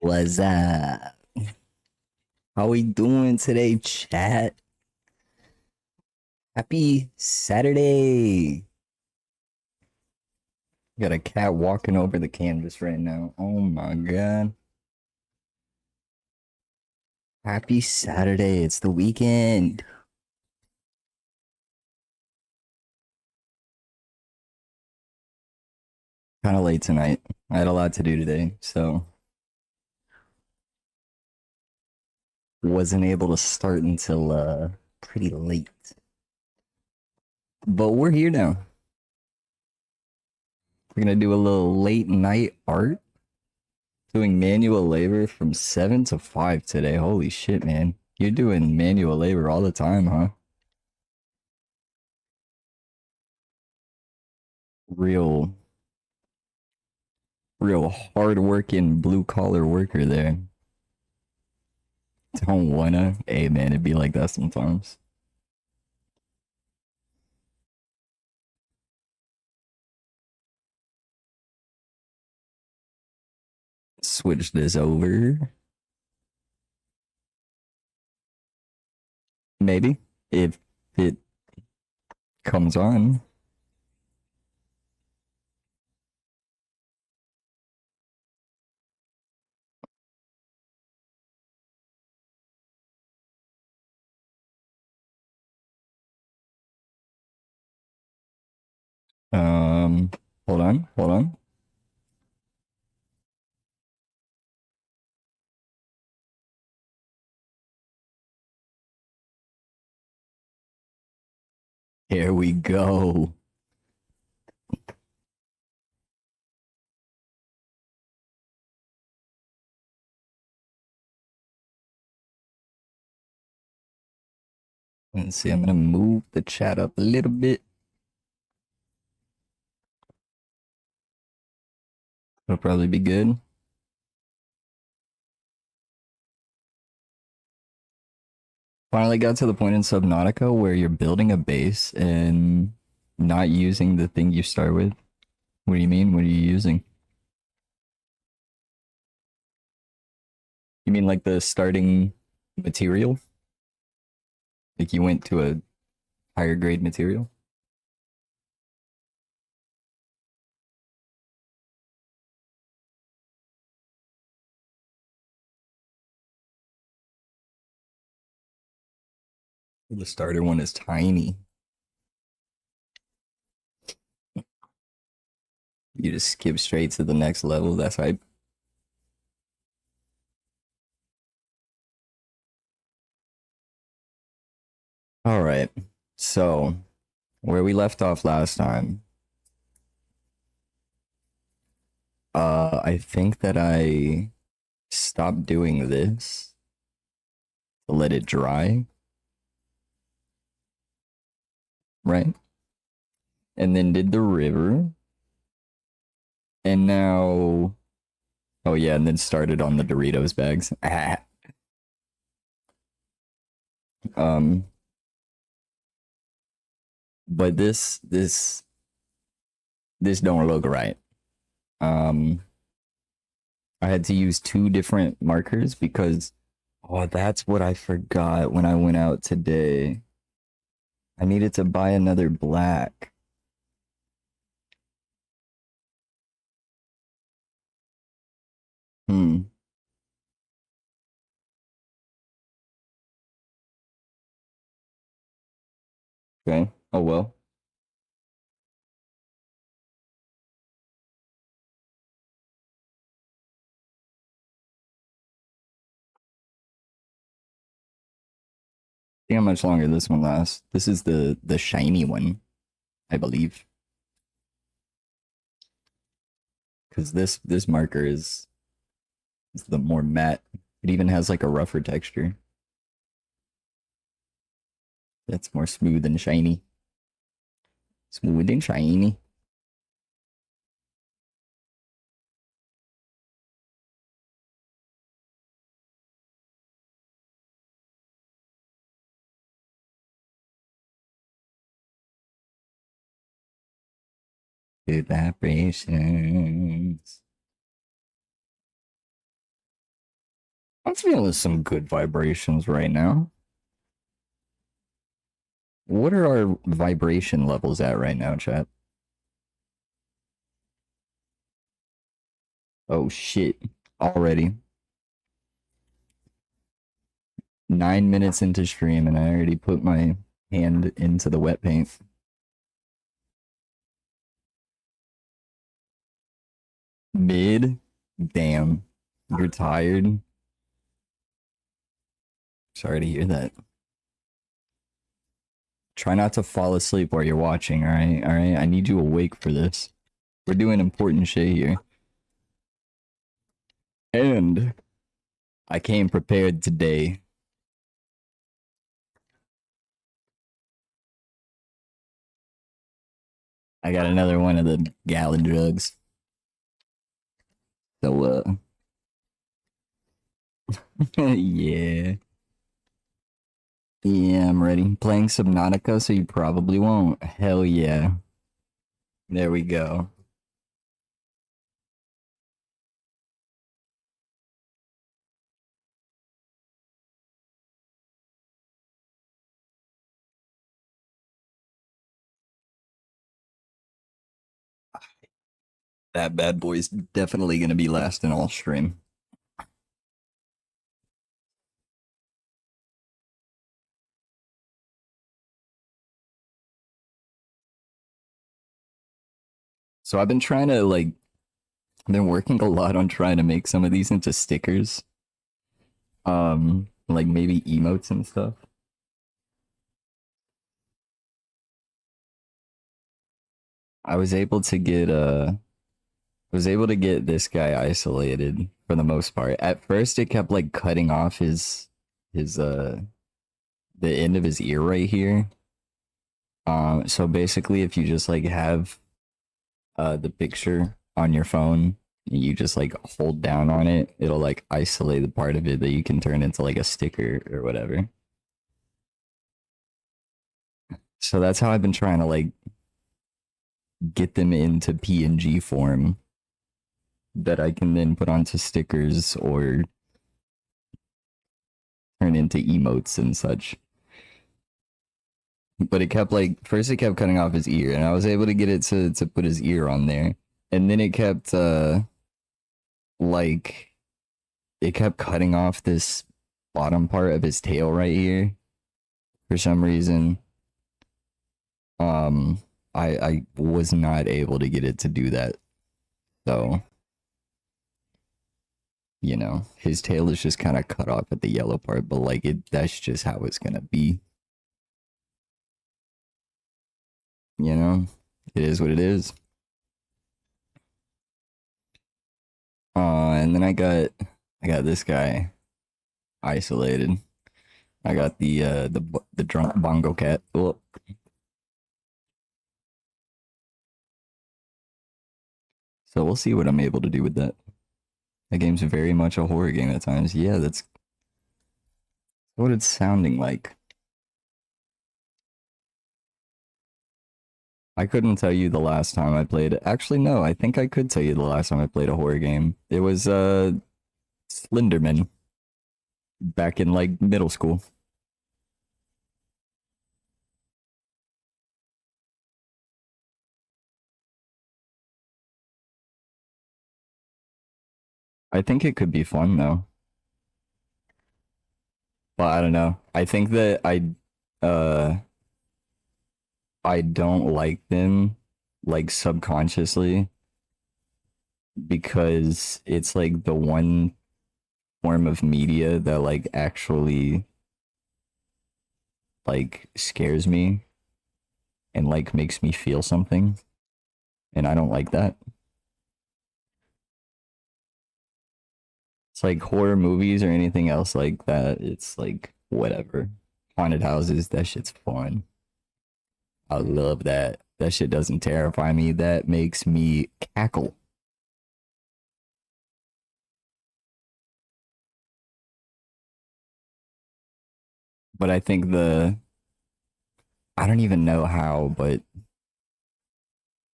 What's up? How we doing today, chat? Happy Saturday. Got a cat walking over the canvas right now. Oh my god. Happy Saturday. It's the weekend. Kind of late tonight. I had a lot to do today, so wasn't able to start until pretty late. But we're here now. We're gonna do a little late night art. Doing manual labor from 7 to 5 today. Holy shit, man. You're doing manual labor all the time, huh? Real, real hard-working blue-collar worker there. Don't wanna. Hey, man, it'd be like that sometimes. Switch this over. Maybe. If it comes on. Um, hold on, hold on. Here we go. Let's see, I'm gonna move the chat up a little bit. It'll probably be good. Finally got to the point in Subnautica where you're building a base and not using the thing you start with. What do you mean? What are you using? You mean like the starting material? Like you went to a higher grade material? The starter one is tiny. You just skip straight to the next level. That's hype. All right. So, where we left off last time, I think that I stopped doing this to let it dry, right? And then did the river. And now, oh yeah, and then started on the Doritos bags. Um, but this don't look right. Um, I had to use two different markers because, oh, that's what I forgot when I went out today. I needed to buy another black. Hmm. Okay. Oh well. See how much longer this one lasts. This is the shiny one, I believe. Because this marker is the more matte. It even has like a rougher texture. That's more smooth and shiny. Smooth and shiny. Good vibrations. I'm feeling some good vibrations right now. What are our vibration levels at right now, chat? Oh shit. Already. 9 minutes into stream and I already put my hand into the wet paint. Mid? Damn. You're tired? Sorry to hear that. Try not to fall asleep while you're watching, alright? Alright? I need you awake for this. We're doing important shit here. And I came prepared today. I got another one of the gallon drugs. So, yeah. Yeah, I'm ready. Playing Subnautica, so you probably won't. Hell yeah. There we go. That bad boy's definitely gonna be last in all stream. So I've been trying to I've been working a lot on trying to make some of these into stickers. Like maybe emotes and stuff. I was able to get this guy isolated for the most part. At first it kept like cutting off his the end of his ear right here. So basically if you just like have the picture on your phone, you just like hold down on it, it'll like isolate the part of it that you can turn into like a sticker or whatever. So that's how I've been trying to like get them into PNG form that I can then put onto stickers or turn into emotes and such. But it kept like first it kept cutting off his ear, and I was able to get it to put his ear on there. And then it kept like it kept cutting off this bottom part of his tail right here for some reason. I was not able to get it to do that. So, you know, his tail is just kind of cut off at the yellow part, but like that's just how it's gonna be. You know, it is what it is. And then I got this guy isolated. I got the drunk bongo cat. Oh. So we'll see what I'm able to do with that. That game's very much a horror game at times. Yeah, that's what it's sounding like. I couldn't tell you the last time I played it. Actually, no, I think I could tell you the last time I played a horror game. It was Slenderman back in like middle school. I think it could be fun though. But I don't know. I think that uh I don't like them like subconsciously because it's like the one form of media that like actually like scares me and like makes me feel something, and I don't like that. It's like horror movies or anything else like that. It's like whatever. Haunted houses, that shit's fun. I love that. That shit doesn't terrify me. That makes me cackle. But I think I don't even know how, but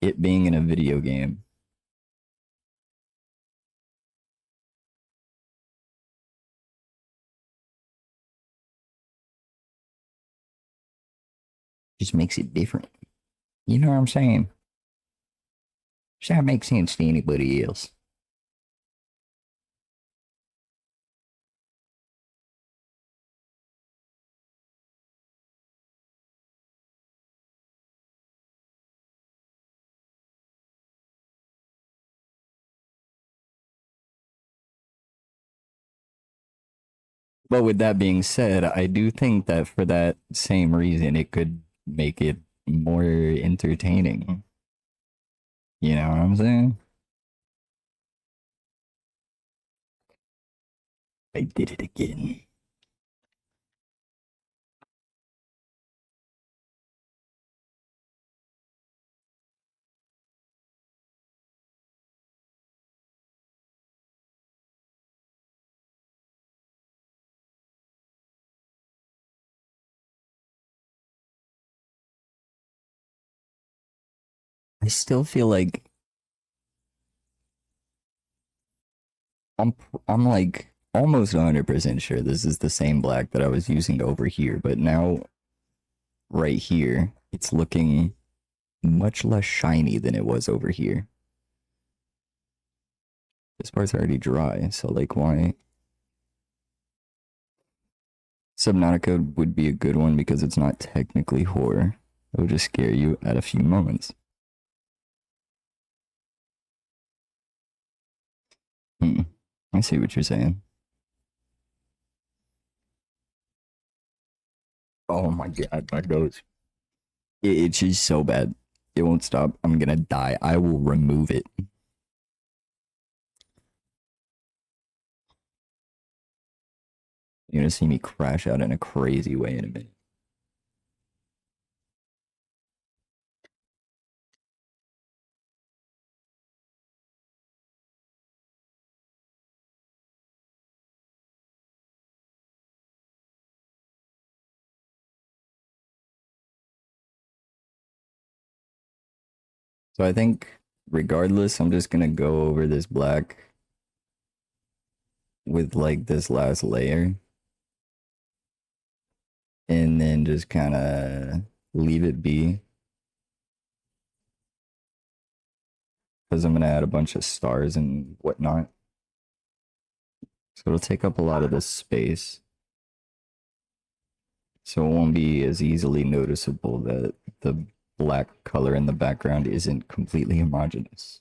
it being in a video game, Just makes it different. You know what I'm saying? Does that make sense to anybody else? But with that being said, I do think that for that same reason, it could make it more entertaining. You know what I'm saying? I did it again. I still feel like I'm like almost 100% sure this is the same black that I was using over here, but now right here, it's looking much less shiny than it was over here. This part's already dry, so like why? Subnautica would be a good one because it's not technically horror. It will just scare you at a few moments. Hmm. I see what you're saying. Oh my god, my nose. It itches so bad. It won't stop. I'm gonna die. I will remove it. You're gonna see me crash out in a crazy way in a minute. So I think, regardless, I'm just gonna go over this black with like this last layer and then just kind of leave it be because I'm gonna add a bunch of stars and whatnot. So it'll take up a lot of this space. So it won't be as easily noticeable that the black color in the background isn't completely homogeneous.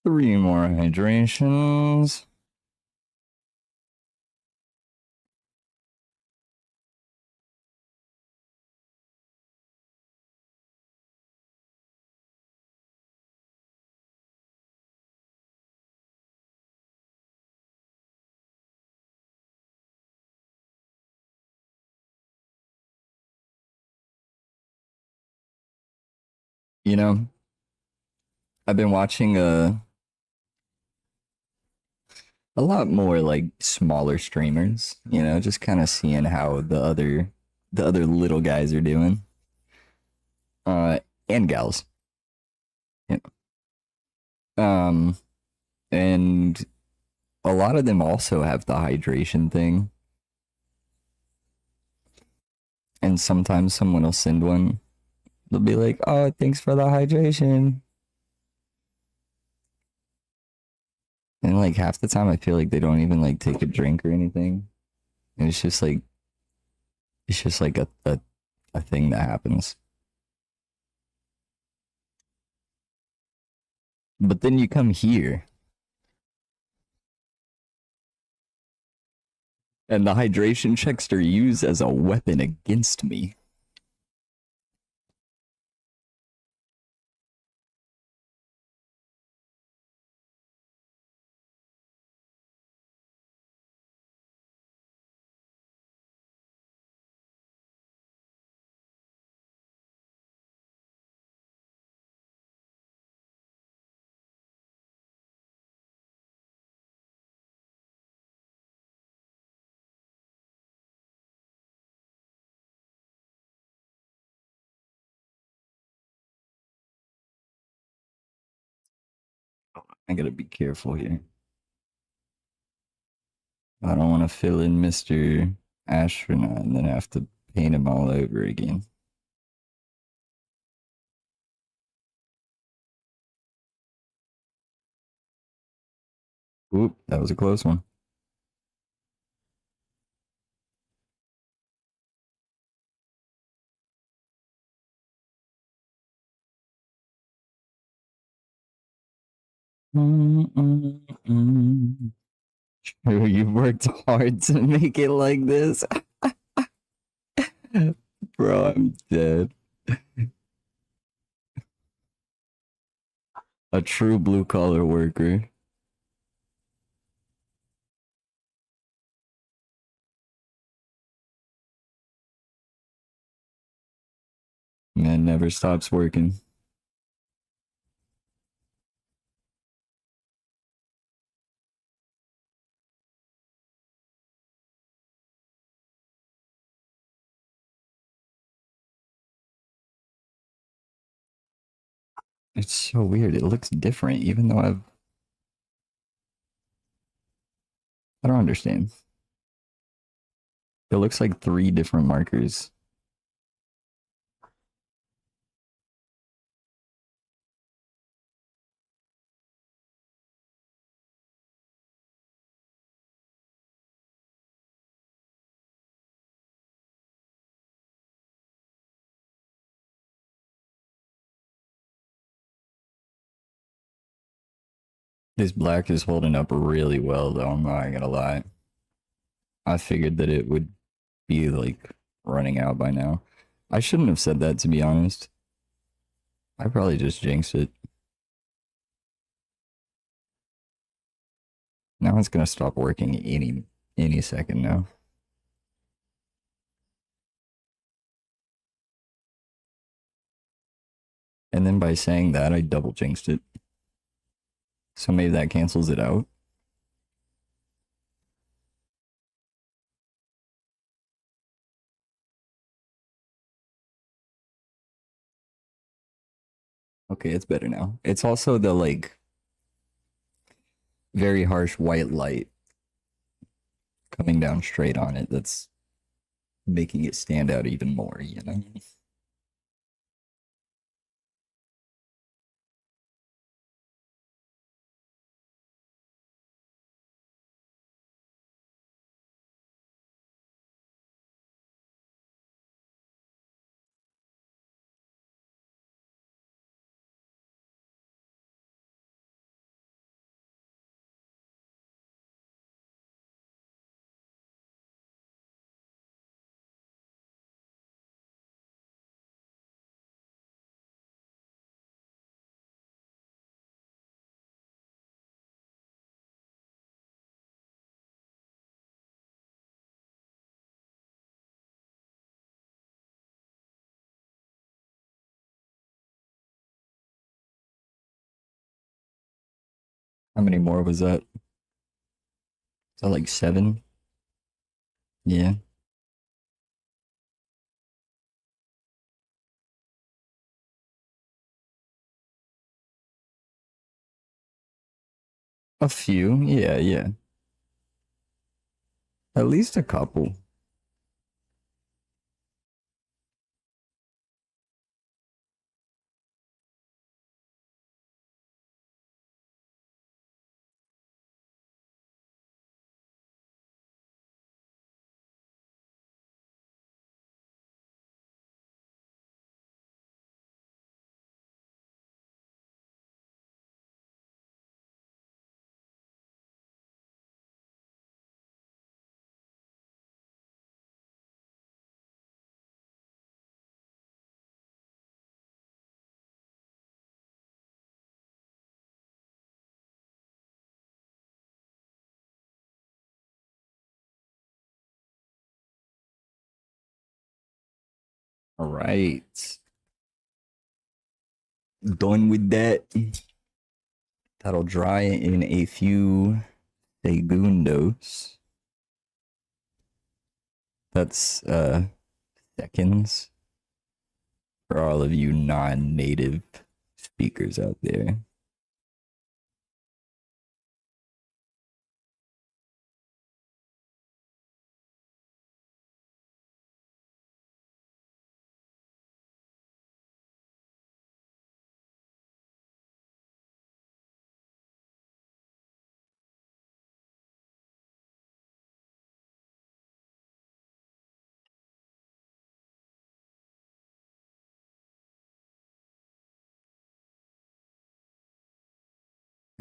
Three more hydrations. You know, I've been watching a lot more like smaller streamers, you know, just kind of seeing how the other little guys are doing. And gals. Yeah. Um and a lot of them also have the hydration thing. And sometimes someone will send one They'll be like, "Oh, thanks for the hydration," and like half the time, I feel like they don't even like take a drink or anything. And it's just like a thing that happens. But then you come here, and the hydration checks are used as a weapon against me. I gotta be careful here. I don't want to fill in Mr. Astronaut and then have to paint him all over again. Oop, that was a close one. You've worked hard to make it like this. Bro, I'm dead. A true blue collar worker. Man never stops working. It's so weird. It looks different, even though I don't understand. It looks like three different markers. This black is holding up really well, though. I'm not gonna lie. I figured that it would be like running out by now. I shouldn't have said that, to be honest. I probably just jinxed it. Now it's gonna stop working any second now. And then by saying that, I double jinxed it. So maybe that cancels it out. Okay, it's better now. It's also the like very harsh white light coming down straight on it that's making it stand out even more, you know? How many more was that? Is that like seven? Yeah. A few. Yeah, yeah. At least a couple. All right. Done with that. That'll dry in a few segundos. That's seconds for all of you non-native speakers out there.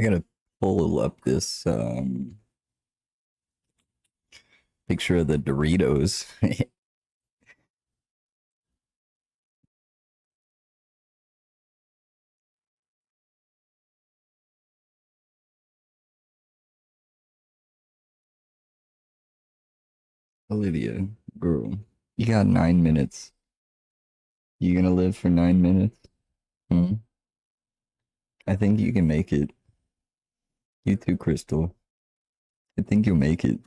I gotta pull up this picture of the Doritos. Olivia, girl, you got 9 minutes. You gonna live for 9 minutes? Hmm? I think you can make it. You too, Crystal. I think you'll make it.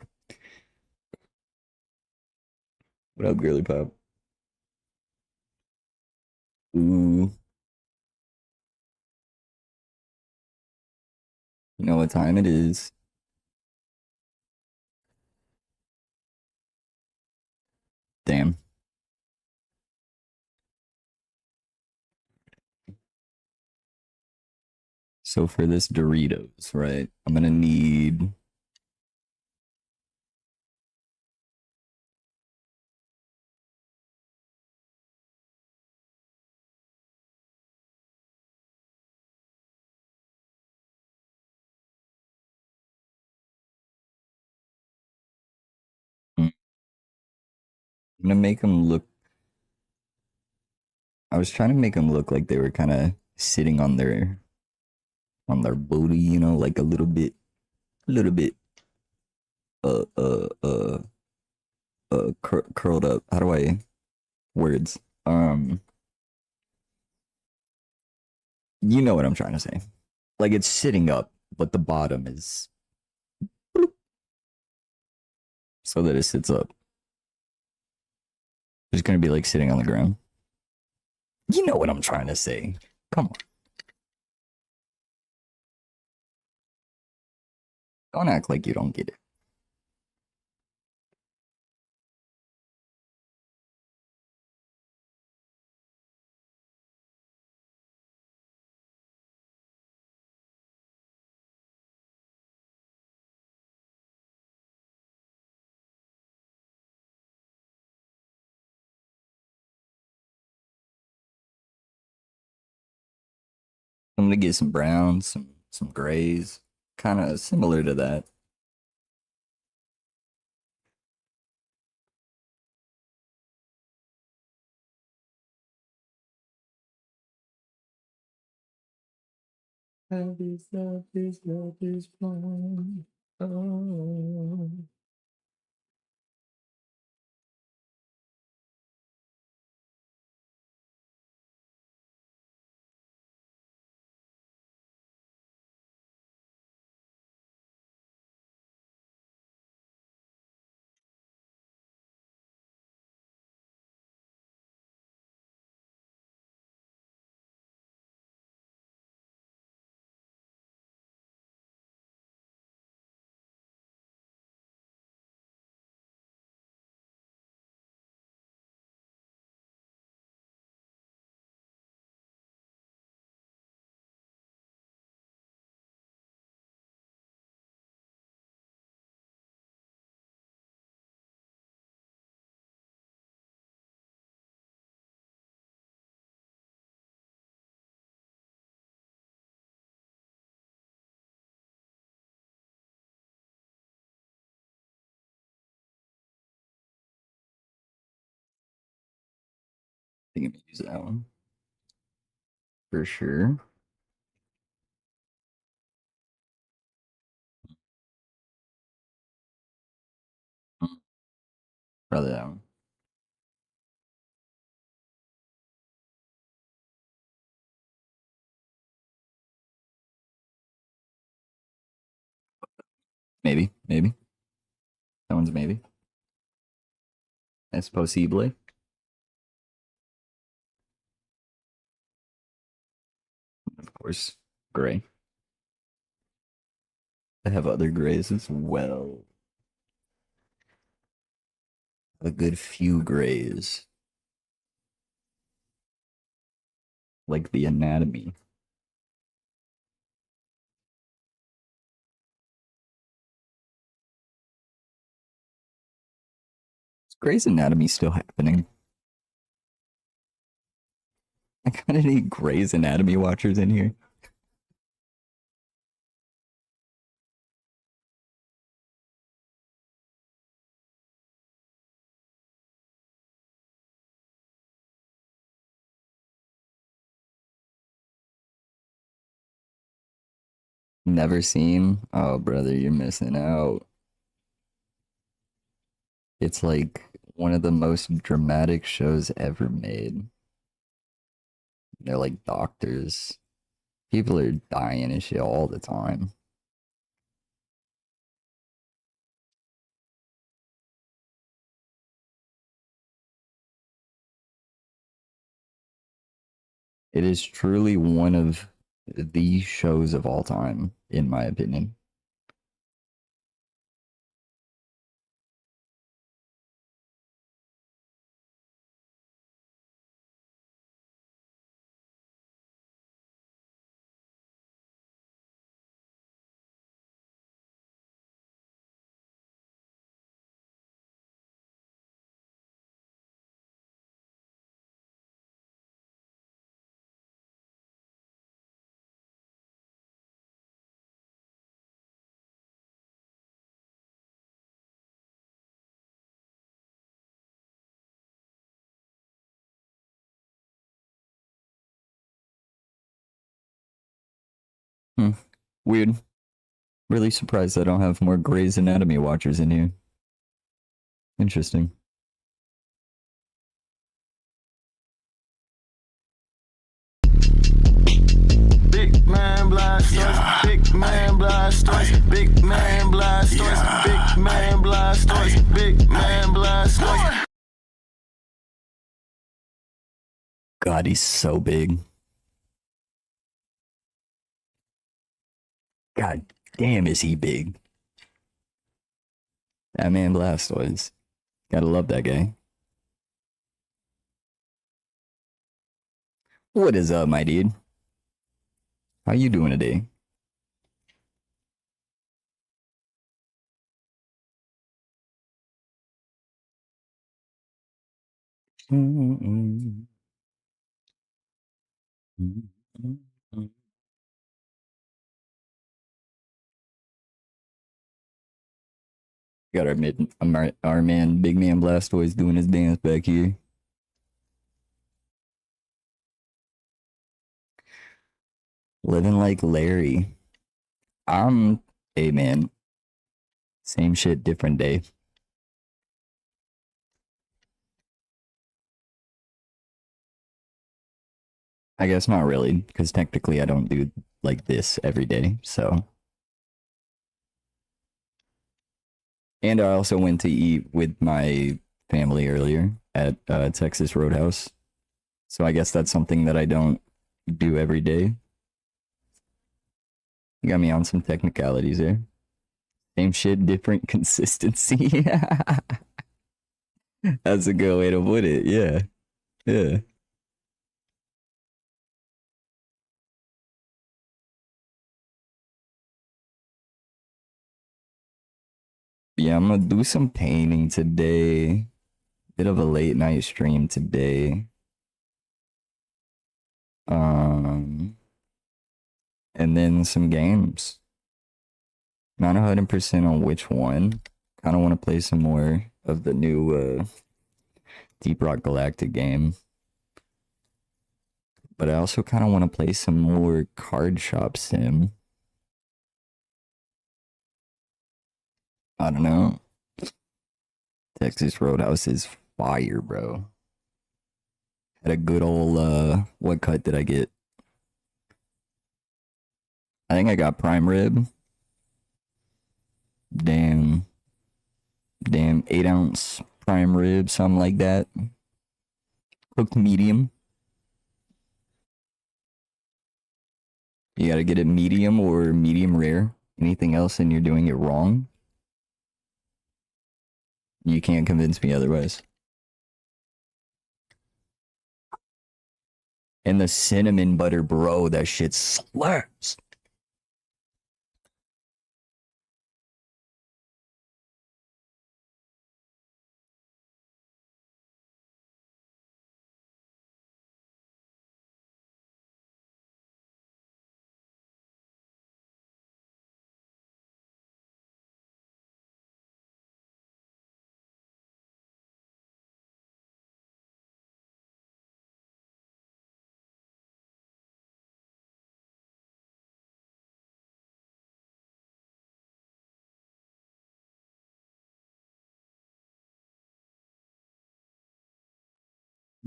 What up, girly pop? Ooh, you know what time it is. Damn. So for this Doritos, right? I'm gonna need I'm gonna make them look I was trying to make them look like they were kind of sitting on their booty, like a little bit uh uh uh curled up. How do I words? You know what I'm trying to say. Like it's sitting up, but the bottom is so that it sits up. It's gonna be like sitting on the ground. You know what I'm trying to say. Come on. Don't act like you don't get it. I'm gonna get some browns, some grays, kind of similar to that. Love is blind. Oh. I think I'm gonna use that one for sure. Mm, probably that one. Maybe, maybe. That one's a maybe. Es posible. Of course, gray. I have other grays as well. A good few grays. Like the anatomy. Is Grey's Anatomy still happening? I got any Grey's Anatomy watchers in here? Never seen? Oh, brother, you're missing out. It's like one of the most dramatic shows ever made. They're like doctors. People are dying and shit all the time. It is truly one of the shows of all time, in my opinion. Hmm. Weird. Really surprised I don't have more Grey's Anatomy watchers in here. Interesting. Big man blast stories, big man blast stories, big man blast stories, big man blast stories, big man blast stories. God, he's so big. God damn, is he big? That man Blastoise. Gotta love that guy. What is up, my dude? How you doing today? Got our man, Big Man Blastoise doing his dance back here. Living like Larry. Hey man, same shit, different day. I guess not really, because technically I don't do like this every day, so. And I also went to eat with my family earlier at Texas Roadhouse. So I guess that's something that I don't do every day. You got me on some technicalities there. Same shit, different consistency. That's a good way to put it. Yeah. Yeah. Yeah, I'm gonna do some painting today. Bit of a late night stream today. Um, and then some games. Not 100% on which one. Kind of want to play some more of the new Deep Rock Galactic game. But I also kind of want to play some more Card Shop Sim. I don't know. Texas Roadhouse is fire, bro. Had a good old what cut did I get? I think I got prime rib. Damn. Damn, 8-ounce prime rib, something like that. Cooked medium. You gotta get it medium or medium rare. Anything else and you're doing it wrong. You can't convince me otherwise. And the cinnamon butter, bro, that shit slaps.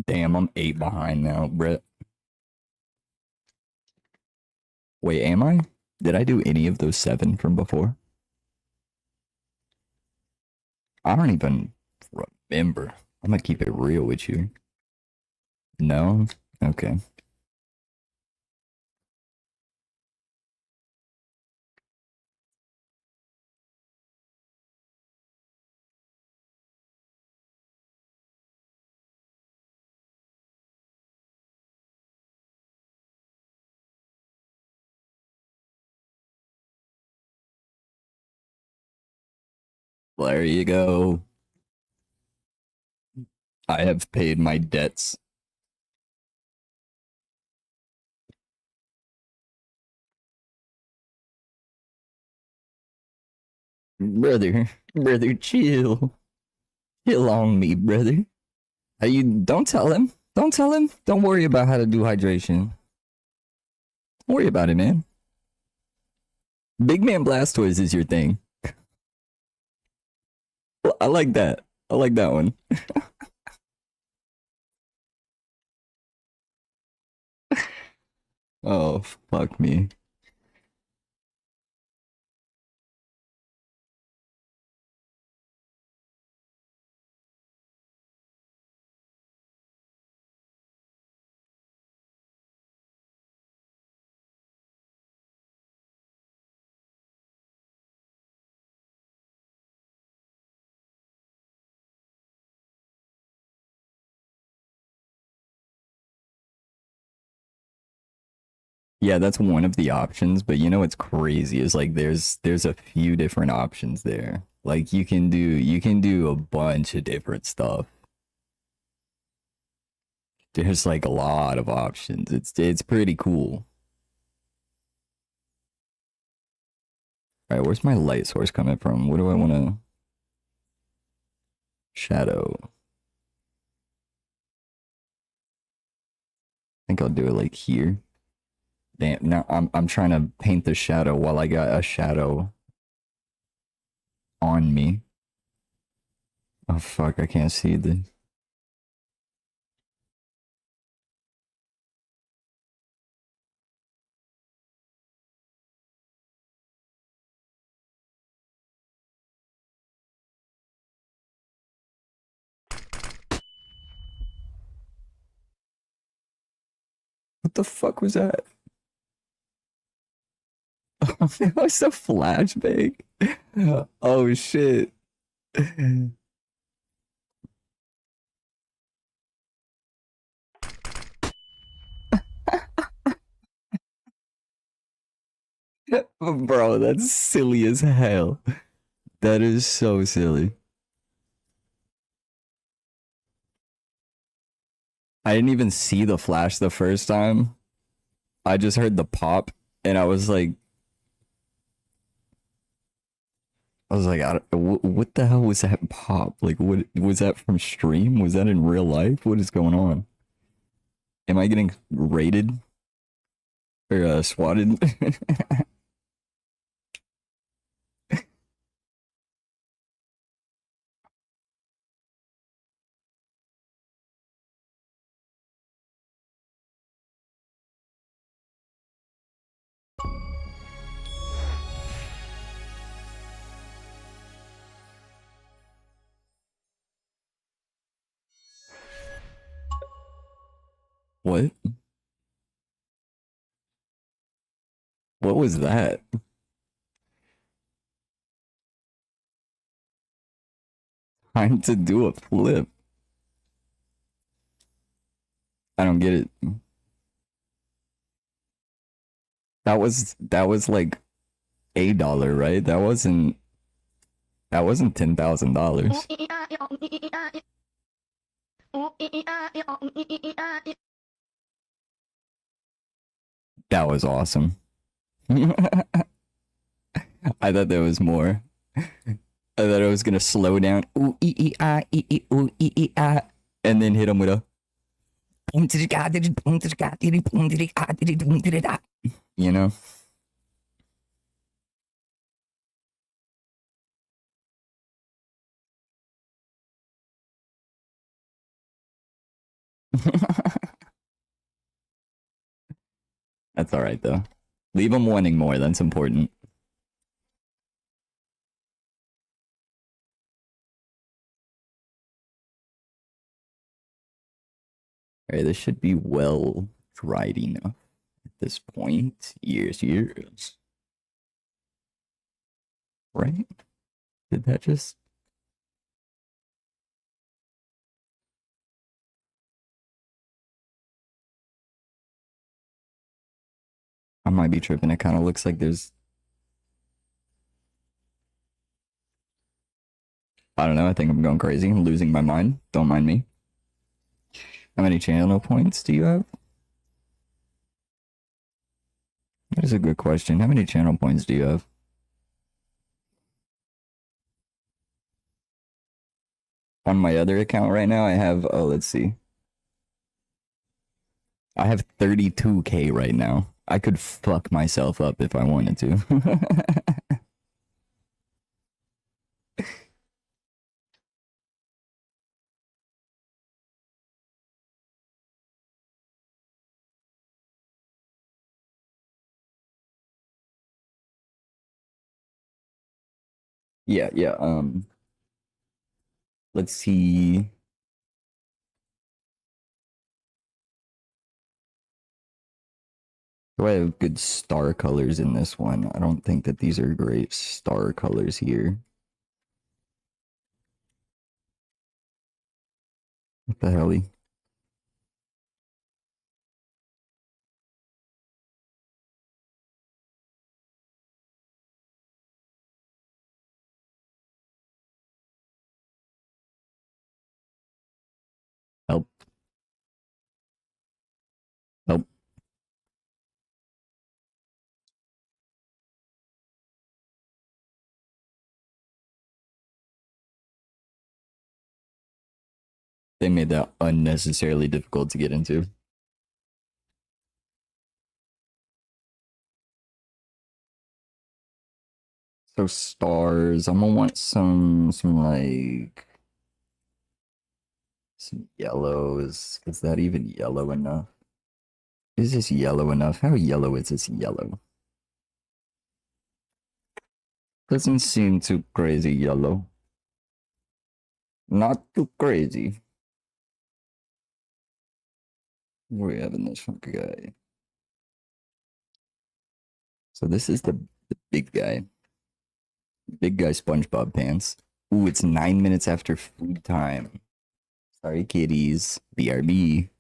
Damn, I'm 8 behind now, Brett. Wait, am I? Did I do any of those 7 from before? I don't even remember. I'm gonna keep it real with you. No? Okay. There you go. I have paid my debts. Brother, chill. Chill on me, brother. You don't tell him. Don't tell him. Don't worry about how to do hydration. Don't worry about it, man. Big Man Blastoise is your thing. Well, I like that. I like that one. Oh, fuck me. Yeah, that's one of the options, but you know what's crazy is like there's a few different options there. Like you can do a bunch of different stuff. There's like a lot of options. It's pretty cool. All right, where's my light source coming from? What do I want to shadow? I think I'll do it like here. Damn, now I'm trying to paint the shadow while I got a shadow on me. Oh fuck, I can't see the. What the fuck was that? It was a flashbang. Oh shit. Bro, that's silly as hell. That is so silly. I didn't even see the flash the first time. I just heard the pop and I was like, what the hell was that pop? Like, what was that from stream? Was that in real life? What is going on? Am I getting raided or swatted? What? What was that? Time to do a flip. I don't get it. That was like $1, right? That wasn't $10,000. That was awesome. I thought there was more. I thought it was gonna slow down. Ooh ee ee ah ee ee ooh ee ee ah, and then hit him with a. You know. That's all right though. Leave him wanting more. That's important. All right, this should be well dried enough at this point. Years. Right? Did that just? I might be tripping. It kind of looks like there's. I don't know. I think I'm going crazy. I'm losing my mind. Don't mind me. How many channel points do you have? That is a good question. How many channel points do you have? On my other account right now, I have, oh, let's see. I have 32K right now. I could fuck myself up if I wanted to. Yeah. Let's see. Do I have good star colors in this one? I don't think that these are great star colors here. What the hell? Help. Help. They made that unnecessarily difficult to get into. So stars, I'm gonna want some like some yellows. Is that even yellow enough? Is this yellow enough? How yellow is this yellow? Doesn't seem too crazy yellow. Not too crazy. Where are we having this fucking guy? So this is the big guy. Big guy SpongeBob pants. Ooh, it's 9 minutes after food time. Sorry, kitties. BRB.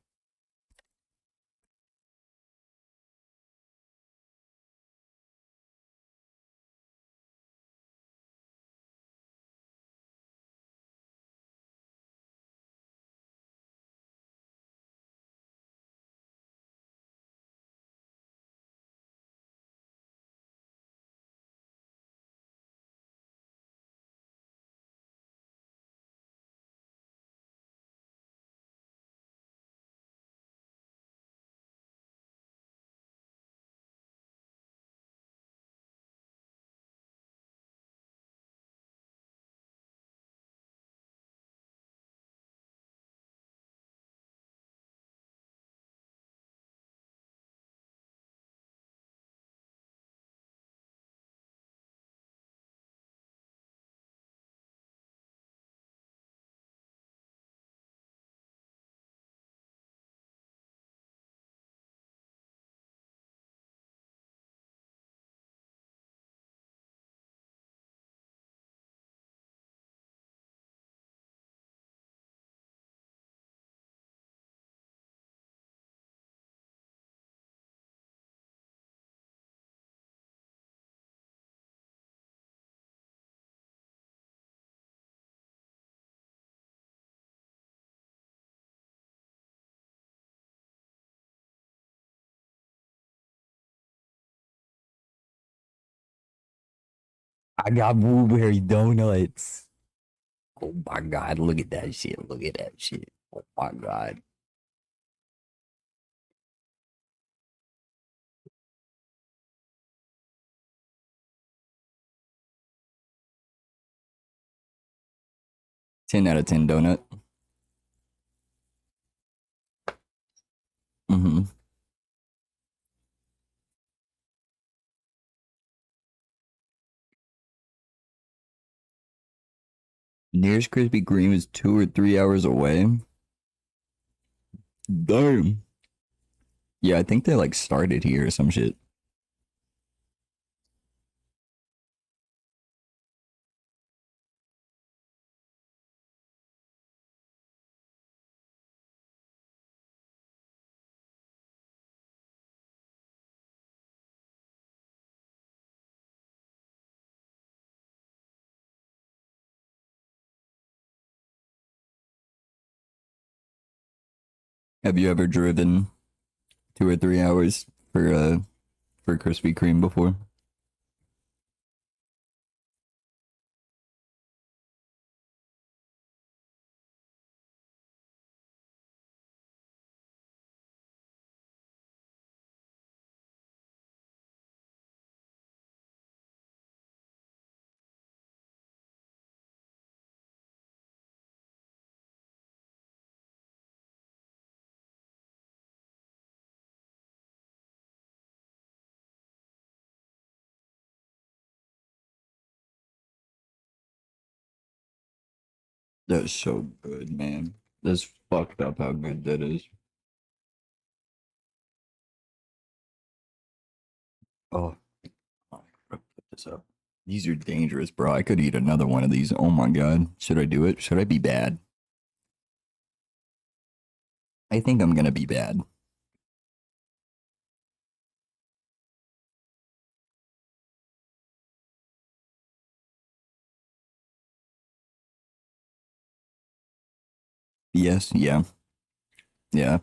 I got blueberry donuts. Oh my god, look at that shit. Look at that shit. Oh my god. 10 out of 10 donut. Mm-hmm. Nearest Krispy Kreme is 2 or 3 hours away. Damn. Yeah, I think they like started here or some shit. Have you ever driven 2 or 3 hours for Krispy Kreme before? That's so good, man. That's fucked up how good that is. Oh, put this up. These are dangerous, bro. I could eat another one of these. Oh my god. Should I do it? Should I be bad? I think I'm gonna be bad. Yes, yeah, yeah.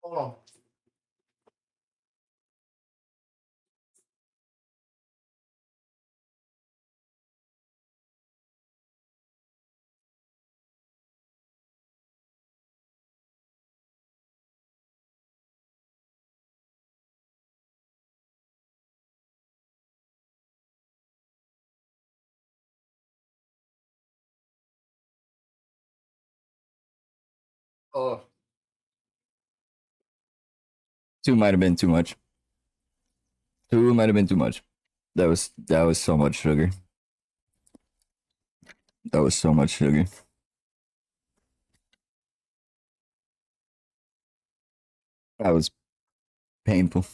Hold Oh, two might have been too much. Two might have been too much. That was so much sugar. That was so much sugar. That was painful.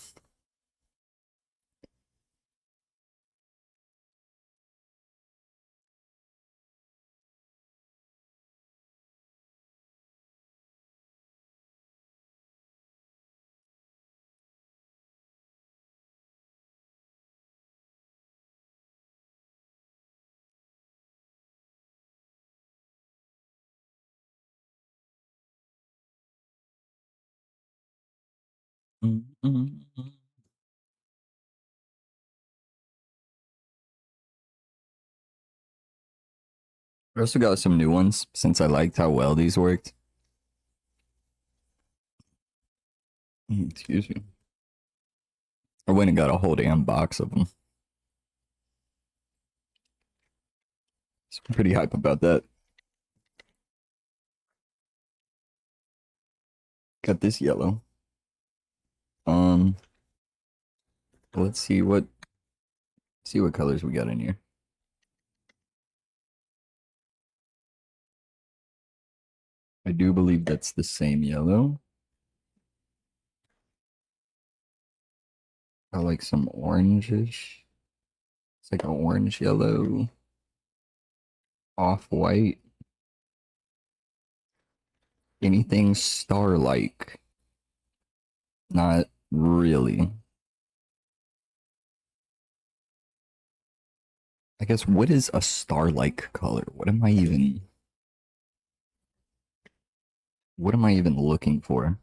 I also got some new ones since I liked how well these worked. Excuse me. I went and got a whole damn box of them. So I'm pretty hype about that. Got this yellow. Um, let's see what colors we got in here. I do believe that's the same yellow. I like some orangish. It's like an orange yellow, off white. Anything star-like. Not really. I guess what is a star-like color? What am I even looking for?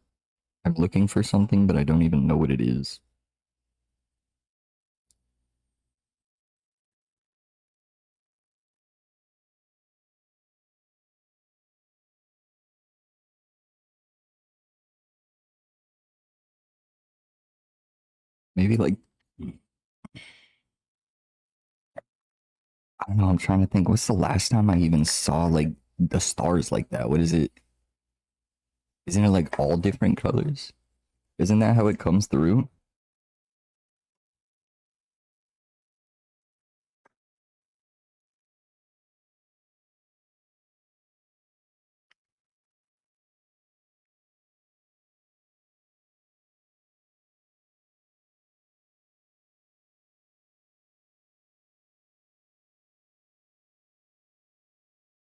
I'm looking for something, but I don't even know what it is. Maybe like, I don't know, I'm trying to think. What's the last time I even saw like the stars like that? What is it? Isn't it like all different colors? Isn't that how it comes through?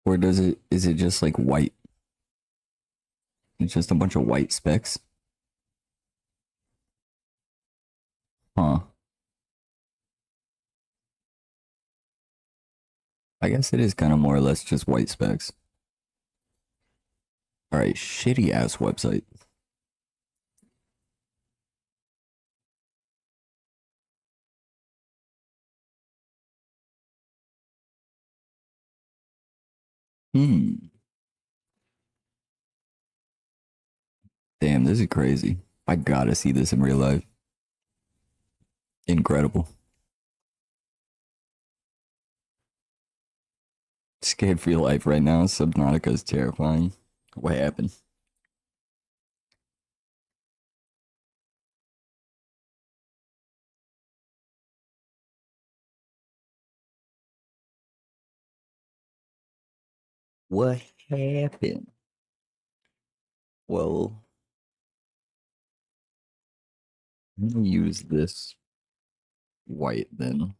Or is it just like white? It's just a bunch of white specks? Huh. I guess it is kind of more or less just white specks. All right, shitty ass website. Hmm. Damn, this is crazy. I gotta see this in real life. Incredible. Scared for your life right now. Subnautica is terrifying. What happened? What happened? Well, I'm gonna use this white then.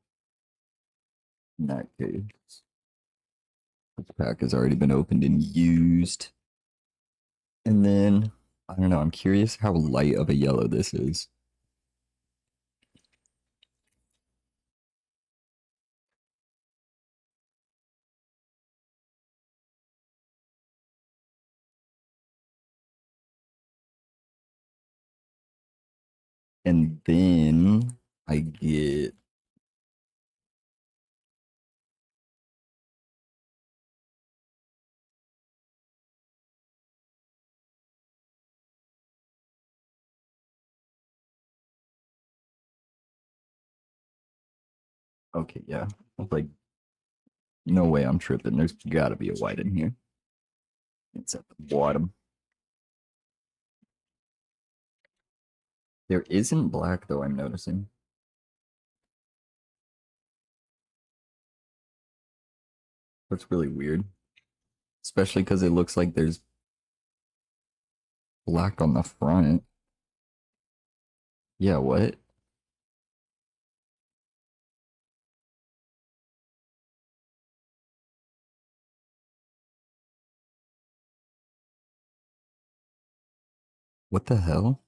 In that case, this pack has already been opened and used. And then, I don't know, I'm curious how light of a yellow this is. And then I get okay, yeah. I was like, no way I'm tripping. There's gotta be a white in here. It's at the bottom. There isn't black though, I'm noticing. That's really weird. Especially because it looks like there's black on the front. Yeah, what? What the hell?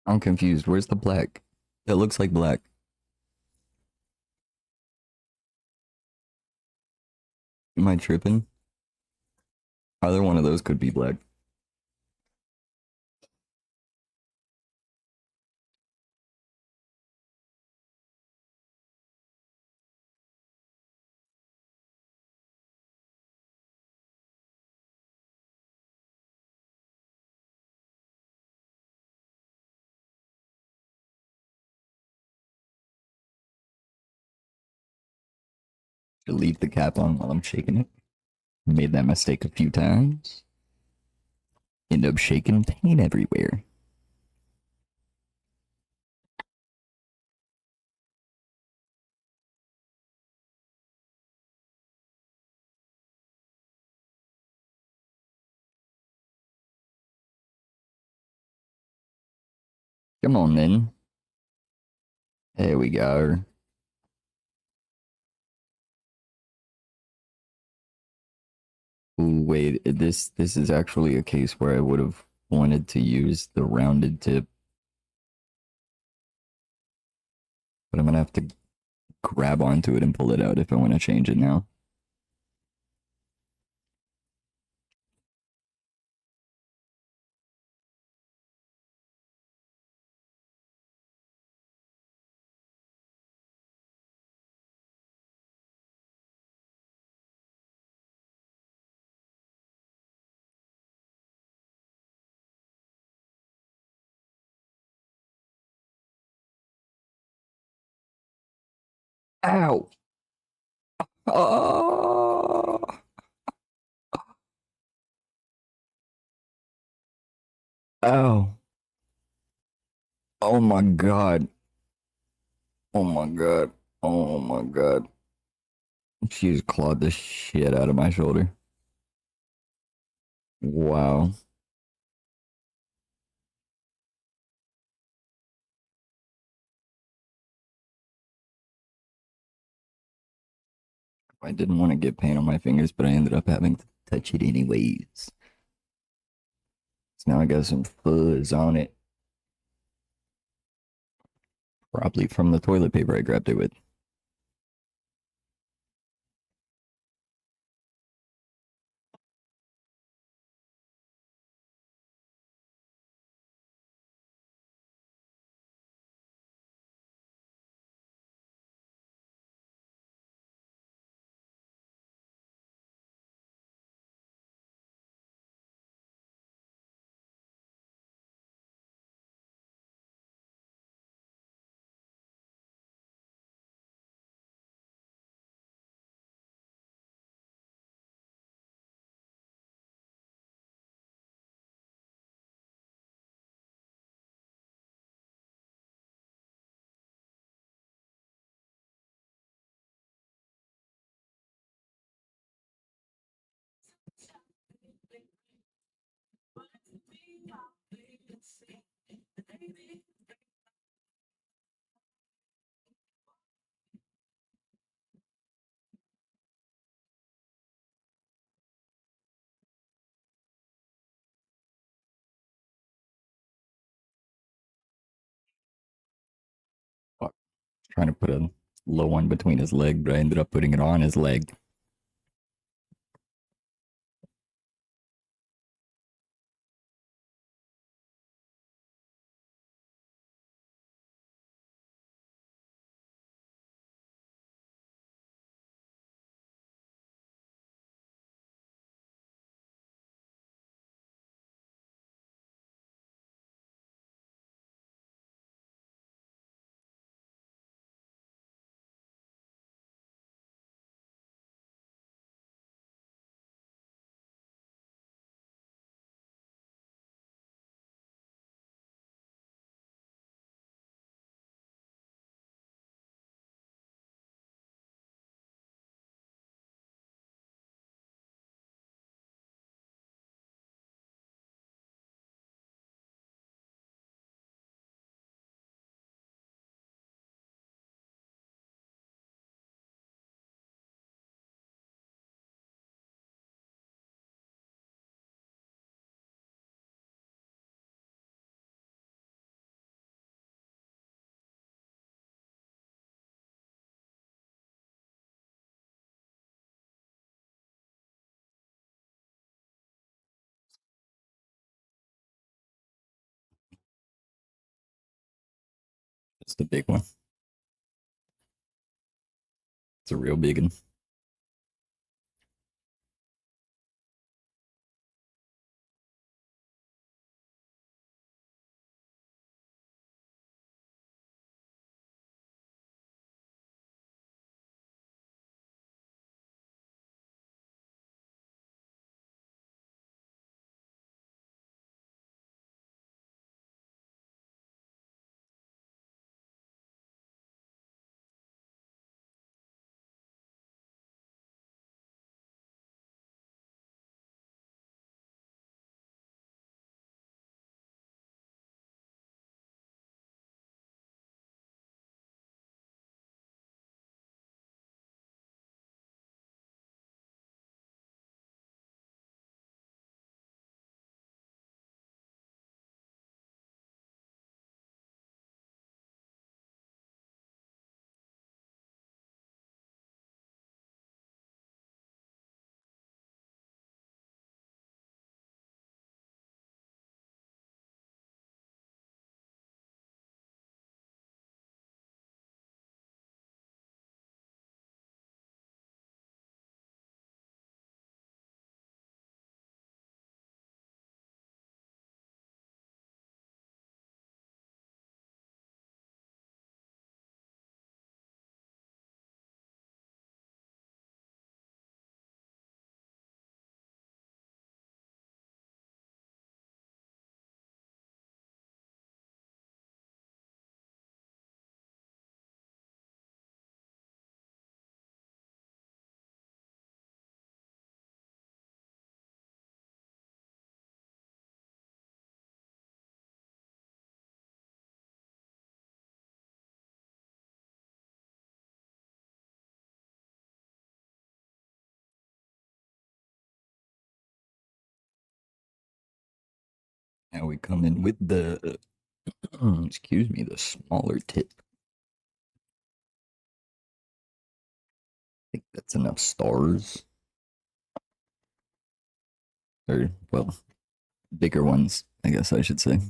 I'm confused. Where's the black? It looks like black. Am I tripping? Either one of those could be black. leave the cap on while I'm shaking it. Made that mistake a few times. End up shaking paint everywhere. Come on, then. There we go. Ooh, wait, this is actually a case where I would have wanted to use the rounded tip, but I'm gonna have to grab onto it and pull it out if I want to change it now. Ow! Oh! Ow! Oh my god! Oh my god! Oh my god! She just clawed the shit out of my shoulder. Wow. I didn't want to get paint on my fingers, but I ended up having to touch it anyways. So now I got some fuzz on it. Probably from the toilet paper I grabbed it with. Fuck. Trying to put a low one between his leg, but I ended up putting it on his leg. It's the big one. It's a real big one. Now we come in with the, excuse me, the smaller tip. I think that's enough stars. Or, well, bigger ones, I guess I should say.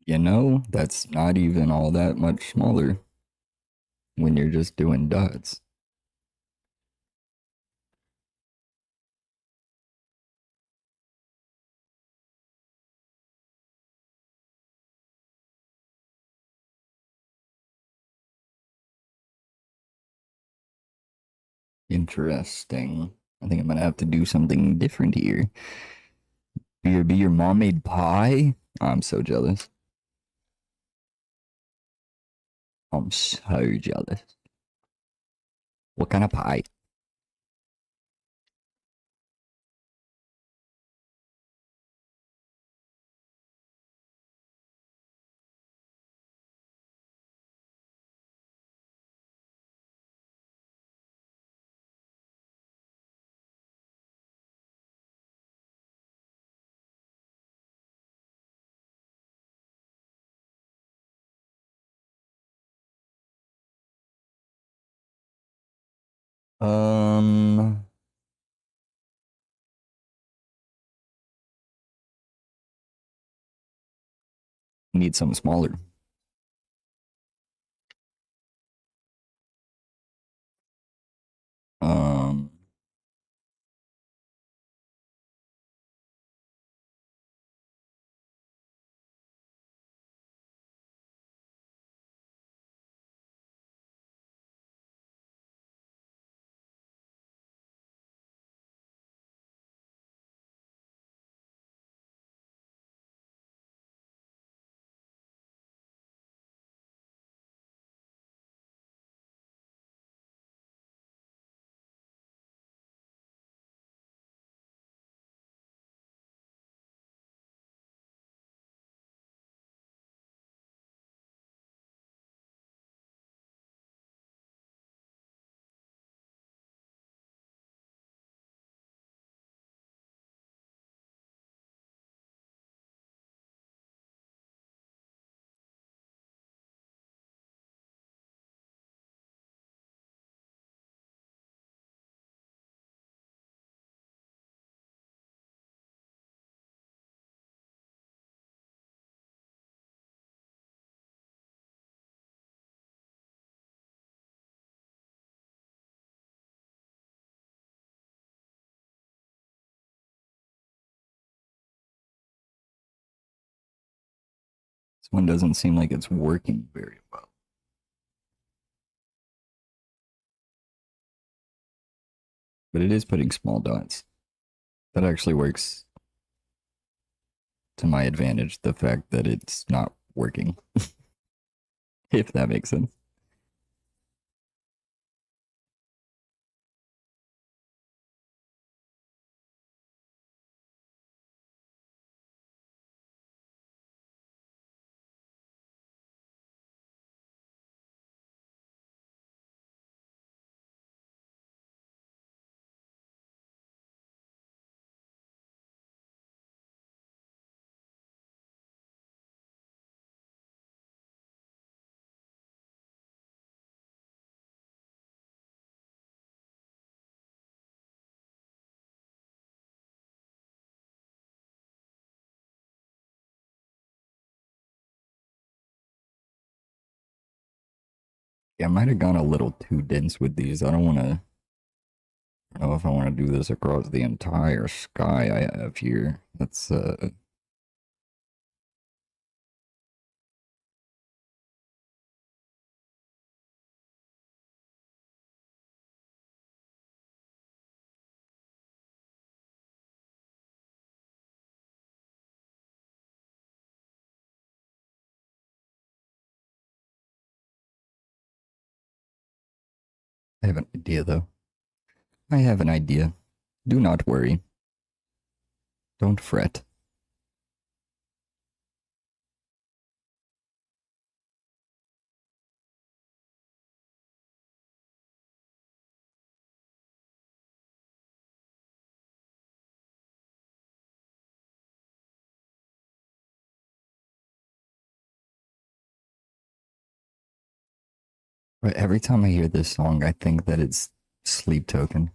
You know, that's not even all that much smaller when you're just doing dots. Interesting. I think I'm gonna have to do something different here. Your mom made pie? I'm so jealous. I'm so jealous. What kind of pie? Um, need something smaller. Um, this one doesn't seem like it's working very well. But it is putting small dots. That actually works to my advantage, the fact that it's not working, if that makes sense. Yeah, I might have gone a little too dense with these. I don't know if I want to do this across the entire sky I have here. That's I have an idea, though. I have an idea. Do not worry. Don't fret. But every time I hear this song, I think that it's Sleep Token.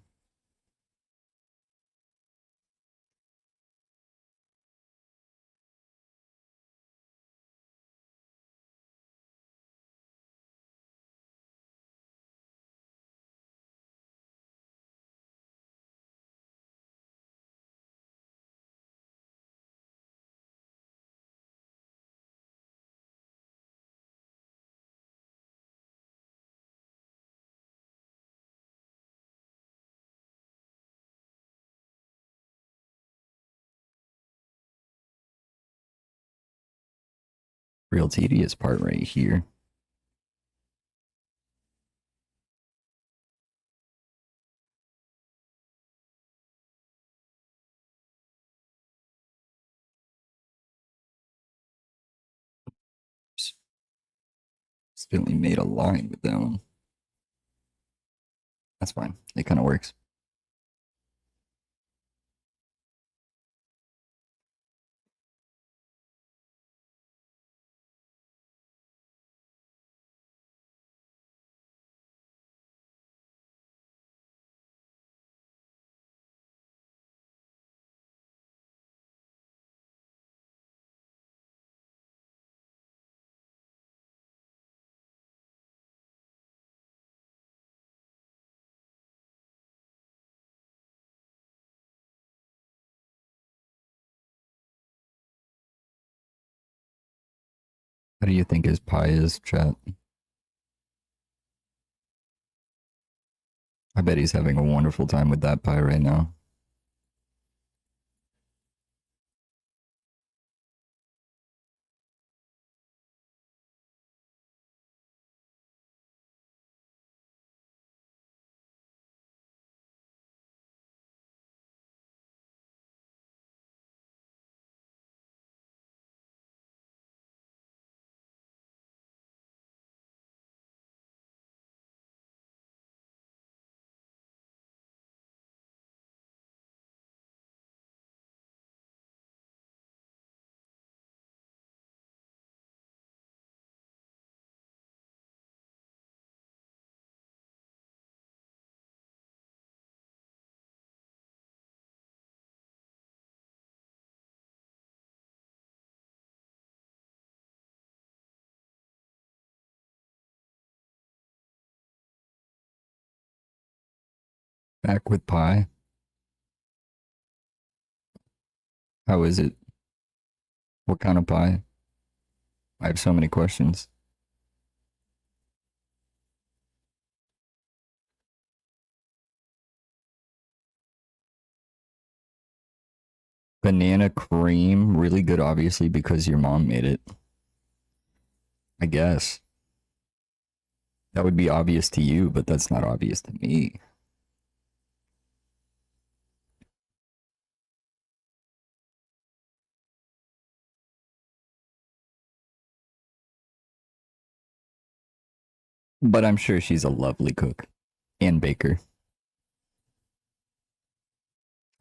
Real tedious part right here. Accidentally made a line with that one. That's fine. It kind of works. How do you think his pie is, chat? I bet he's having a wonderful time with that pie right now. Back with pie. How is it? What kind of pie? I have so many questions. Banana cream, really good, obviously, because your mom made it. I guess. That would be obvious to you, but that's not obvious to me. But I'm sure she's a lovely cook and baker.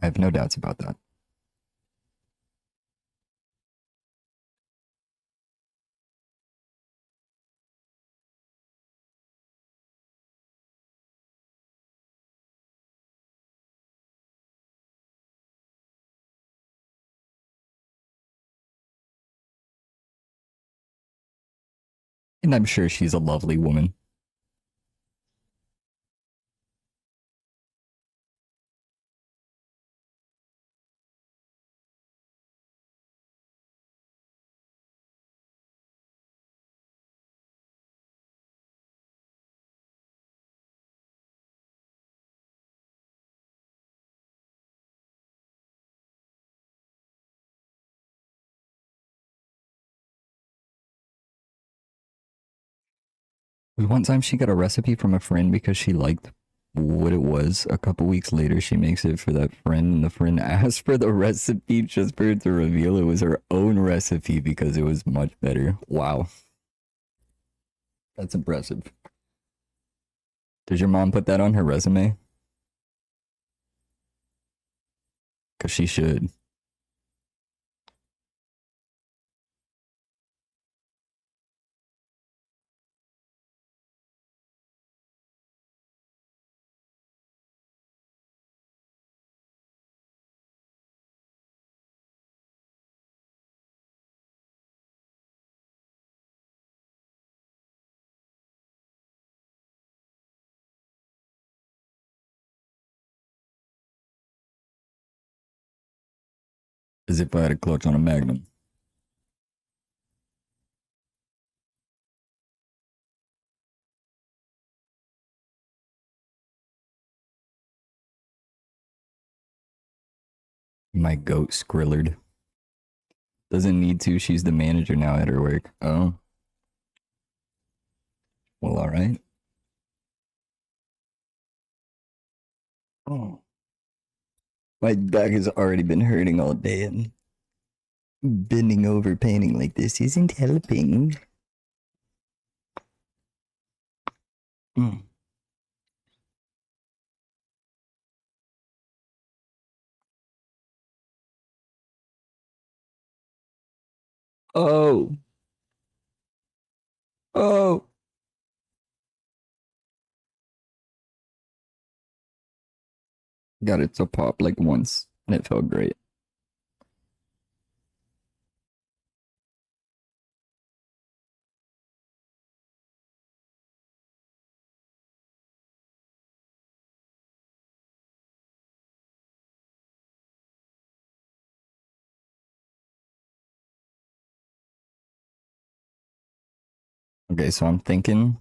I have no doubts about that. And I'm sure she's a lovely woman. One time she got a recipe from a friend because she liked what it was. A couple weeks later, she makes it for that friend, and the friend asked for the recipe just for her to reveal it was her own recipe because it was much better. Wow. That's impressive. Does your mom put that on her resume? Because she should. As if I had a clutch on a Magnum. My goat Skrillard. Doesn't need to. She's the manager now at her work. Oh. Well, alright. Oh. My back has already been hurting all day, and bending over painting like this isn't helping. Mm. Oh. Oh. Got it to pop like once, and it felt great. Okay, so I'm thinking,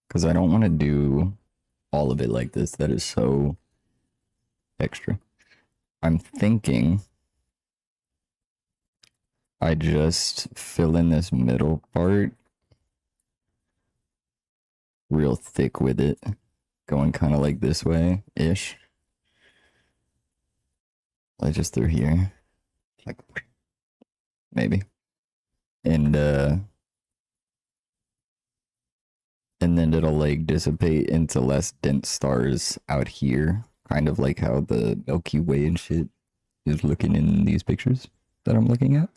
because I don't want to do all of it like this. That is so extra. I'm thinking I just fill in this middle part real thick with it, going kind of like this way ish. Like just through here, like maybe, and and then it'll like dissipate into less dense stars out here, kind of like how the Milky Way and shit is looking in these pictures that I'm looking at.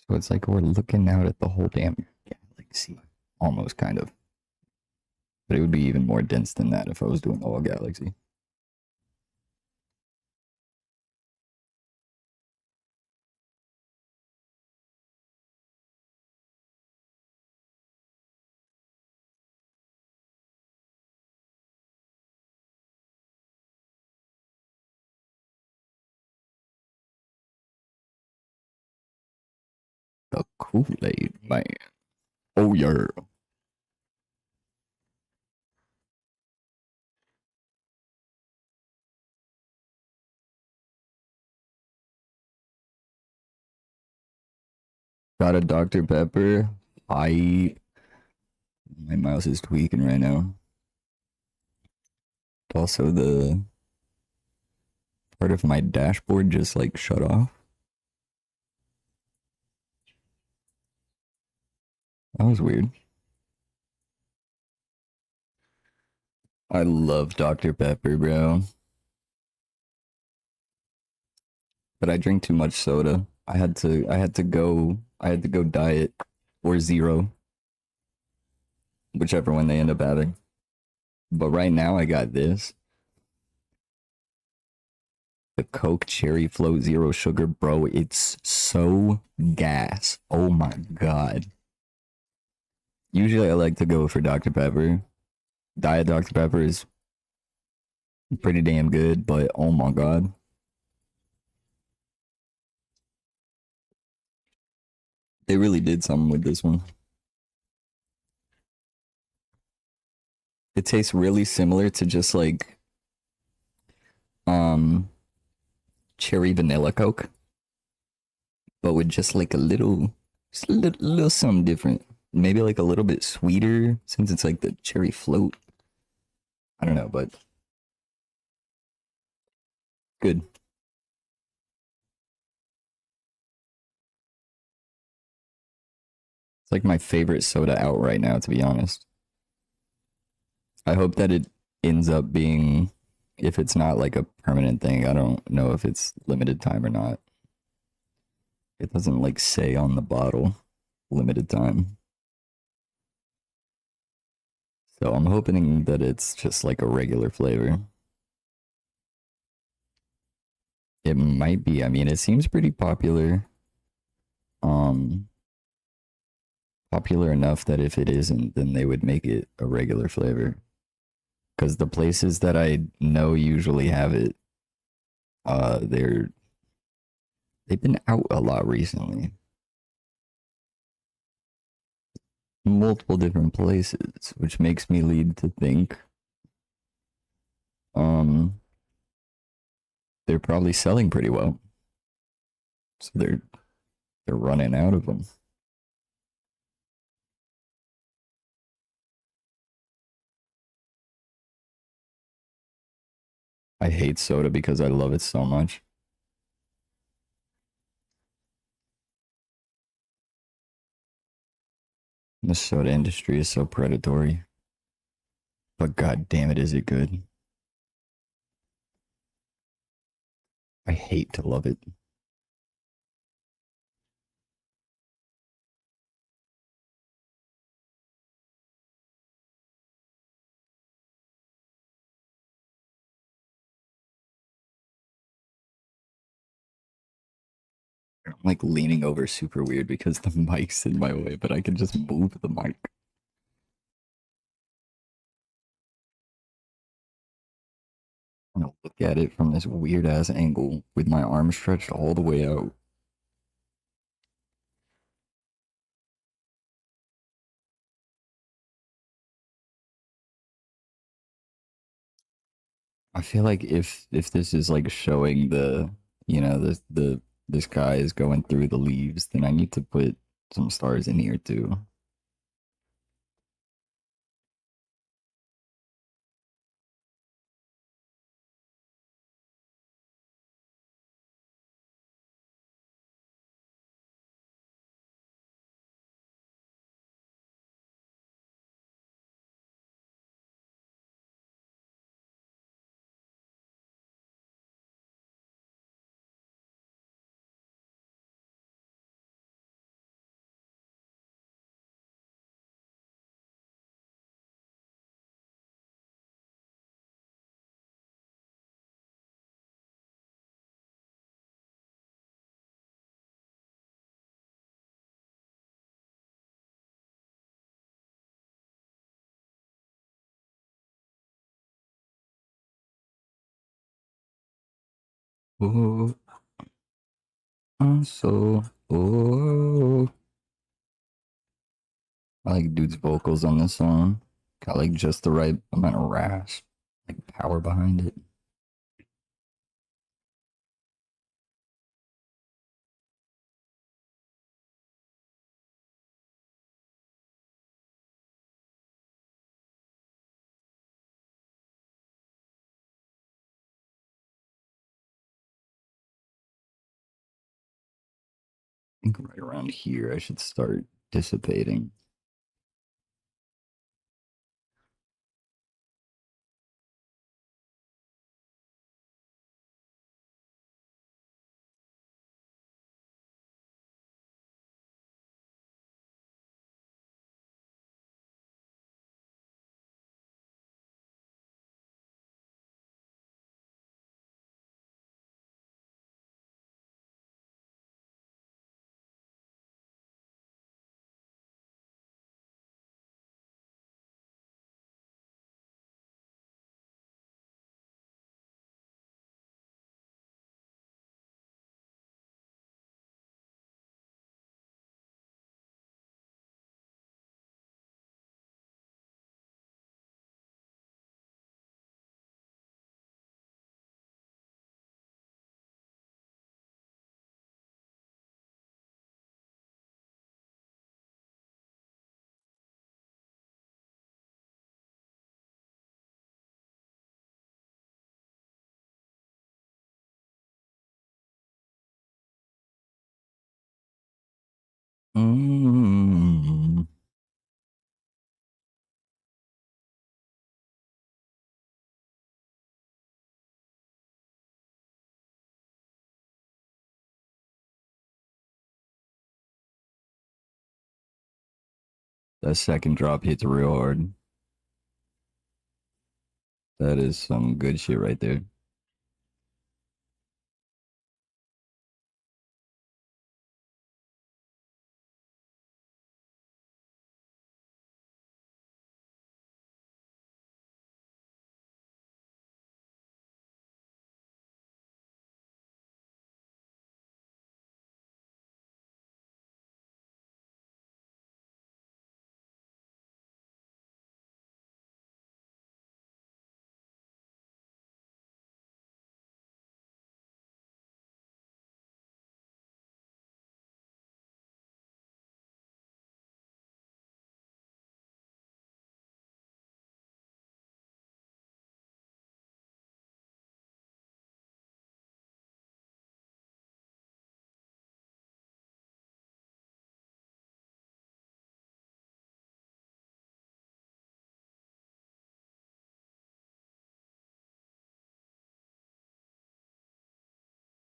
So it's like we're looking out at the whole damn galaxy, almost kind of. But it would be even more dense than that if I was doing the whole galaxy. The Kool-Aid man. Oh yeah. Got a Dr. Pepper. I My mouse is tweaking right now. Also, the part of my dashboard just like shut off. That was weird. I love Dr. Pepper, bro. But I drink too much soda. I had to go diet or zero, whichever one they end up having. But right now I got this. The Coke Cherry Float Zero Sugar, bro. It's so gas. Oh my god. Usually I like to go for Dr. Pepper. Diet Dr. Pepper is pretty damn good, but oh my god. They really did something with this one. It tastes really similar to just like um cherry vanilla Coke, but with just like a little, just a little something different. Maybe like a little bit sweeter since it's like the cherry float. I don't know, but good. It's like my favorite soda out right now, to be honest. I hope that it ends up being, if it's not like a permanent thing, I don't know if it's limited time or not. It doesn't like say on the bottle limited time. So I'm hoping that it's just like a regular flavor. It might be. I mean, it seems pretty popular. Um, Popular enough that if it isn't, then they would make it a regular flavor. Because the places that I know usually have it, they're they've been out a lot recently. Multiple different places, which makes me lead to think, um, they're probably selling pretty well. So they're running out of them. I hate soda because I love it so much. The soda industry is so predatory, but god damn it, is it good? I hate to love it. I'm like leaning over super weird because the mic's in my way, but I can just move the mic. I'm gonna look at it from this weird ass angle with my arm stretched all the way out. I feel like if this is like showing the, this guy is going through the leaves, then I need to put some stars in here too. Oh, oh. I like dude's vocals on this song. Got like just the right amount of rasp, like power behind it. I think right around here I should start dissipating. Mm. That second drop hits real hard. That is some good shit right there.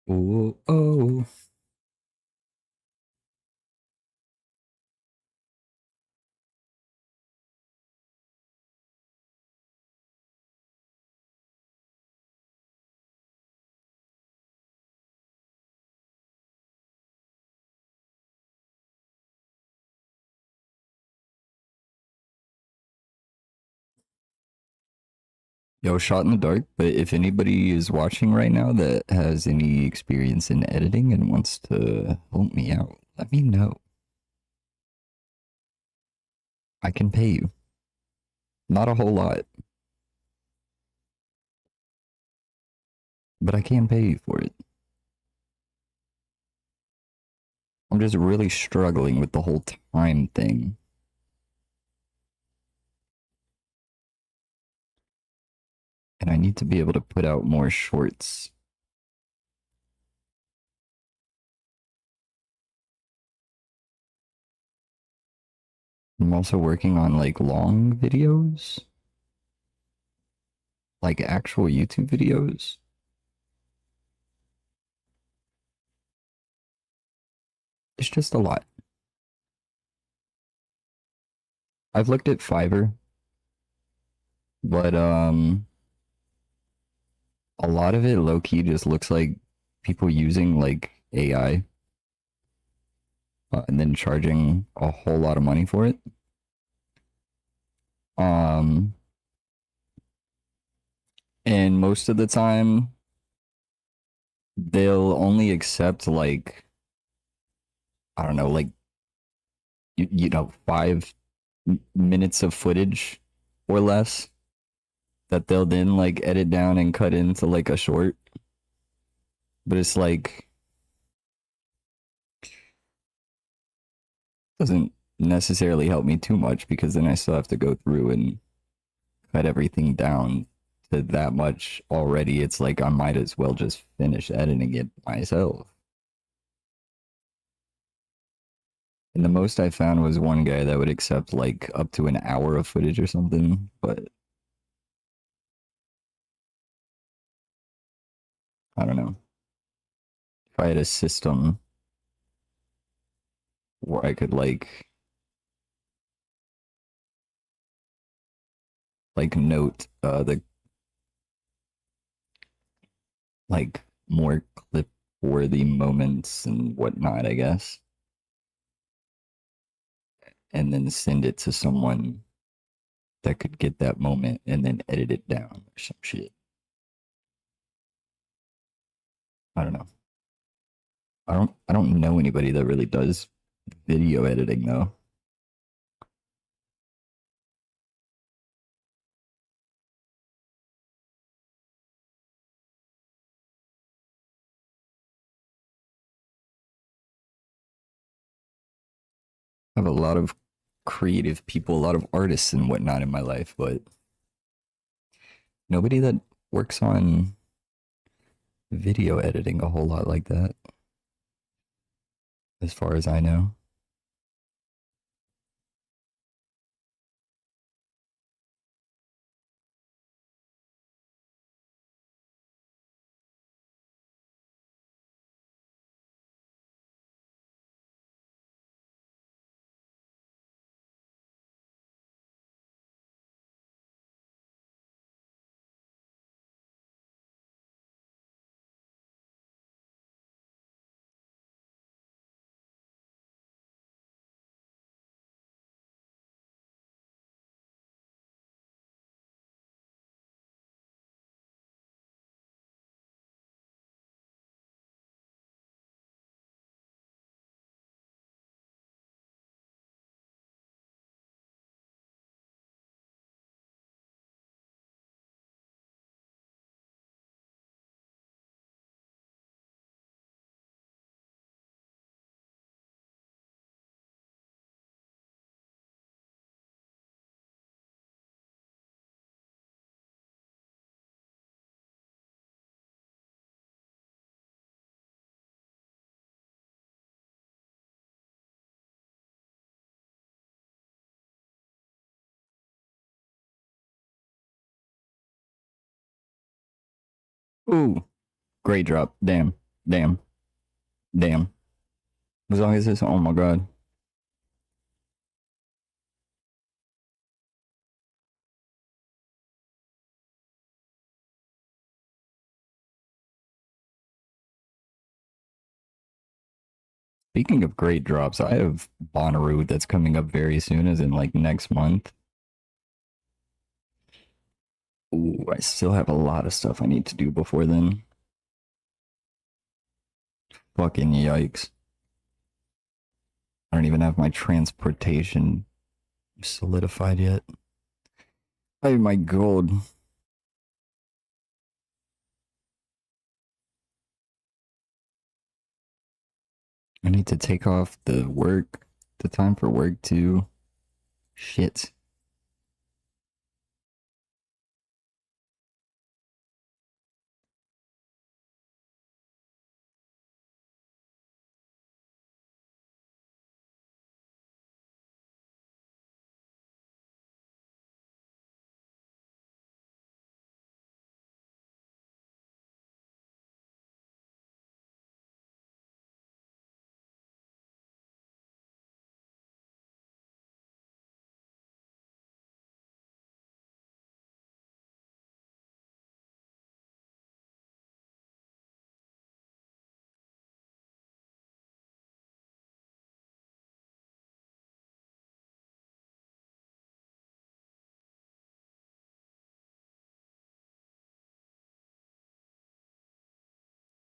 Oh, oh. Yo, shot in the dark, but if anybody is watching right now that has any experience in editing and wants to help me out, let me know. I can pay you. Not a whole lot, but I can pay you for it. I'm just really struggling with the whole time thing. And I need to be able to put out more shorts. I'm also working on like long videos, like actual YouTube videos. It's just a lot. I've looked at Fiverr, but a lot of it low key just looks like people using like AI and then charging a whole lot of money for it. Um, and most of the time they'll only accept like I don't know, like you know, 5 minutes of footage or less that they'll then like edit down and cut into like a short. But it's like doesn't necessarily help me too much because then I still have to go through and cut everything down to that much already. It's like I might as well just finish editing it myself. And the most I found was one guy that would accept like up to an hour of footage or something. But I don't know. If I had a system where I could like note the like more clip worthy moments and whatnot, I guess. And then send it to someone that could get that moment and then edit it down or some shit. I don't know. I don't know anybody that really does video editing though. I have a lot of creative people, a lot of artists and whatnot in my life, but nobody that works on video editing a whole lot like that, as far as I know. Ooh, great drop. Damn, damn, damn. As long as this, oh my god. Speaking of great drops, I have Bonnaroo that's coming up very soon, as in like next month. Ooh, I still have a lot of stuff I need to do before then. Fucking yikes. I don't even have my transportation solidified yet. Oh my god. I need to take off the time for work too. Shit.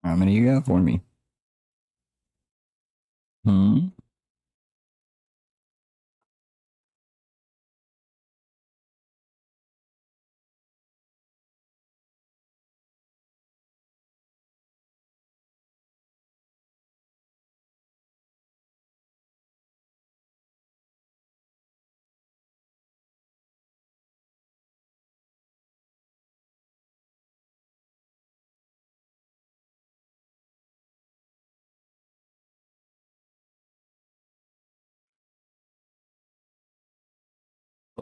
How many you got for me? Hmm?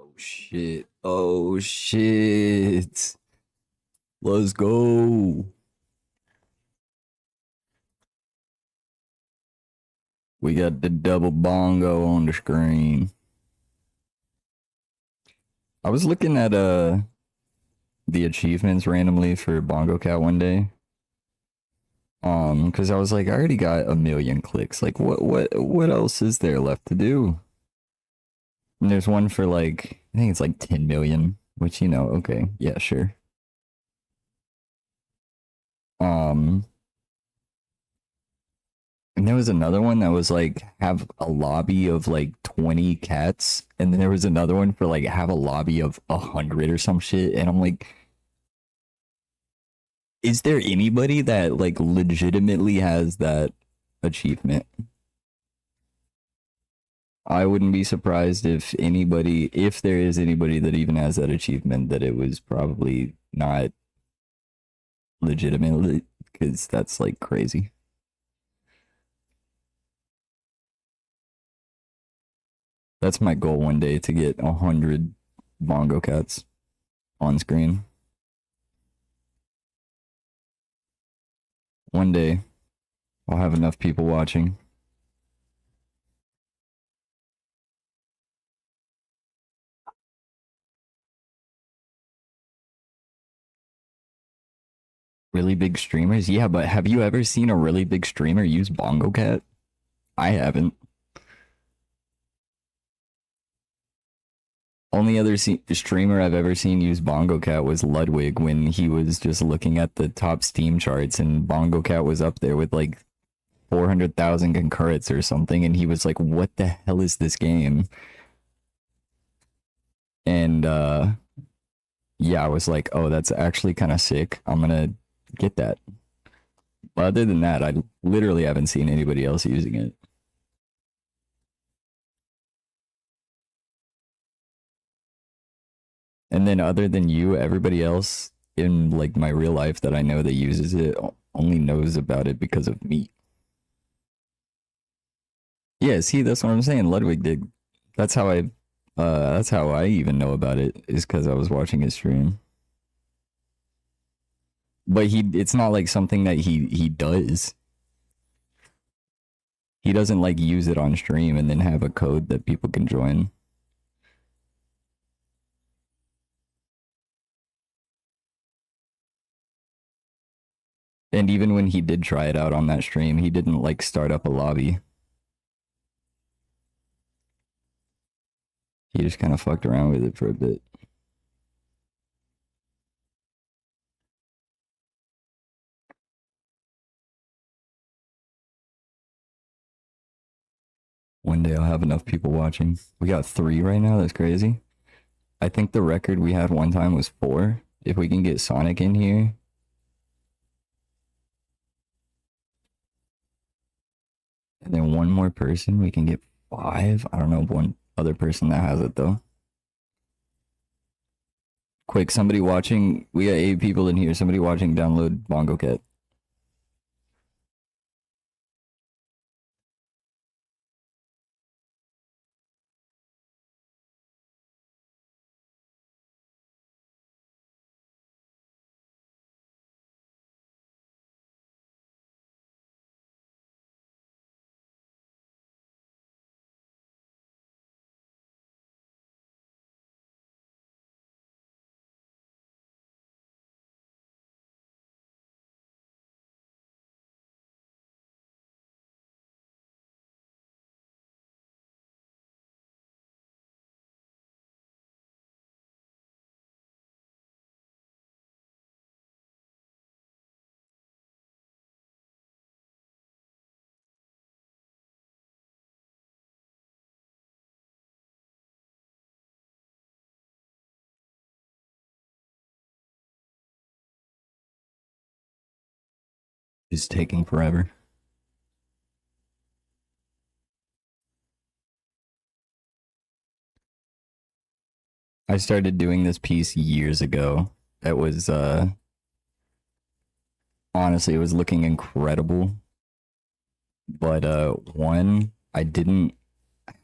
Oh shit. Oh shit. Let's go. We got the double bongo on the screen. I was looking at the achievements randomly for Bongo Cat one day. Because I was like, I already got 1,000,000 clicks. Like what else is there left to do? And there's one for like I think it's like 10 million, which okay, yeah, sure. Um and there was another one that was like have a lobby of like 20 cats, and then there was another one for like have a lobby of 100 or some shit, and I'm like, is there anybody that like legitimately has that achievement? I wouldn't be surprised if there is anybody that even has that achievement, that it was probably not legitimately, because that's like crazy. That's my goal one day, to get 100 bongo cats on screen. One day, I'll have enough people watching. Really big streamers? Yeah, but have you ever seen a really big streamer use bongo cat? I haven't. Only other streamer I've ever seen use Bongo Cat was Ludwig, when he was just looking at the top Steam charts, and Bongo Cat was up there with like 400,000 concurrents or something, and he was like, what the hell is this game? And yeah, I was like, oh, that's actually kind of sick. I'm gonna get that. But other than that, I literally haven't seen anybody else using it. And then other than you, everybody else in like my real life that I know that uses it only knows about it because of me. Yeah, see, that's what I'm saying. Ludwig did. That's how I even know about it, is because I was watching his stream. But it's not like something that he does. He doesn't like use it on stream and then have a code that people can join. And even when he did try it out on that stream, he didn't like start up a lobby. He just kind of fucked around with it for a bit. One day I'll have enough people watching. We got 3 right now. That's crazy. I think the record we had one time was 4. If we can get Sonic in here. And then one more person, we can get 5. I don't know one other person that has it though. Quick, somebody watching. We got 8 people in here. Somebody watching, download Bongo Cat. It's taking forever. I started doing this piece years ago. It was honestly, it was looking incredible. But one, I didn't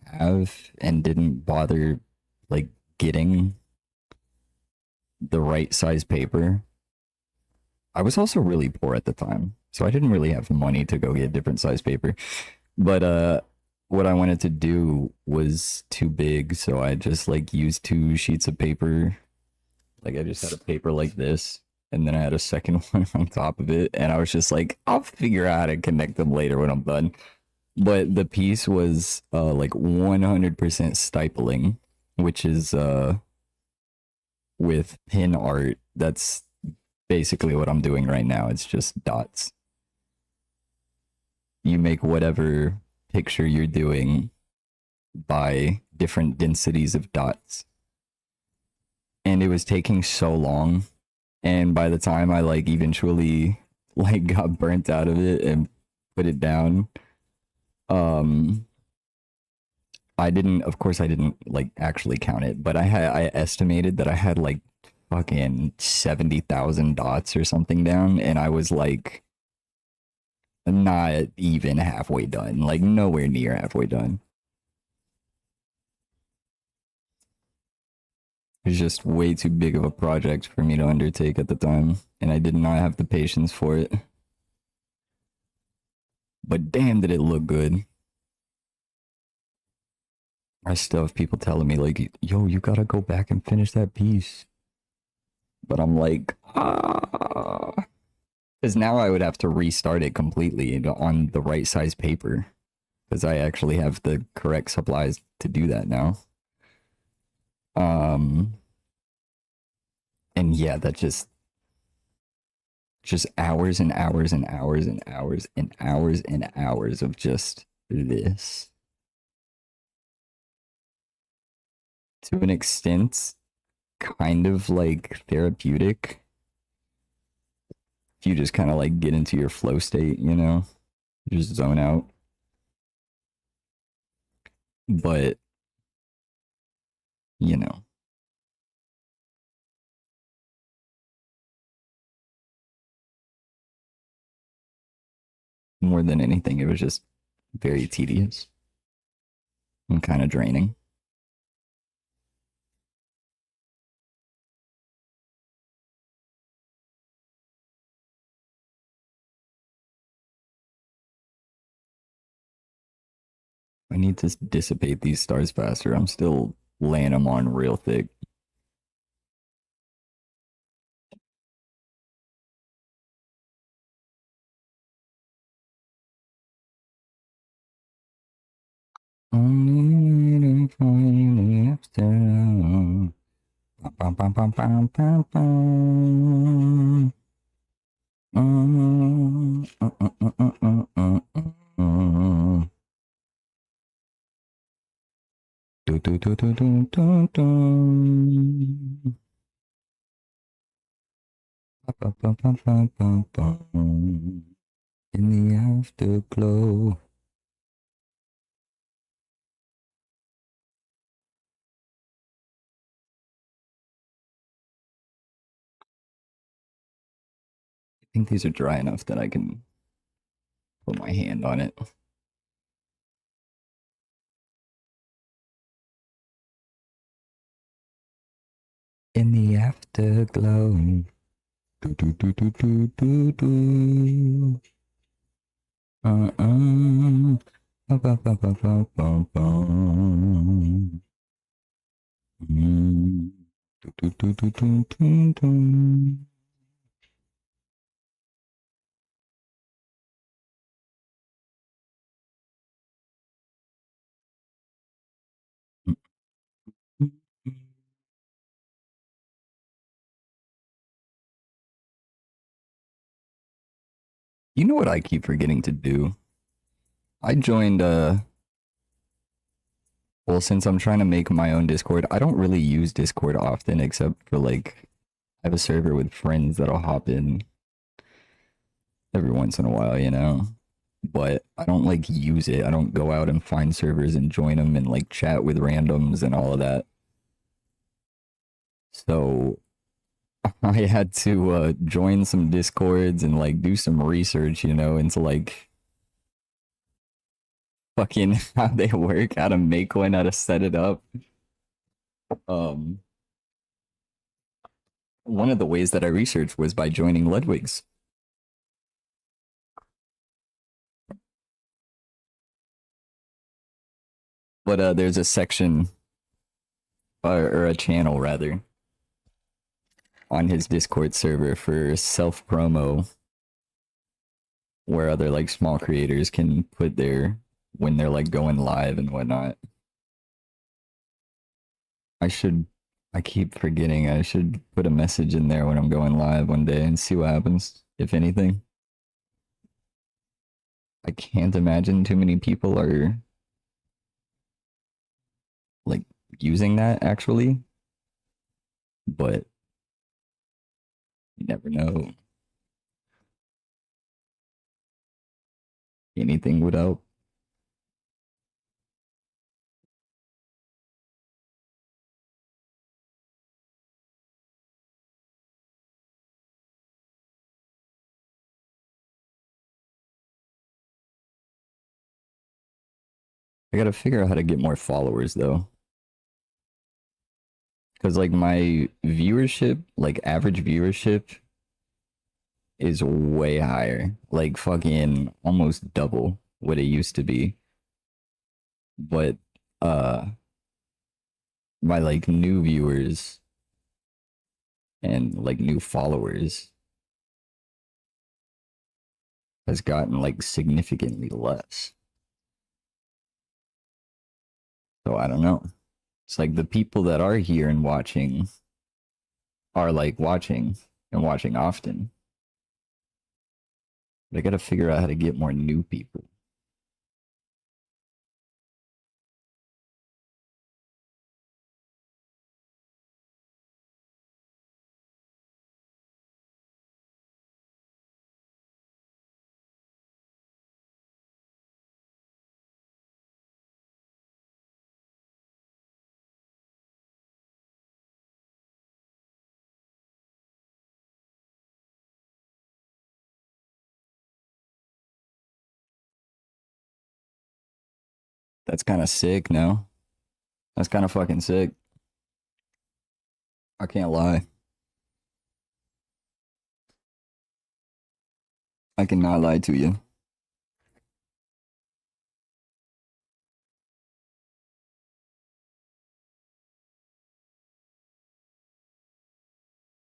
have and didn't bother like getting the right size paper. I was also really poor at the time, so I didn't really have money to go get different size paper. But what I wanted to do was too big, so I just like used 2 sheets of paper. Like I just had a paper like this, and then I had a second one on top of it, and I was just like, I'll figure out how to connect them later when I'm done. But the piece was like 100% stippling, which is with pin art. That's basically what I'm doing right now. It's just dots. You make whatever picture you're doing by different densities of dots. And it was taking so long. And by the time I like eventually like got burnt out of it and put it down, I didn't, of course I didn't like actually count it, but I estimated that I had like fucking 70,000 dots or something down, and I was like not even halfway done, like nowhere near halfway done. It was just way too big of a project for me to undertake at the time, and I did not have the patience for it. But damn, did it look good. I still have people telling me like, yo, you gotta go back and finish that piece. But I'm like, because now I would have to restart it completely on the right size paper, because I actually have the correct supplies to do that now. And yeah, that just hours and hours and hours and hours and hours and hours of just this. To an extent, kind of like therapeutic. You just kind of like get into your flow state, you know, you just zone out. But, you know, more than anything, it was just very tedious and kind of draining. I need to dissipate these stars faster. I'm still laying them on real thick. Only to find after. Bum, bum, bum, bum, bum, bum. Do, do, do, do, do, do, do. Ba, ba, ba, ba, ba, ba. In the afterglow. I think these are dry enough that I can put my hand on it. In the afterglow. Do, do, do, do, do, do, do. Uh-uh. Ba, ba, ba, ba, ba, ba, ba. Mm. Do, do, do, do, do, do, do. You know what I keep forgetting to do? I joined well, since I'm trying to make my own Discord, I don't really use Discord often except for like I have a server with friends that'll hop in every once in a while, you know. But I don't like use it. I don't go out and find servers and join them and like chat with randoms and all of that. So I had to join some Discords and like do some research, you know, into like fucking how they work, how to make one, how to set it up. Um, one of the ways that I researched was by joining Ludwig's. But there's a section or a channel rather on his Discord server for self promo where other like small creators can put their when they're like going live and whatnot. I should I keep forgetting I should put a message in there when I'm going live one day and see what happens, if anything. I can't imagine too many people are like using that actually, but you never know. Anything would help. I gotta figure out how to get more followers though. Because like my viewership, like average viewership is way higher. Like fucking almost double what it used to be. But uh my like new viewers and like new followers has gotten like significantly less. So I don't know. It's like the people that are here and watching are like watching and watching often. But I gotta figure out how to get more new people. That's kind of sick, no? That's kind of fucking sick. I can't lie. I cannot lie to you.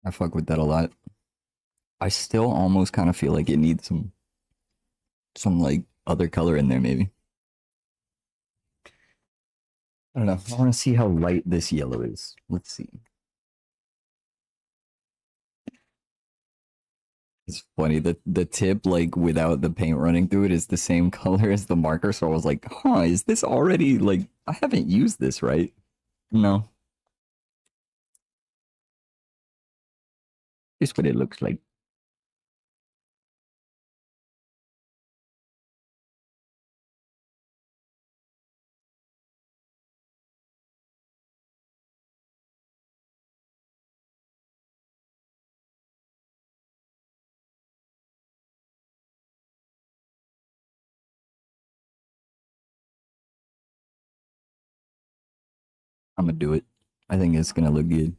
I fuck with that a lot. I still almost kind of feel like it needs some like other color in there maybe. I don't know. I want to see how light this yellow is. Let's see. It's funny that the tip, like without the paint running through it, is the same color as the marker. So I was like, huh, is this already like I haven't used this, right? No. Here's what it looks like. I'm gonna do it. I think it's gonna look good.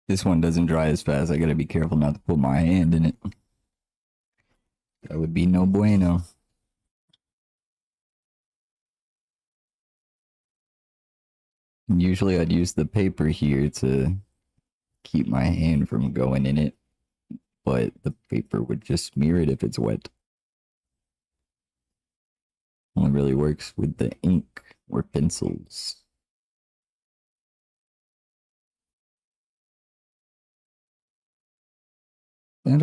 This one doesn't dry as fast. I gotta be careful not to put my hand in it. That would be no bueno. Usually I'd use the paper here to keep my hand from going in it, but the paper would just smear it if it's wet. Only really works with the ink or pencils. That's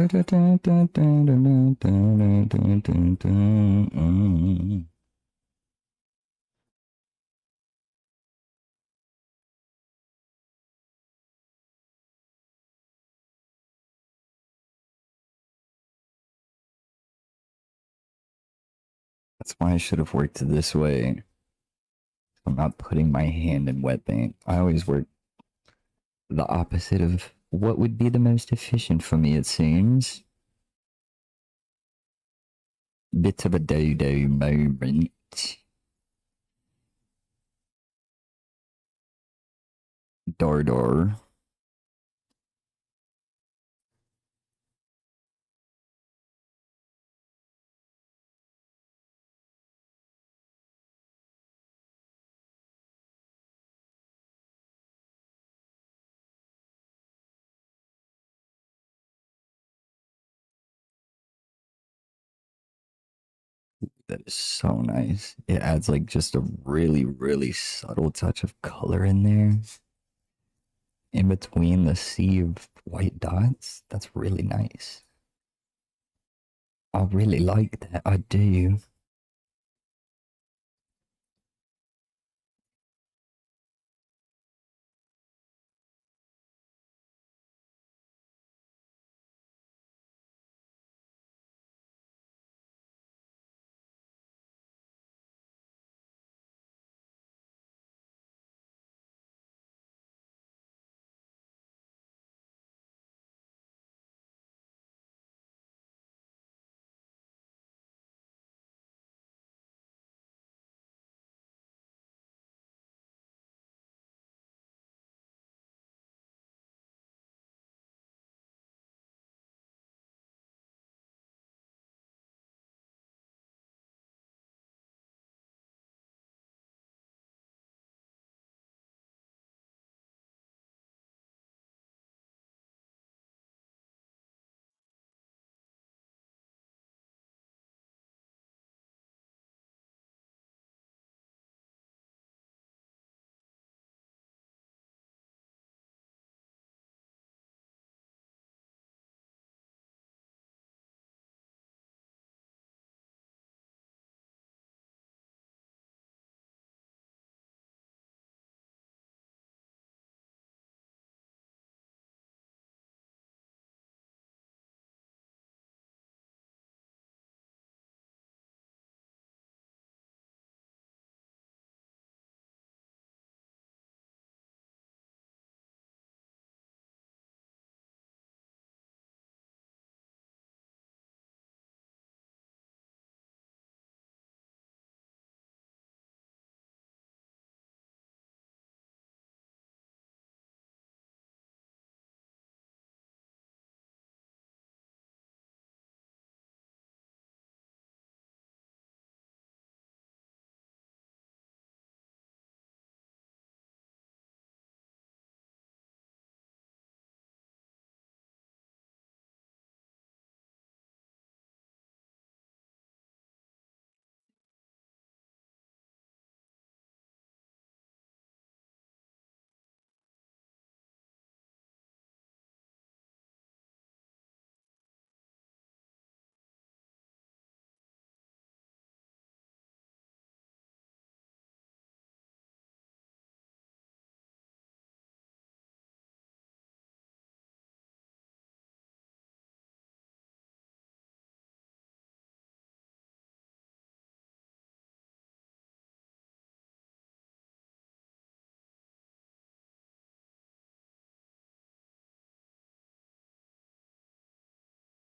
why I should have worked this way. I'm not putting my hand in wet paint. I always work the opposite of what would be the most efficient for me, it seems. Bit of a dodo moment. Dardar. That is so nice. It adds like just a really, really subtle touch of color in there. In between the sea of white dots. That's really nice. I really like that. I do.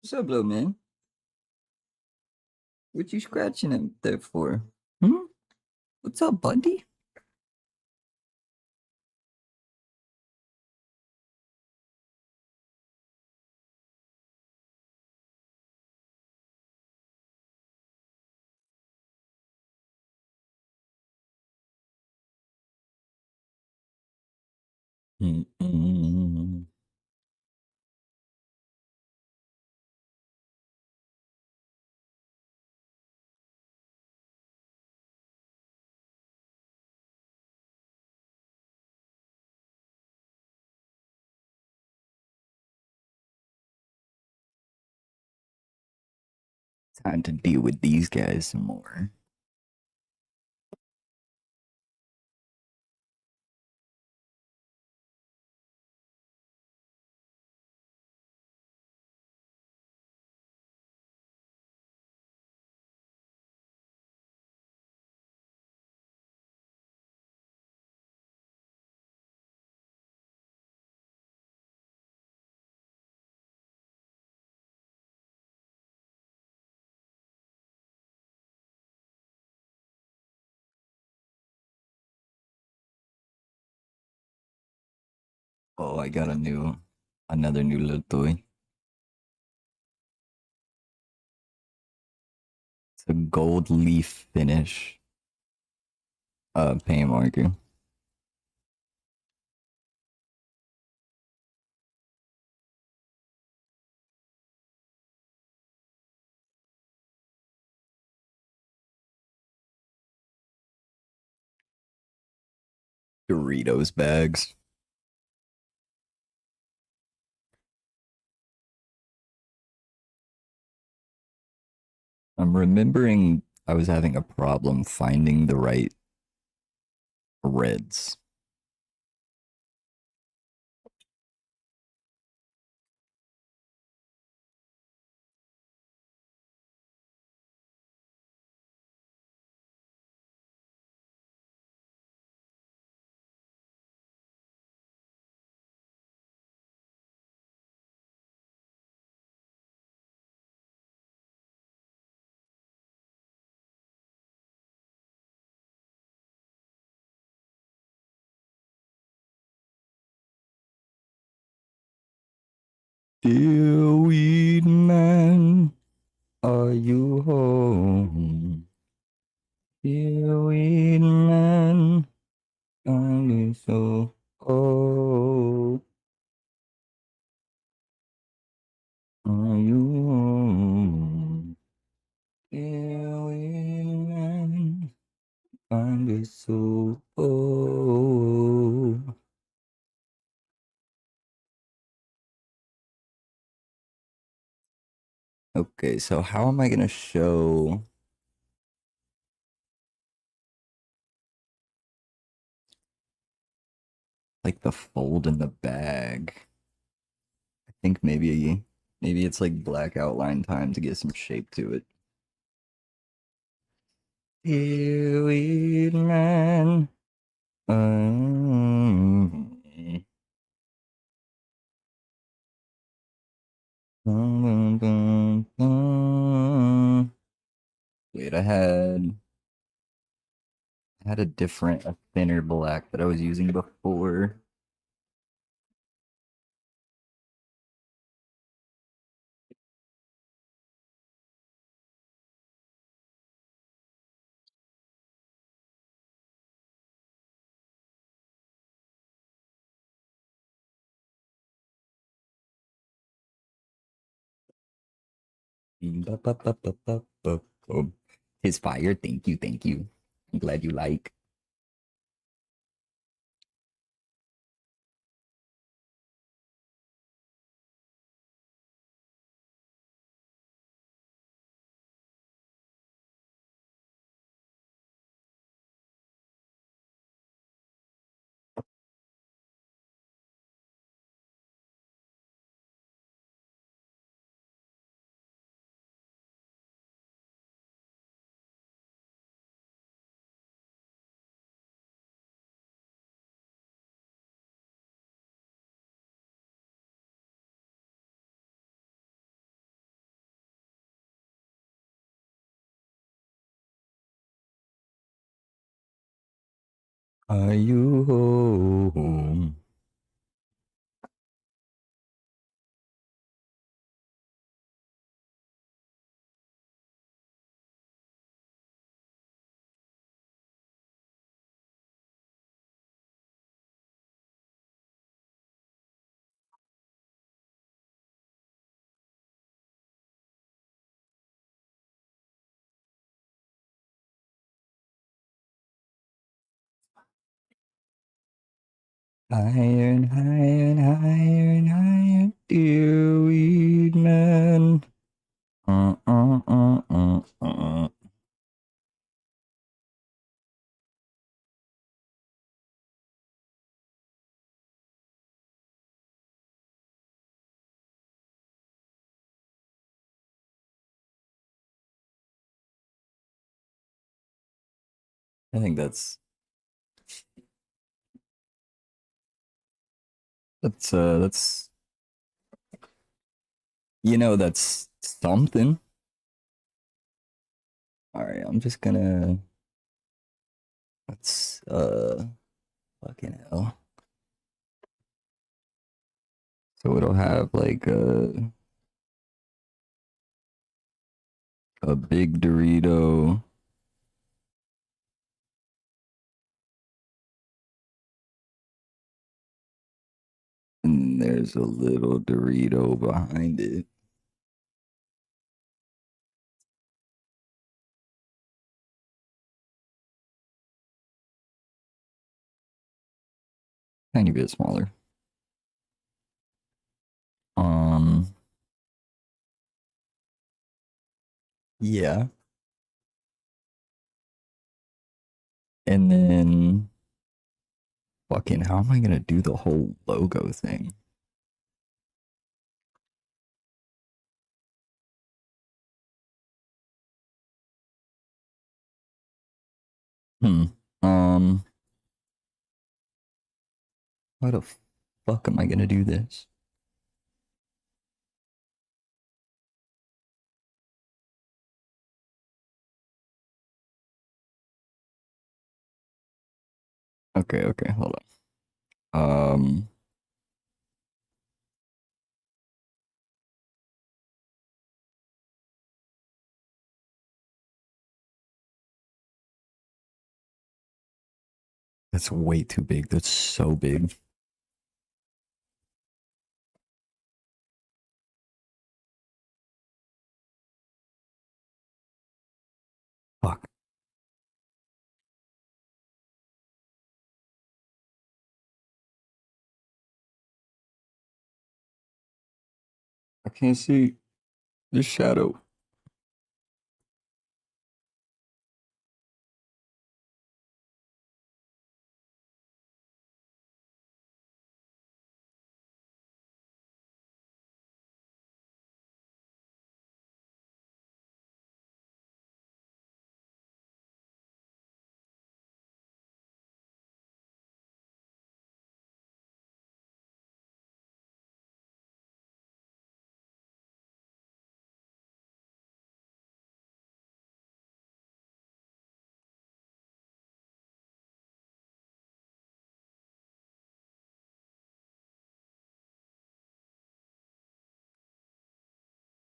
What's up, little man? What you scratching him there for? Hmm? What's up, buddy? Mm-mm. Time to deal with these guys some more. Oh, I got another new little toy. It's a gold leaf finish paint marker. Doritos bags. I'm remembering I was having a problem finding the right reds. Dear weed man, are you home? Dear weed man, I'm so old. Are you home? Dear weed man, I'm so old. Okay, so how am I gonna show like the fold in the bag? I think maybe it's like black outline time to get some shape to it. Dear weed man. Um, dun, dun, dun. Wait, I had a thinner black that I was using before. His fire. Thank you, thank you. I'm glad you like. Are you home? Higher and higher and higher and higher, dear weed man. Uh, uh, uh, uh, uh. I think that's that's something. All right, I'm just gonna let's fucking hell. So it'll have like a big Dorito. And there's a little Dorito behind it. Tiny bit smaller. Um, yeah. And then fucking how am I gonna do the whole logo thing? Hmm. Um, how the fuck am I gonna do this? Okay, okay, hold on. That's way too big. That's so big. Fuck. I can't see the shadow.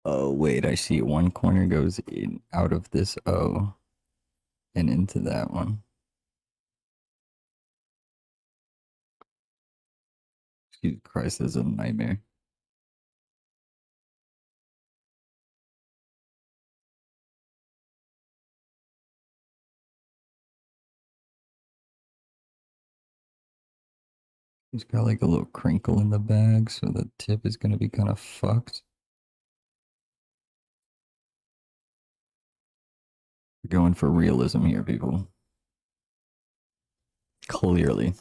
Oh wait, I see one corner goes in out of this O and into that one. Jesus Christ, this is a nightmare. It's got like a little crinkle in the bag, so the tip is gonna be kind of fucked. We're going for realism here, people. Clearly.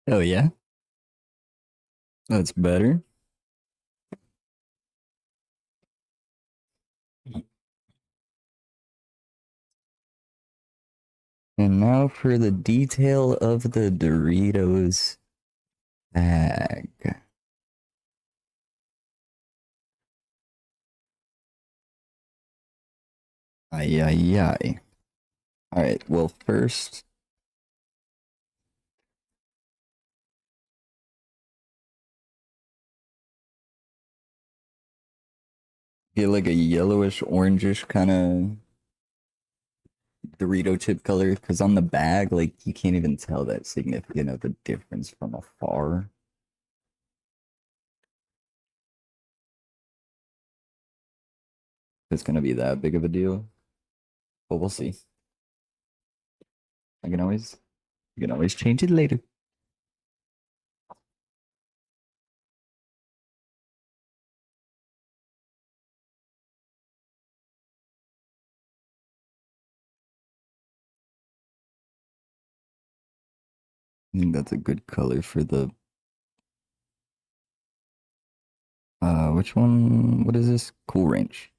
Oh yeah, that's better. And now for the detail of the Doritos bag. Ay ay ay. All right. Well, first get like a yellowish orangish kind of Dorito chip color because on the bag, like you can't even tell that significant of a difference from afar. It's gonna be that big of a deal, but we'll see. I can always, you can always change it later. I think that's a good color for the which one? What is this? Cool Range.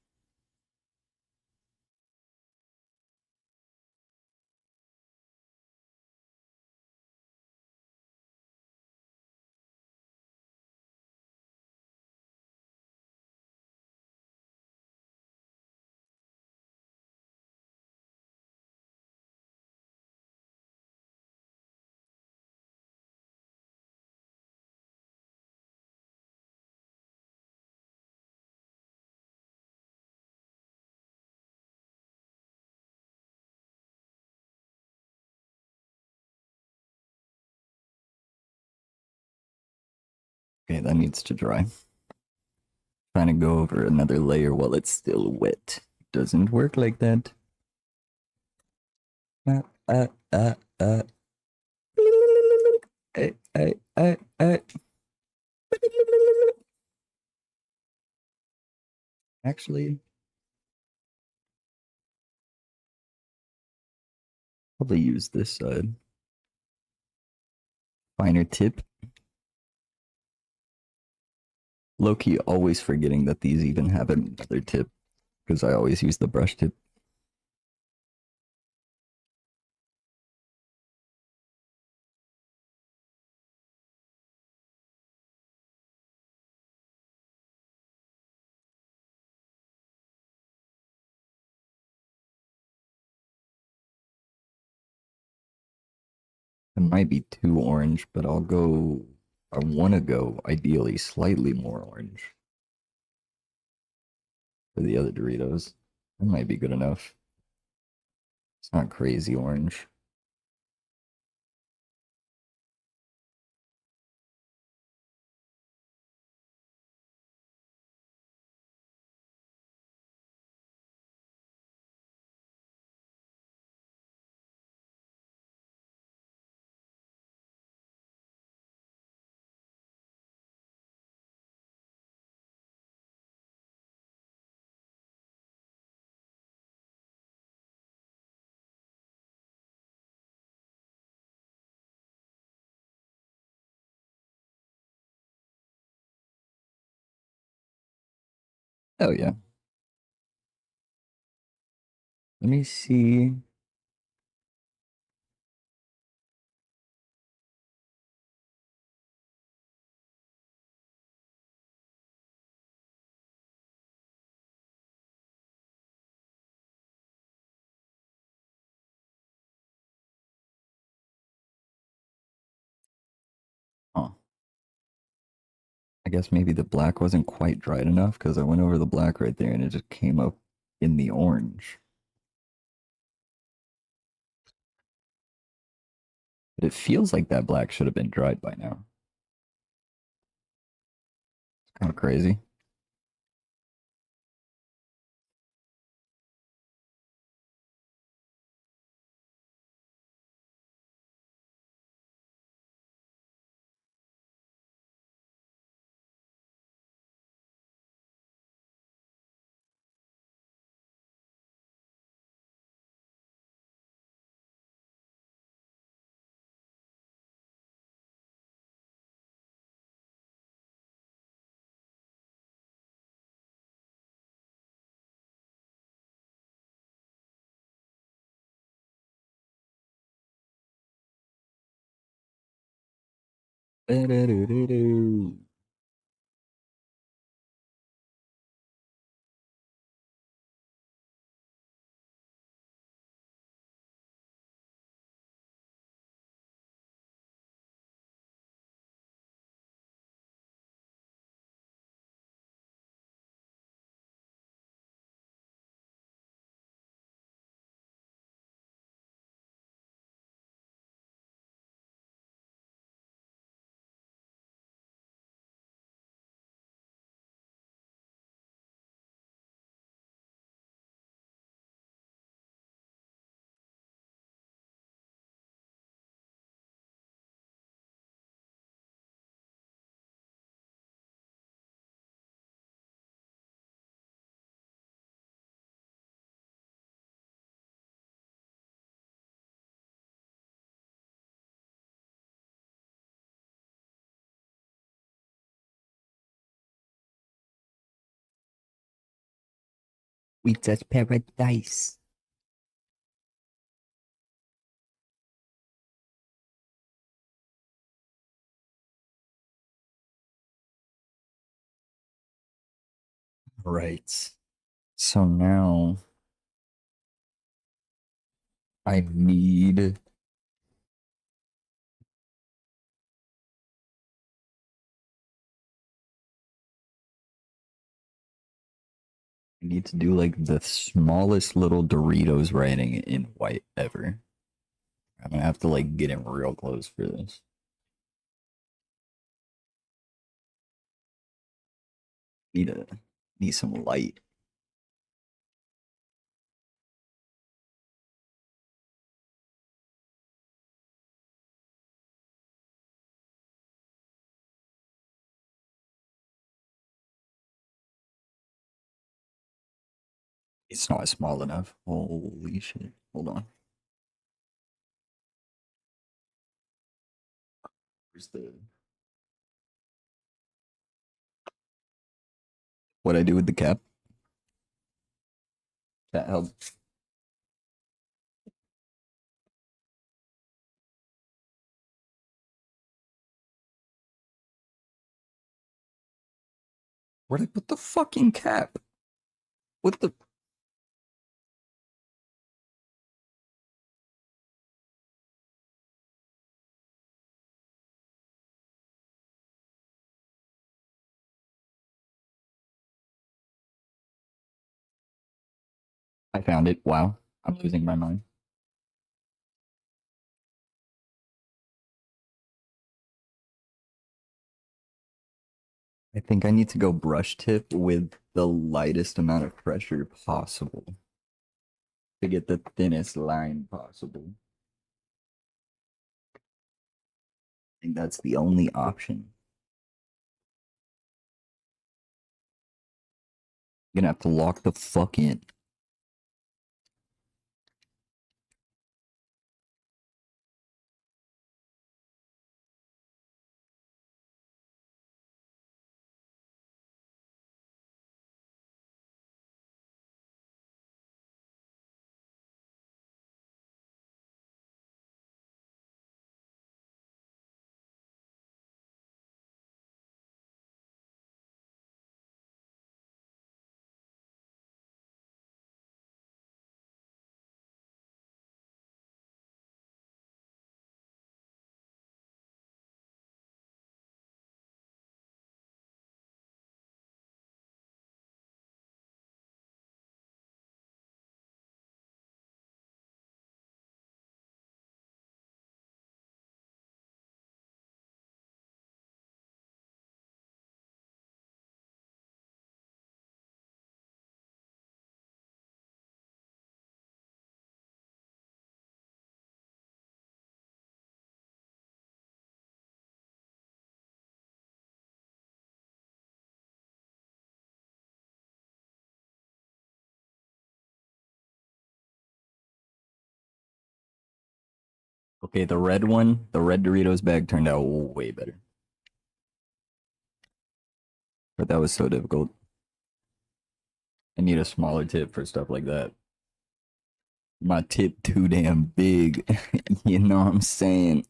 Okay, that needs to dry. Trying to go over another layer while it's still wet. Doesn't work like that. Uh, uh, uh, uh. Hey, hey, hey, hey. Actually, probably use this side. Finer tip. Low-key always forgetting that these even have another tip because I always use the brush tip. It might be too orange, but I'll go. I want to go ideally slightly more orange for the other Doritos. That might be good enough. It's not crazy orange. Oh yeah. Let me see. Huh. I guess maybe the black wasn't quite dried enough because I went over the black right there and it just came up in the orange. But it feels like that black should have been dried by now. It's kind of crazy. Do-do-do-do-do. We touch paradise. Right. So now I need to do like the smallest little Doritos writing in white ever. I'm gonna have to like get in real close for this. Need a need some light. It's not small enough. Holy shit. Hold on. Where's the what I do with the cap? That help. Where'd I put the fucking cap? What the I found it. Wow. I'm losing my mind. I think I need to go brush tip with the lightest amount of pressure possible to get the thinnest line possible. I think that's the only option. You're gonna have to lock the fuck in. Okay, the red one, the red Doritos bag turned out way better. But that was so difficult. I need a smaller tip for stuff like that. My tip too damn big. You know what I'm saying?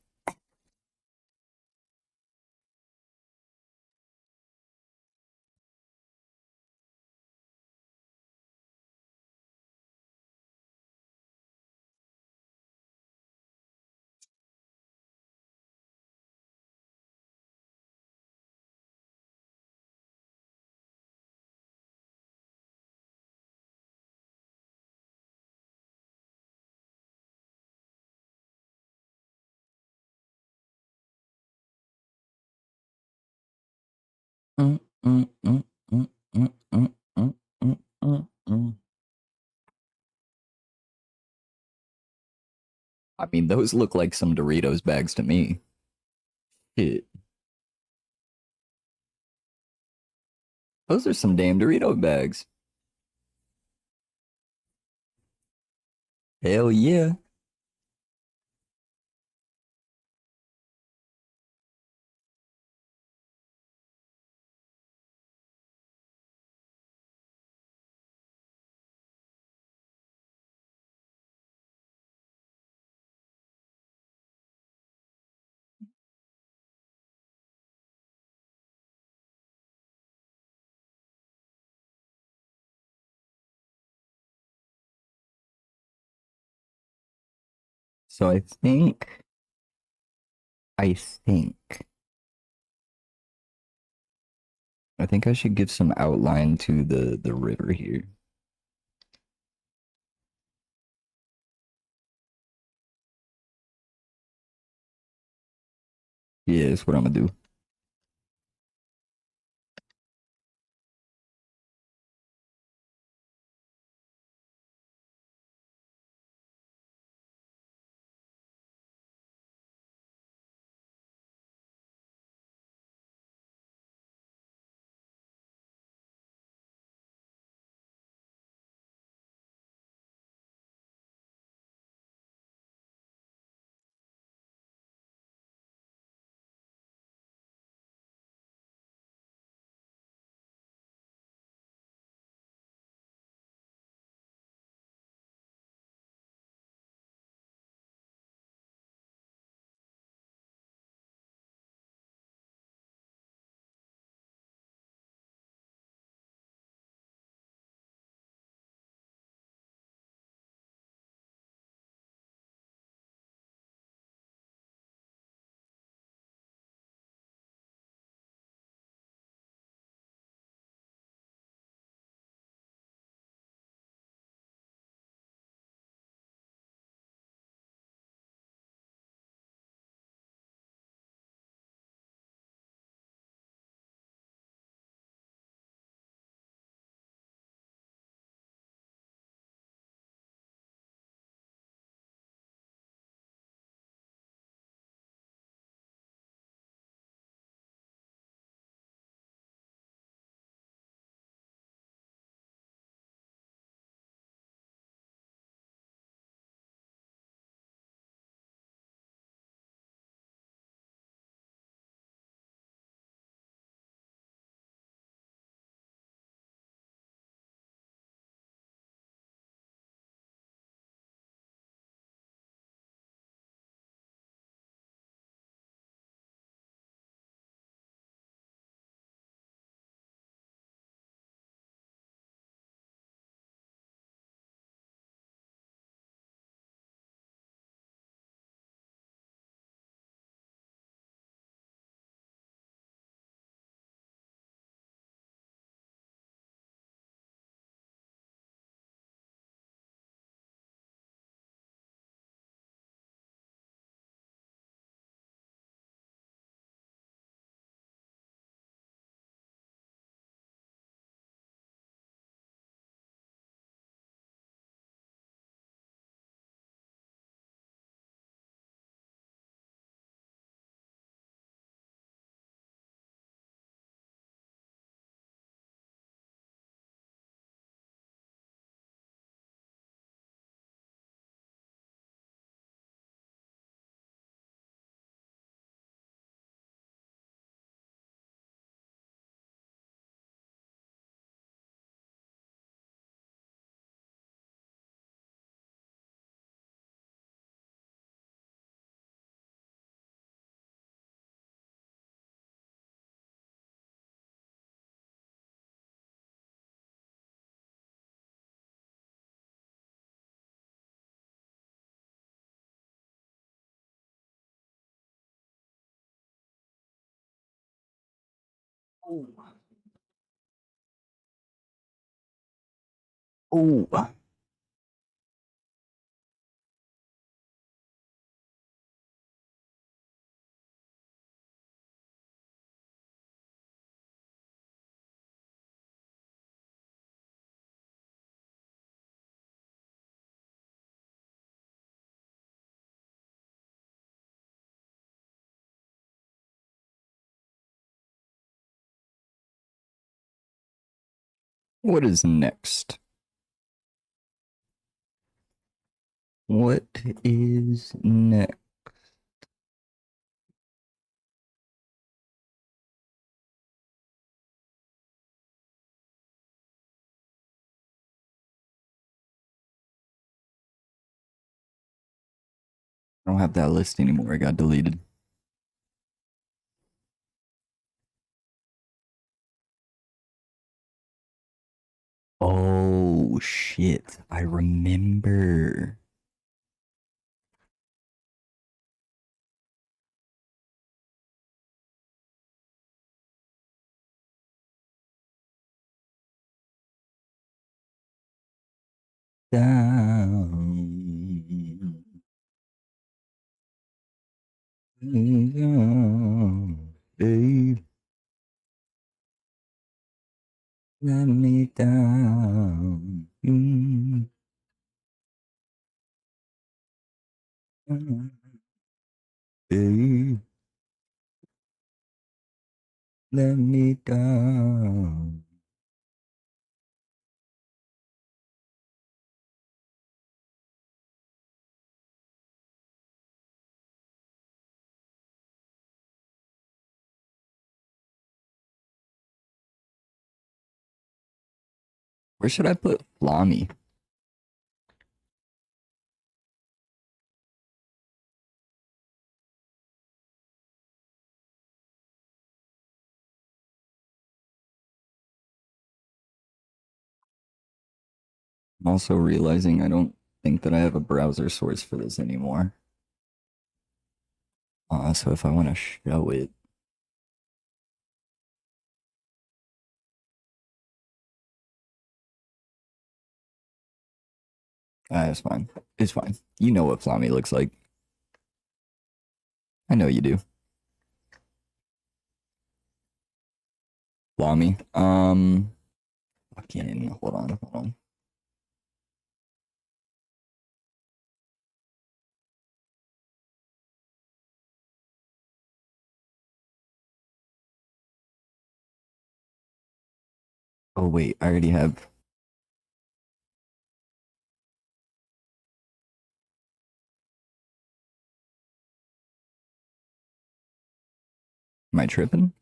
Mm, mm, mm, mm, mm, mm, mm, mm, mm, mm. I mean, those look like some Doritos bags to me. Shit. Those are some damn Dorito bags. Hell yeah. So I think I think I should give some outline to the river here. Yeah, that's what I'm gonna do. Oh, oh, What is next? What is next? I don't have that list anymore. It got deleted. Oh shit. I remember. Down. Down. Babe, let me down. Babe, let me down. Where should I put Flami? I'm also realizing I don't think that I have a browser source for this anymore. So if I want to show it, it's fine. It's fine. You know what Flami looks like. I know you do. Flami. Fucking, hold on. Oh wait, I already have. Am I tripping?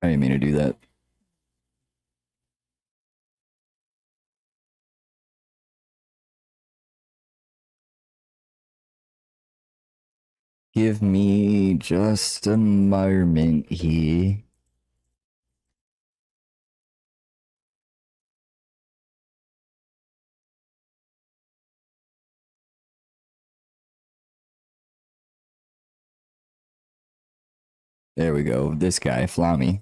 I didn't mean to do that. Give me just a moment here. There we go. This guy, Flami.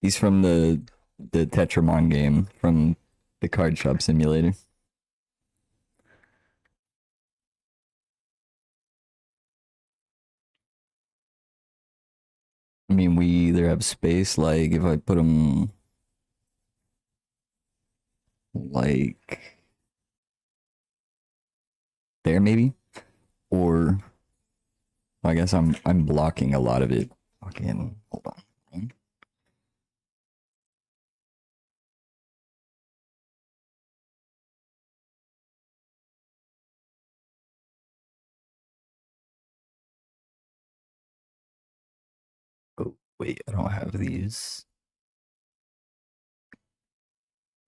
He's from the Tetramon game from the card shop simulator. I mean, we either have space, like if I put him like there, maybe, or I guess I'm blocking a lot of it. Fucking hold on. Oh wait, I don't have these.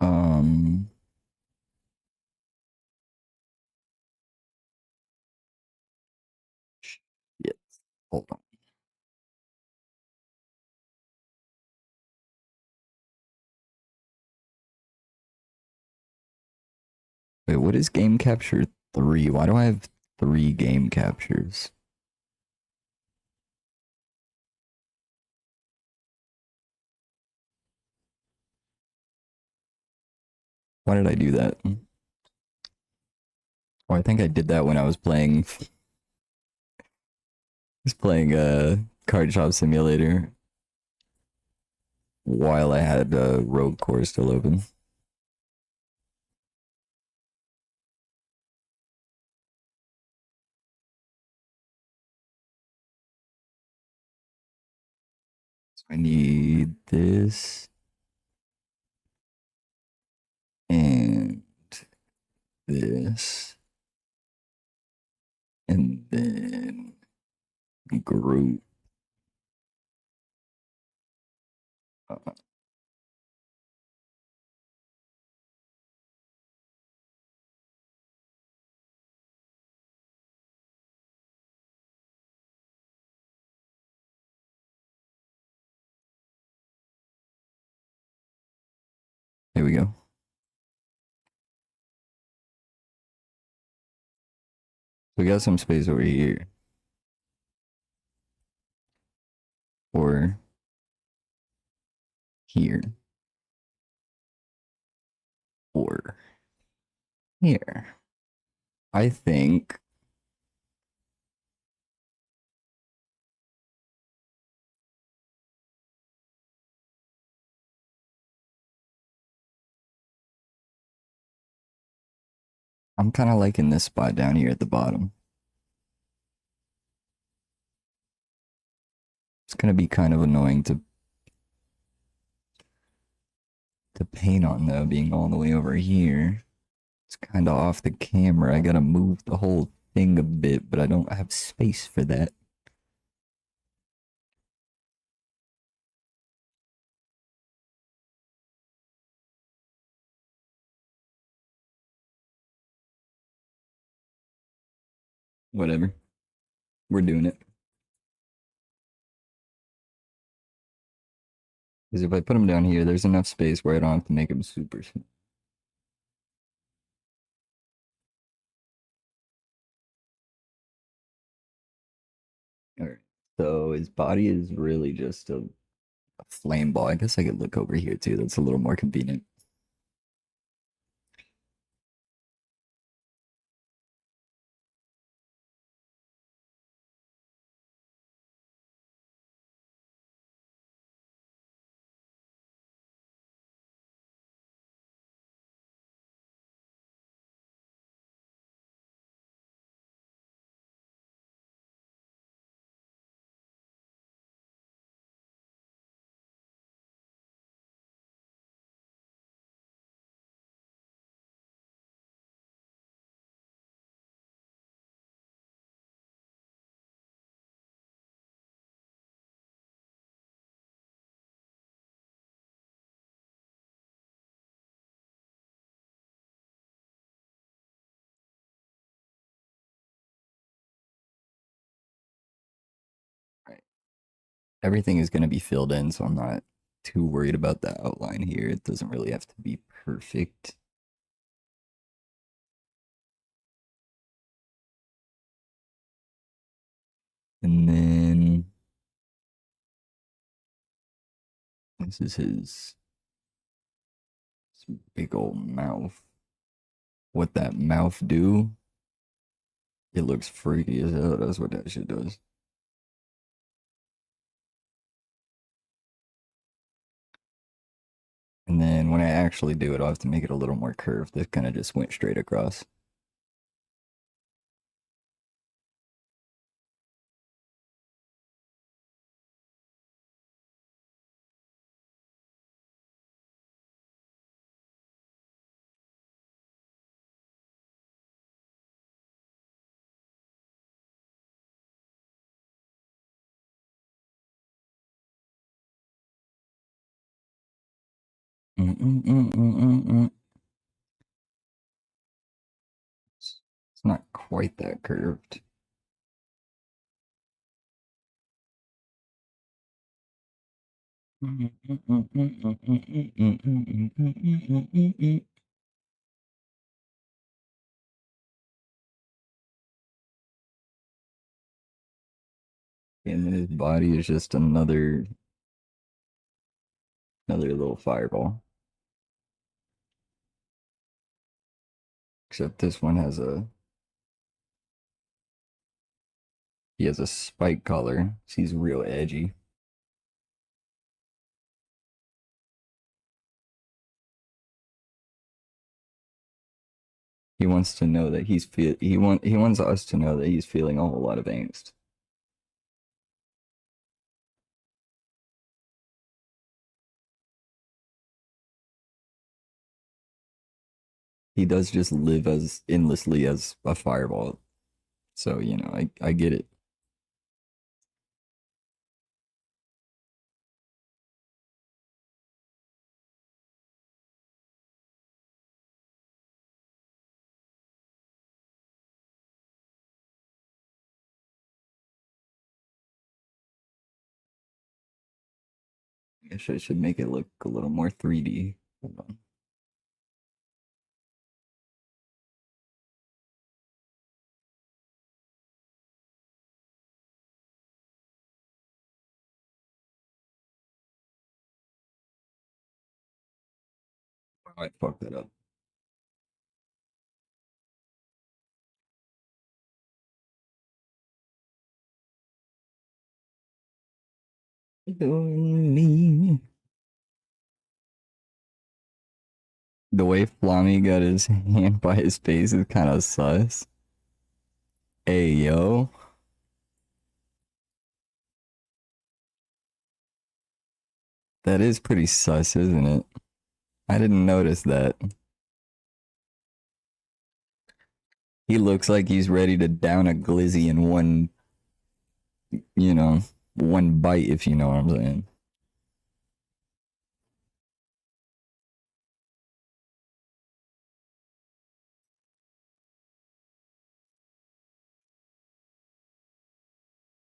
Um, shit. Hold on. Wait, what is game capture 3? Why do I have 3 game captures? Why did I do that? Oh, I think I did that when I was playing card shop simulator while I had Rogue Core still open. I need this and this and then group. Uh, Here we go. We got some space over here. Or here. Or here. I think I'm kind of liking this spot down here at the bottom. It's gonna be kind of annoying to paint on though, being all the way over here. It's kind of off the camera. I gotta move the whole thing a bit, but I don't have space for that. Whatever. We're doing it. Because if I put them down here, there's enough space where I don't have to make them super small. All right. So his body is really just a flame ball. I guess I could look over here too. That's a little more convenient. All right. Everything is going to be filled in, so I'm not too worried about the outline here. It doesn't really have to be perfect. And then this is his big old mouth. What that mouth do? It looks freaky as hell. That's what that shit does. And then when I actually do it, I'll have to make it a little more curved. This kind of just went straight across. It's not quite that curved. And then his body is just another little fireball. Except this one has he has a spike collar. So he's real edgy. He wants to know that he wants us to know that he's feeling a whole lot of angst. he does just live as endlessly as a fireball. So, you know, I get it. I guess I should make it look a little more 3D. Hold on. I fucked that up. Doing me. The way Flammy got his hand by his face is kind of sus. Hey, yo. That is pretty sus, isn't it? I didn't notice that. He looks like he's ready to down a glizzy in one, you know, one bite, if you know what I'm saying.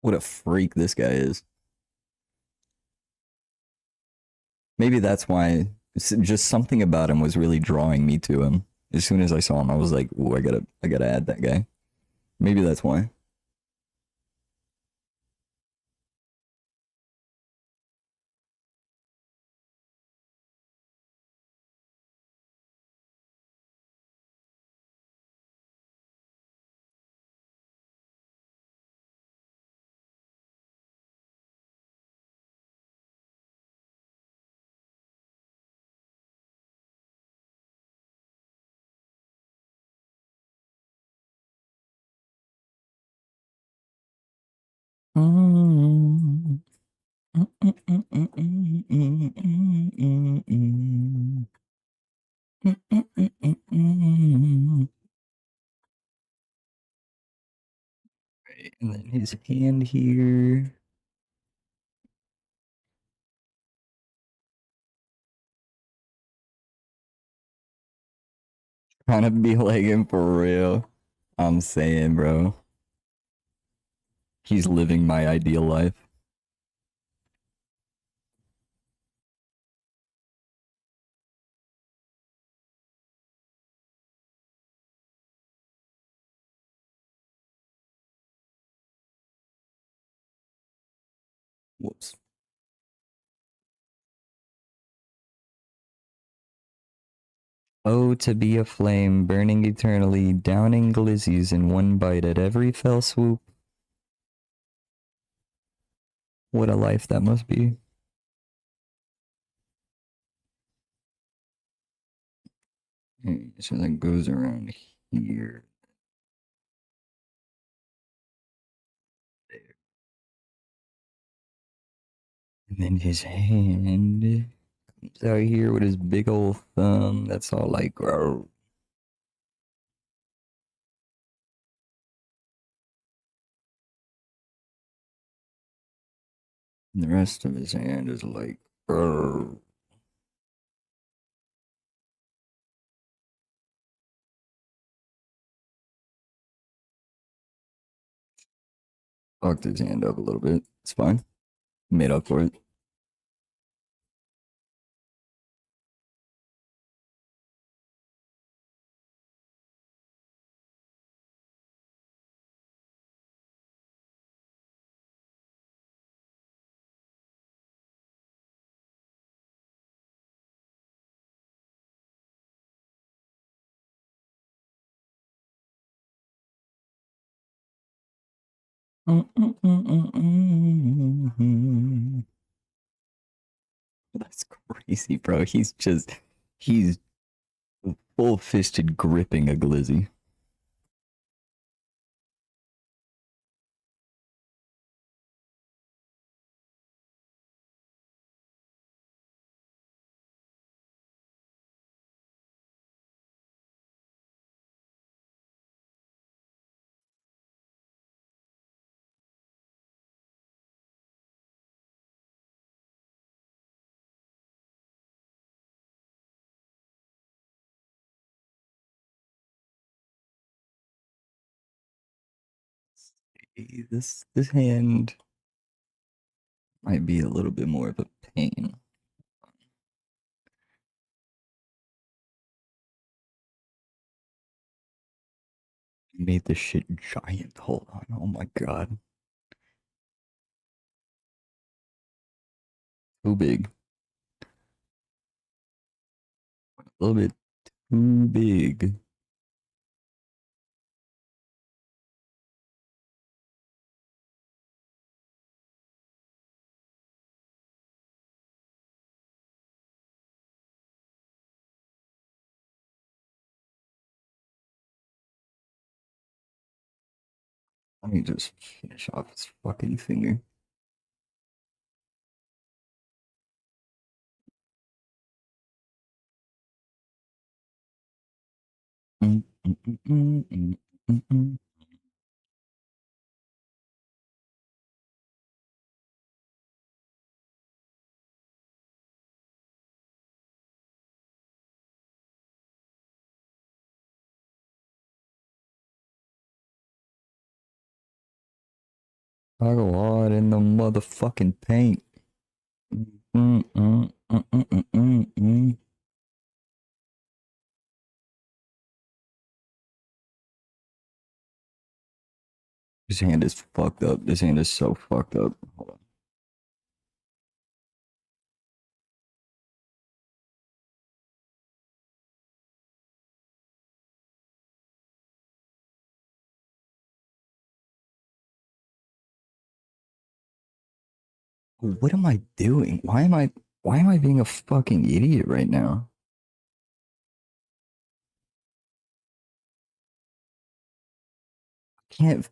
What a freak this guy is. Maybe that's why just something about him was really drawing me to him. As soon as I saw him, I was like, "Ooh, I gotta add that guy." Maybe that's why. Right, and then his hand here. Trying to be like him for real. I'm saying, bro. He's living my ideal life. Whoops. Oh, to be a flame, burning eternally, downing glizzies in one bite at every fell swoop. What a life that must be. So that goes around here. There. And then his hand comes out here with his big old thumb. That's all like, grow. And the rest of his hand is like, grow. Fucked his hand up a little bit. It's fine. Made up for it. That's crazy, bro. He's full fisted gripping a glizzy. This hand might be a little bit more of a pain. Made this shit giant. Hold on. Oh my god. Too big. A little bit too big. Let me just finish off his fucking finger. Mm, mm, mm, mm, mm, mm, mm. I go hard in the motherfucking paint. Mm, mm, mm, mm, mm, mm, mm. This hand is fucked up. This hand is so fucked up. Hold on. What am I doing? Why am I being a fucking idiot right now? Can't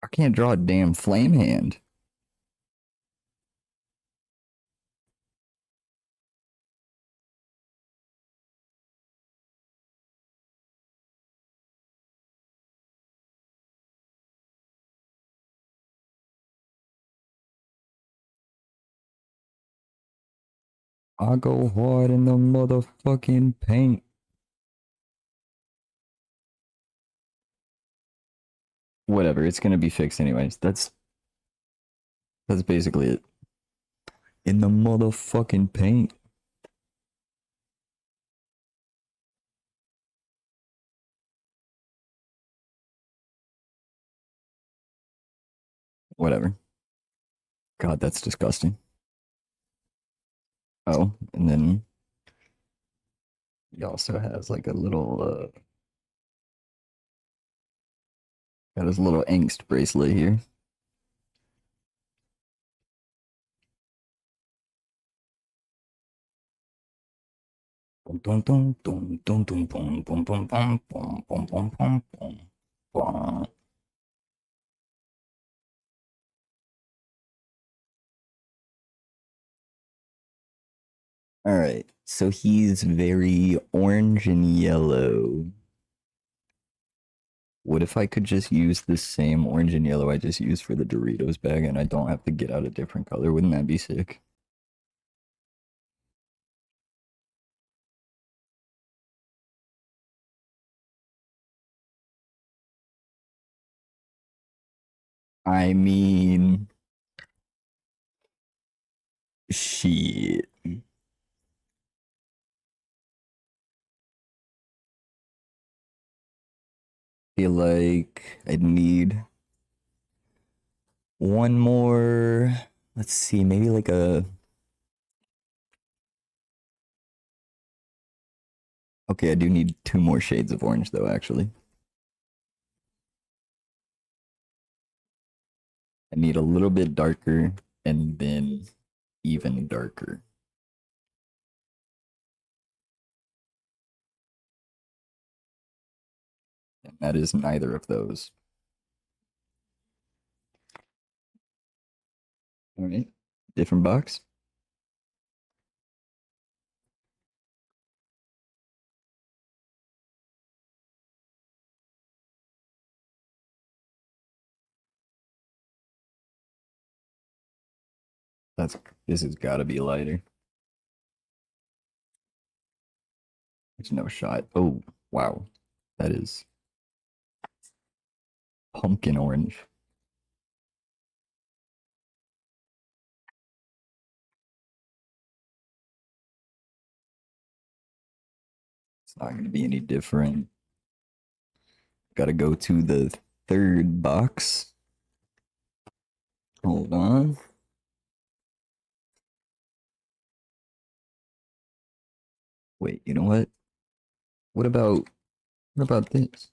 I can't draw a damn flame hand. I go hard in the motherfucking paint. Whatever, it's gonna be fixed anyways. That's basically it. In the motherfucking paint. Whatever. God, that's disgusting. Oh, and then he also has like a little got his little angst bracelet here. All right, so he's very orange and yellow. What if I could just use the same orange and yellow I just used for the Doritos bag and I don't have to get out a different color? Wouldn't that be sick? I mean, shit. Feel like I'd need one more. Let's see, maybe like a. Okay, I do need two more shades of orange though, actually. I need a little bit darker and then even darker. And that is neither of those. All right, different box. That's this has got to be lighter. There's no shot. Oh, wow. That is pumpkin orange. It's not going to be any different. Got to go to the third box. Hold on. Wait, you know what? What about this?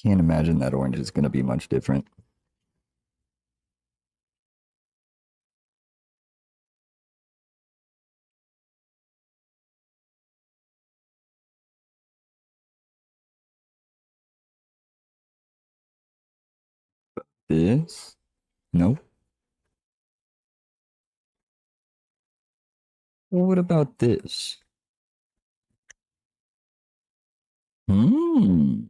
Can't imagine that orange is going to be much different. This? Nope. Well, what about this? Hmm.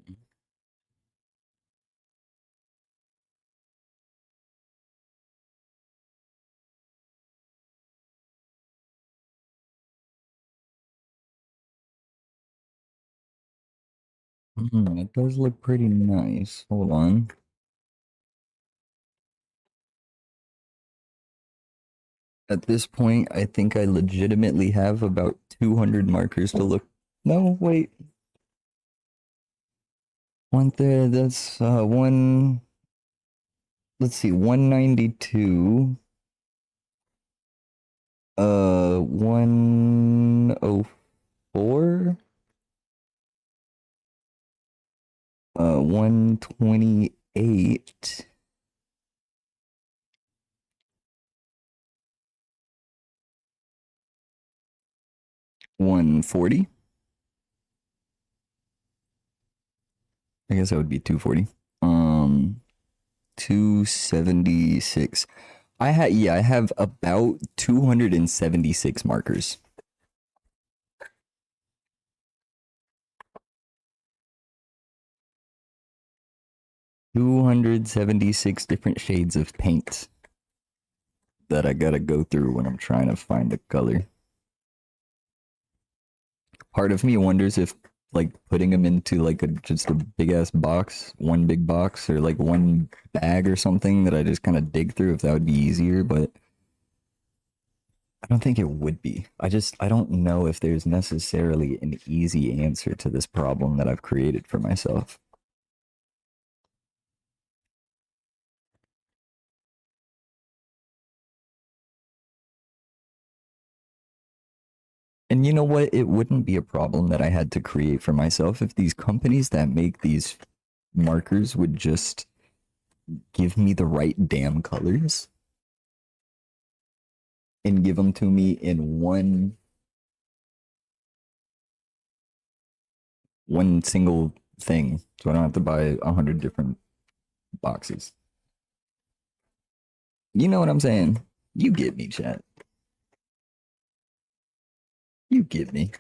It does look pretty nice. Hold on. At this point, I think I legitimately have about 200 markers to look. No, wait. One there, that's one. Let's see, 192. 104. 128. 140. I guess that would be 240. 276. I have about 276 markers. 276 different shades of paint that I gotta go through when I'm trying to find a color. Part of me wonders if like putting them into like just a big ass box, one big box, or like one bag or something that I just kind of dig through, if that would be easier, but I don't think it would be. I don't know if there's necessarily an easy answer to this problem that I've created for myself. And you know what? It wouldn't be a problem that I had to create for myself if these companies that make these markers would just give me the right damn colors and give them to me in one single thing, so I don't have to buy 100 different boxes. You know what I'm saying? You get me, chat. You get me.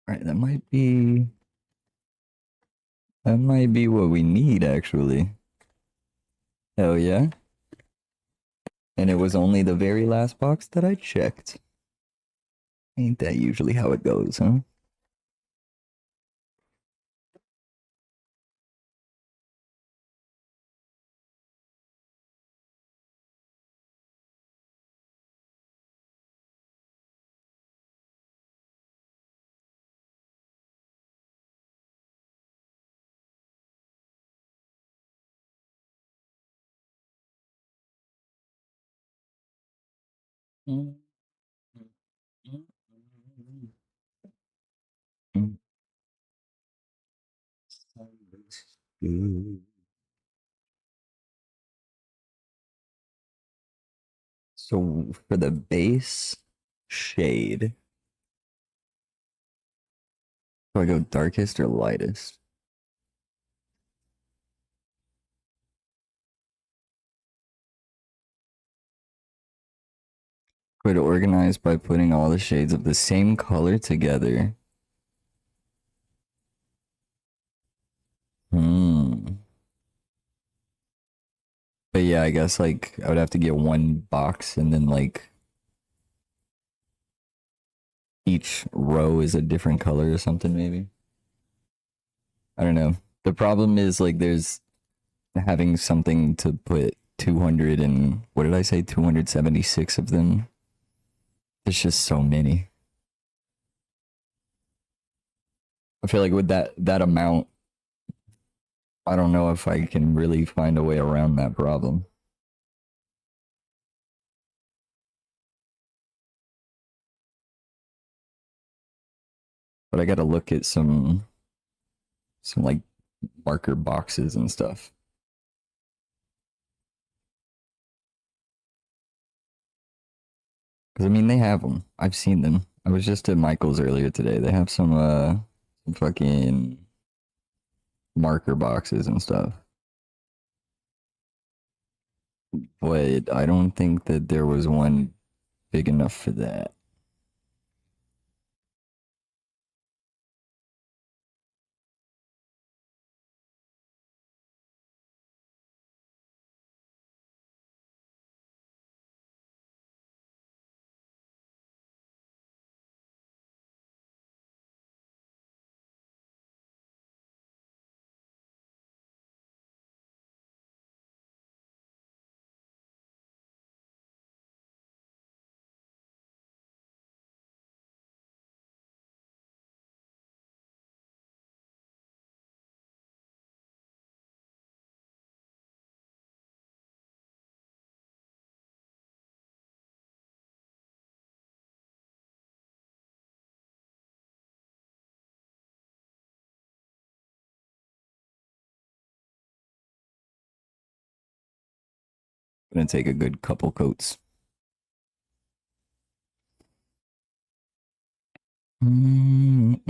All right, that might be what we need actually. Hell yeah. And it was only the very last box that I checked. Ain't that usually how it goes, huh? So for the base shade, do I go darkest or lightest? Could organize by putting all the shades of the same color together. Hmm. But yeah, I guess like I would have to get one box and then like each row is a different color or something maybe. I don't know. The problem is like there's having something to put 200 and what did I say 276 of them. There's just so many. I feel like with that amount I don't know if I can really find a way around that problem. But I got to look at some like marker boxes and stuff. Because I mean, they have them. I've seen them. I was just at Michael's earlier today. They have some fucking marker boxes and stuff. But I don't think that there was one big enough for that. Gonna take a good couple coats. That's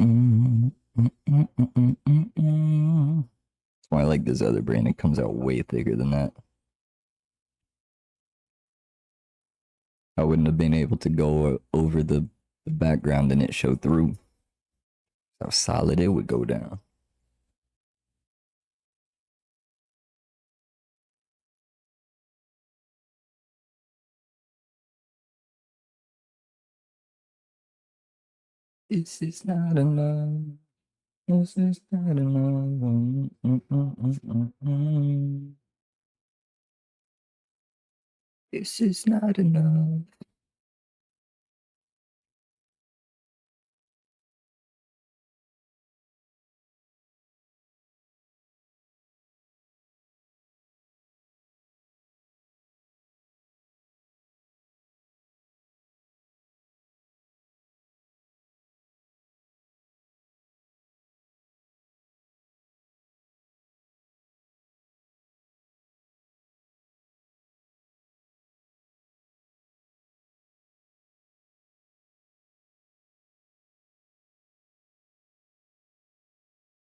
why I like this other brand. It comes out way thicker than that. I wouldn't have been able to go over the background and it showed through. How solid it would go down. This is not enough. This is not enough. This is not enough.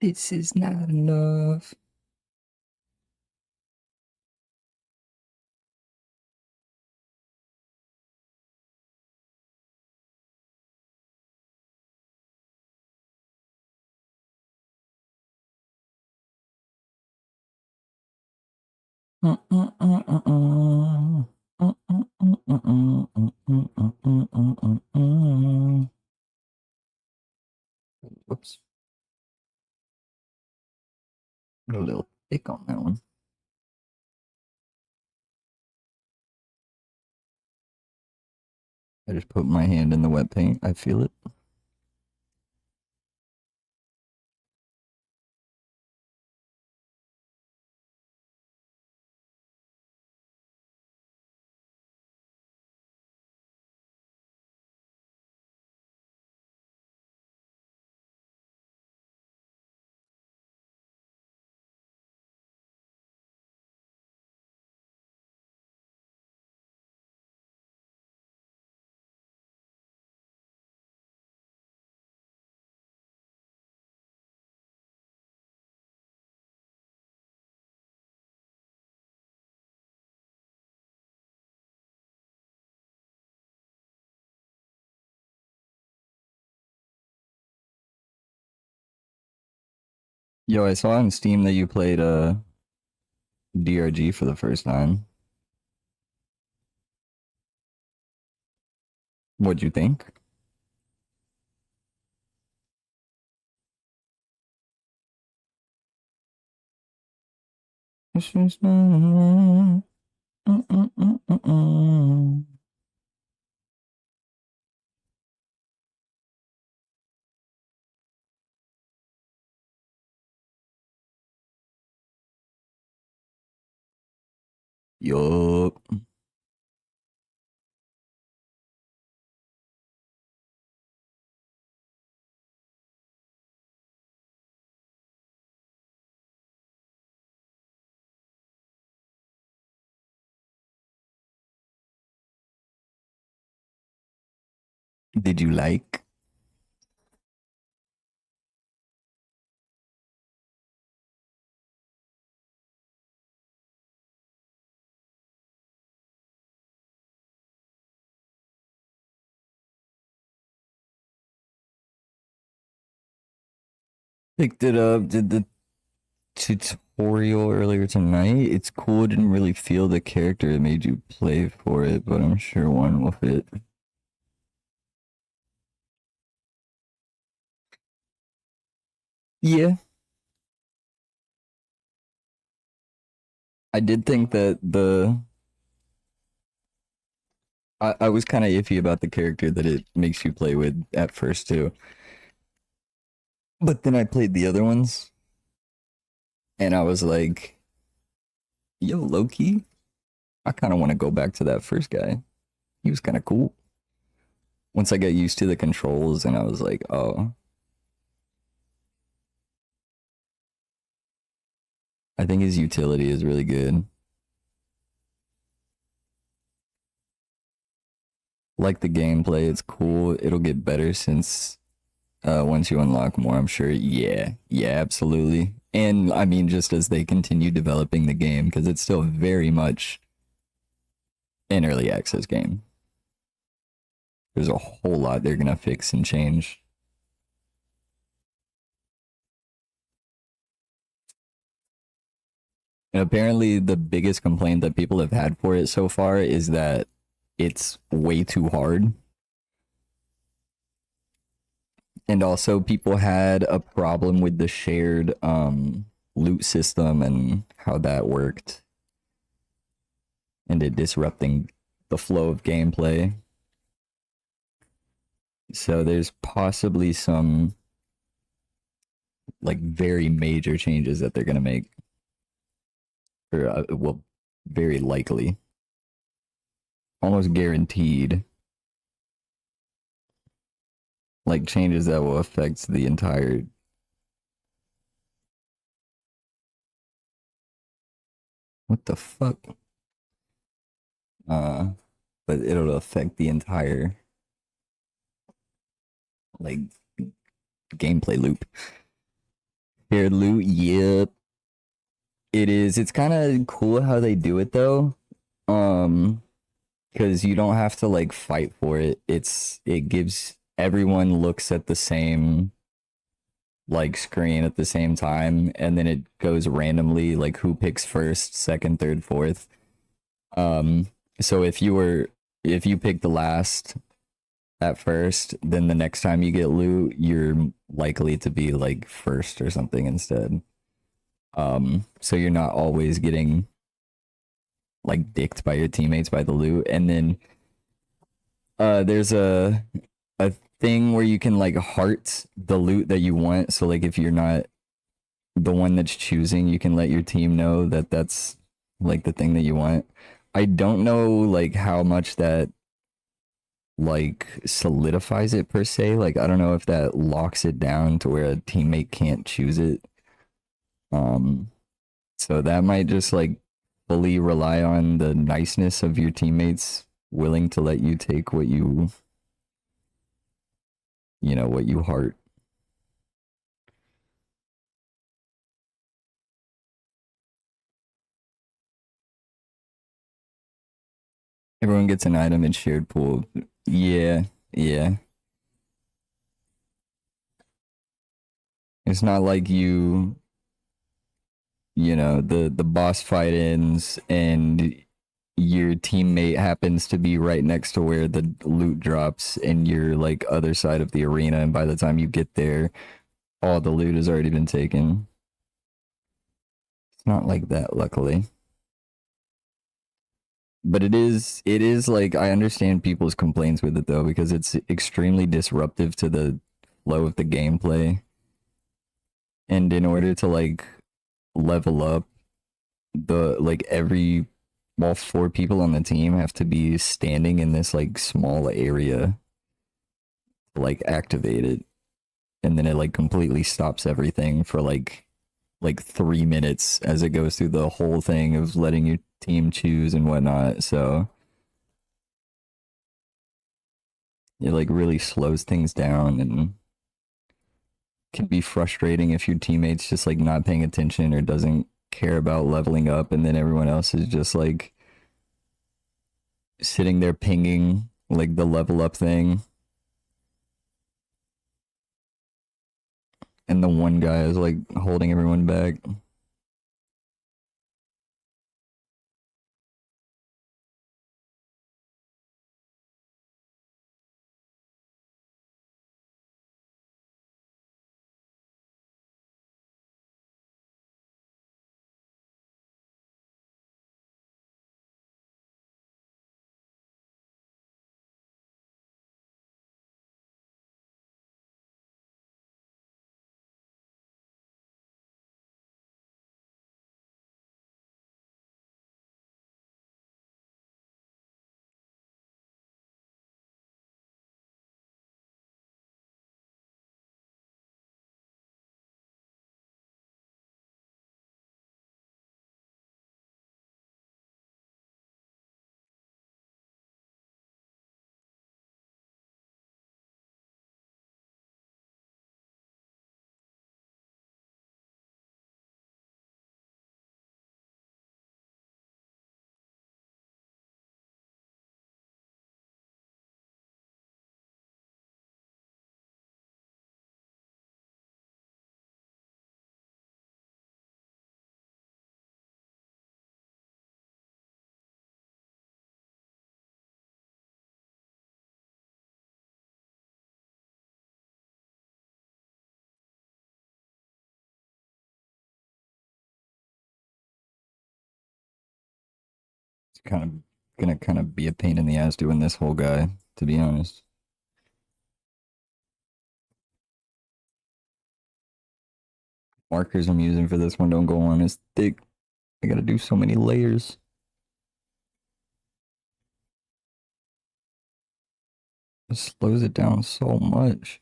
This is not enough. Whoops. A little thick on that one. I just put my hand in the wet paint. I feel it. Yo, I saw on Steam that you played DRG for the first time. What'd you think? This is not. Yup. Did you like? Picked it up, did the tutorial earlier tonight. It's cool. Didn't really feel the character that made you play for it, but I'm sure one will fit. Yeah, I did think that I was kind of iffy about the character that it makes you play with at first too. But then I played the other ones and I was like, yo, Loki, I kind of want to go back to that first guy. He was kind of cool. Once I got used to the controls and I was like, oh, I think his utility is really good. Like the gameplay, it's cool. It'll get better since once you unlock more, I'm sure. Yeah, yeah, absolutely. And I mean, just as they continue developing the game, because it's still very much an early access game. There's a whole lot they're gonna fix and change. And apparently, the biggest complaint that people have had for it so far is that it's way too hard. And also, people had a problem with the shared loot system and how that worked, and it disrupting the flow of gameplay. So there's possibly some like very major changes that they're gonna make, or well, very likely, almost guaranteed, like changes that will affect the entire. What the fuck? Uh, but it'll affect the entire like gameplay loop. Shared loot, yep. It is. It's kind of cool how they do it though. Because you don't have to like fight for it. It gives everyone looks at the same like screen at the same time, and then it goes randomly like who picks first, second, third, fourth. So if you pick the last at first, then the next time you get loot, you're likely to be like first or something instead. So you're not always getting like dicked by your teammates by the loot. And then there's a thing where you can like heart the loot that you want. So like if you're not the one that's choosing, you can let your team know that that's like the thing that you want. I don't know like how much that like solidifies it per se. Like I don't know if that locks it down to where a teammate can't choose it. So that might just like fully rely on the niceness of your teammates willing to let you take what you know, what you heart. Everyone gets an item in shared pool. Yeah, yeah. It's not like you know, the boss fight ends and your teammate happens to be right next to where the loot drops and you're like other side of the arena, and by the time you get there, all the loot has already been taken. It's not like that, luckily. But it is like I understand people's complaints with it though, because it's extremely disruptive to the flow of the gameplay. And in order to like level up, the like every all four people on the team have to be standing in this like small area to like activate it. And then it like completely stops everything for like 3 minutes as it goes through the whole thing of letting your team choose and whatnot. So it like really slows things down and can be frustrating if your teammates just like not paying attention or doesn't care about leveling up, and then everyone else is just like sitting there pinging like the level up thing, and the one guy is like holding everyone back. It's gonna kind of be a pain in the ass doing this whole guy, to be honest. Markers I'm using for this one don't go on as thick. I gotta do so many layers. It slows it down so much.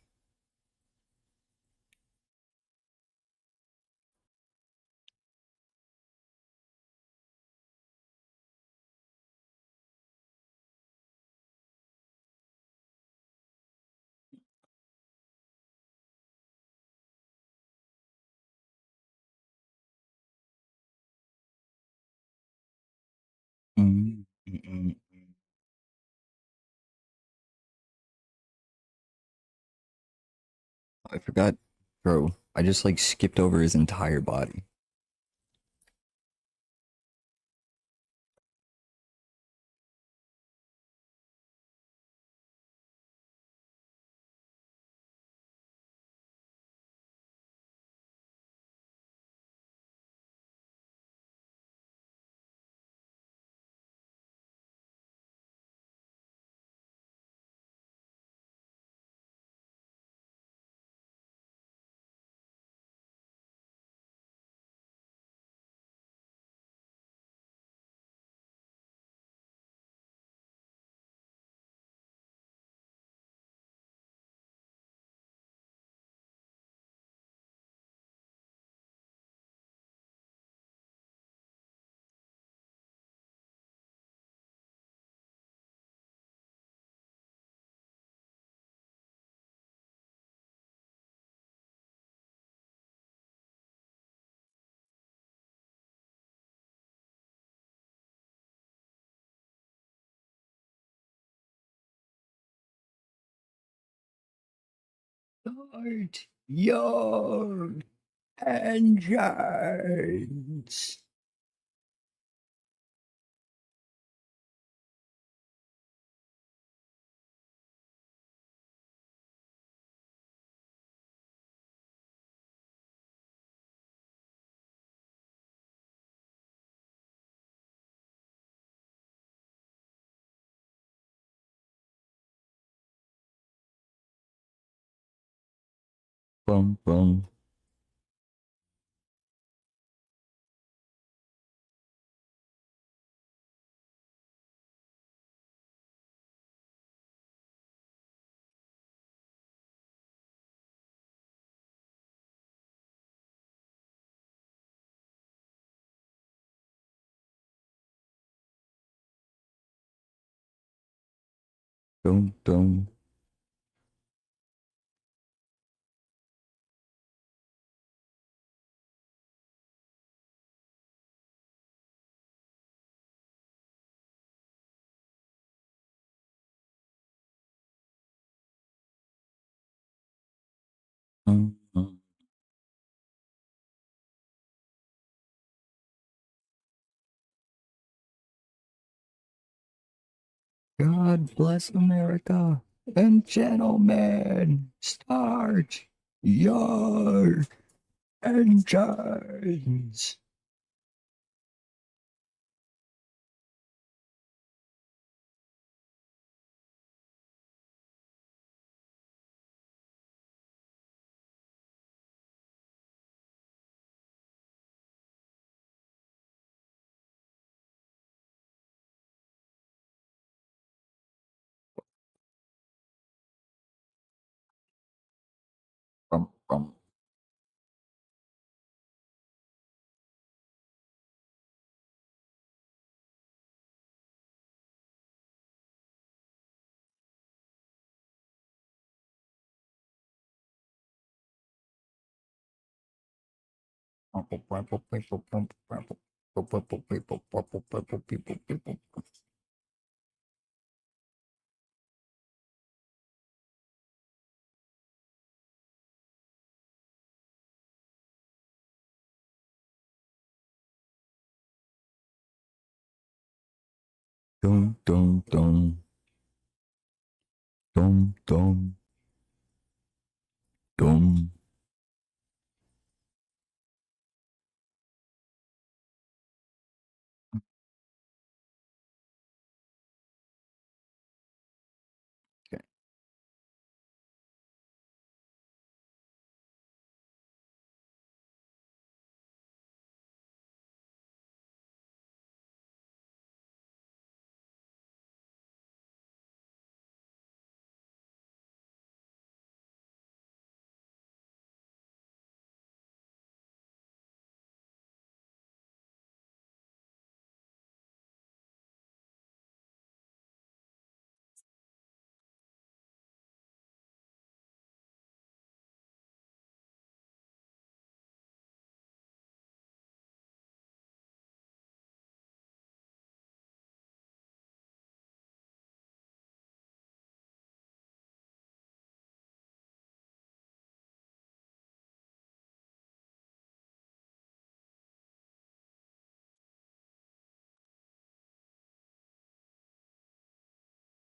Mm, mm, mm, mm. I forgot, bro. I just like skipped over his entire body. Start your engines. bum, bum. Dum, dum. Mm. God bless America and gentlemen, start your engines. Bum, bum. Dum, dum, dum. Dum, dum, dum. Okay.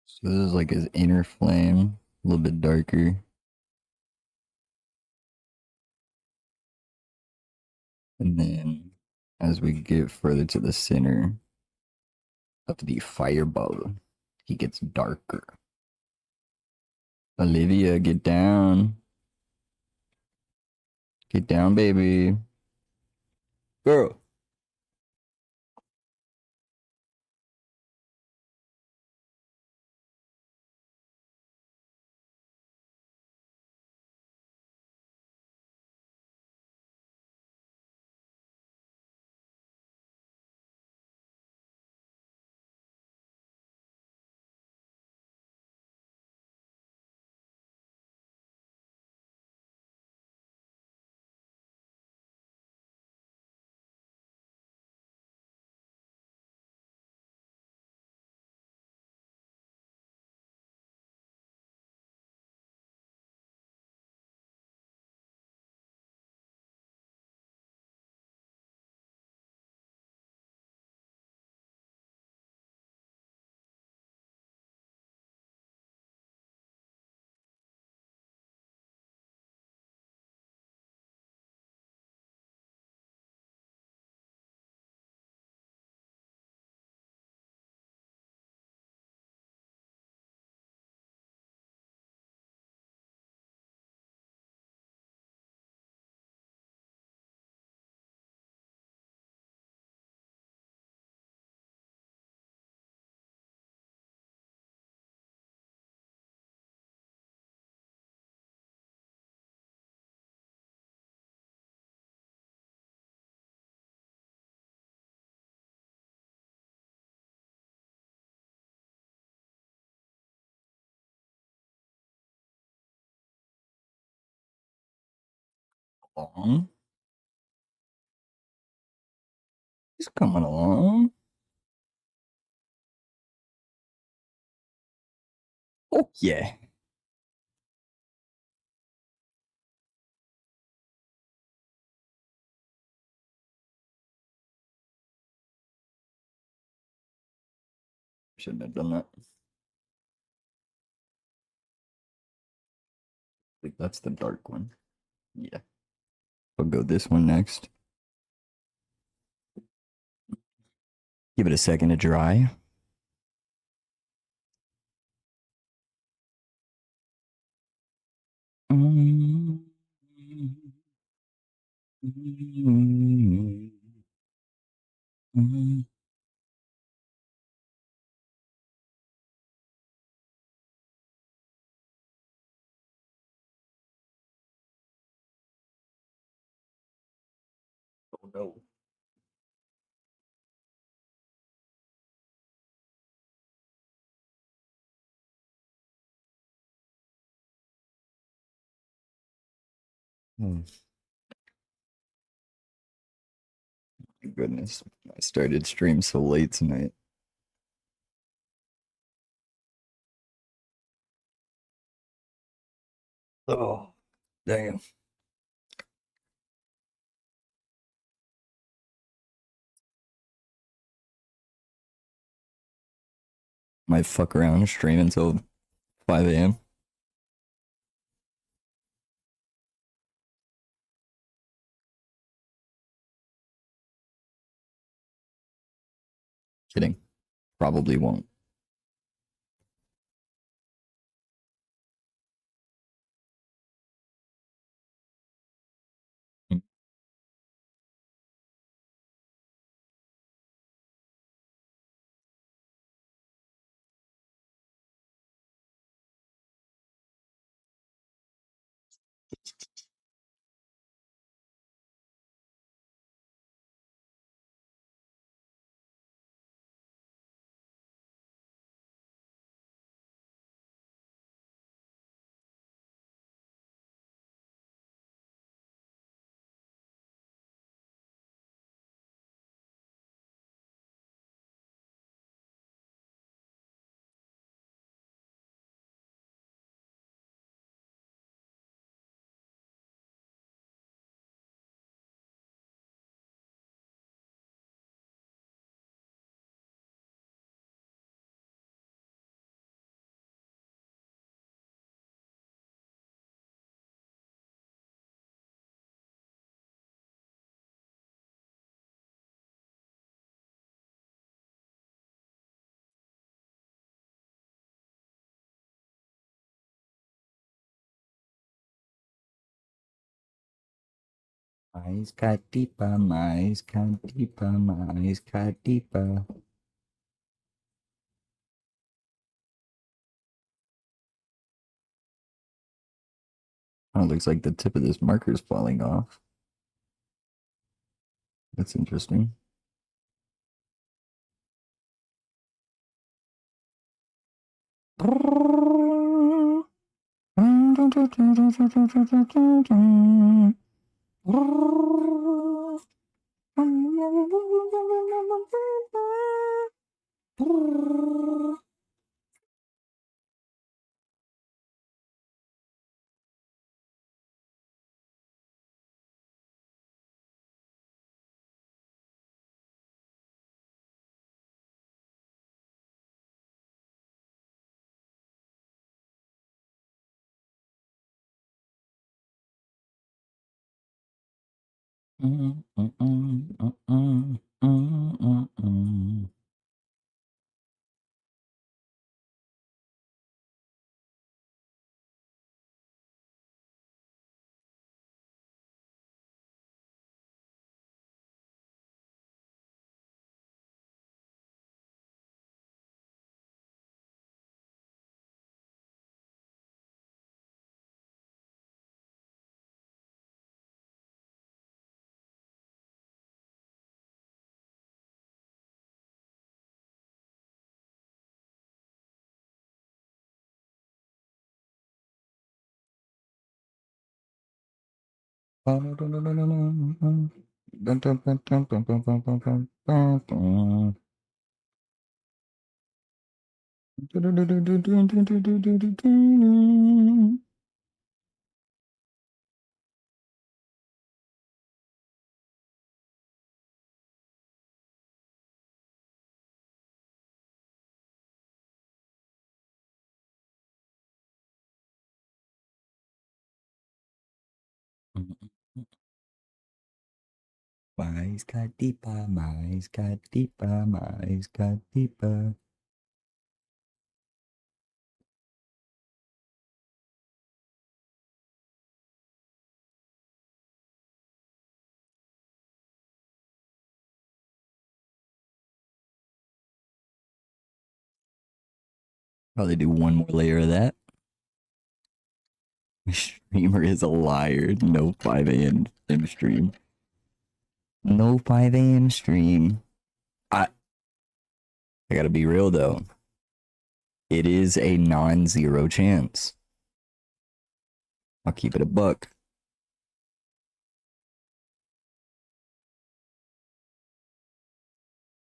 So this is like his inner flame, a little bit darker. And then as we get further to the center of the fireball, he gets darker. Olivia, get down. Get down, baby. Girl. along. He's coming along. Oh, yeah. Shouldn't have done that. I think that's the dark one. Yeah. I'll go this one next. Give it a second to dry. Oh no. Oh my goodness. I started stream so late tonight. Oh, damn. Might fuck around and stream until 5 a.m. Kidding. Probably won't. Mais catipa, mais catipa, mais catipa. Oh, it looks like the tip of this marker is falling off. That's interesting. Mais catipa, mais catipa, mais catipa. Probably do one more layer of that. Streamer is a liar. No 5 a.m. stream. No 5 a.m. stream. I gotta be real though. It is a non-zero chance. I'll keep it a buck.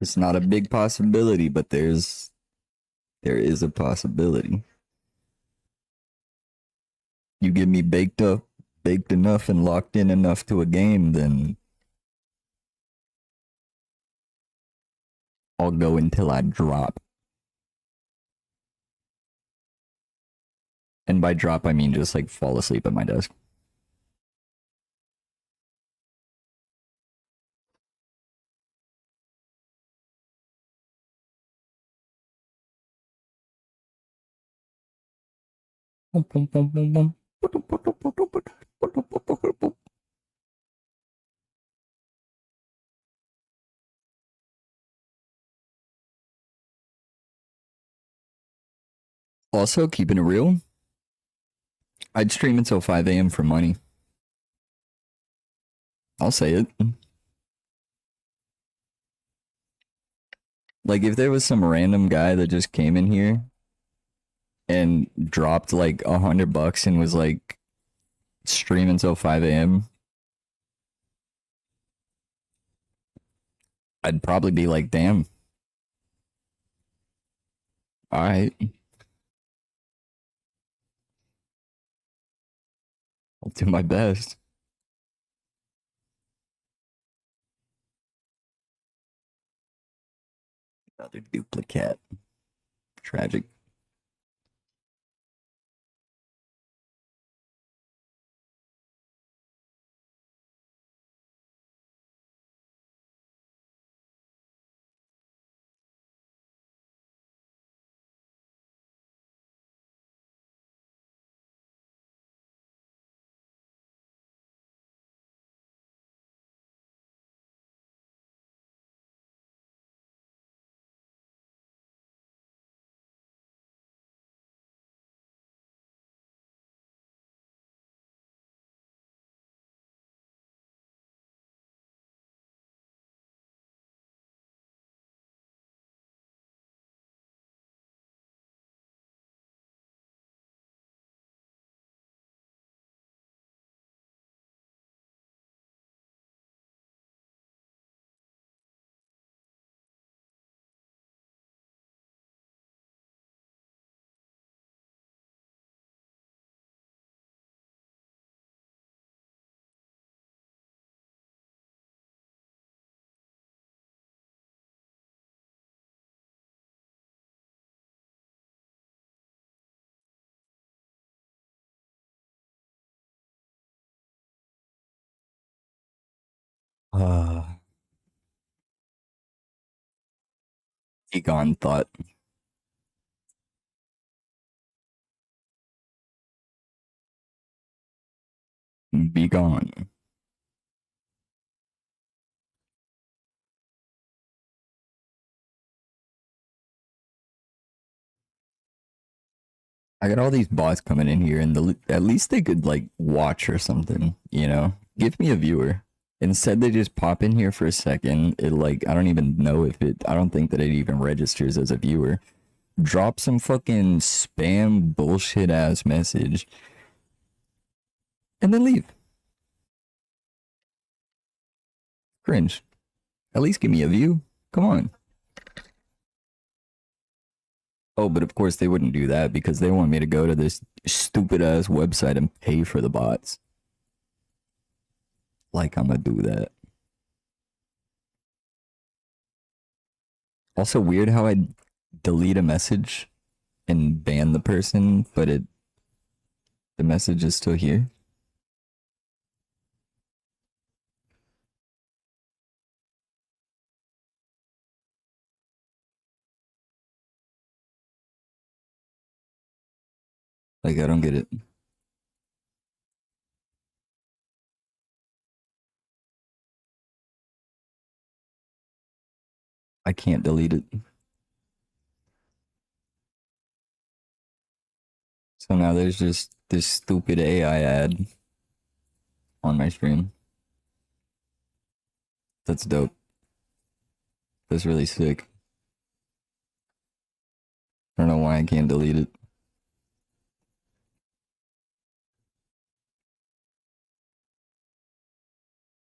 It's not a big possibility, but there is a possibility. You get me baked enough and locked in enough to a game, then I'll go until I drop. And by drop, I mean just like fall asleep at my desk. Also, keeping it real, I'd stream until 5 a.m. for money. I'll say it. Like, if there was some random guy that just came in here and dropped like $100 and was like, stream until 5 a.m., I'd probably be like, damn. All right. I'll do my best. Another duplicate. Tragic. Egon thought. Be gone. I got all these bots coming in here, and at least they could like watch or something, you know? Give me a viewer. Instead, they just pop in here for a second. It like I don't even know if it. I don't think that it even registers as a viewer. Drop some fucking spam bullshit ass message, and then leave. Cringe. At least give me a view. Come on. Oh, but of course they wouldn't do that because they want me to go to this stupid ass website and pay for the bots. Like I'm gonna do that. Also weird how I delete a message and ban the person, but the message is still here. Like I don't get it. I can't delete it. So now there's just this stupid AI ad on my stream. That's dope. That's really sick. I don't know why I can't delete it.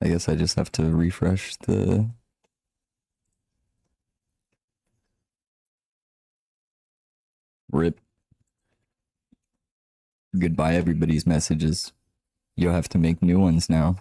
I guess I just have to refresh the rip. Goodbye, everybody's messages. You'll have to make new ones now.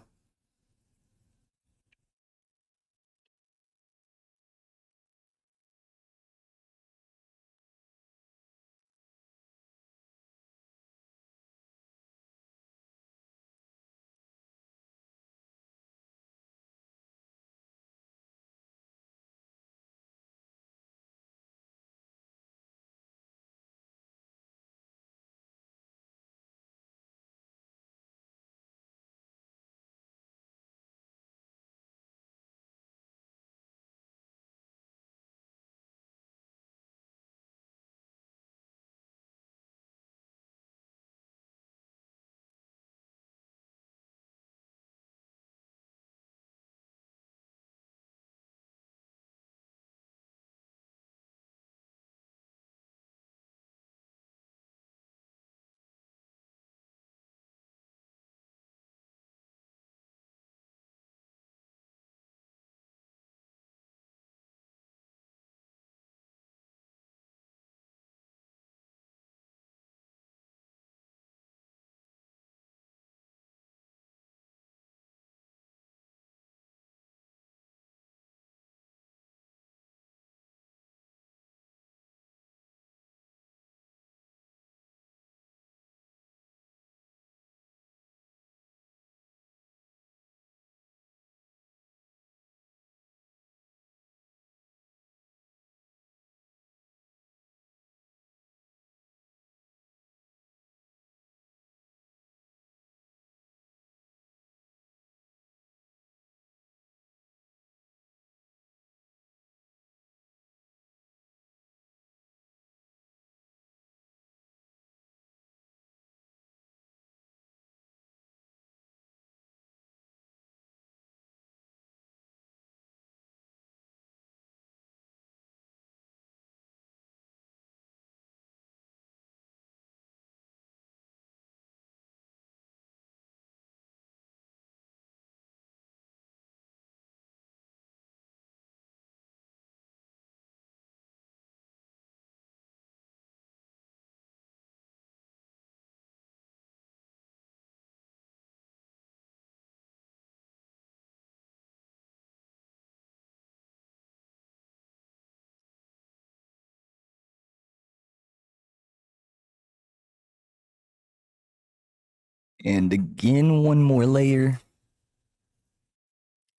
And again, one more layer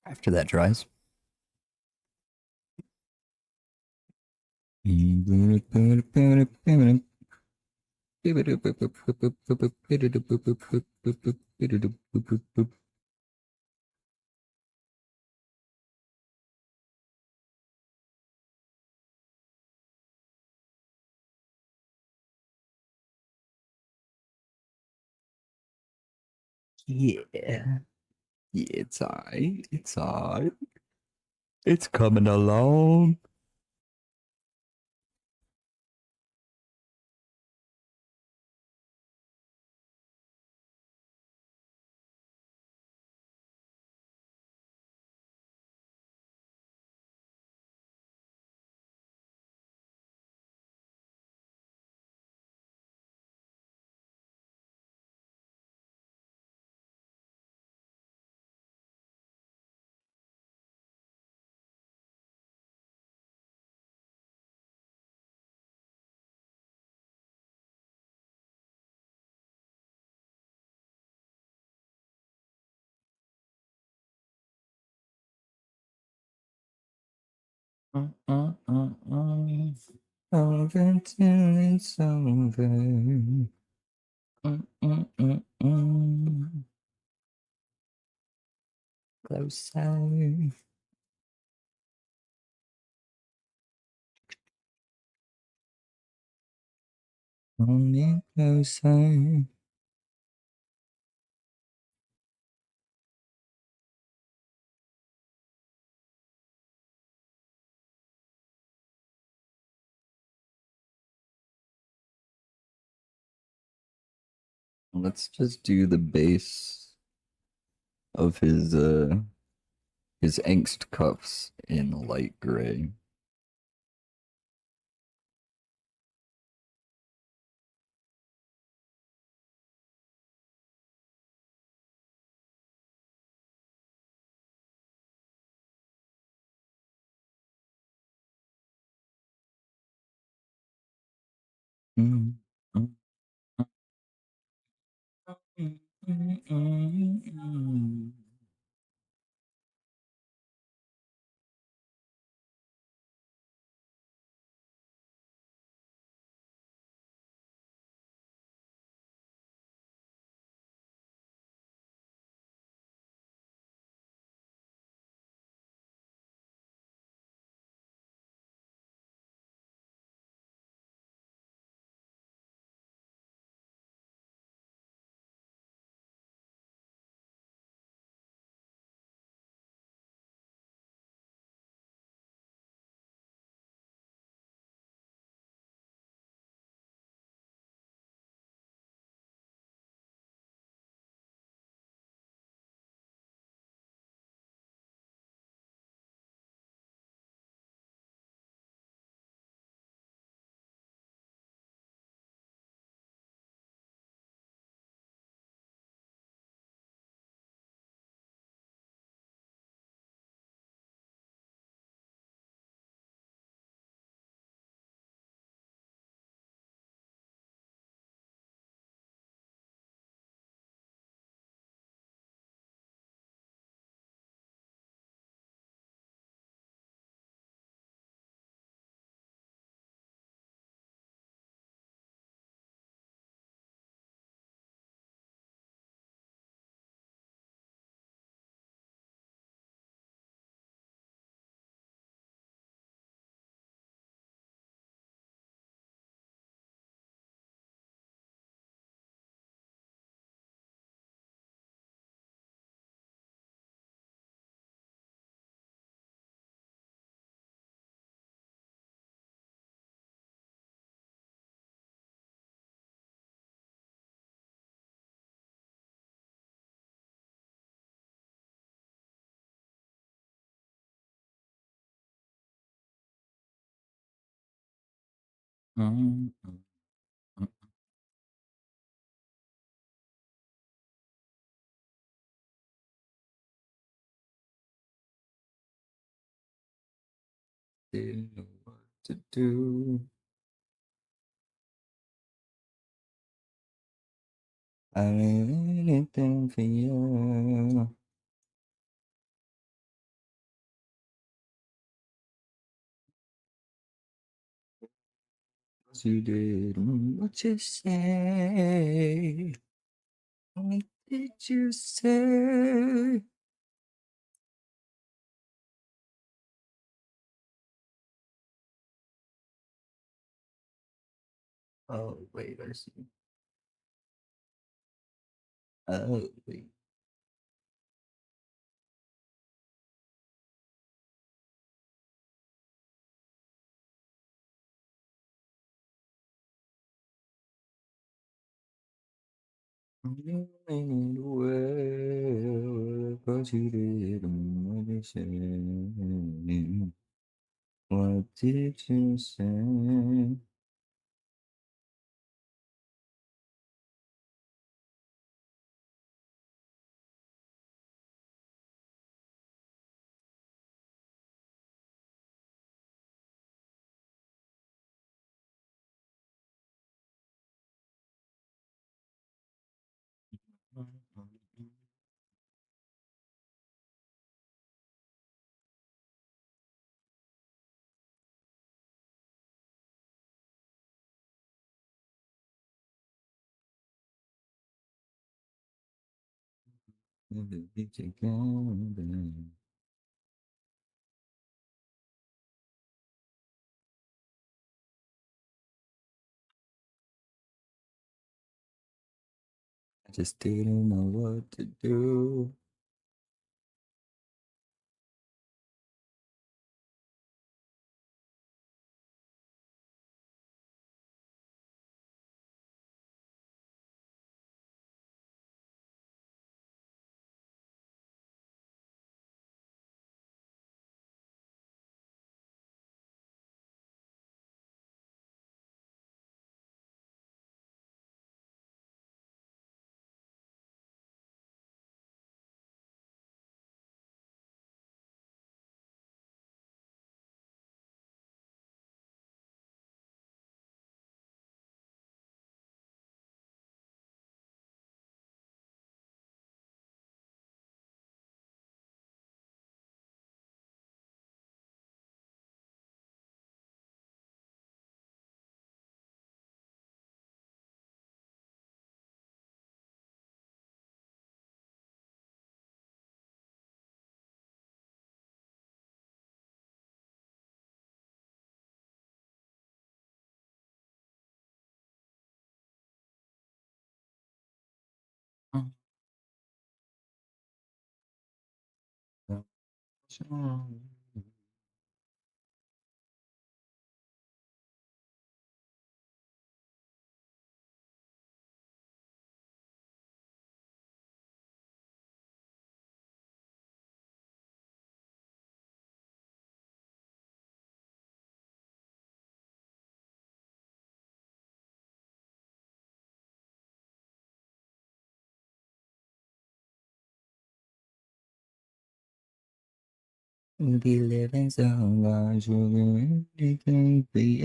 after that dries. Yeah. Yeah, it's alright. It's alright. It's coming along. Over till it's over. Closer. Pull me closer. Let's just do the base of his angst cuffs in light gray. Mm, mm, mm, mm, mm. Mm, mm, mm. Didn't know what to do. I mean anything for you. 'Cause you did what you say. What did you say? Oh, wait, I see. Oh, wait. You made it well, 'cause you did what you said. What did you say? I just didn't know what to do. Be living so large, anything for you.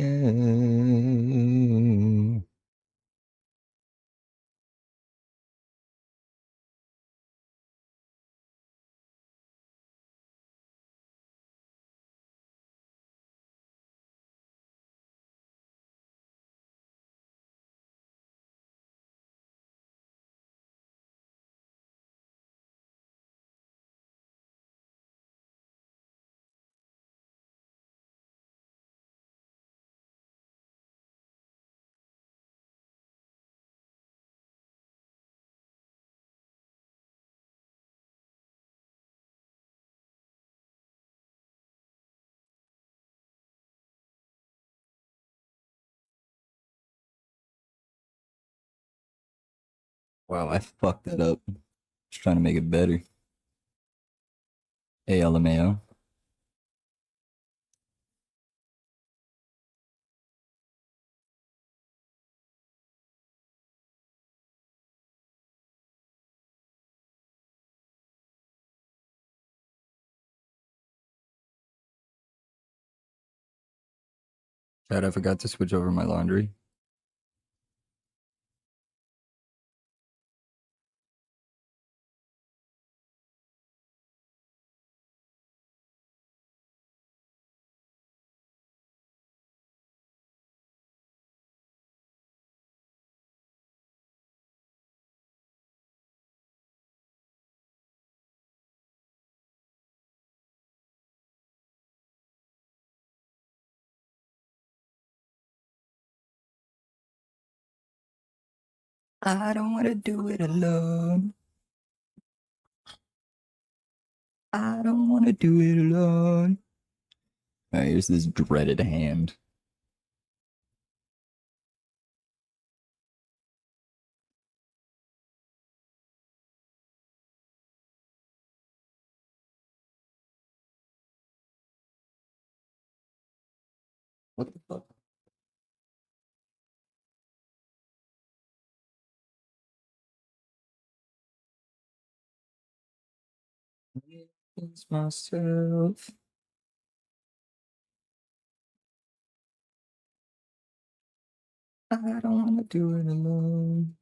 Wow, I fucked that up. Just trying to make it better. Hey, LMAO. Chad, I forgot to switch over my laundry. I don't want to do it alone. I don't want to do it alone. All right, here's this dreaded hand. What the fuck? It's myself. I don't want to do it alone.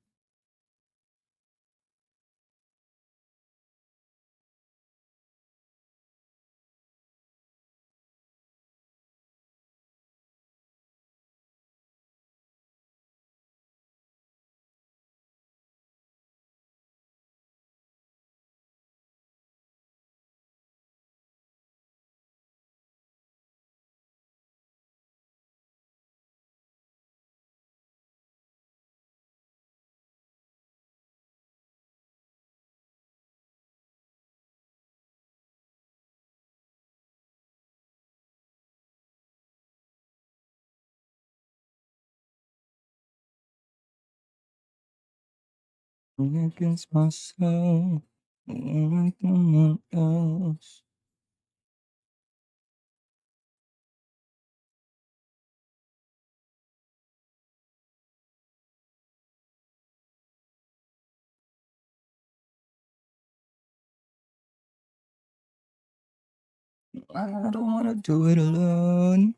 against myself. Like someone else. I don't want to do it alone.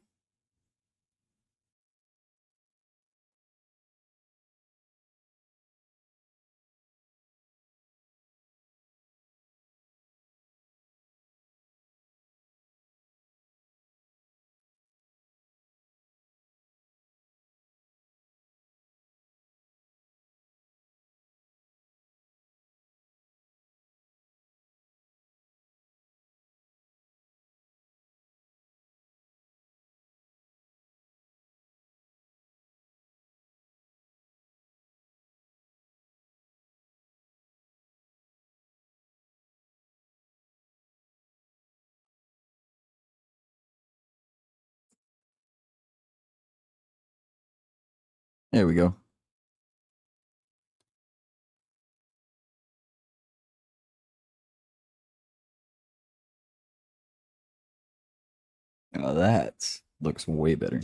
There we go. Now that looks way better.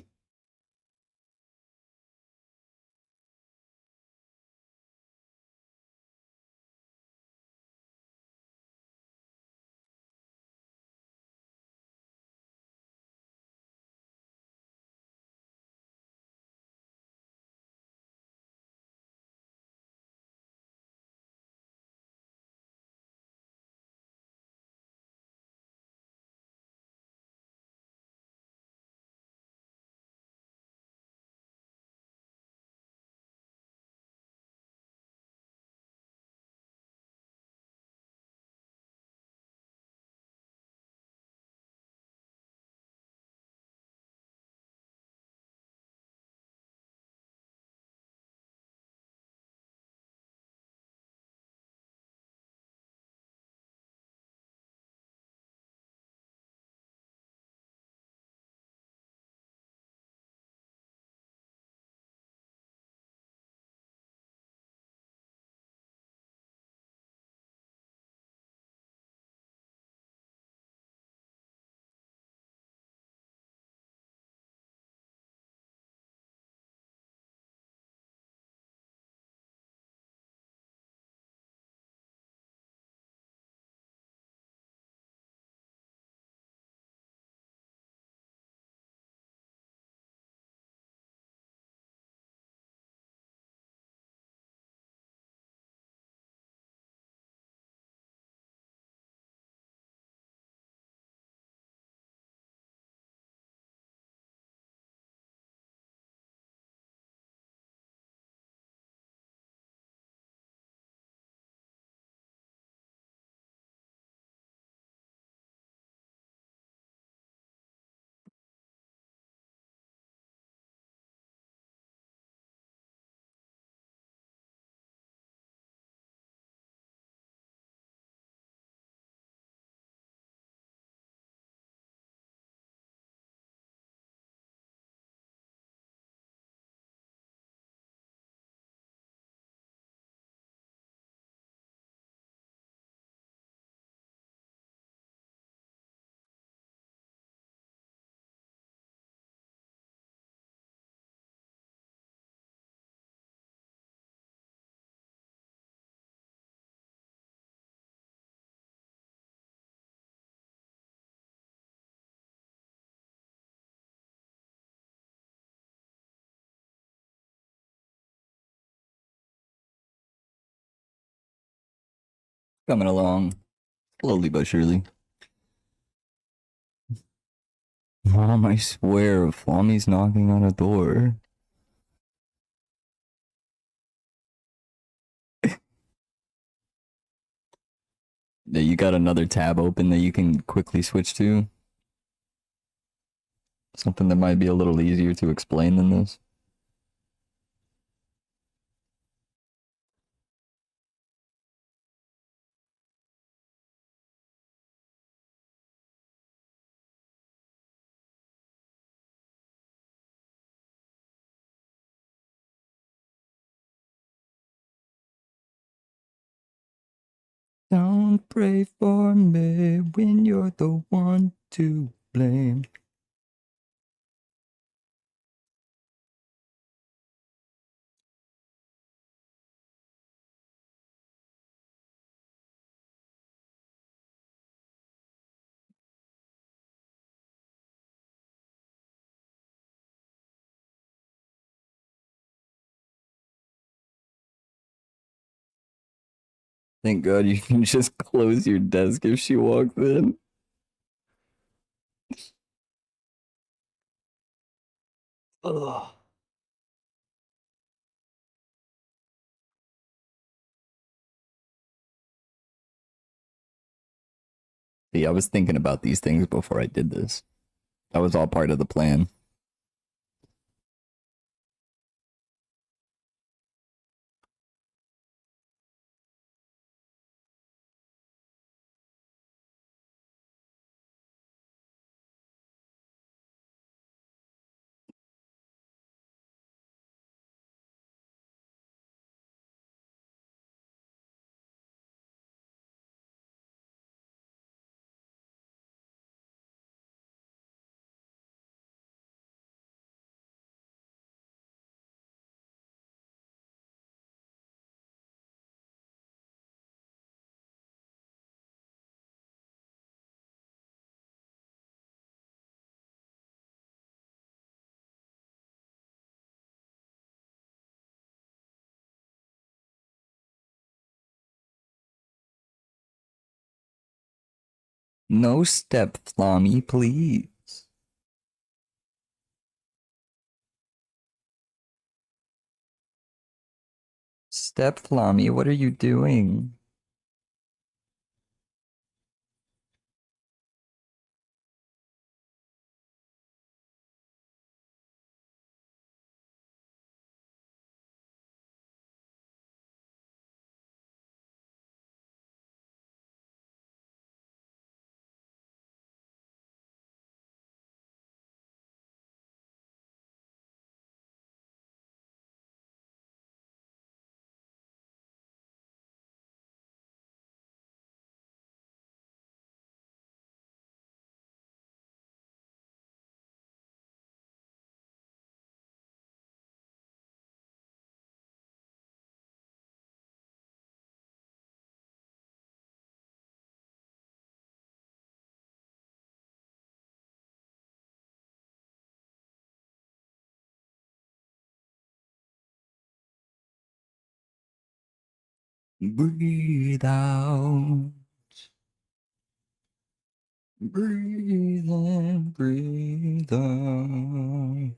Coming along slowly but surely. Mom, I swear, if Mommy's knocking on a door. Yeah, you got another tab open that you can quickly switch to. Something that might be a little easier to explain than this. Don't pray for me when you're the one to blame. Thank God you can just close your desk if she walks in. Ugh. See, I was thinking about these things before I did this. That was all part of the plan. No step, Flommy, please. Step, Flommy, what are you doing? Breathe out. Breathe in, breathe out.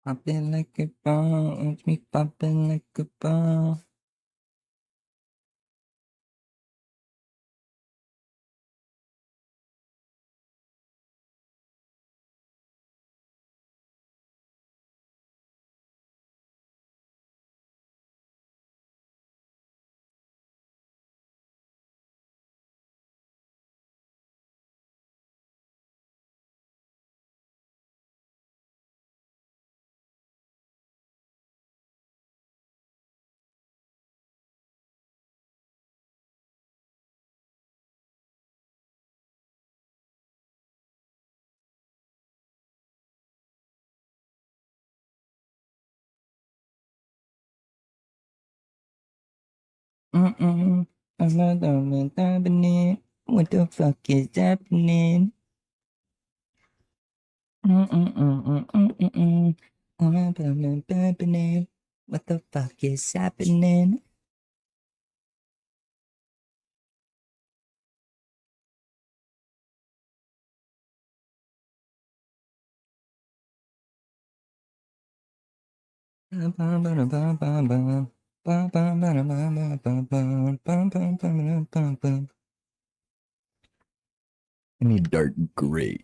Popping like a bomb, watch me popping like a bomb. I'm not happening. What the fuck is happening? What the fuck is happening? I need dark gray.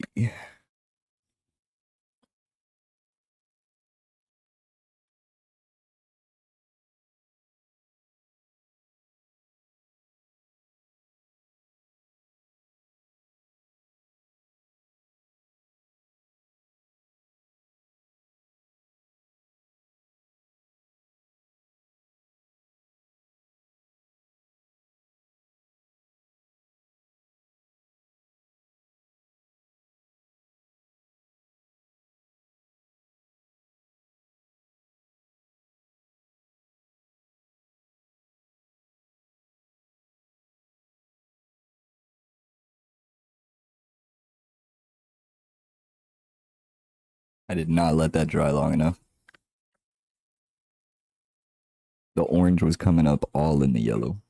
I did not let that dry long enough. The orange was coming up all in the yellow.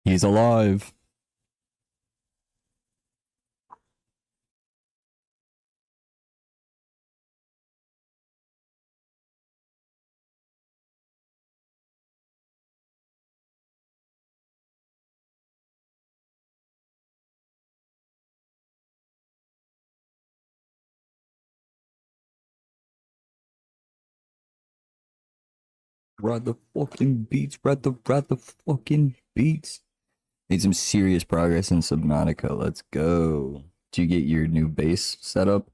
He's alive. Ride the fucking beats, ride the fucking beats. Made some serious progress in Subnautica. Let's go. Did you get your new base set up?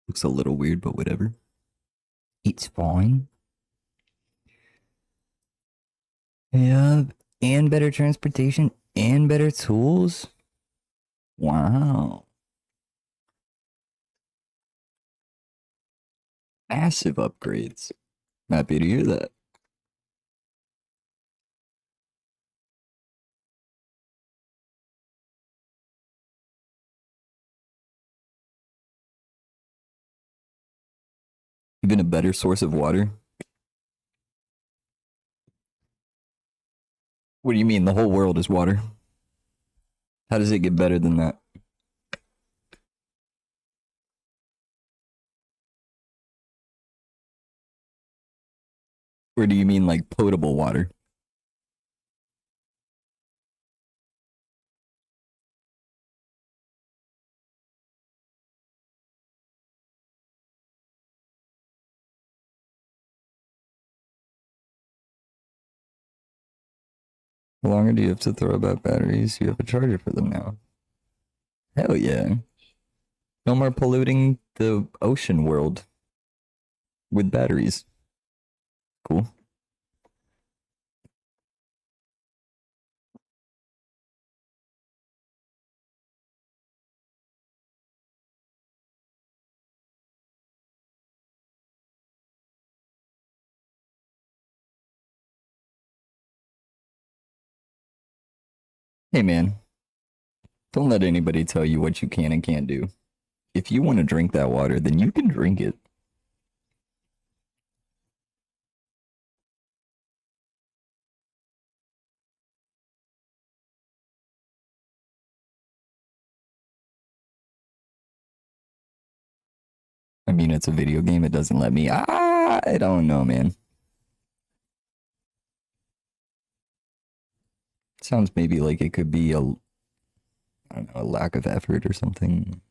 Looks a little weird, but whatever. It's fine. Yeah, and better transportation and better tools. Wow. Massive upgrades. Happy to hear that. Even a better source of water. What do you mean? The whole world is water. How does it get better than that? Or do you mean like potable water? How longer do you have to throw about batteries? You have a charger for them now. Hell yeah. No more polluting the ocean world with batteries. Cool. Hey man, don't let anybody tell you what you can and can't do. If you want to drink that water, then you can drink it. I mean, it's a video game. It doesn't let me. I don't know, man. Sounds maybe like it could be I don't know, a lack of effort or something.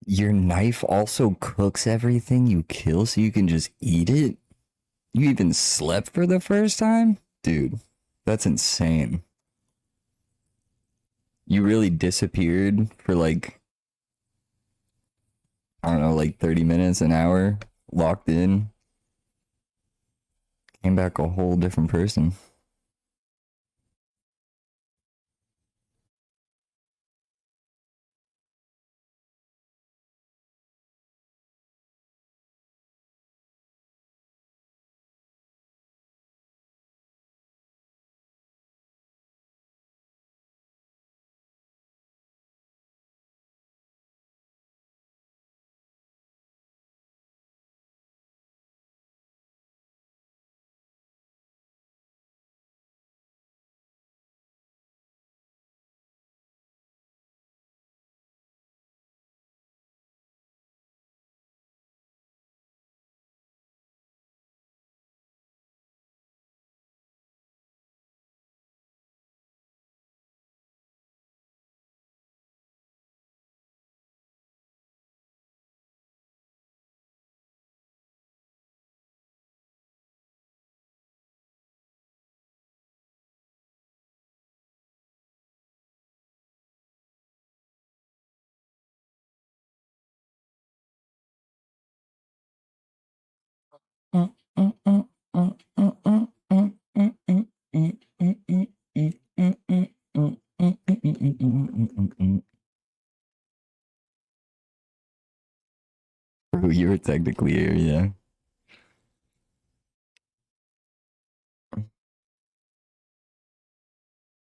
Your knife also cooks everything you kill so you can just eat it? You even slept for the first time? Dude, that's insane. You really disappeared for like, I don't know, like 30 minutes, an hour, locked in, came back a whole different person. Bro, you were technically here, yeah.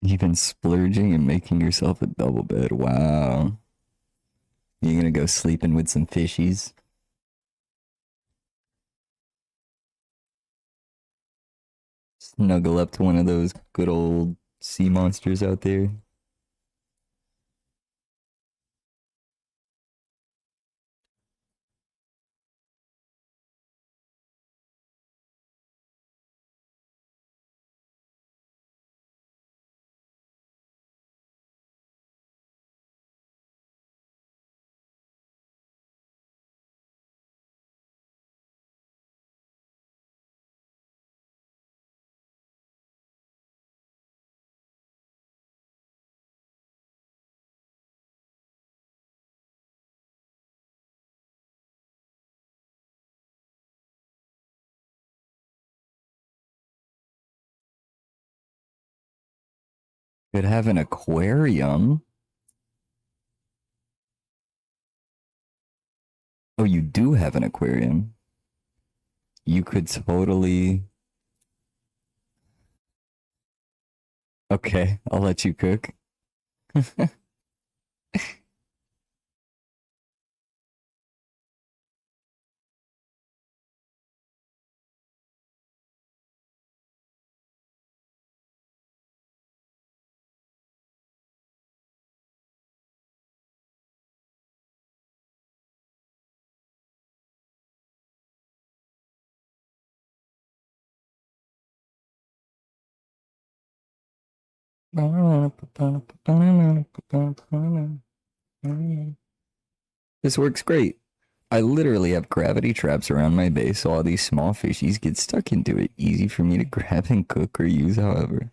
You've been splurging and making yourself a double bed. Wow. You're gonna go sleeping with some fishies? Snuggle up to one of those good old sea monsters out there? Could have an aquarium. Oh, you do have an aquarium. You could totally. Okay, I'll let you cook. This works great. I literally have gravity traps around my base, so all these small fishies get stuck into it. Easy for me to grab and cook or use, however.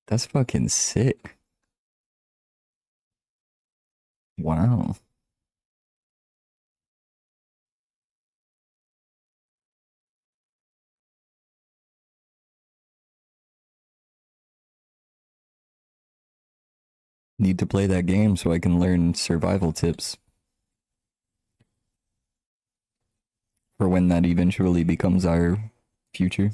That's fucking sick. Wow. Need to play that game so I can learn survival tips for when that eventually becomes our future.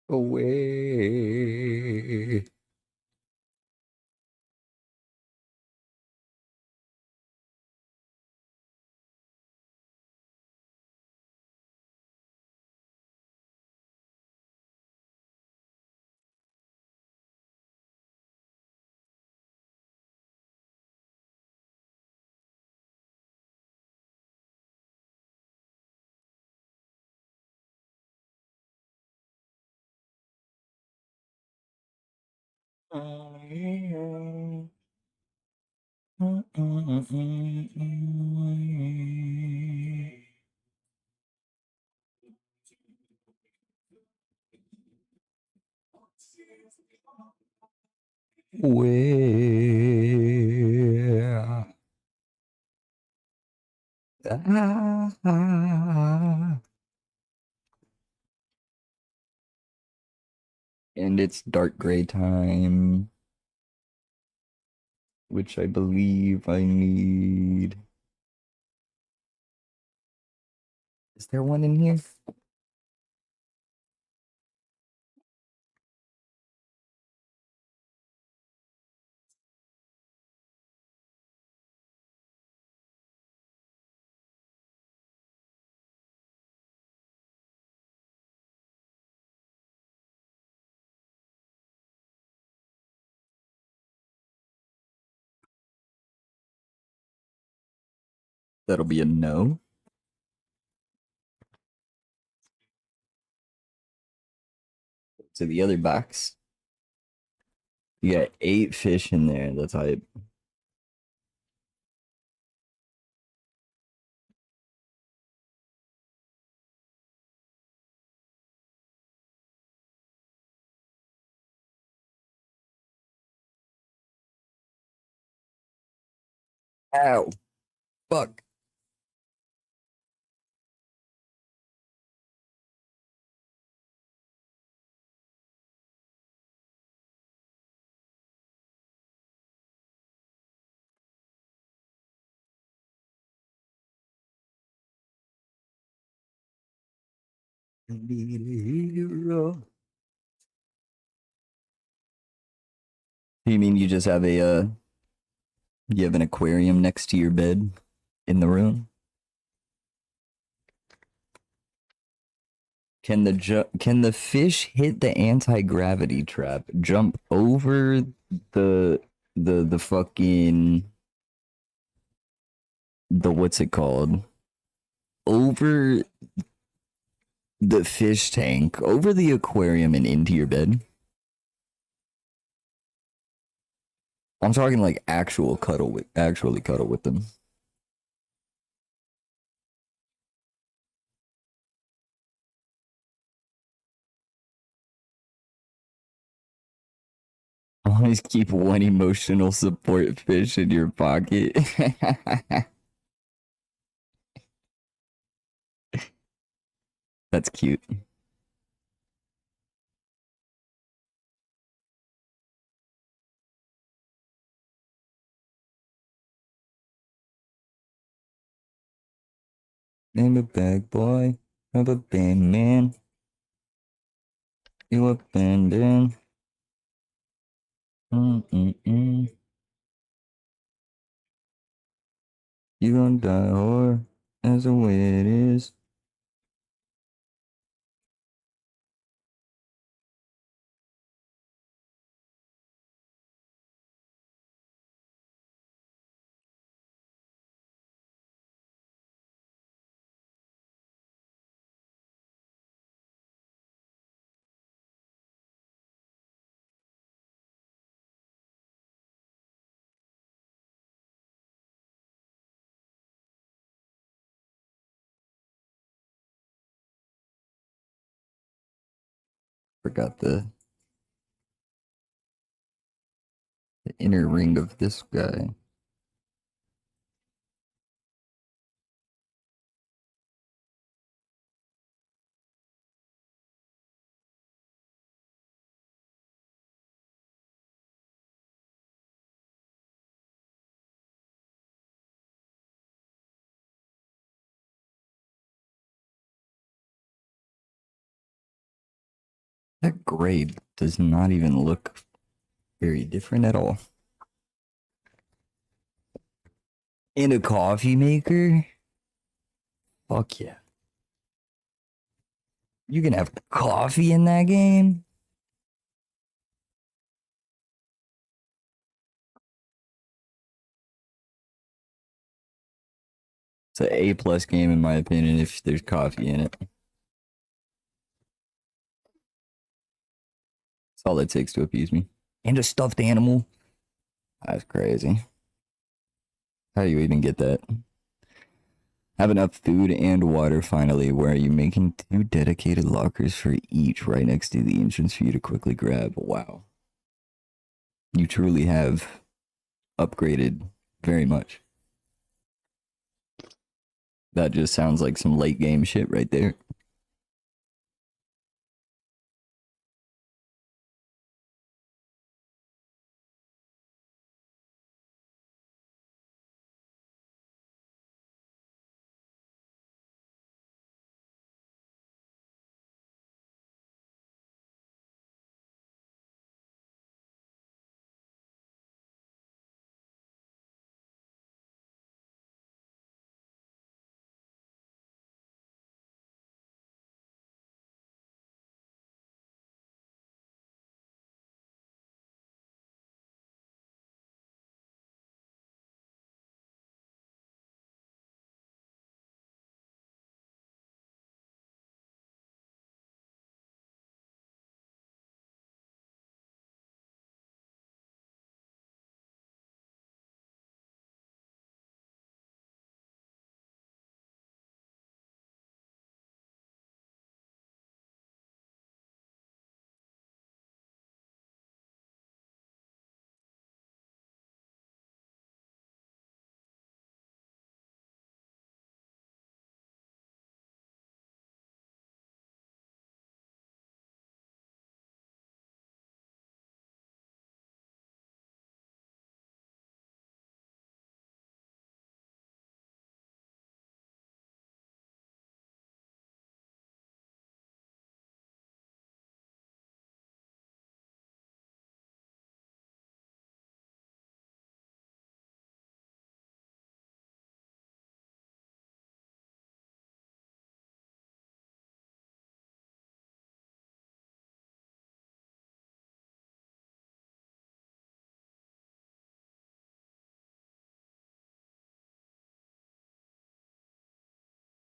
Away. Where? Ah. And it's dark gray time, which I believe I need. Is there one in here? That'll be a no. To the other box. You got 8 fish in there. That's hype. Ow. Fuck. Be a hero. You mean you just have you have an aquarium next to your bed in the room? Can the fish hit the anti-gravity trap, jump over the the fucking the what's it called? Over the fish tank, over the aquarium and into your bed? I'm talking like actually cuddle with them. Always keep one emotional support fish in your pocket. That's cute. Name a bag boy, have a band man. You abandoned. Mm-mm-mm. You gonna die, whore. That's the way it is. Forgot the inner ring of this guy. That grade does not even look very different at all. And a coffee maker? Fuck yeah. You can have coffee in that game? It's an A+ game in my opinion if there's coffee in it. That's all it takes to appease me. And a stuffed animal? That's crazy. How do you even get that? Have enough food and water finally. Where are you making 2 dedicated lockers for each right next to the entrance for you to quickly grab? Wow. You truly have upgraded very much. That just sounds like some late game shit right there.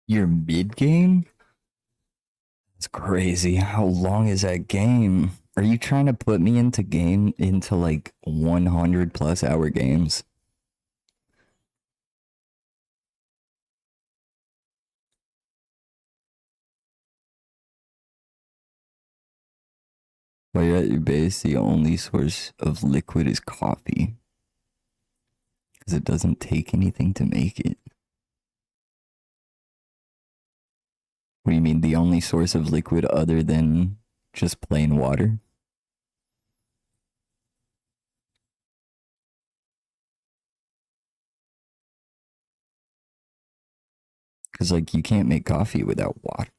Your mid game? That's crazy. How long is that game? Are you trying to put me into like 100+ hour games? While you're at your base, the only source of liquid is coffee. Because it doesn't take anything to make it. What do you mean, the only source of liquid other than just plain water? Because, like, you can't make coffee without water.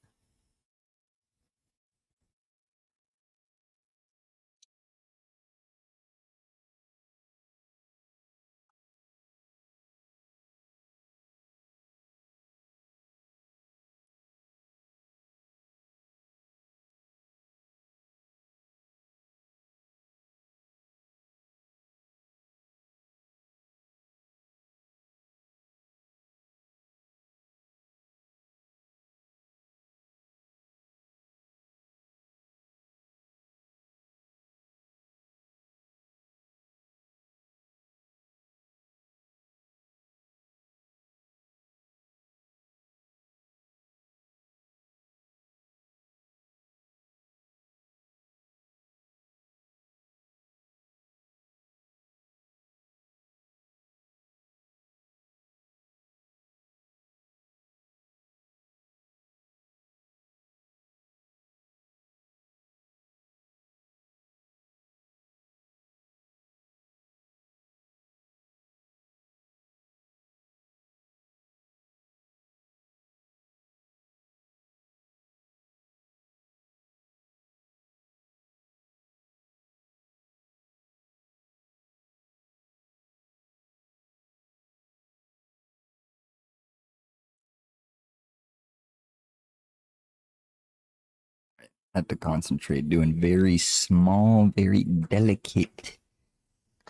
Had to concentrate doing very small, very delicate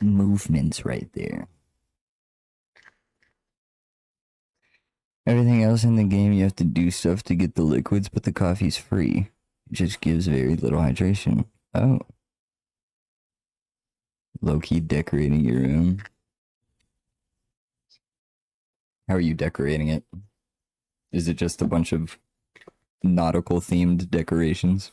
movements right there. Everything else in the game, you have to do stuff to get the liquids, but the coffee's free. It just gives very little hydration. Oh. Low-key decorating your room. How are you decorating it? Is it just a bunch of nautical themed decorations?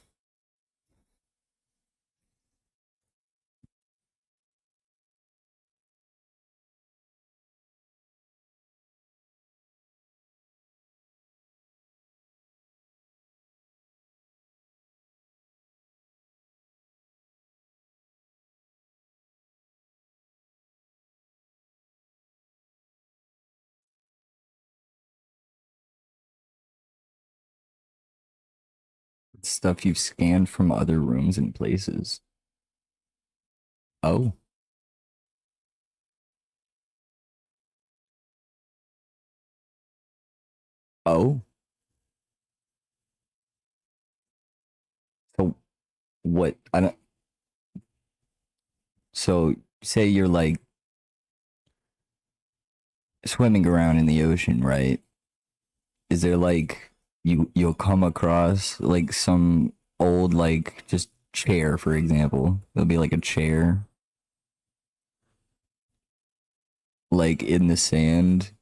Stuff you've scanned from other rooms and places. Oh. Oh. So what? I don't. So say you're like swimming around in the ocean, right? Is there like you'll come across like some old like just chair, for example. There'll be like a chair like in the sand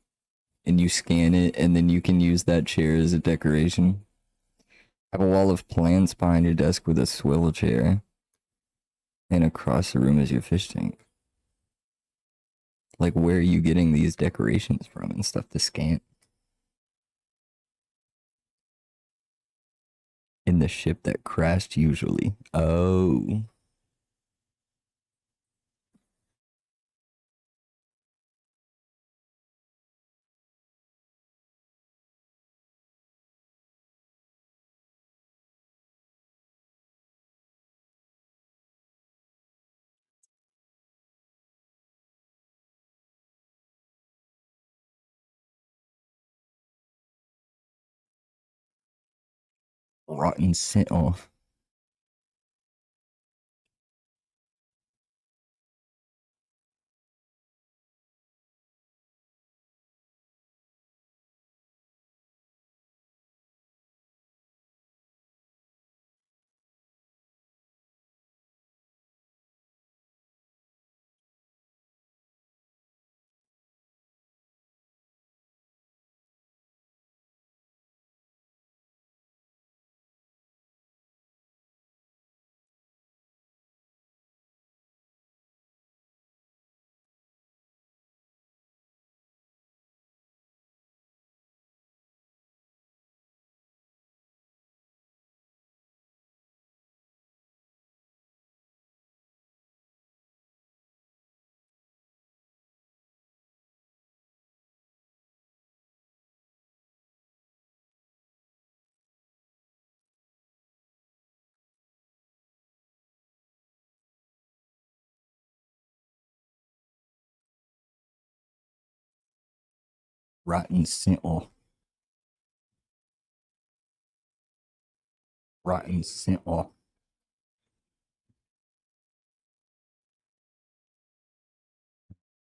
and you scan it and then you can use that chair as a decoration. Have a wall of plants behind your desk with a swivel chair and across the room is your fish tank. Like where are you getting these decorations from and stuff to scan? In the ship that crashed usually. Oh. Rotten scent. Oh. Rotten Sentinel. Rotten Sentinel.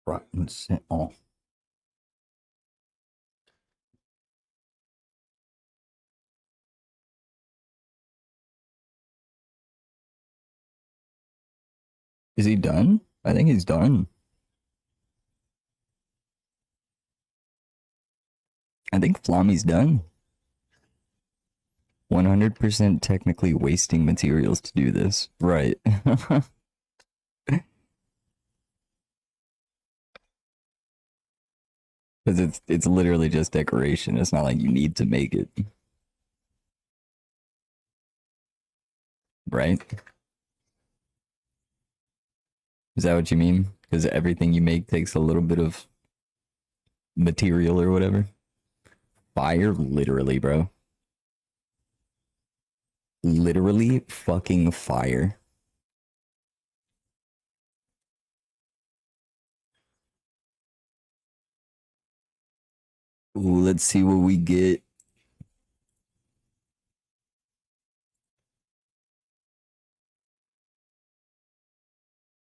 Rotten Sentinel. Is he done? I think he's done. I think Flamme's done. 100% technically wasting materials to do this. Right. Because it's literally just decoration. It's not like you need to make it. Right? Is that what you mean? Because everything you make takes a little bit of material or whatever. Fire, literally, bro. Literally fucking fire. Ooh, let's see what we get.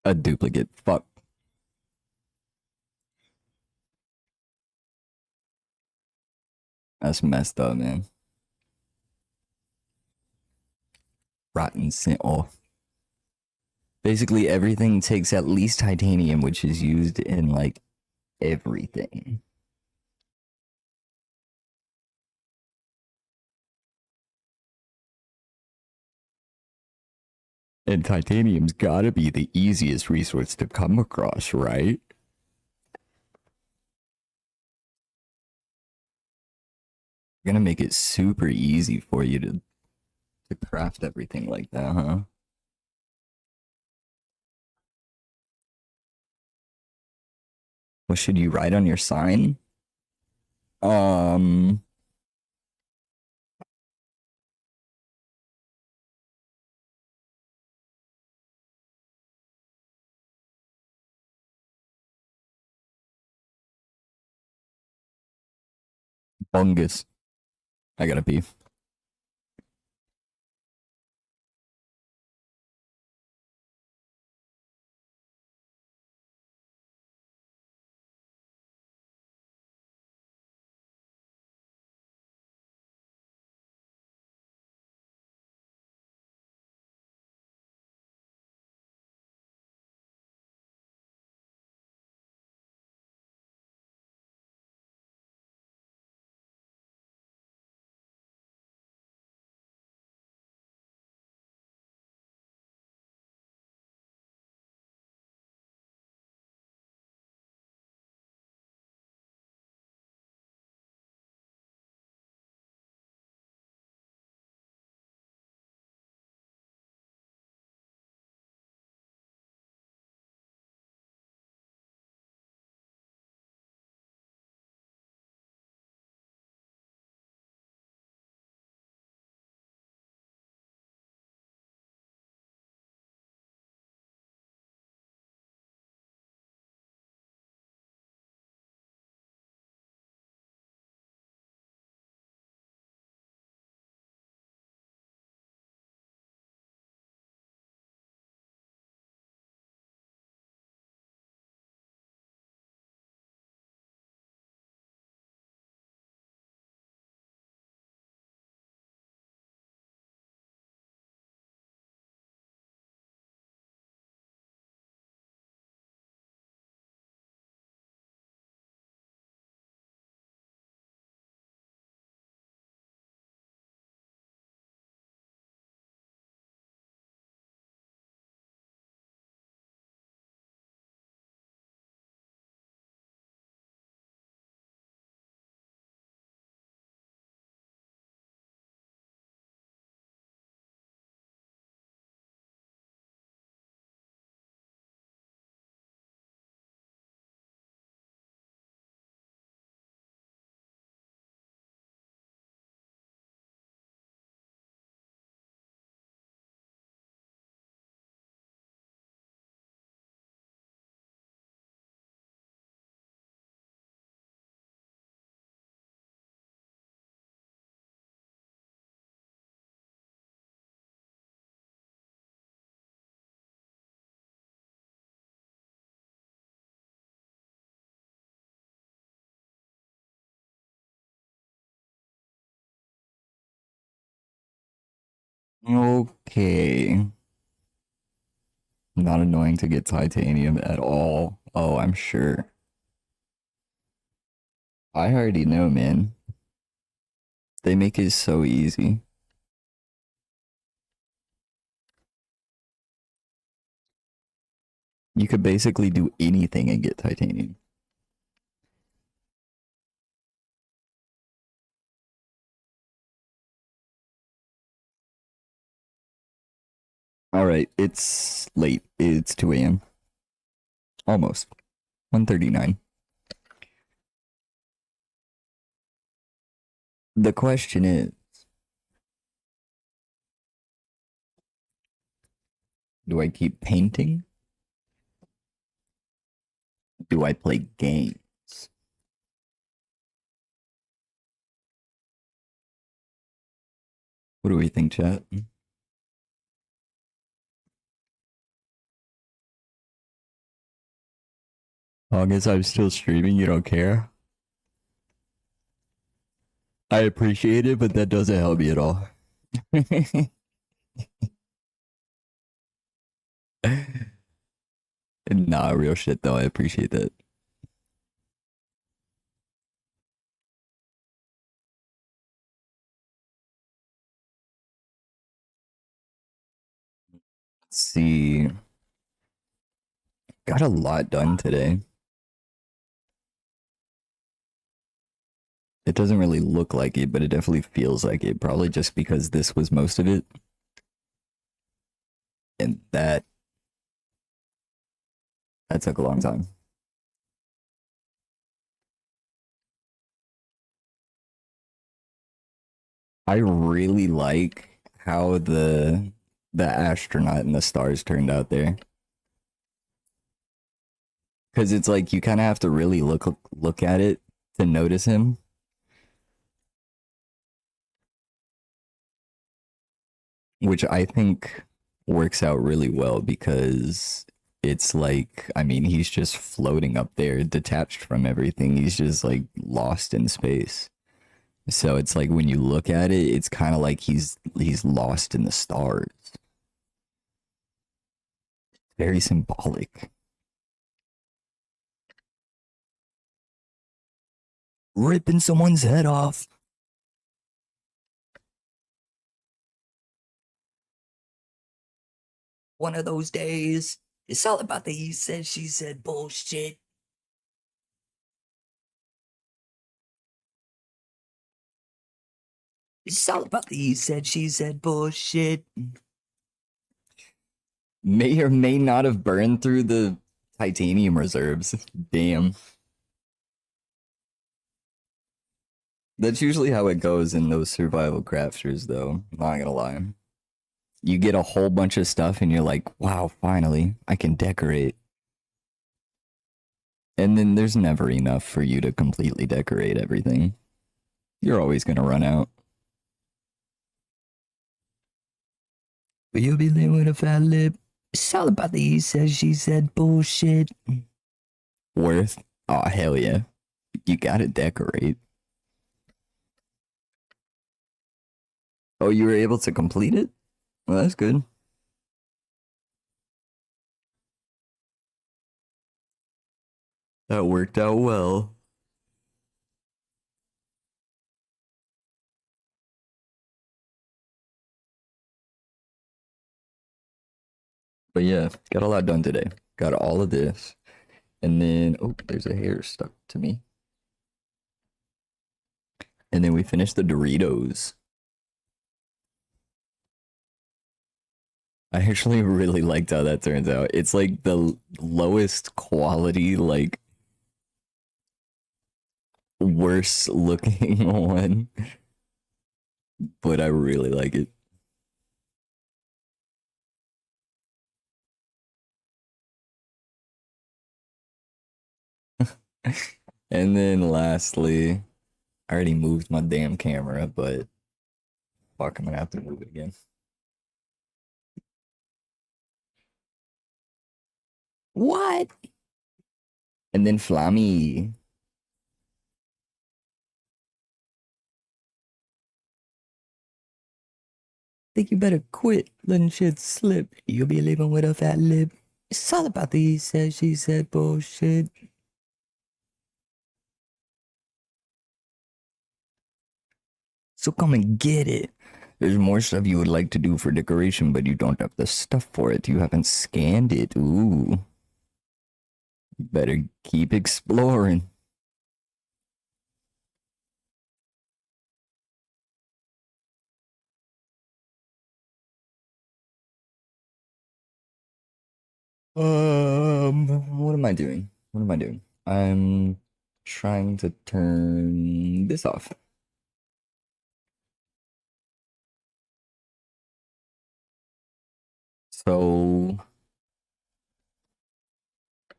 A duplicate. Fuck. That's messed up, man. Rotten scent. Oh. Basically, everything takes at least titanium, which is used in like everything. And titanium's gotta be the easiest resource to come across, right? Gonna make it super easy for you to craft everything like that, huh? What should you write on your sign? Um, Bungus. I gotta pee. Okay. Not annoying to get titanium at all. Oh, I'm sure. I already know, man. They make it so easy. You could basically do anything and get titanium. All right, it's late. It's 2 a.m. Almost. 1:39. The question is, do I keep painting? Do I play games? What do we think, chat? As long as I'm still streaming, you don't care? I appreciate it, but that doesn't help me at all. Nah, real shit though. I appreciate that. Let's see. Got a lot done today. It doesn't really look like it, but it definitely feels like it. Probably just because this was most of it. And that took a long time. I really like how the astronaut and the stars turned out there. Cause it's like you kind of have to really look at it to notice him. Which I think works out really well because it's like, I mean, he's just floating up there, detached from everything. He's just like lost in space. So it's like when you look at it, it's kind of like he's lost in the stars. Very symbolic. Ripping someone's head off. One of those days. It's all about the he said, she said bullshit. It's all about the he said, she said bullshit. May or may not have burned through the titanium reserves. Damn. That's usually how it goes in those survival crafters, though. Not gonna lie. You get a whole bunch of stuff and you're like, wow, finally, I can decorate. And then there's never enough for you to completely decorate everything. You're always gonna run out. But you'll be living with a fat lip. It's all about the he said, she said bullshit. Worth? Oh, hell yeah. You gotta decorate. Oh, you were able to complete it? Well, that's good. That worked out well. But yeah, got a lot done today. Got all of this. And then, oh, there's a hair stuck to me. And then we finished the Doritos. I actually really liked how that turns out. It's like the lowest quality, like worse looking one, but I really like it. And then lastly, I already moved my damn camera, but fuck, I'm gonna have to move it again. What? And then Flammy. Think you better quit letting shit slip. You'll be leaving with a fat lip. It's all about the he said, she said bullshit. So come and get it. There's more stuff you would like to do for decoration, but you don't have the stuff for it. You haven't scanned it. Ooh. You better keep exploring. What am I doing? What am I doing? I'm trying to turn this off. So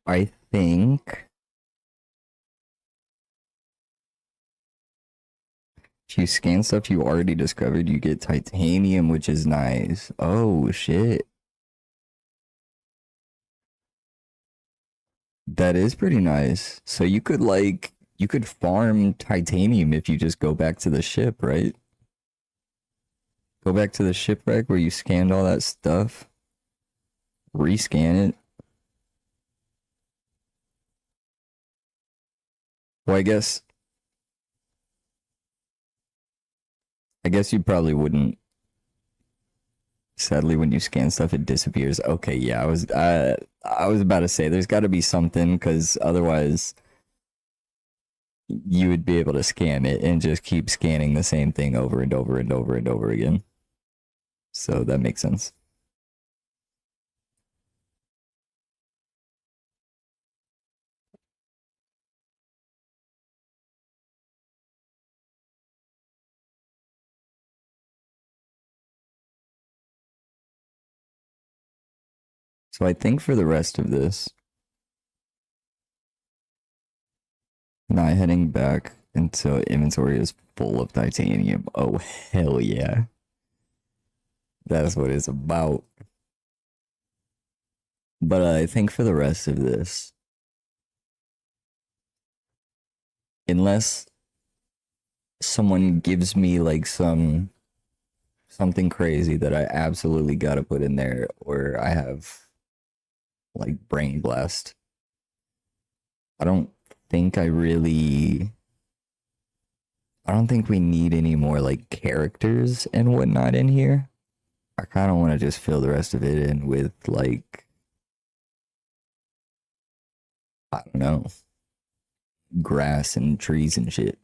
I think if you scan stuff you already discovered, you get titanium, which is nice. Oh shit. That is pretty nice. So you could farm titanium if you just go back to the ship, right? Go back to the shipwreck where you scanned all that stuff. Rescan it. Well, I guess you probably wouldn't. Sadly, when you scan stuff, it disappears. Okay, yeah, I was about to say there's got to be something because otherwise you would be able to scan it and just keep scanning the same thing over and over and over and over again. So that makes sense. So I think for the rest of this, not heading back until inventory is full of titanium. Oh, hell yeah. That's what it's about. But I think for the rest of this, unless someone gives me like something crazy that I absolutely gotta put in there, or I have like brain blast, I don't think I don't think we need any more like characters and whatnot in here. I kind of want to just fill the rest of it in with like, I don't know, grass and trees and shit.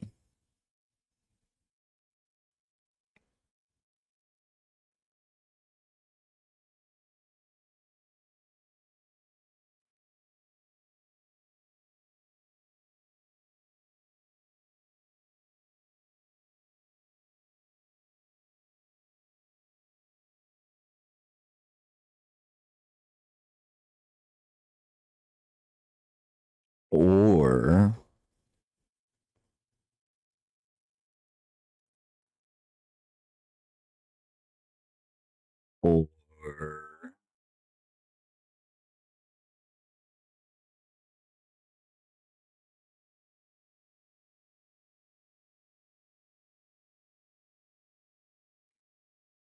Or, or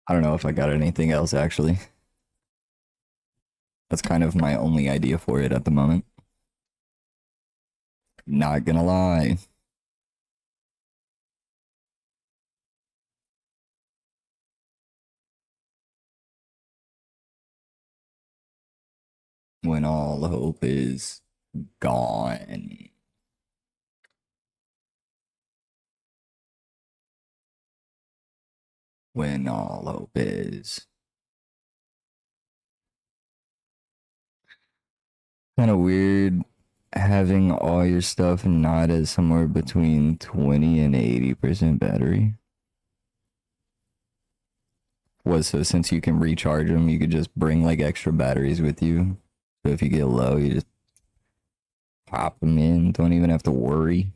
I don't know if I got anything else actually. That's kind of my only idea for it at the moment. Not gonna lie. When all hope is gone. When all hope is kind of weird having all your stuff not at somewhere between 20 and 80% battery. Was so since you can recharge them, you could just bring like extra batteries with you. So if you get low, you just pop them in. Don't even have to worry.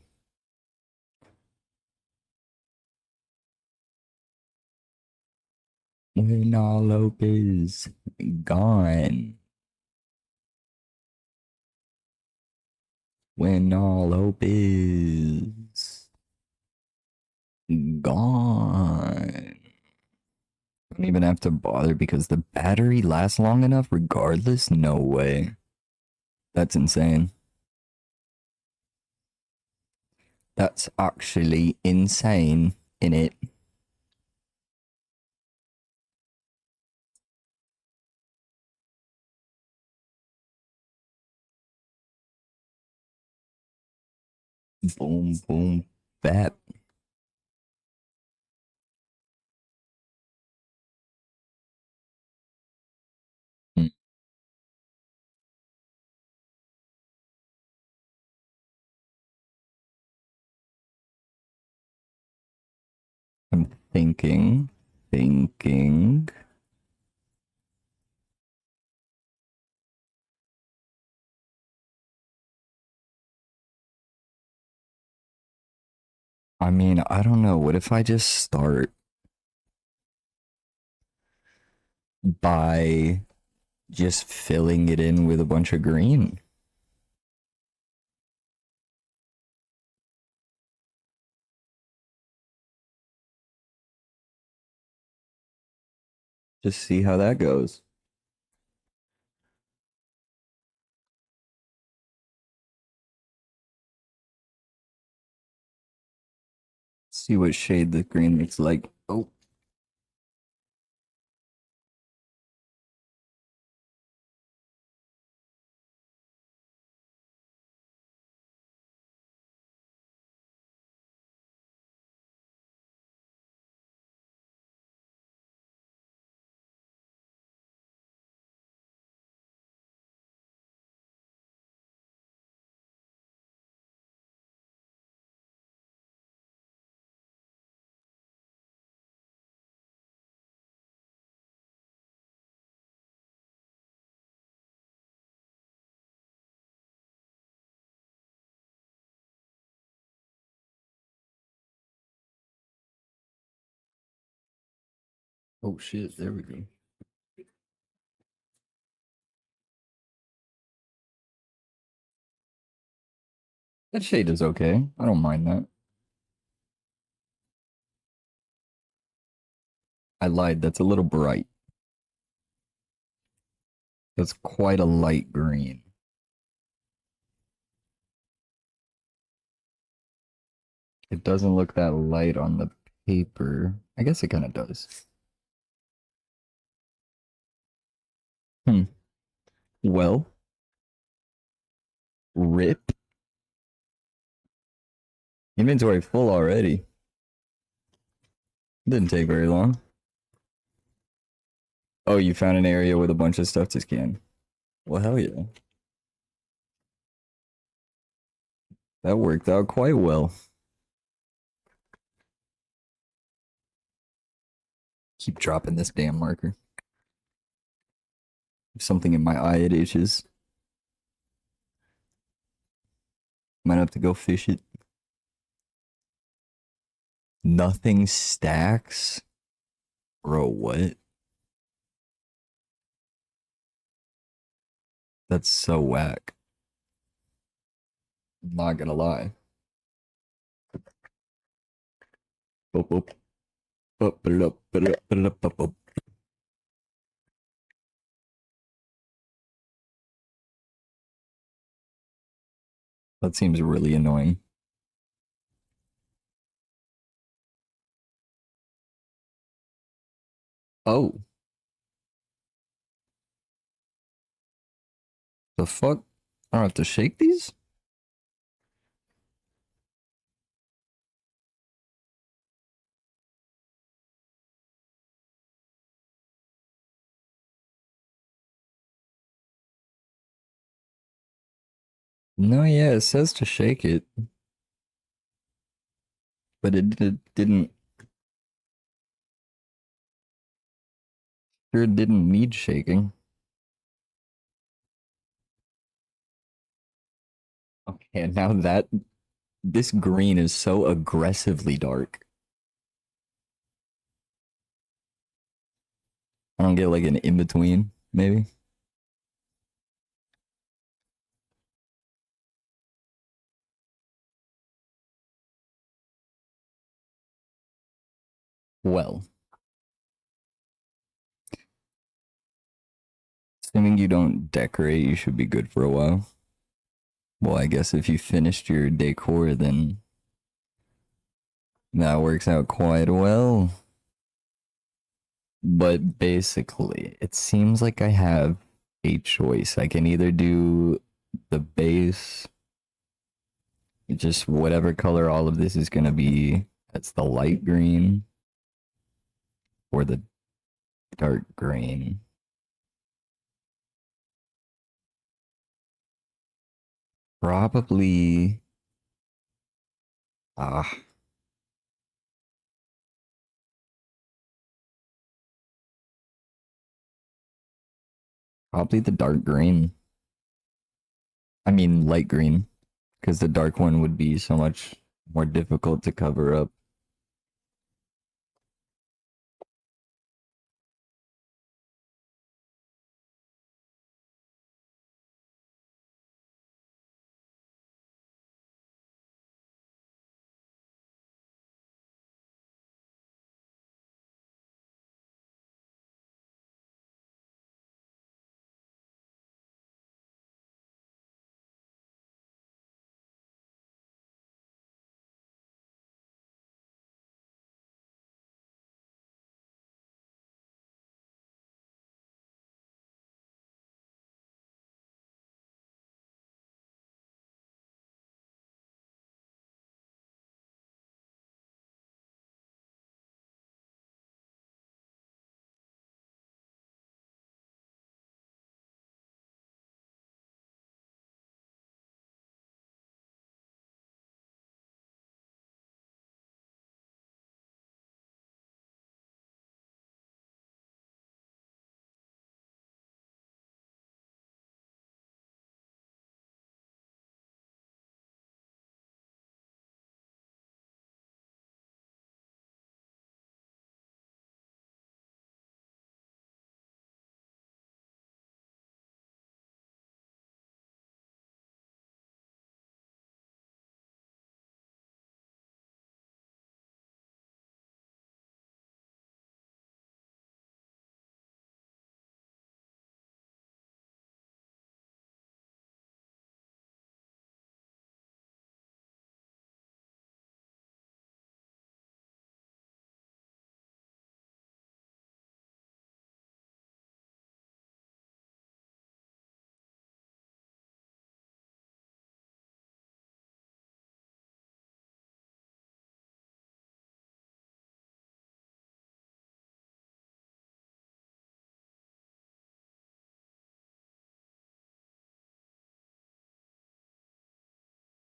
When all hope is gone. When all hope is gone. Don't even have to bother because the battery lasts long enough regardless? No way. That's insane. That's actually insane, innit? Boom, boom, bap. Hmm. I'm thinking. I mean, I don't know. What if I just start by just filling it in with a bunch of green? Just see how that goes. See what shade the green looks like. Oh, oh shit, there we go. That shade is okay. I don't mind that. I lied. That's a little bright. That's quite a light green. It doesn't look that light on the paper. I guess it kind of does. Hmm. Well, rip. Inventory full already. Didn't take very long. Oh, you found an area with a bunch of stuff to scan. Well, hell yeah. That worked out quite well. Keep dropping this damn marker. If something in my eye, it itches. Might have to go fish it. Nothing stacks? Bro, what? That's so whack. I'm not gonna lie. Boop, boop. Boop, ba-da-da, ba-da-da, ba-da-da, boop, boop. That seems really annoying. Oh, the fuck? I don't have to shake these? No, yeah, it says to shake it, but it didn't. Sure didn't need shaking. Okay, and now that this green is so aggressively dark. I don't get like an in between, maybe. Well, Assuming you don't decorate, you should be good for a while. Well, I guess if you finished your decor, then that works out quite well. But basically, it seems like I have a choice. I can either do the base, just whatever color all of this is going to be, that's the light green, or the dark green. Probably, ah, probably the dark green. I mean, light green, because the dark one would be so much more difficult to cover up.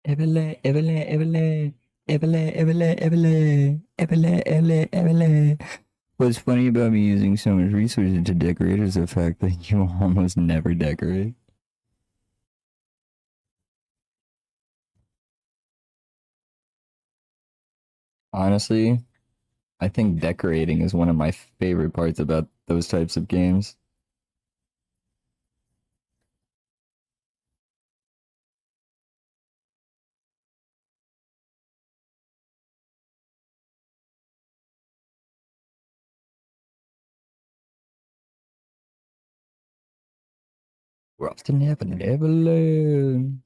Evele, evele, evele, evele, evele, evele, evele, evele, evele. What's funny about me using so much resources to decorate is the fact that you almost never decorate. Honestly, I think decorating is one of my favorite parts about those types of games. We're off to Never Never Learn.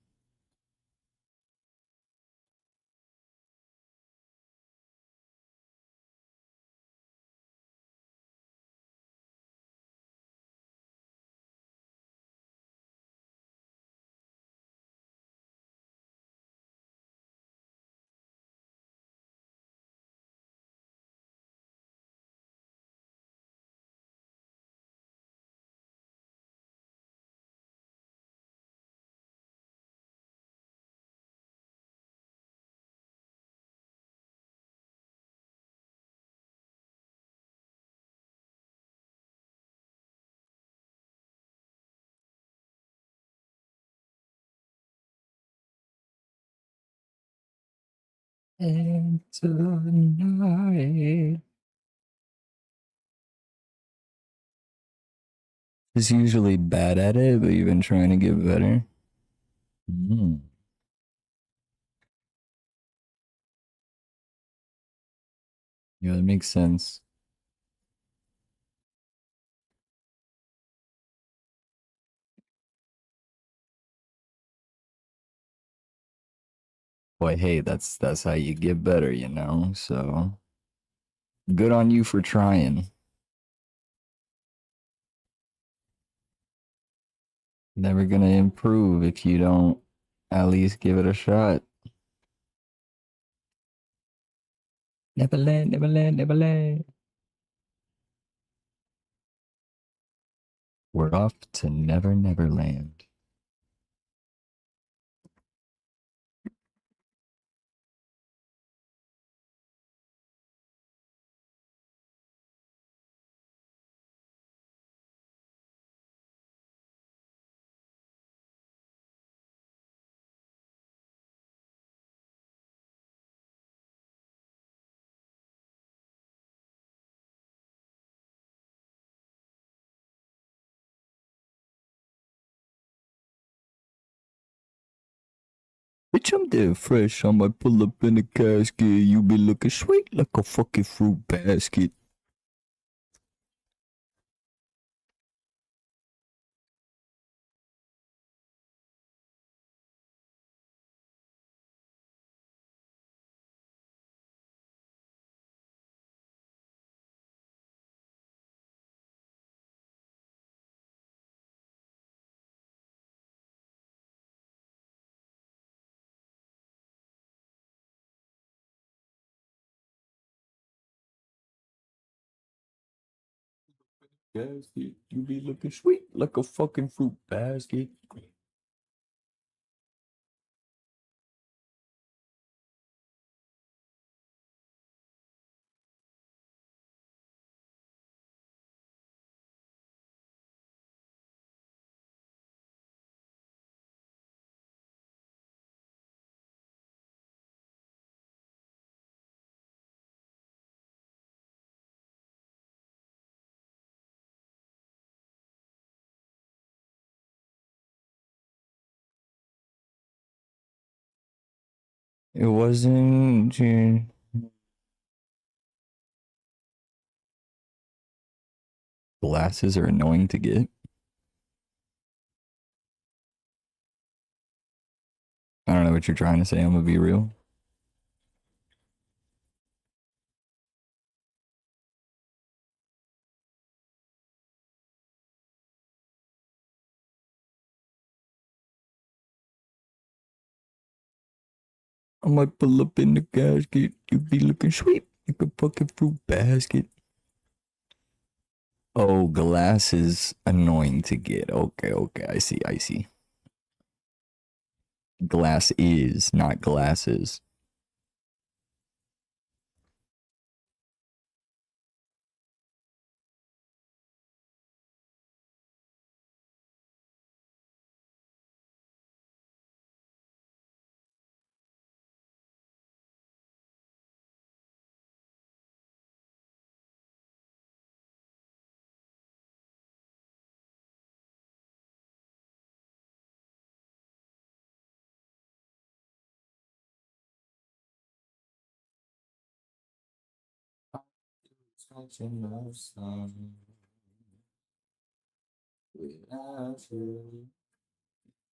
And tonight is usually bad at it, but you've been trying to get better. Mm. Yeah, that makes sense. But hey, that's how you get better, you know? So good on you for trying. Never gonna improve if you don't at least give it a shot. Neverland, Neverland, Neverland. We're off to Never Never Land. Bitch, I'm dead fresh. I might pull up in a casket. You be looking sweet like a fucking fruit basket. Basket. You be looking sweet like a fucking fruit basket. It wasn't. Glasses are annoying to get. I don't know what you're trying to say. I'm gonna be real. I might pull up in the casket. You be looking sweet like a fucking fruit basket. Oh, glasses annoying to get. Okay, okay. I see. I see. Glass is not glasses.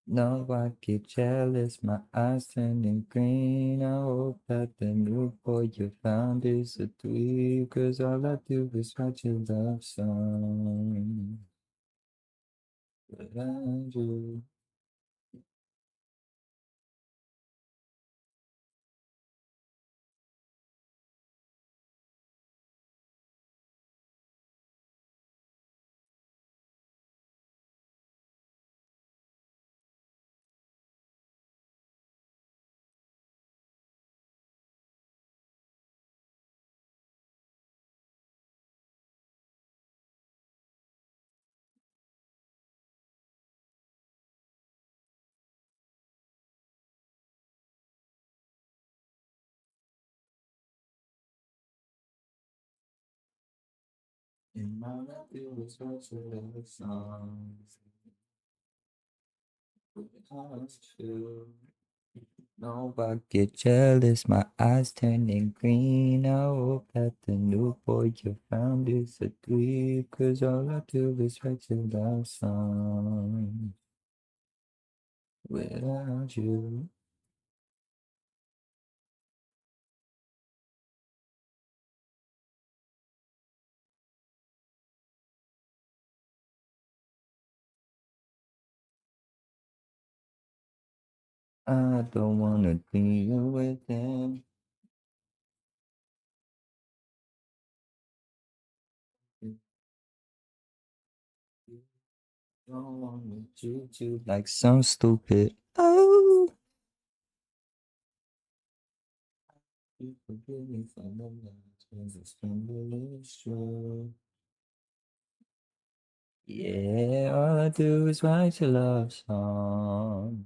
No, I get jealous, my eyes turning green. I hope that the new boy you found is a dweeb, cause all I do is write your love song without you. And all I do is write your love song without you. No, I get jealous, my eyes turning green. I hope that the new boy you found is a dweeb, cause all I do is write your love song without you. I don't wanna deal with them. Don't want me to like some stupid. Oh, you forgive me for the last when it's been really true. Yeah, all I do is write your love song.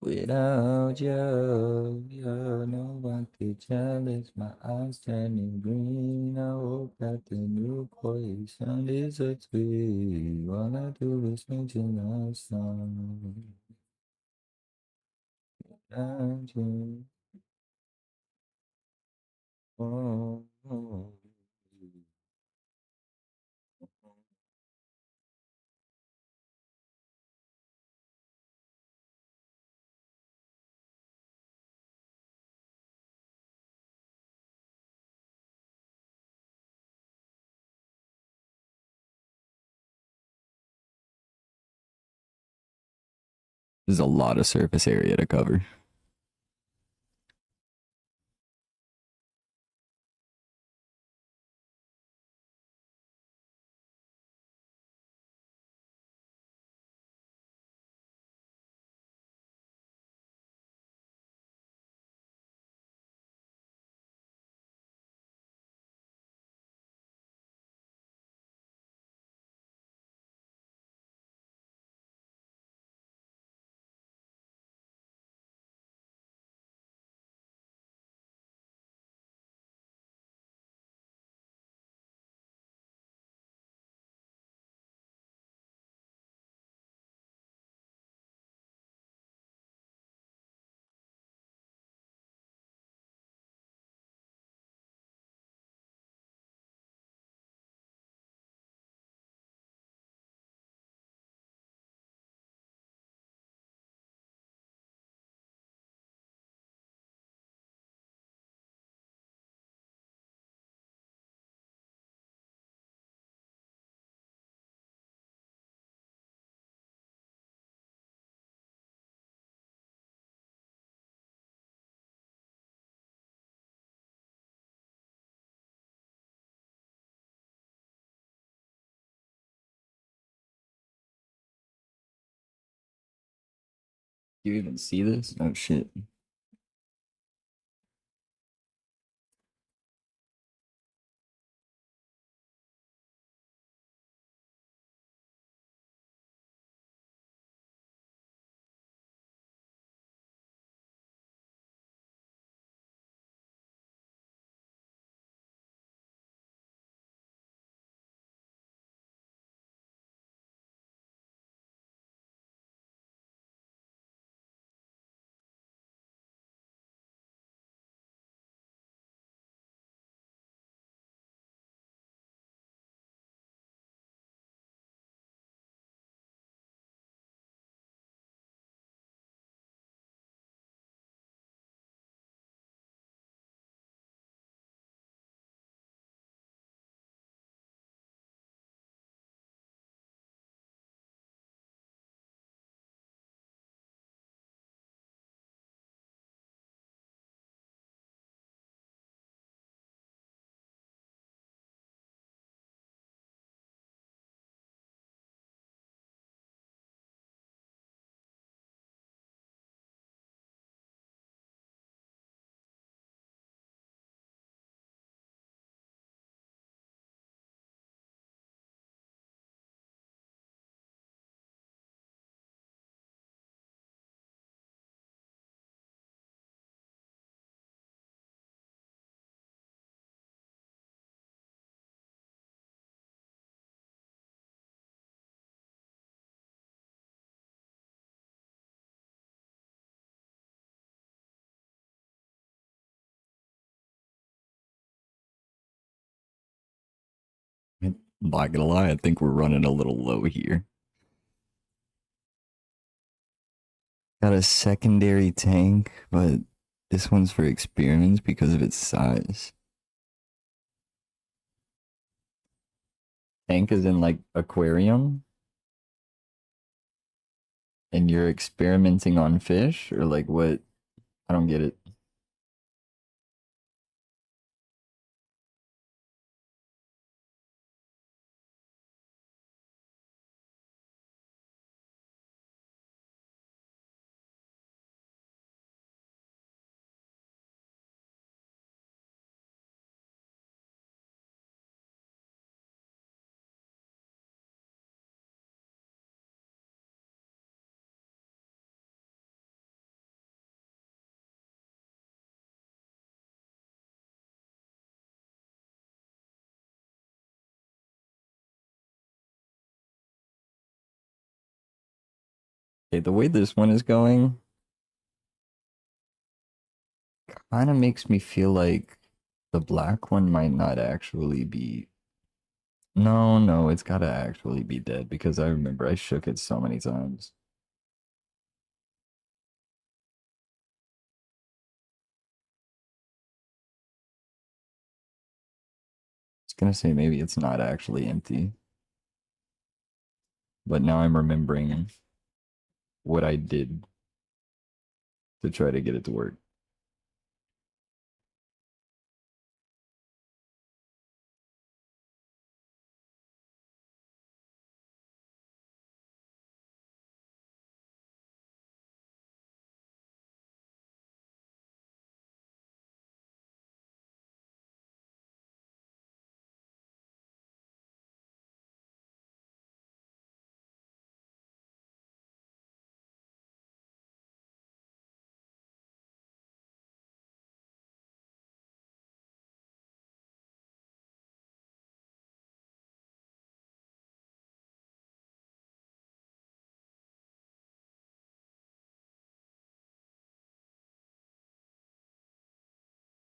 Without you, you're no one to jealous. My eyes turning green. I hope that the new poison is a tweet. All I do is make your love song. Without you, oh, oh. There's a lot of surface area to cover. Do you even see this? Oh shit. I'm not gonna lie, I think we're running a little low here. Got a secondary tank, but this one's for experiments because of its size. Tank is in like aquarium. And you're experimenting on fish or like what? I don't get it. Okay, the way this one is going kind of makes me feel like the black one might not actually be. No, no, it's gotta actually be dead because I remember I shook it so many times. I was gonna say maybe it's not actually empty, but now I'm remembering what I did to try to get it to work.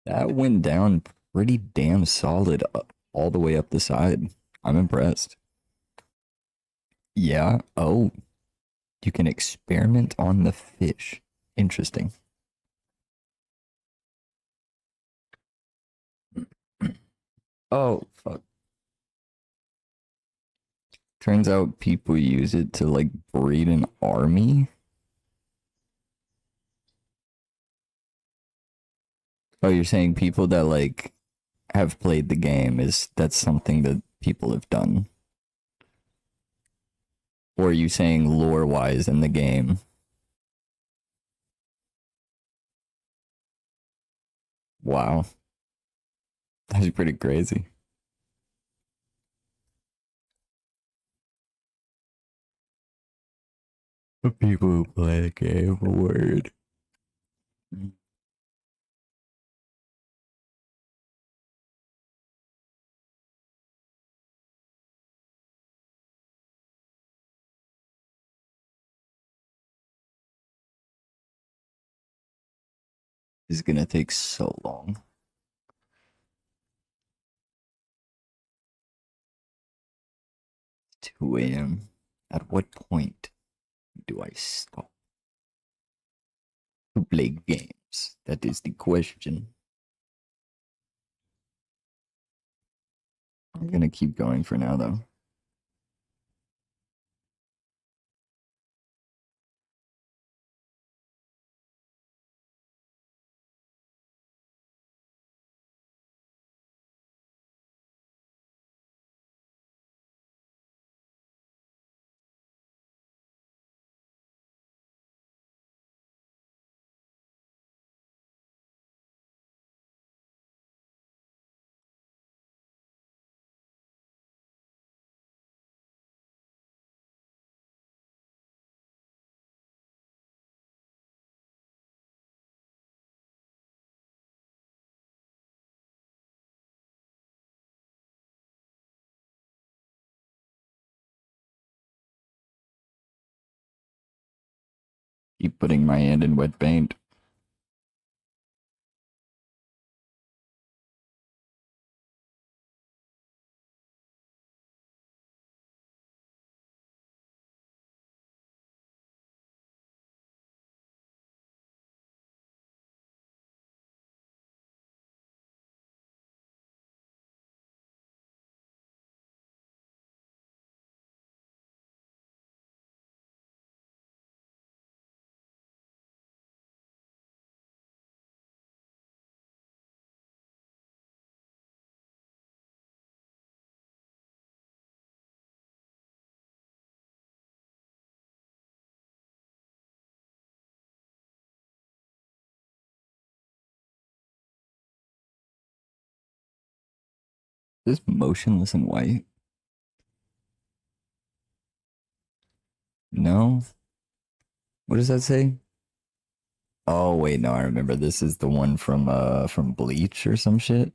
That went down pretty damn solid all the way up the side. I'm impressed. Yeah. Oh, you can experiment on the fish. Interesting. Oh, fuck. Turns out people use it to like breed an army. Oh, you're saying people that like have played the game is that's something that people have done? Or are you saying lore wise in the game? Wow. That's pretty crazy. The people who play the game, word. This is gonna take so long. 2 a.m. At what point do I stop to play games? That is the question. I'm gonna keep going for now, though. Keep putting my hand in wet paint. Is this motionless and white? No. What does that say? Oh wait, no, I remember. This is the one from Bleach or some shit.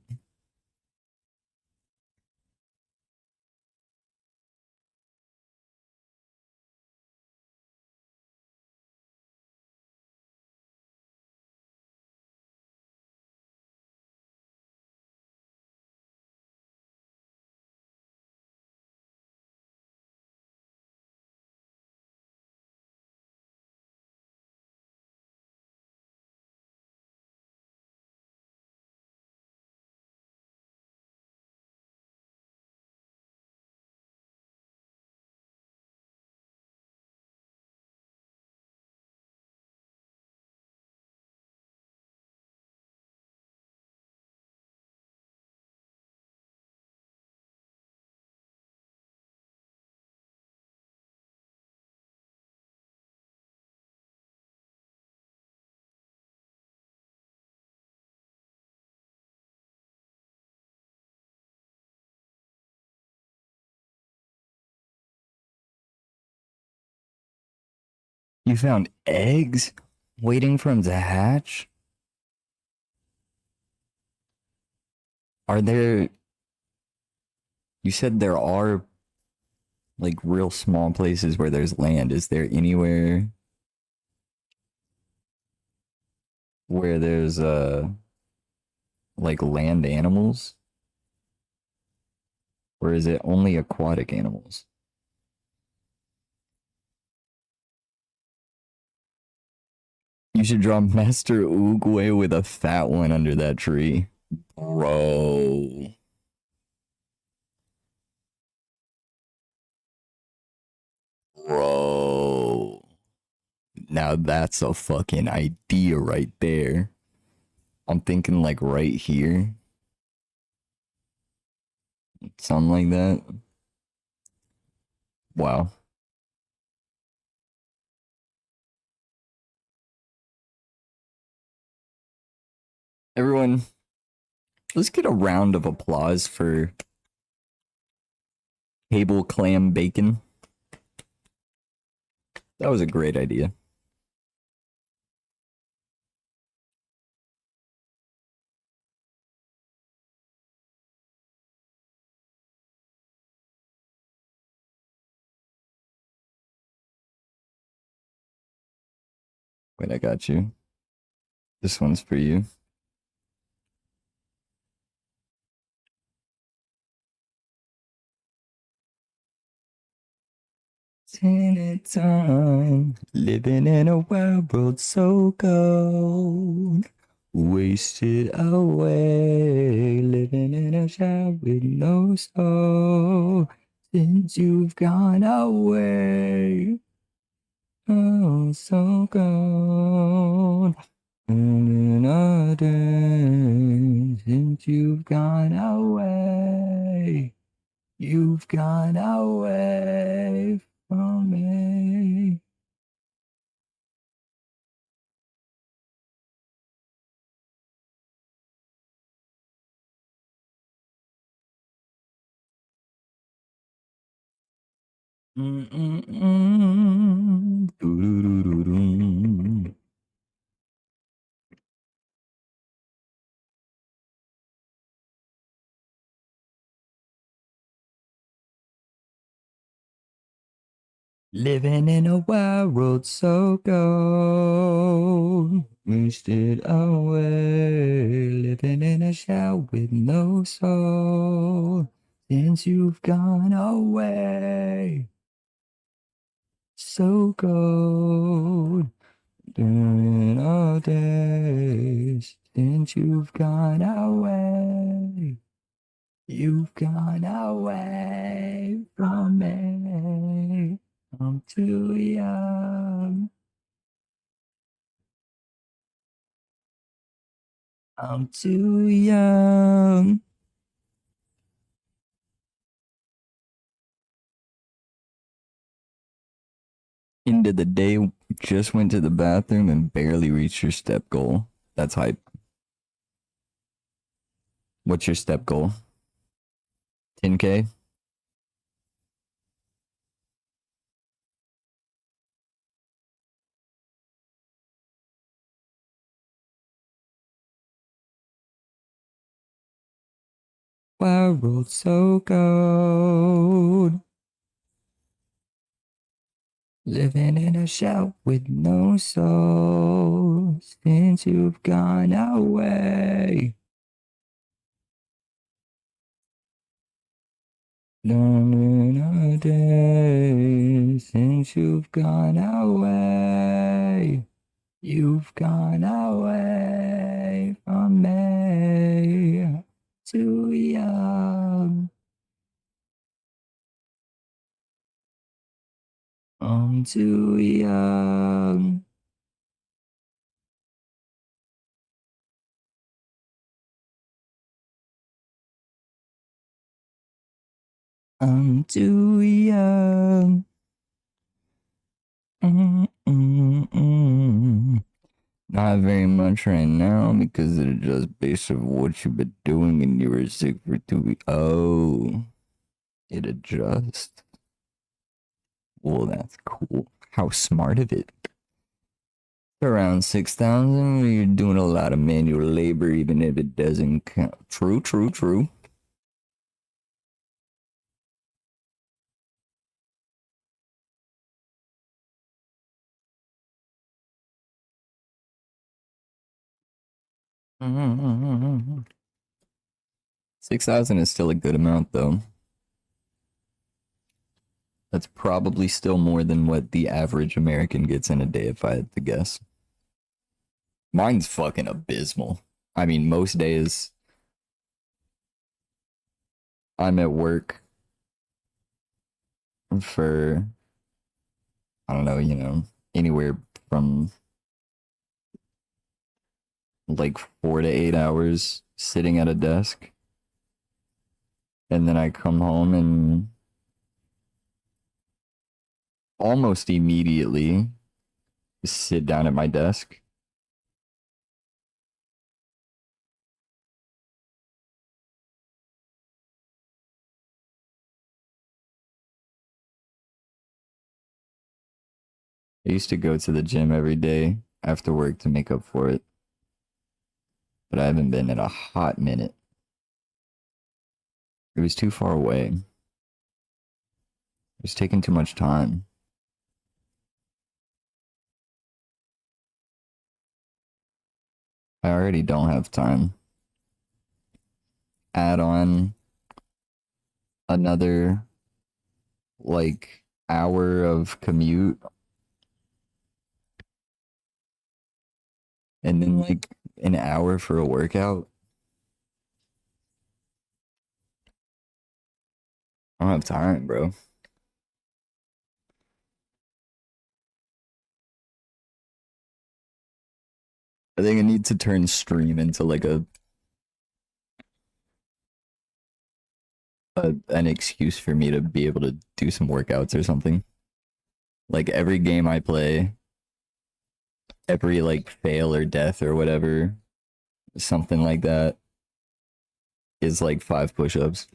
You found eggs waiting for him to hatch? Are there, you said there are like real small places where there's land. Is there anywhere where there's like land animals? Or is it only aquatic animals? You should draw Master Oogway with a fat one under that tree. Bro. Bro. Now that's a fucking idea right there. I'm thinking like right here. Something like that. Wow. Everyone, let's get a round of applause for Cable Clam Bacon. That was a great idea. Wait, I got you. This one's for you. Tenant time, living in a world so cold, wasted away, living in a shadow with no soul. Since you've gone away, oh, so cold. In a day, since you've gone away. You've gone away from me. Doo-doo-doo-doo-doo. Living in a world so cold, wasted away, living in a shell with no soul. Since you've gone away, so cold, during all days. Since you've gone away, you've gone away from me. I'm too young. I'm too young. End of the day, just went to the bathroom and barely reached your step goal. That's hype. What's your step goal? 10K. World so cold. Living in a shell with no soul since you've gone away. Long been a day since you've gone away. You've gone away from me. Too young. I'm too young. I'm too young. Mm-mm-mm. Not very much right now because it's just based of what you've been doing and you were sick for 2 weeks. Oh, it adjusts. Well, that's cool. How smart of it. Around 6,000, you're doing a lot of manual labor, even if it doesn't count. True, true, true. Mm-hmm. 6,000 is still a good amount, though. That's probably still more than what the average American gets in a day, if I had to guess. Mine's fucking abysmal. I mean, most days I'm at work for, I don't know, anywhere from like 4 to 8 hours sitting at a desk. And then I come home and almost immediately sit down at my desk. I used to go to the gym every day after work to make up for it, but I haven't been in a hot minute. It was too far away. It was taking too much time. I already don't have time. Add on another like hour of commute and then like an hour for a workout. I don't have time, bro. I think I need to turn stream into like an excuse for me to be able to do some workouts or something. Like every game I play, every like fail or death or whatever, something like that is like 5 push-ups.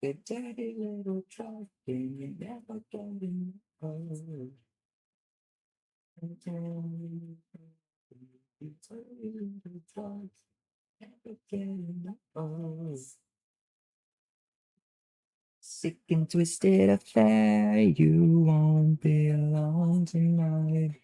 The dirty little truck, you never getting old. The dirty little truck, never getting old. Sick and twisted affair, you won't be alone tonight.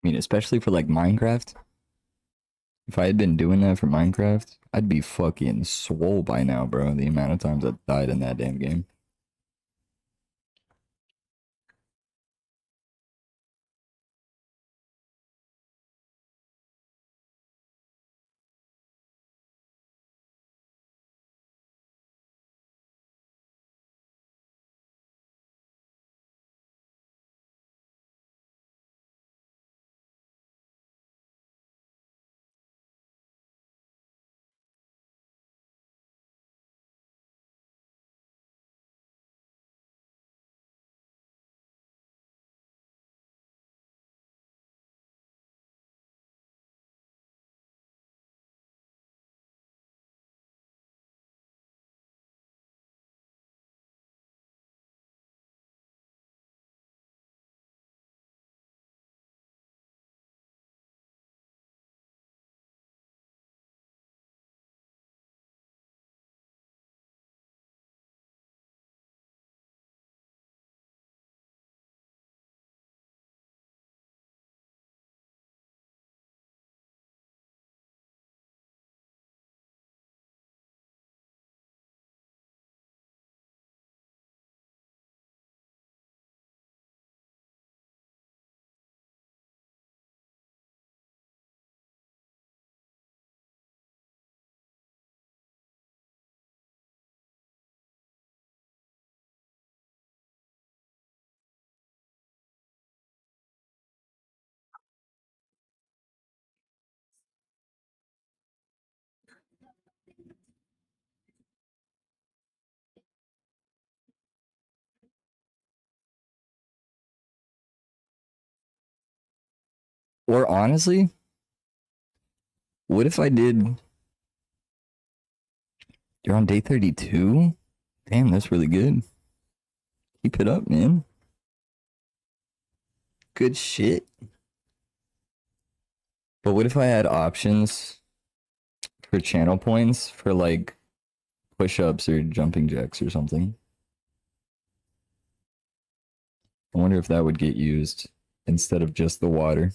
I mean, especially for like Minecraft. If I had been doing that for Minecraft, I'd be fucking swole by now, bro. The amount of times I've died in that damn game. Or honestly, what if I did? You're on day 32? Damn, that's really good. Keep it up, man. Good shit. But what if I had options for channel points for like push ups or jumping jacks or something? I wonder if that would get used instead of just the water.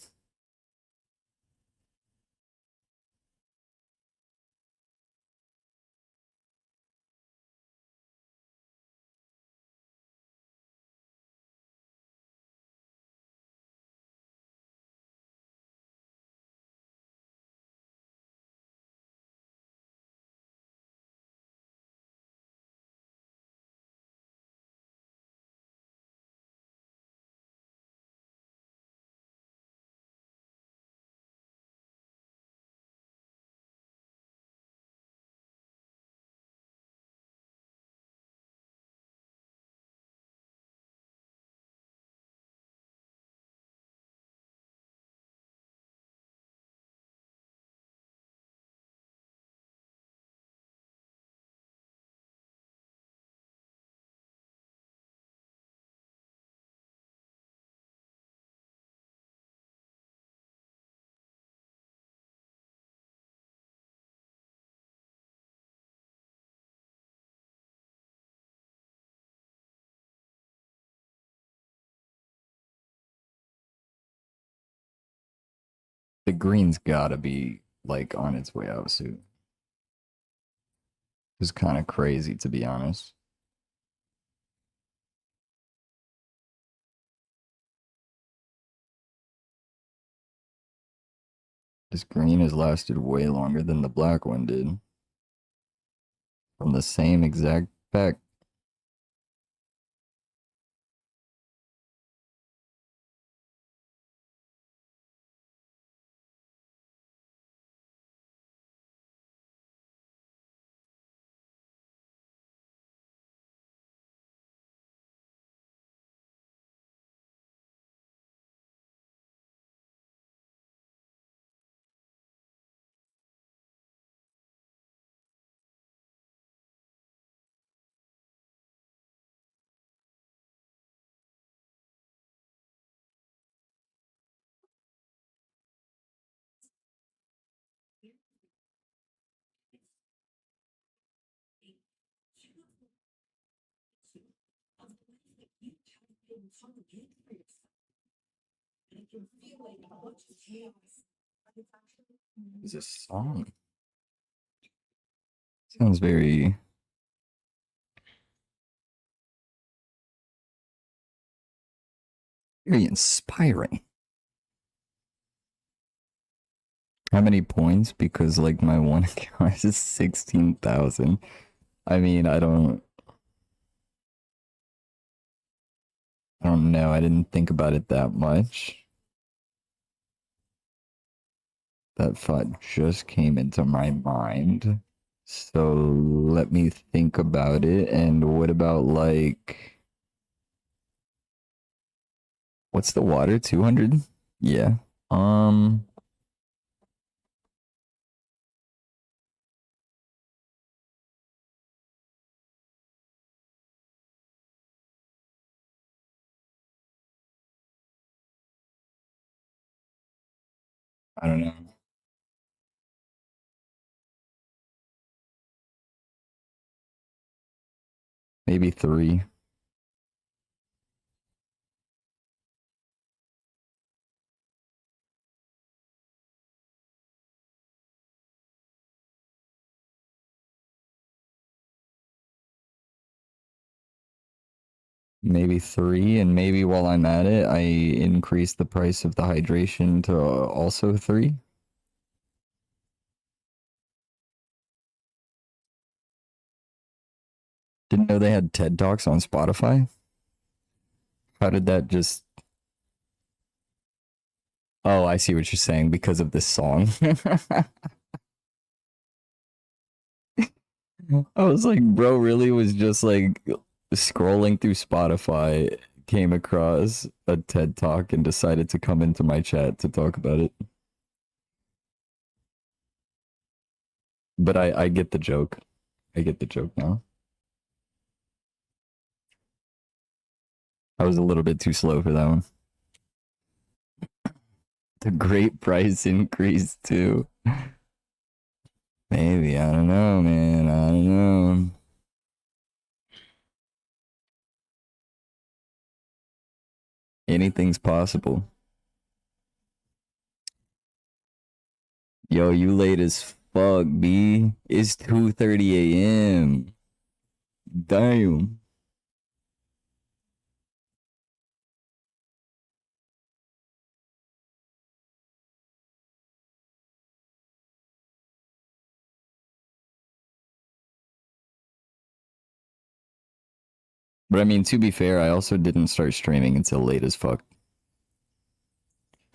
The green's gotta be like on its way out soon. It's kind of crazy to be honest. This green has lasted way longer than the black one did. From the same exact pack. Is this song? Sounds very very inspiring. How many points? Because like my one account is 16,000. I mean, I don't know. I didn't think about it that much. That thought just came into my mind. So let me think about it. And what about like, what's the water? 200? Yeah. Um, I don't know. Maybe 3. Maybe 3. And maybe while I'm at it, I increase the price of the hydration to also 3. Didn't know they had TED Talks on Spotify. How did that just... Oh, I see what you're saying because of this song. I was like, bro, really was just like scrolling through Spotify, came across a TED Talk and decided to come into my chat to talk about it. But I get the joke. I get the joke now. I was a little bit too slow for that one. The great price increase too. Maybe, I don't know, man. I don't know. Anything's possible. Yo, you late as fuck, B. It's 2:30 a.m. Damn. But I mean, to be fair, I also didn't start streaming until late as fuck.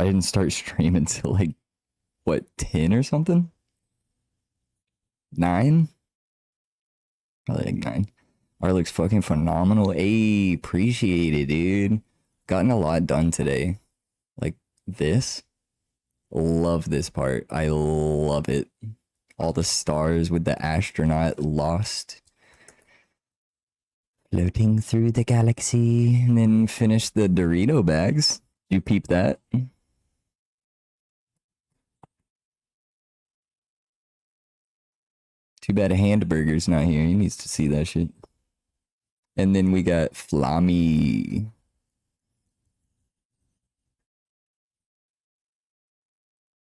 I didn't start streaming until like, what, 10 or something? 9? Probably like 9. Art looks fucking phenomenal. Hey, appreciate it, dude. Gotten a lot done today. Like this. Love this part. I love it. All the stars with the astronaut lost. Floating through the galaxy. And then finish the Dorito bags. You peep that? Too bad Handburger's not here. He needs to see that shit. And then we got Flammy.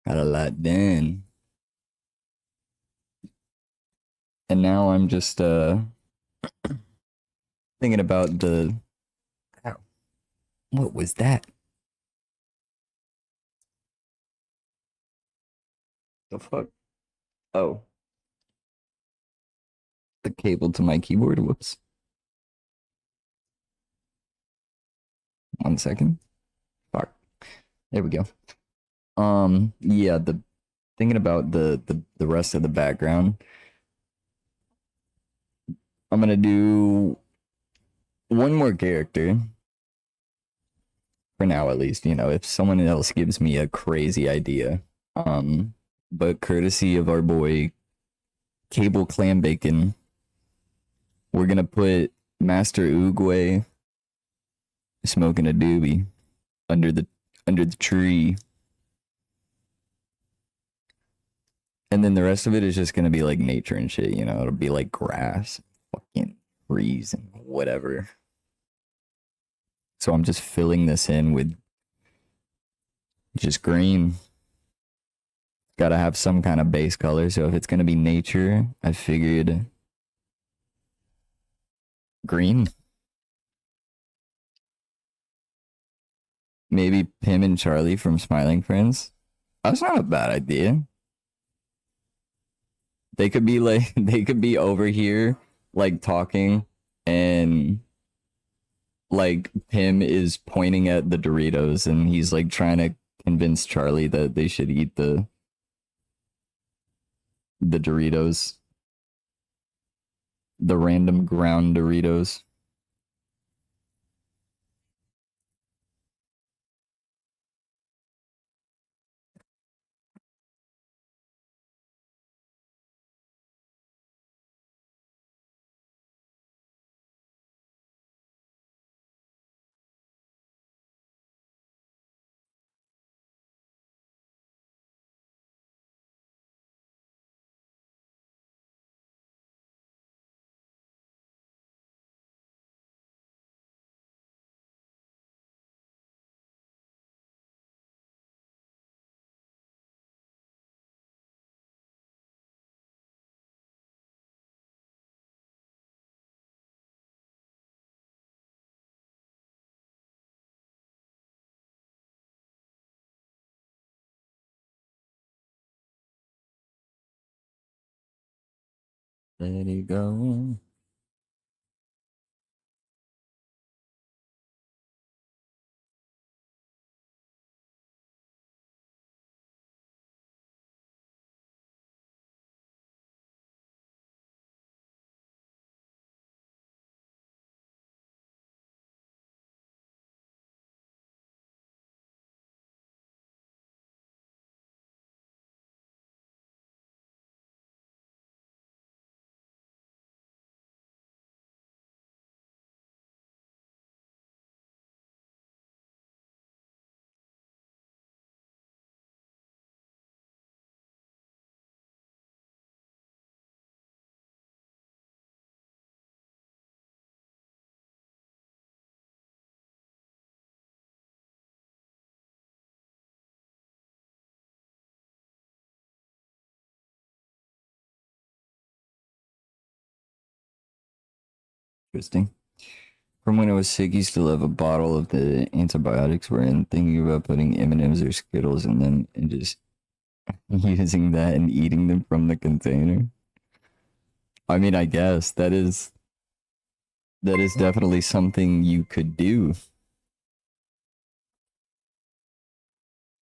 Got a lot done. And now I'm just thinking about the... Ow. What was that? The fuck? Oh. The cable to my keyboard. Whoops. 1 second. Fuck. There we go. Yeah, the thinking about the rest of the background. I'm gonna do one more character. For now, at least, you know, if someone else gives me a crazy idea. But courtesy of our boy Cable Clam Bacon, we're gonna put Master Oogway smoking a doobie under the tree. And then the rest of it is just gonna be like nature and shit, you know, it'll be like grass, fucking trees and whatever. So I'm just filling this in with Just green. Gotta have some kind of base color. So if it's gonna be nature, I figured green. Maybe Pim and Charlie from Smiling Friends. That's not a bad idea. They could be like they could be over here like talking and like Pim is pointing at the Doritos and he's like trying to convince Charlie that they should eat the Doritos. The random ground Doritos. Let it go. Interesting. From when I was sick, used to have a bottle of the antibiotics were in, thinking about putting M&Ms or Skittles in them and just using that and eating them from the container. I mean, I guess that is definitely something you could do.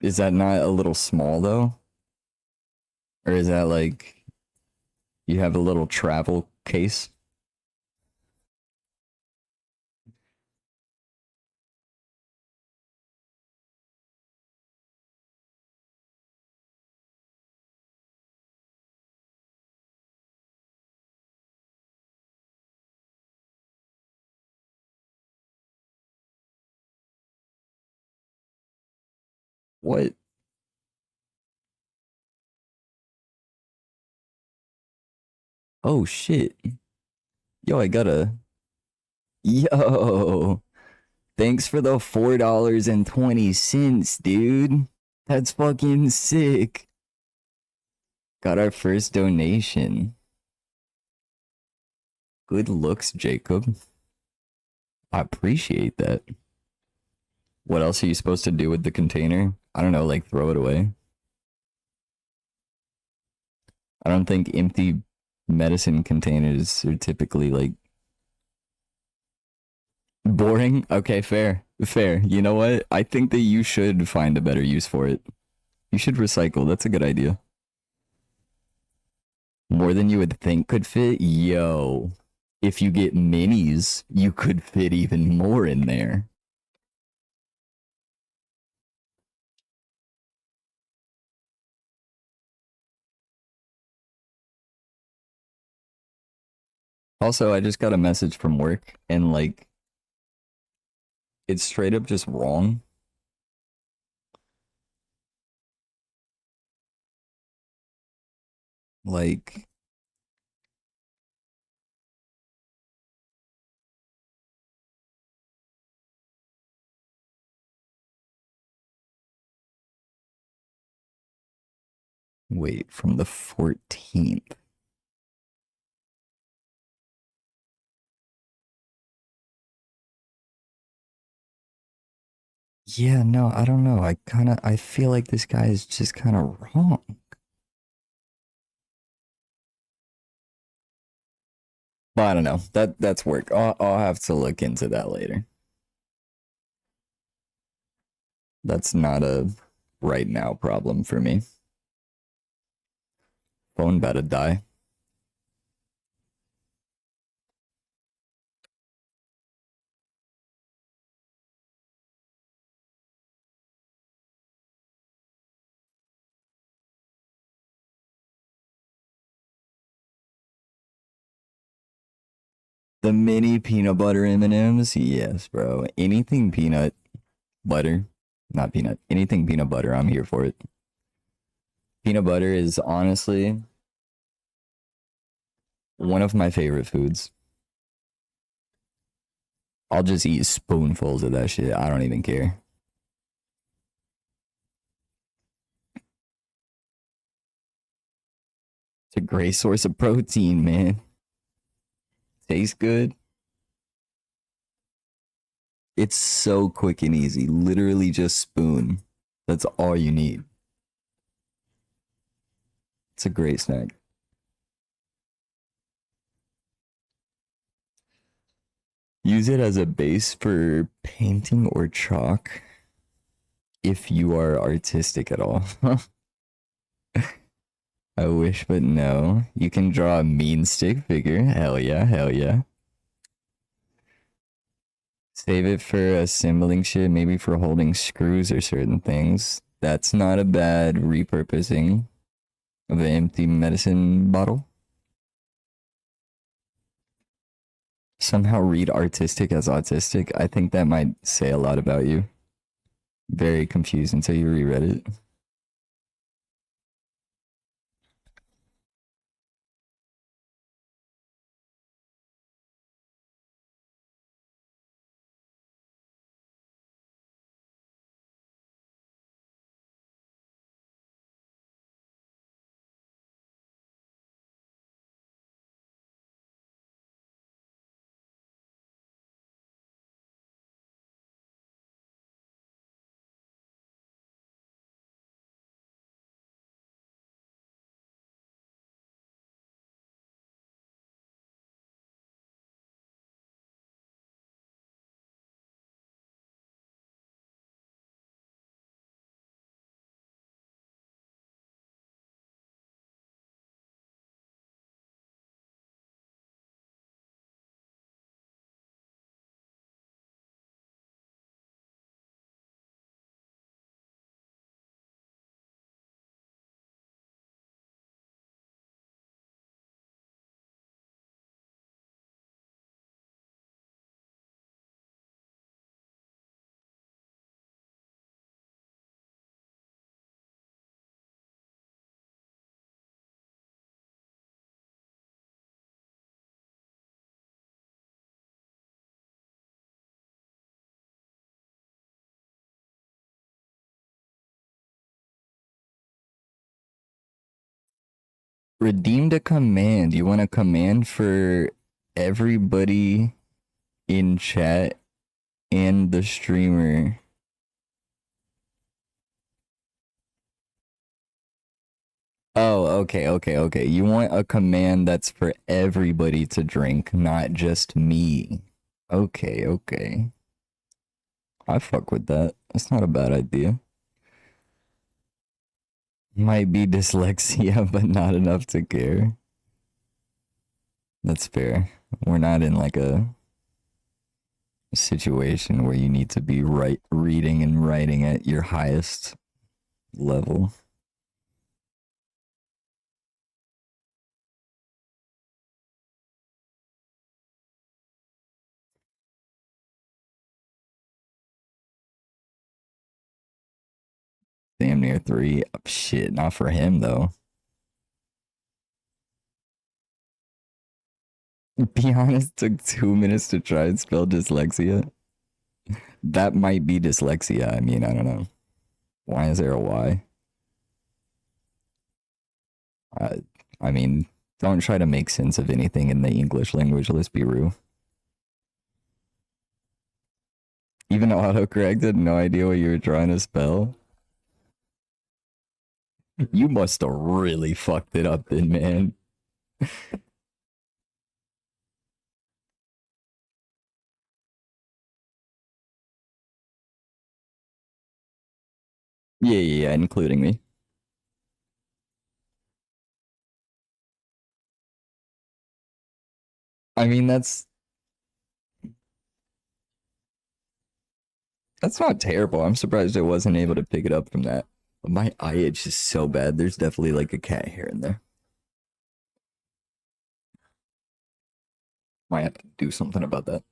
Is that not a little small though? Or is that like you have a little travel case? What? Oh shit. Yo, I gotta. Yo. Thanks for the $4.20, dude. That's fucking sick. Got our first donation. Good looks, Jacob. I appreciate that. What else are you supposed to do with the container? I don't know, like throw it away. I don't think empty medicine containers are typically like boring. Okay, fair. Fair. You know what? I think that you should find a better use for it. You should recycle. That's a good idea. More than you would think could fit? Yo. If you get minis, you could fit even more in there. Also, I just got a message from work and like it's straight up just wrong. Like Wait, from the 14th. Yeah, no, I don't know. I feel like this guy is just kind of wrong. But I don't know. That's work. I'll have to look into that later. That's not a right now problem for me. Phone about to die. The mini peanut butter M&Ms? Yes, bro. Anything peanut butter, not peanut. Anything peanut butter, I'm here for it. Peanut butter is honestly one of my favorite foods. I'll just eat spoonfuls of that shit. I don't even care. It's a great source of protein, man. Tastes good. It's so quick and easy. Literally just spoon. That's all you need. It's a great snack. Use it as a base for painting or chalk if you are artistic at all. I wish, but no. You can draw a mean stick figure. Hell yeah, hell yeah. Save it for assembling shit, maybe for holding screws or certain things. That's not a bad repurposing of an empty medicine bottle. Somehow read artistic as autistic. I think that might say a lot about you. Very confused until you reread it. Redeemed a command. You want a command for everybody in chat and the streamer. Oh, okay. You want a command that's for everybody to drink, not just me. Okay. I fuck with that. That's not a bad idea. Might be dyslexia, but not enough to care. That's fair. We're not in like a situation where you need to be reading and writing at your highest level. Damn near 3. Shit, not for him though. Be honest, took 2 minutes to try and spell dyslexia. That might be dyslexia. I mean, I don't know. Why is there a Y? Uh, I mean, don't try to make sense of anything in the English language. Let's be real. Even autocorrect had no idea what you were trying to spell. You must have really fucked it up then, man. Yeah, including me. I mean, that's not terrible. I'm surprised I wasn't able to pick it up from that. But my eye itch is so bad. There's definitely like a cat hair in there. Might have to do something about that.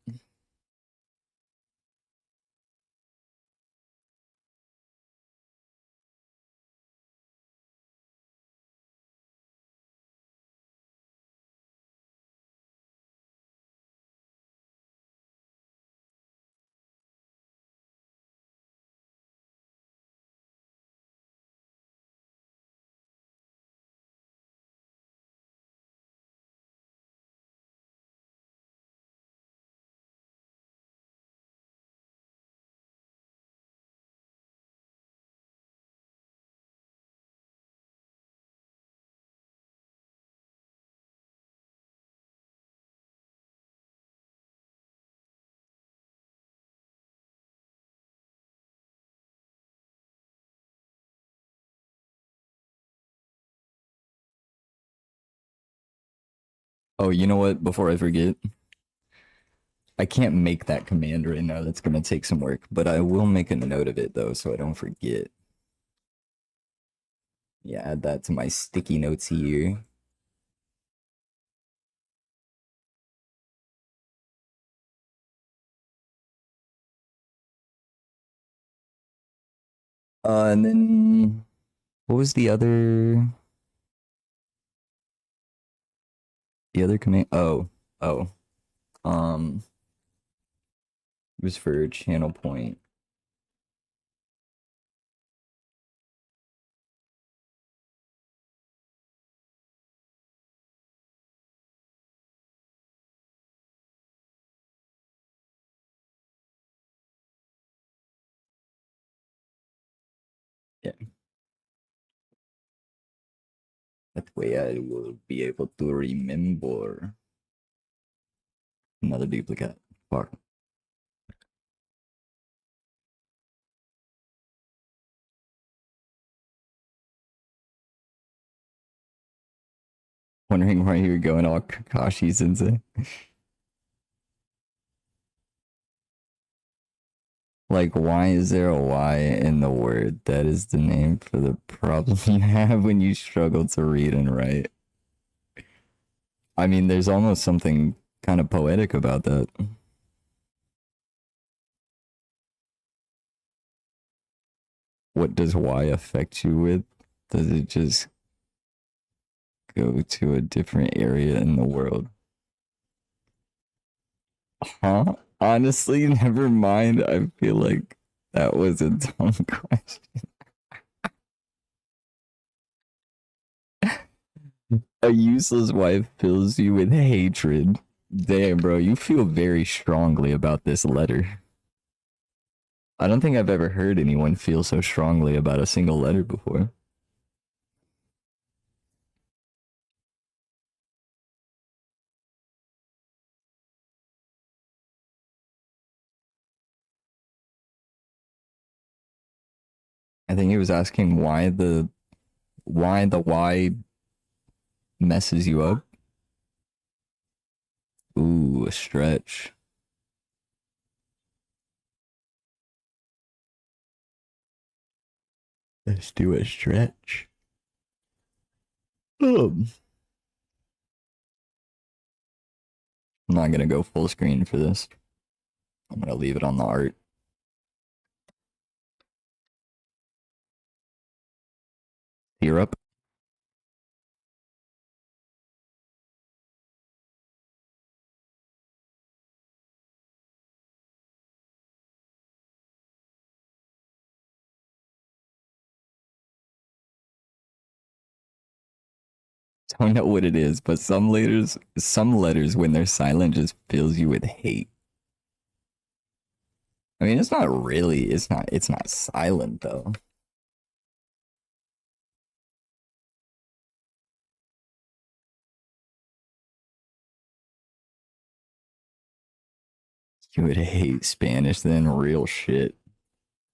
Oh, you know what? Before I forget, I can't make that command right now. That's gonna take some work, but I will make a note of it though, so I don't forget. Yeah, add that to my sticky notes here. And then what was the other command? Oh, um, it was for channel point. Yeah, that way I will be able to remember. Another duplicate. Fuck. Wondering why you were going all Kakashi Sensei. Like, why is there a Y in the word? That is the name for the problem you have when you struggle to read and write. I mean, there's almost something kind of poetic about that. What does Y affect you with? Does it just go to a different area in the world? Huh? Honestly, never mind. I feel like that was a dumb question. A useless wife fills you with hatred. Damn, bro, you feel very strongly about this letter. I don't think I've ever heard anyone feel so strongly about a single letter before. I think he was asking why the Y messes you up. Ooh, a stretch. Let's do a stretch. I'm not gonna go full screen for this. I'm gonna leave it on the art. Tear up. Don't know what it is, but some letters when they're silent just fills you with hate. I mean, it's not really, it's not silent though. You would hate Spanish then, real shit.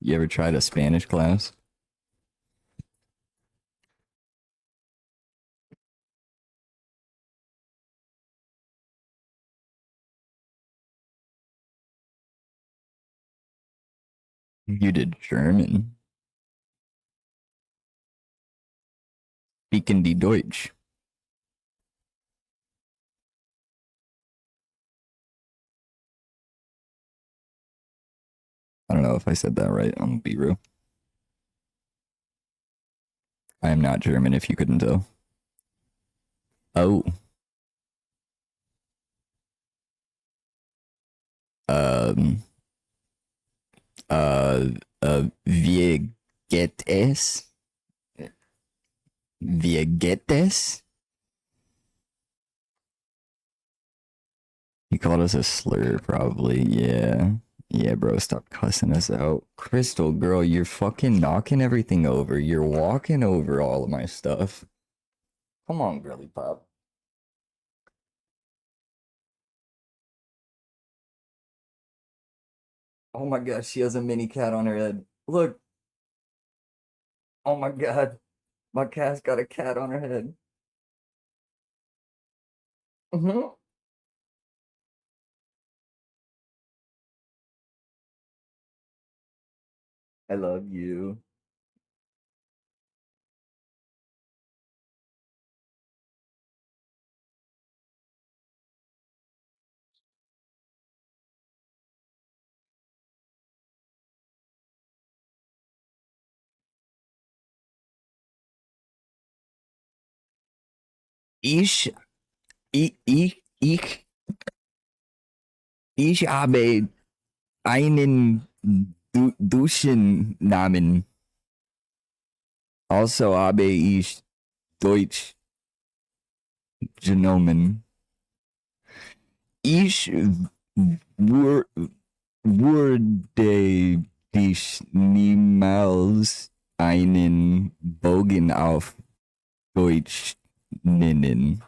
You ever tried a Spanish class? You did German. Speaking die Deutsch. I don't know if I said that right. I'm gonna be real. I am not German if you couldn't tell. Oh. Um Wie geht es? Wie geht es? He called us a slur, probably. Yeah. Yeah, bro, stop cussing us out. Crystal, girl, you're fucking knocking everything over. You're walking over all of my stuff. Come on, girly pop. Oh my gosh, she has a mini cat on her head. Look. Oh my god. My cat's got a cat on her head. Mm-hmm. I love you. Ich, ich, ich habe einen Duschennamen. Also habe ich Deutsch genommen. Ich wur würde dich niemals einen Bogen auf Deutsch nennen.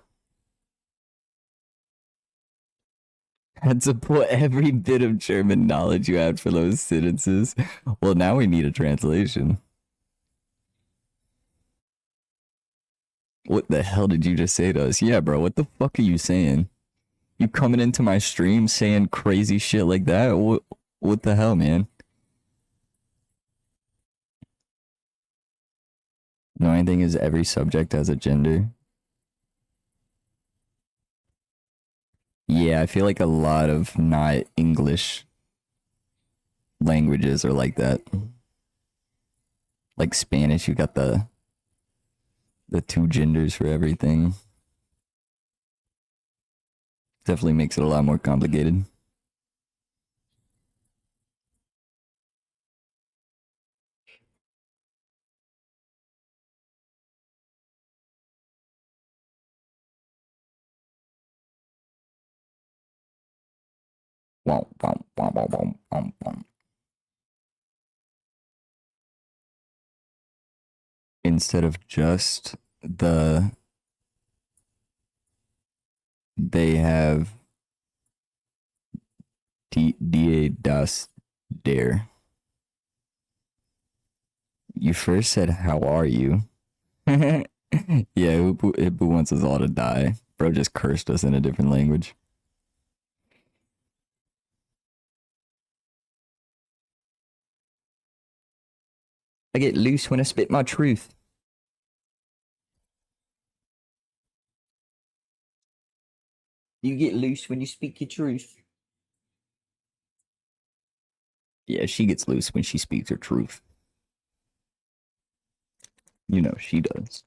Had to put every bit of German knowledge you had for those sentences. Well, now we need a translation. What the hell did you just say to us? Yeah, bro, what the fuck are you saying? You coming into my stream saying crazy shit like that? What the hell, man? The only thing is every subject has a gender. Yeah, I feel like a lot of not English languages are like that. Like Spanish, you got the two genders for everything. Definitely makes it a lot more complicated. Instead of just they have die das der. You first said, how are you? Yeah, Ibu wants us all to die. Bro just cursed us in a different language. I get loose when I spit my truth. You get loose when you speak your truth. Yeah, she gets loose when she speaks her truth. You know, she does.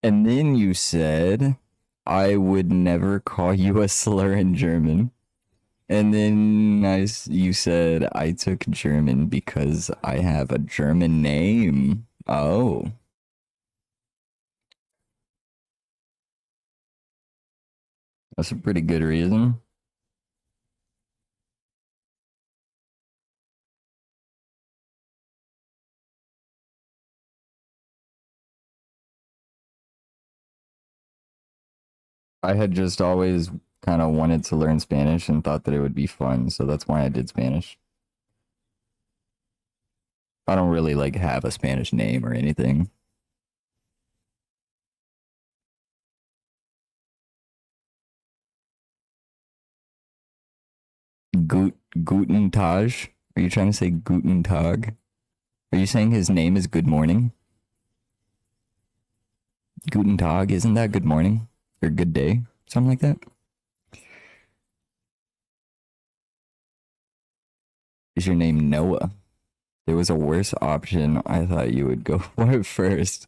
And then you said, I would never call you a slur in German. And then you said, I took German because I have a German name. Oh. That's a pretty good reason. I had just always kind of wanted to learn Spanish and thought that it would be fun, so that's why I did Spanish. I don't really like have a Spanish name or anything. Guten Tag? Are you trying to say Guten Tag? Are you saying his name is Good Morning? Guten Tag, isn't that good morning? Or good day? Something like that? Is your name Noah? There was a worse option. I thought you would go for it first.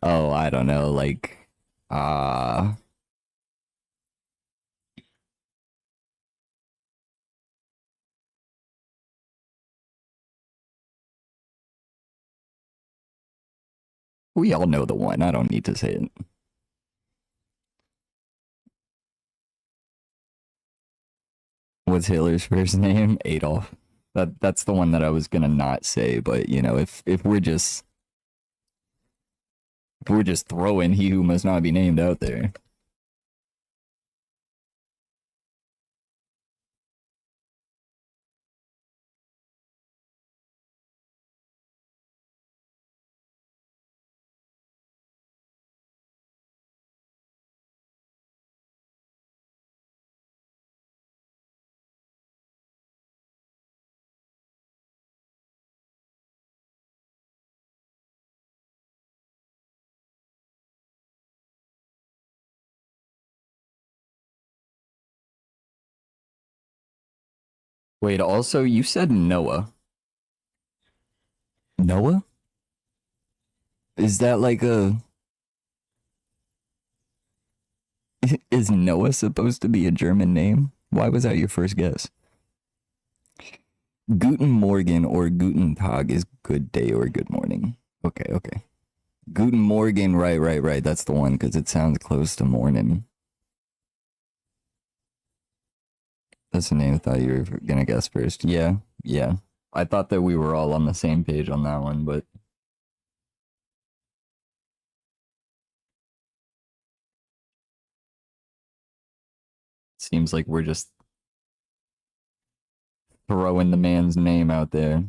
Oh, I don't know. Like, uh, we all know the one. I don't need to say it. What's Hitler's first name? Adolf. That's the one that I was gonna not say, but you know, if we're just throwing he who must not be named out there. Wait, also you said Noah. Noah? Is that like a is Noah supposed to be a German name? Why was that your first guess? Guten Morgen or Guten Tag is good day or good morning. Okay, okay. Guten Morgen, right. That's the one because it sounds close to morning. That's the name I thought you were gonna guess first. Yeah, yeah. I thought that we were all on the same page on that one, but it seems like we're just throwing the man's name out there.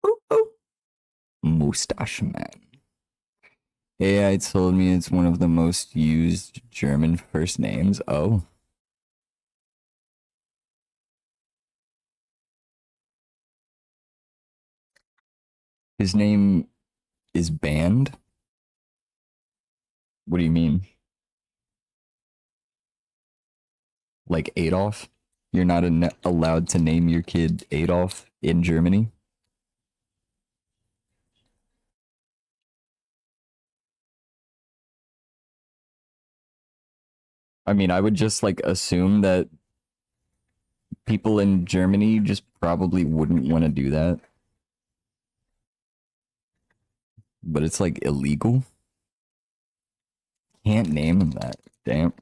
Ooh, ooh. Mustache Man. AI told me it's one of the most used German first names. Oh, his name is banned? What do you mean? Like Adolf? You're not allowed to name your kid Adolf in Germany? I mean, I would just like assume that people in Germany just probably wouldn't want to do that. But it's like illegal. Can't name him that. Damn.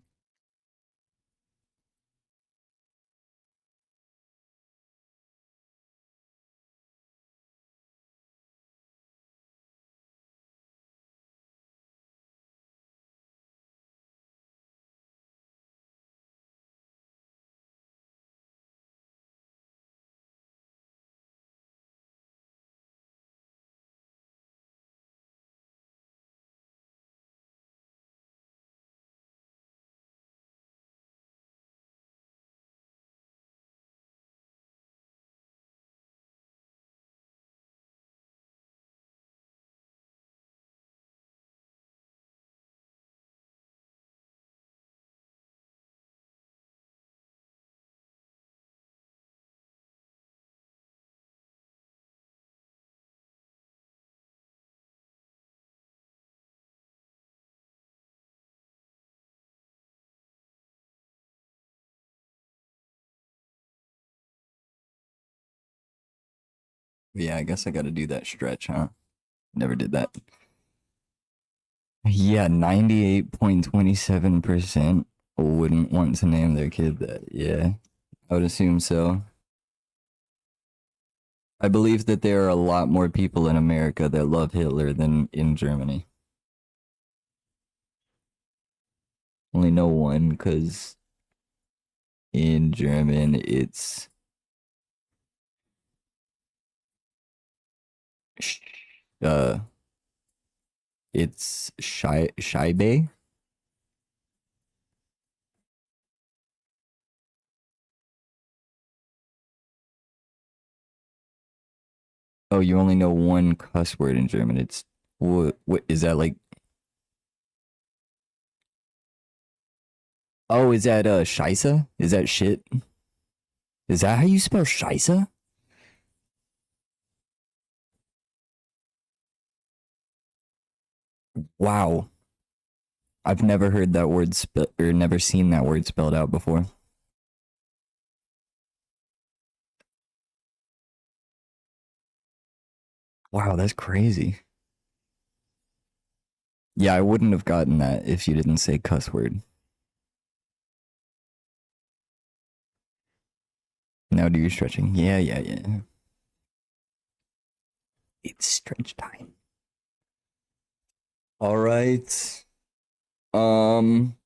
Yeah, I guess I gotta do that stretch, huh? Never did that. Yeah, 98.27% wouldn't want to name their kid that. Yeah, I would assume so. I believe that there are a lot more people in America that love Hitler than in Germany. Only know one because in German sh- uh it's Scheibe. Oh, you only know one cuss word in German. It's what is that like? Oh, is that Scheiße? Is that shit? Is that how you spell Scheiße? Wow. I've never heard that word spelled or never seen that word spelled out before. Wow, that's crazy. Yeah, I wouldn't have gotten that if you didn't say cuss word. Now do your stretching. Yeah, yeah, yeah. It's stretch time. All right. Um,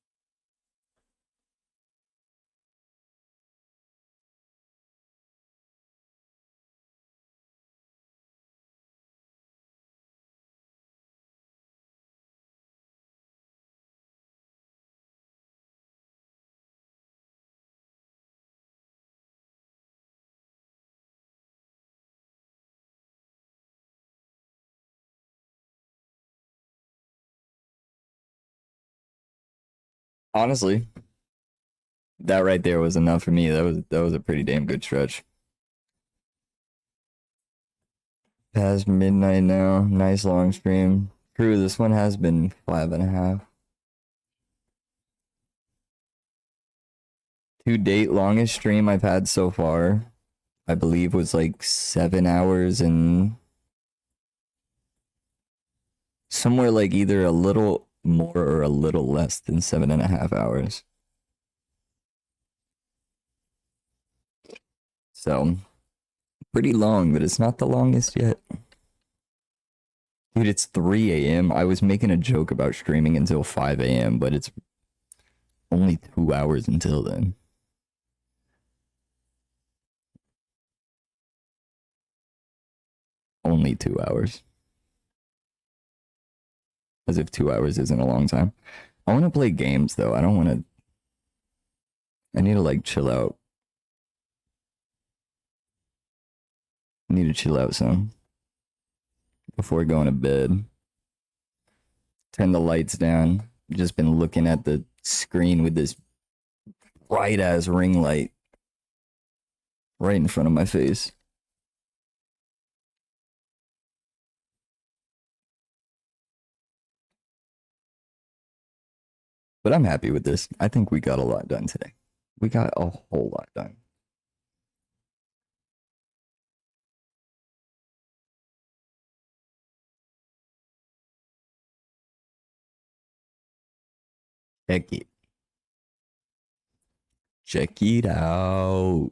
honestly, that right there was enough for me. That was a pretty damn good stretch. Past midnight now. Nice long stream. True, this one has been 5.5. To date, longest stream I've had so far, I believe, was like 7 hours and somewhere like either a little more or a little less than 7.5 hours. So pretty long, but it's not the longest yet. Dude, it's 3 a.m. I was making a joke about streaming until 5 a.m., but it's only 2 hours until then. Only 2 hours. As if 2 hours isn't a long time. I want to play games though. I don't want to. I need to like chill out. I need to chill out some before going to bed. Turn the lights down. Just been looking at the screen with this bright ass ring light right in front of my face. But I'm happy with this. I think we got a lot done today. We got a whole lot done. Check it. Check it out.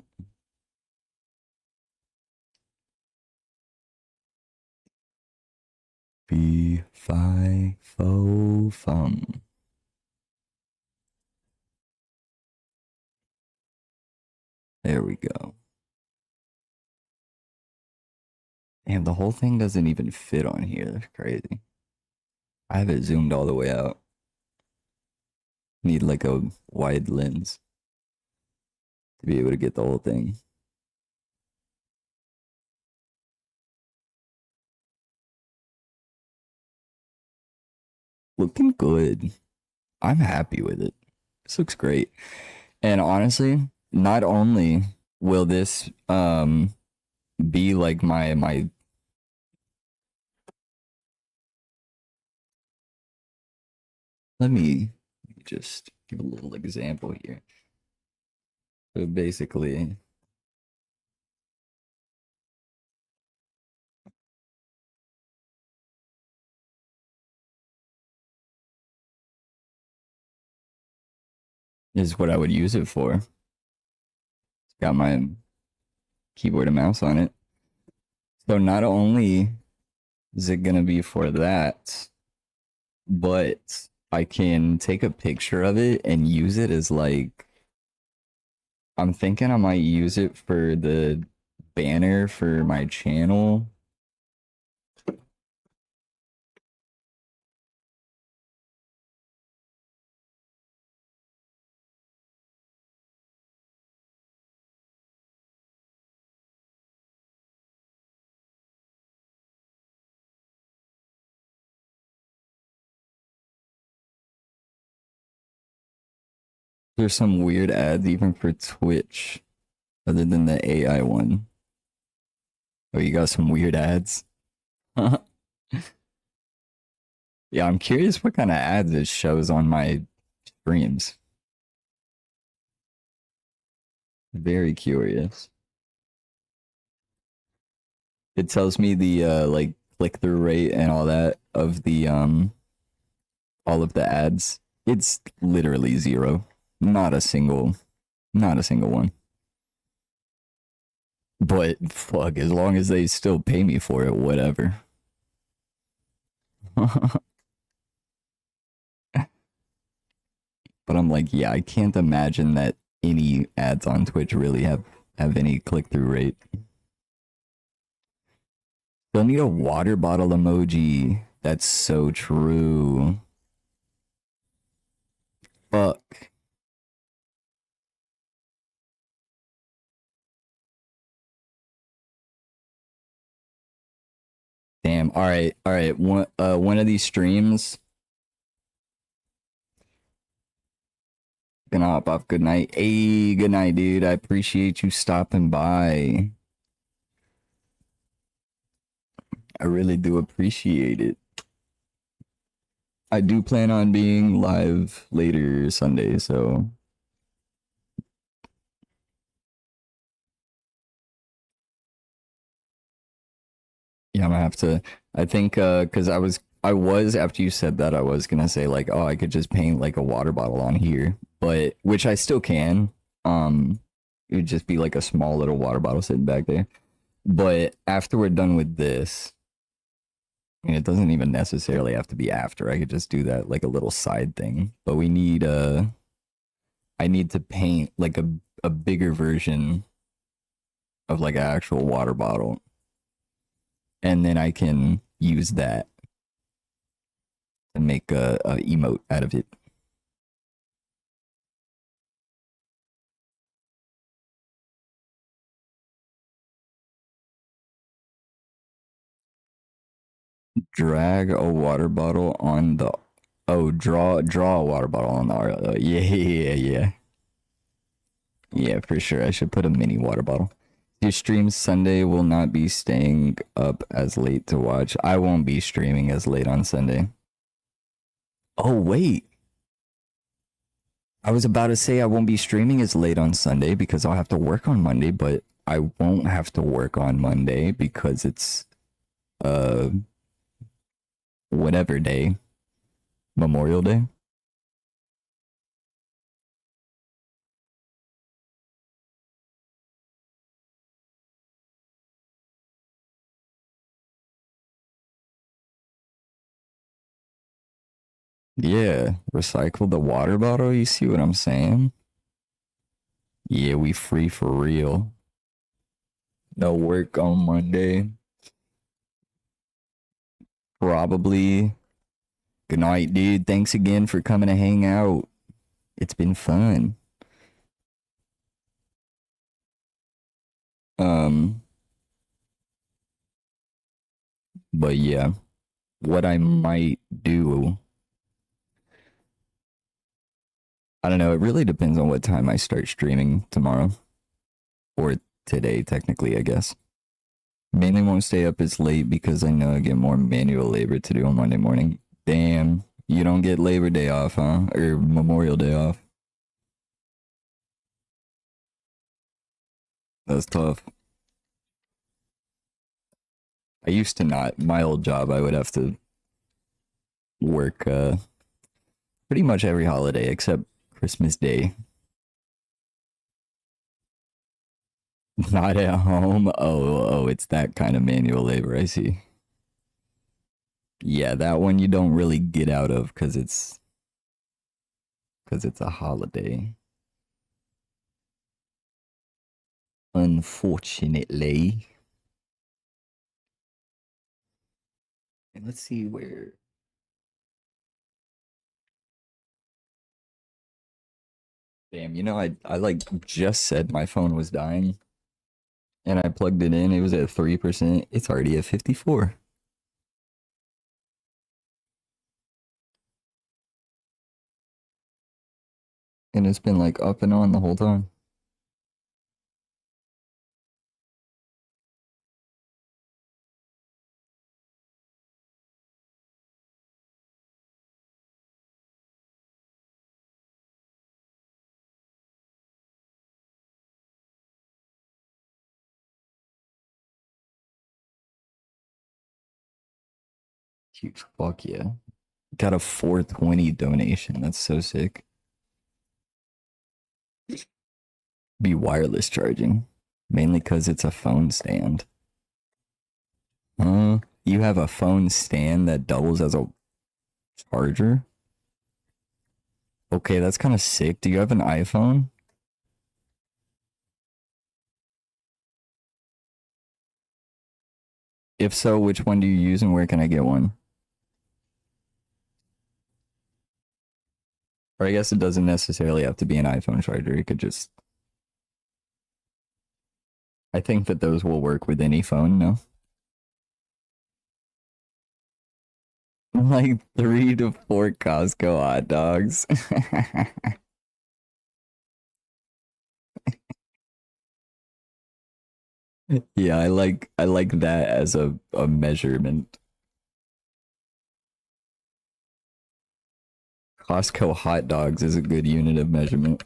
Be fi fo fum. There we go. Damn, the whole thing doesn't even fit on here. That's crazy. I have it zoomed all the way out. Need like a wide lens to be able to get the whole thing. Looking good. I'm happy with it. This looks great. And honestly, not only will this be like my let me just give a little example here. So basically, is what I would use it for. It's got my keyboard and mouse on it. So not only is it gonna be for that, but I can take a picture of it and use it as like I'm thinking I might use it for the banner for my channel. There's some weird ads even for Twitch other than the AI one. Oh, you got some weird ads? Yeah, I'm curious what kind of ads it shows on my streams. Very curious. It tells me the like click through rate and all that of the all of the ads. It's literally zero. Not a single one. But fuck, as long as they still pay me for it, whatever. But I'm like, yeah, I can't imagine that any ads on Twitch really have any click through rate. Still need a water bottle emoji. That's so true. Fuck. Damn. All right. All right. One of these streams. Gonna hop off. Good night. Hey, good night, dude. I appreciate you stopping by. I really do appreciate it. I do plan on being live later Sunday, so yeah, I'm gonna have to. I think because I was after you said that I was gonna say like, oh, I could just paint like a water bottle on here, but which I still can. It would just be like a small little water bottle sitting back there. But after we're done with this, I mean, it doesn't even necessarily have to be after. I could just do that like a little side thing. But we need I need to paint like a bigger version of like an actual water bottle. And then I can use that to make a emote out of it. Drag a water bottle on the draw a water bottle on the yeah, for sure. I should put a mini water bottle. Your stream Sunday will not be staying up as late to watch. I won't be streaming as late on Sunday. Oh wait, I was about to say I won't be streaming as late on Sunday because I'll have to work on Monday, but I won't have to work on Monday because it's uh whatever day, Memorial Day. Yeah, recycle the water bottle. You see what I'm saying? Yeah, we free for real. No work on Monday. Probably. Good night, dude. Thanks again for coming to hang out. It's been fun. Um, but yeah, what I might do, I don't know. It really depends on what time I start streaming tomorrow or today, technically, I guess. Mainly won't stay up as late because I know I get more manual labor to do on Monday morning. Damn, you don't get Labor Day off, huh? Or Memorial Day off. That's tough. I used to not. My old job, I would have to work pretty much every holiday except Christmas Day. Not at home. Oh, it's that kind of manual labor. I see. Yeah, that one you don't really get out of because it's a holiday. Unfortunately. And let's see where. Damn, I like just said my phone was dying and I plugged it in. It was at 3%. It's already at 54. And it's been like up and on the whole time. Huge fuck yeah. Got a 420 donation. That's so sick. Be wireless charging. Mainly because it's a phone stand. You have a phone stand that doubles as a charger? Okay, that's kind of sick. Do you have an iPhone? If so, which one do you use and where can I get one? Or I guess it doesn't necessarily have to be an iPhone charger. It could just. I think that those will work with any phone, no? Like 3 to 4 Costco hot dogs. Yeah, I like that as a measurement. Costco hot dogs is a good unit of measurement.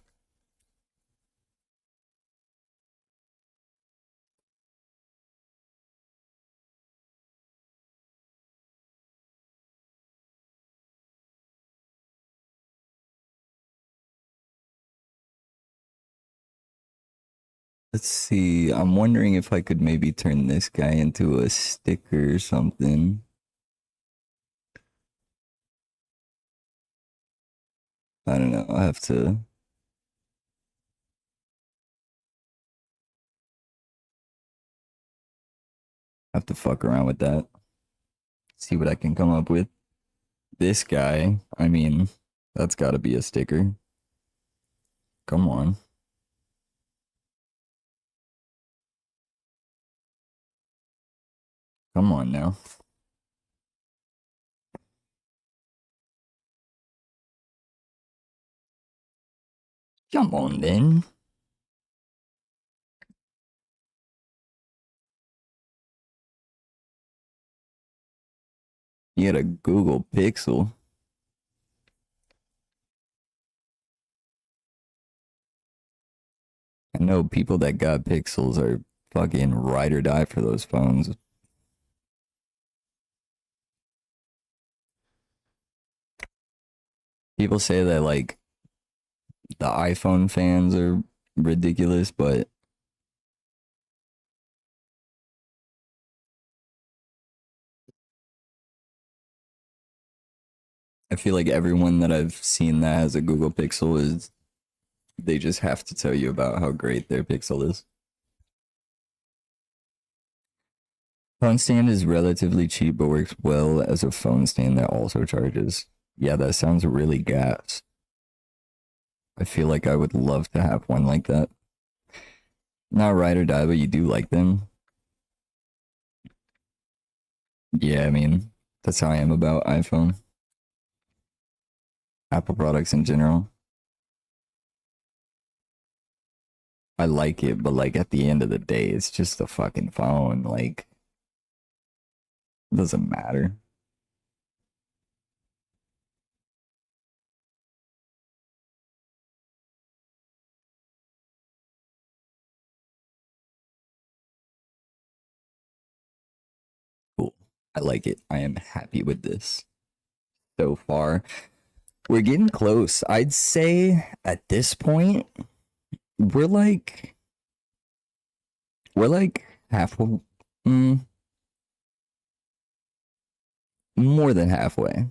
Let's see. I'm wondering if I could maybe turn this guy into a sticker or something. I don't know. I have to fuck around with that. See what I can come up with. This guy, I mean, that's got to be a sticker. Come on. Come on now. Come on then. You had a Google Pixel. I know people that got Pixels are fucking ride or die for those phones. People say that like the iPhone fans are ridiculous, but I feel like everyone that I've seen that has a Google Pixel is they just have to tell you about how great their Pixel is. Phone stand is relatively cheap but works well as a phone stand that also charges. Yeah, that sounds really gas. I feel like I would love to have one like that. Not ride or die, but you do like them. Yeah, I mean, that's how I am about iPhone. Apple products in general. I like it, but like at the end of the day, it's just a fucking phone. Like, it doesn't matter. Cool. I like it. I am happy with this so far. We're getting close. I'd say at this point, we're like halfway, mm, more than halfway.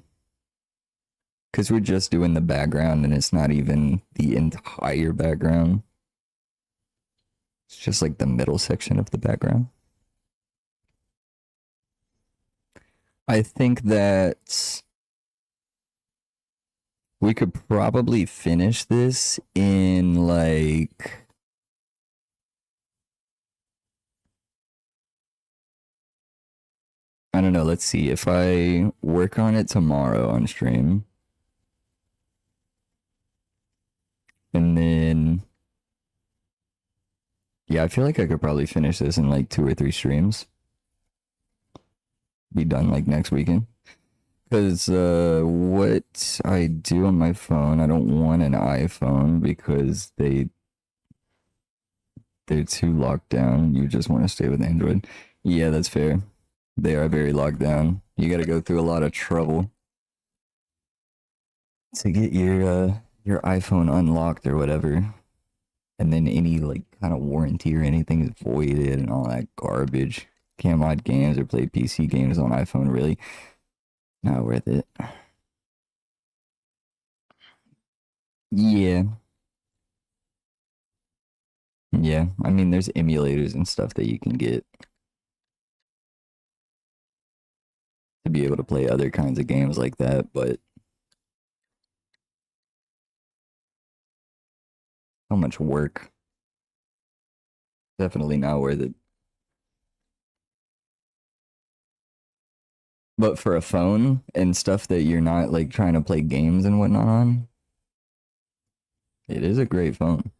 Because we're just doing the background and it's not even the entire background. It's just like the middle section of the background. I think that we could probably finish this in like I don't know, let's see. If I work on it tomorrow on stream and then yeah, I feel like I could probably finish this in like 2 or 3 streams. Be done like next weekend. Because what I do on my phone, I don't want an iPhone because they're too locked down. You just want to stay with Android. Yeah, that's fair. They are very locked down. You got to go through a lot of trouble to get your iPhone unlocked or whatever. And then any like kind of warranty or anything is voided and all that garbage. Can't mod games or play PC games on iPhone, really. Not worth it. Yeah. Yeah. I mean, there's emulators and stuff that you can get to be able to play other kinds of games like that, but how much work? Definitely not worth it. But for a phone and stuff that you're not like trying to play games and whatnot on, it is a great phone.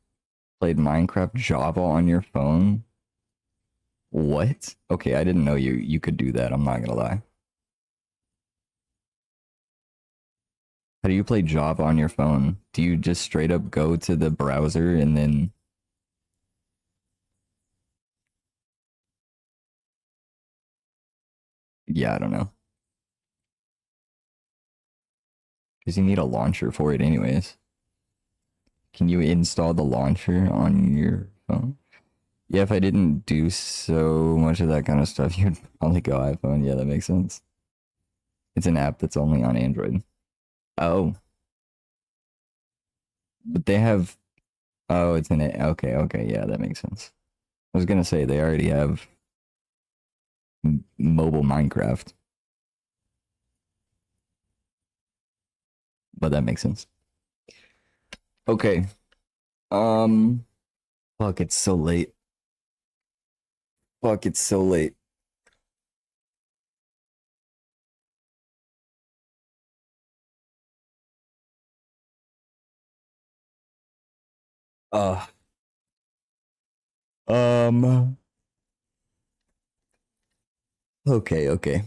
Played Minecraft Java on your phone? What? Okay, I didn't know you could do that. I'm not gonna lie. How do you play Java on your phone? Do you just straight up go to the browser and then yeah, I don't know. Because you need a launcher for it anyways. Can you install the launcher on your phone? Yeah, if I didn't do so much of that kind of stuff, you'd probably go iPhone. Yeah, that makes sense. It's an app that's only on Android. Oh, but they have. Oh, it's in it. Okay, okay, yeah, that makes sense. I was gonna say they already have mobile Minecraft, but that makes sense. Okay. Um. Fuck, it's so late. Fuck, it's so late. Uh. Um. Okay, okay.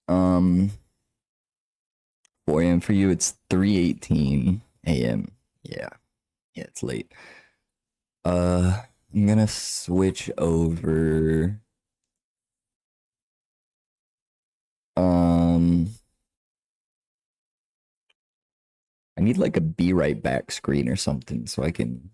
Um. 4 a.m. for you. It's 3:18 a.m. Yeah, yeah, it's late. I'm gonna switch over. Um, I need like a be right back screen or something so I can.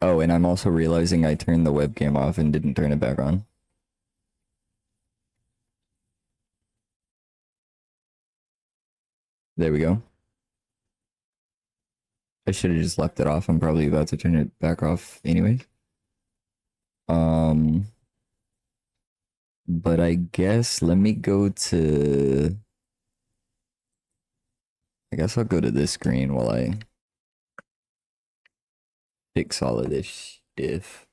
Oh, and I'm also realizing I turned the webcam off and didn't turn it back on. There we go. I should have just left it off. I'm probably about to turn it back off anyways. Um, but I guess let me go to. I guess I'll go to this screen while I fix all of this stuff.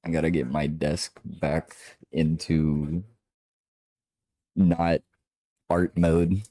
I gotta get my desk back into not art mode.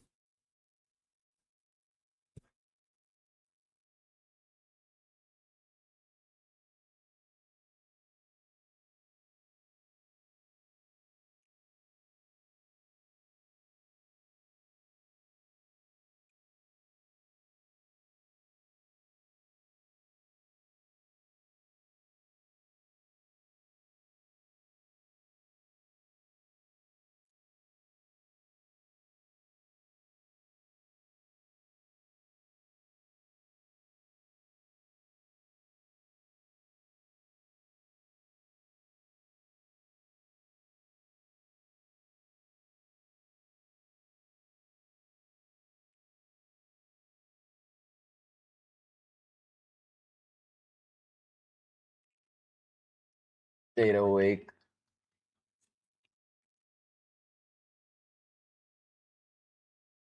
Stayed awake.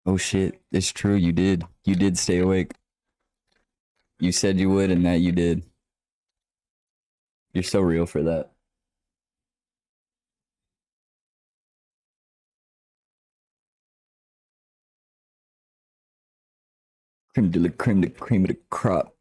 Oh shit, it's true, you did. You did stay awake. You said you would, and that you did. You're so real for that. Cream of the crop.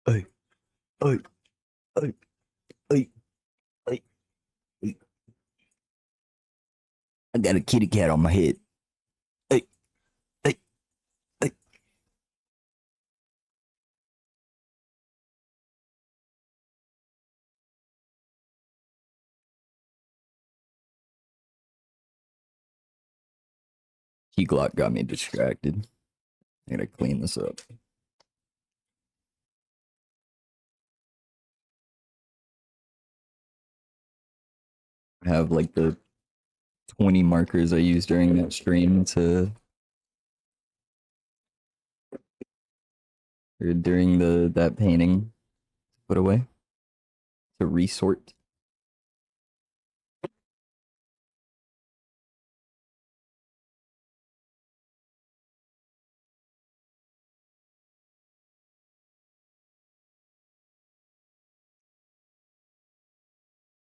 Hey, hey, hey, hey, hey, hey. I got a kitty cat on my head. Hey, hey, hey. Key Glock got me distracted. I gotta clean this up. I have like the 20 markers I used during that stream to or during that painting put away to resort.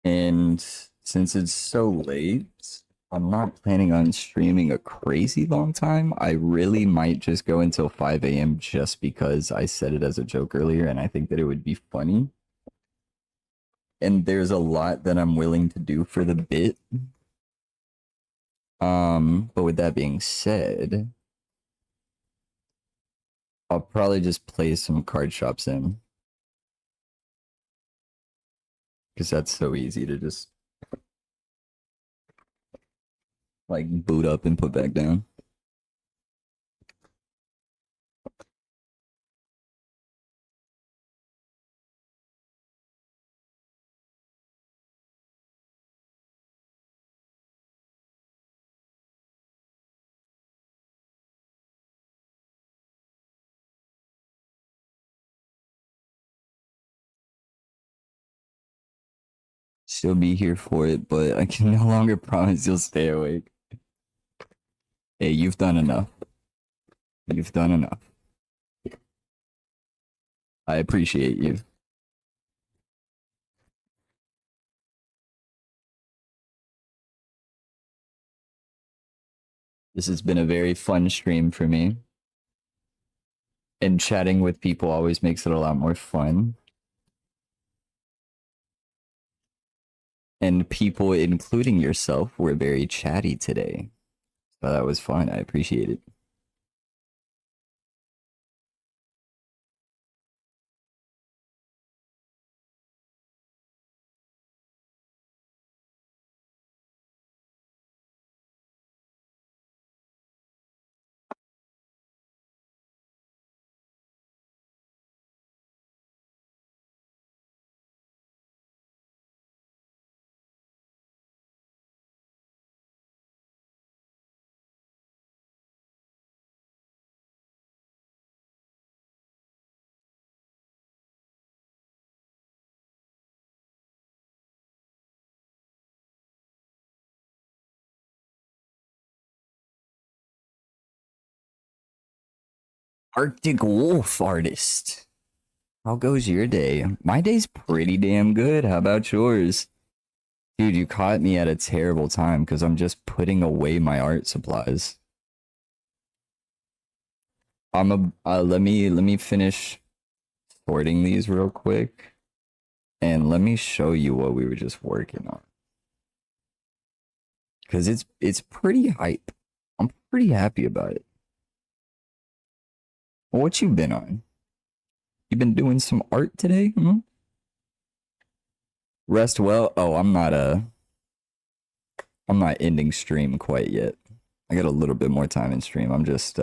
And since it's so late, I'm not planning on streaming a crazy long time. I really might just go until 5 a.m. just because I said it as a joke earlier and I think that it would be funny. And there's a lot that I'm willing to do for the bit. But with that being said, I'll probably just play some card shops in. Because that's so easy to just like boot up and put back down. Still be here for it, but I can no longer promise you'll stay awake. Hey, you've done enough. You've done enough. I appreciate you. This has been a very fun stream for me. And chatting with people always makes it a lot more fun. And people, including yourself, were very chatty today. So that was fun. I appreciate it. Arctic Wolf artist. How goes your day? My day's pretty damn good. How about yours? Dude, you caught me at a terrible time because I'm just putting away my art supplies. Let me finish sorting these real quick. And let me show you what we were just working on. Cause it's pretty hype. I'm pretty happy about it. What you been on? You been doing some art today? Hmm? Rest well. Oh, I'm not ending stream quite yet. I got a little bit more time in stream. I'm just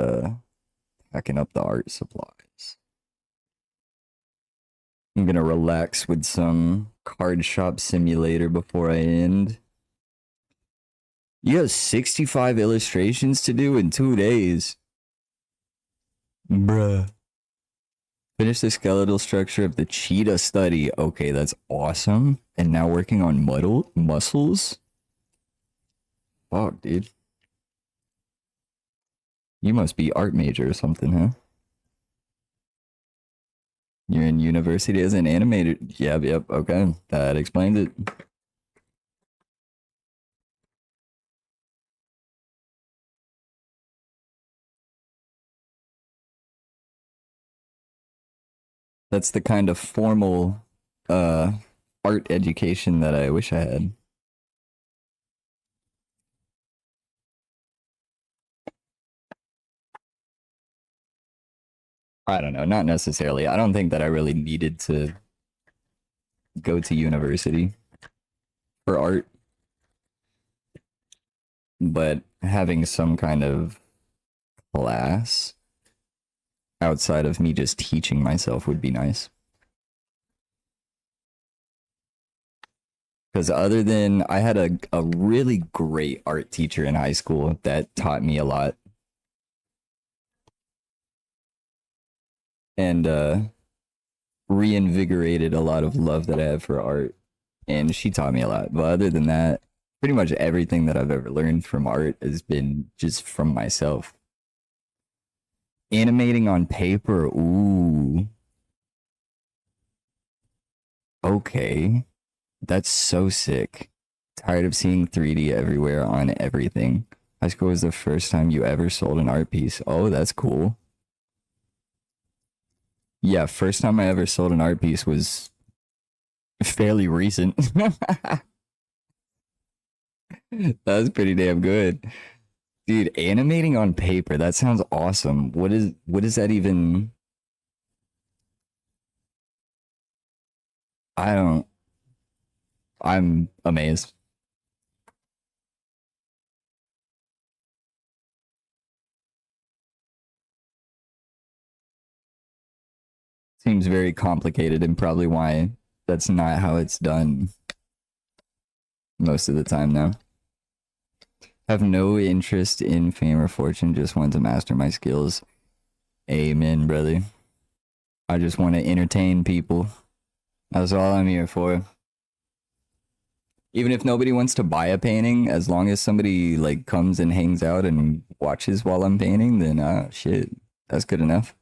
packing up the art supplies. I'm gonna relax with some Card Shop Simulator before I end. You have 65 illustrations to do in 2 days. Bruh. Finish the skeletal structure of the cheetah study. Okay, that's awesome. And now working on muscles? Fuck, dude. You must be art major or something, huh? You're in university as an animator. Yep, okay. That explains it. That's the kind of formal uh art education that I wish I had. I don't know, not necessarily. I don't think that I really needed to go to university for art, but having some kind of class outside of me just teaching myself would be nice. Because other than I had a really great art teacher in high school that taught me a lot. And reinvigorated a lot of love that I have for art. And she taught me a lot. But other than that, pretty much everything that I've ever learned from art has been just from myself. Animating on paper, ooh. Okay. That's so sick. Tired of seeing 3D everywhere on everything. High school was the first time you ever sold an art piece. Oh, that's cool. Yeah, first time I ever sold an art piece was fairly recent. That was pretty damn good. Dude, animating on paper, that sounds awesome. What is that even? I don't I'm amazed. Seems very complicated and probably why that's not how it's done most of the time now. Have no interest in fame or fortune, just want to master my skills. Amen, brother. I just want to entertain people. That's all I'm here for. Even if nobody wants to buy a painting, as long as somebody like comes and hangs out and watches while I'm painting, then shit, that's good enough.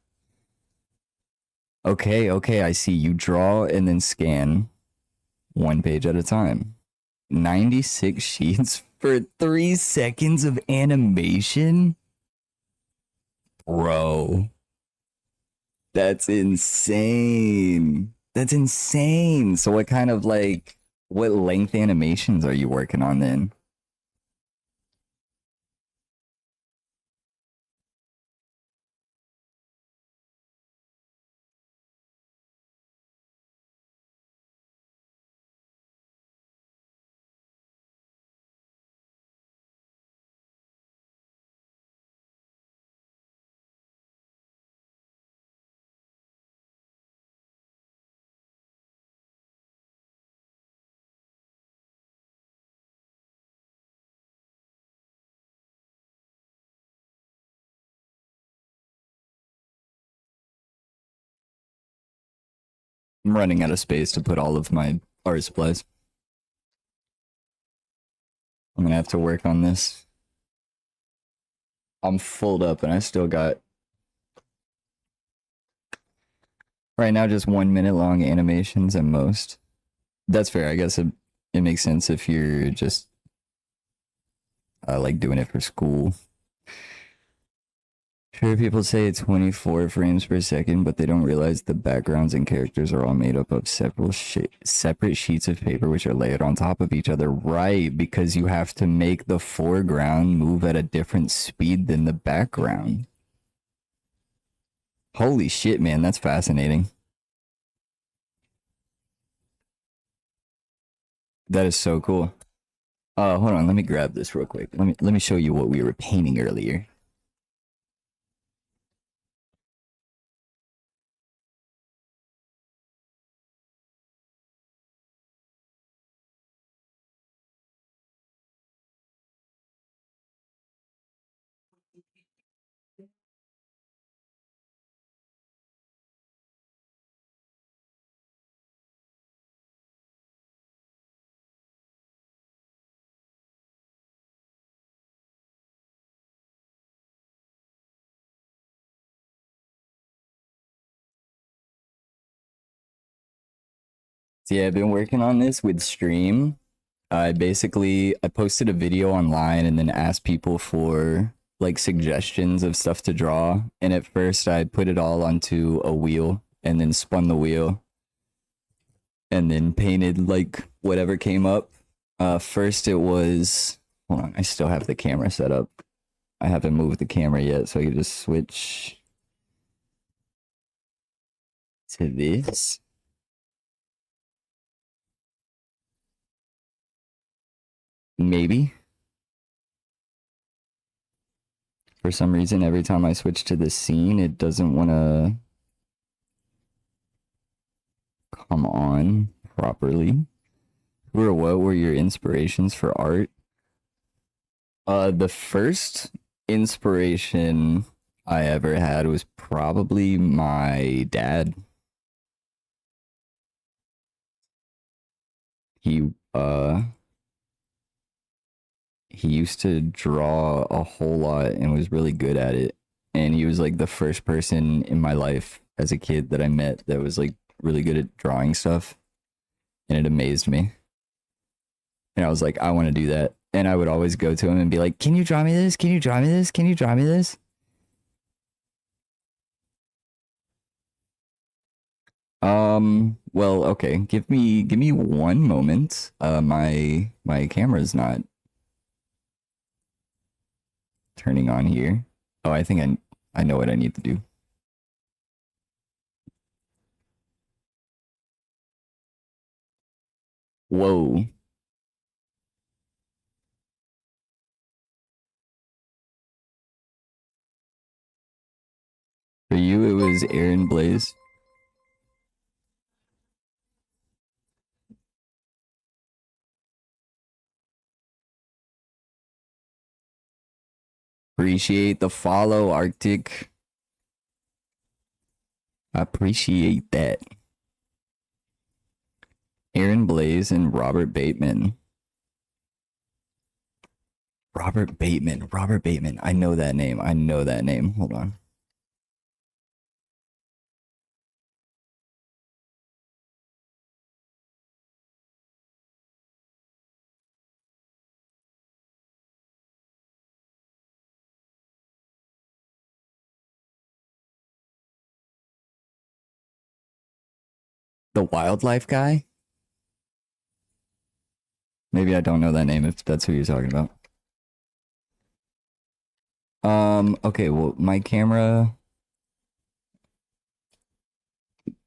Okay, I see. You draw and then scan one page at a time. 96 sheets for 3 seconds of animation? Bro, that's insane. That's insane. So what kind of like what length animations are you working on then? I'm running out of space to put all of my art supplies. I'm gonna have to work on this. I'm full up and I still got right now just 1 minute long animations at most. That's fair. I guess it makes sense if you're just like doing it for school. Sure, people say it's 24 frames per second, but they don't realize the backgrounds and characters are all made up of separate sheets of paper which are layered on top of each other. Right, because you have to make the foreground move at a different speed than the background. Holy shit, man, that's fascinating. That is so cool. Hold on, let me grab this real quick. Let me show you what we were painting earlier. So yeah, I've been working on this with Stream. I posted a video online and then asked people for like suggestions of stuff to draw. And at first I put it all onto a wheel and then spun the wheel and then painted like whatever came up. First it was, hold on, I still have the camera set up. I haven't moved the camera yet, so I can just switch to this. Maybe. For some reason, every time I switch to this scene, it doesn't want to come on properly. Who or what were your inspirations for art? The first inspiration I ever had was probably my dad. He uh he used to draw a whole lot and was really good at it. And he was like the first person in my life as a kid that I met that was like really good at drawing stuff. And it amazed me. And I was like, I want to do that. And I would always go to him and be like, can you draw me this? Can you draw me this? Can you draw me this? Well, okay. Give me one moment. My camera's not turning on here. Oh, I think I know what I need to do. Whoa. For you, it was Aaron Blaze. Appreciate the follow, Arctic. Appreciate that. Aaron Blaze and Robert Bateman. Robert Bateman. Robert Bateman. I know that name. I know that name. Hold on. The wildlife guy? Maybe I don't know that name if that's who you're talking about. Okay, well, my camera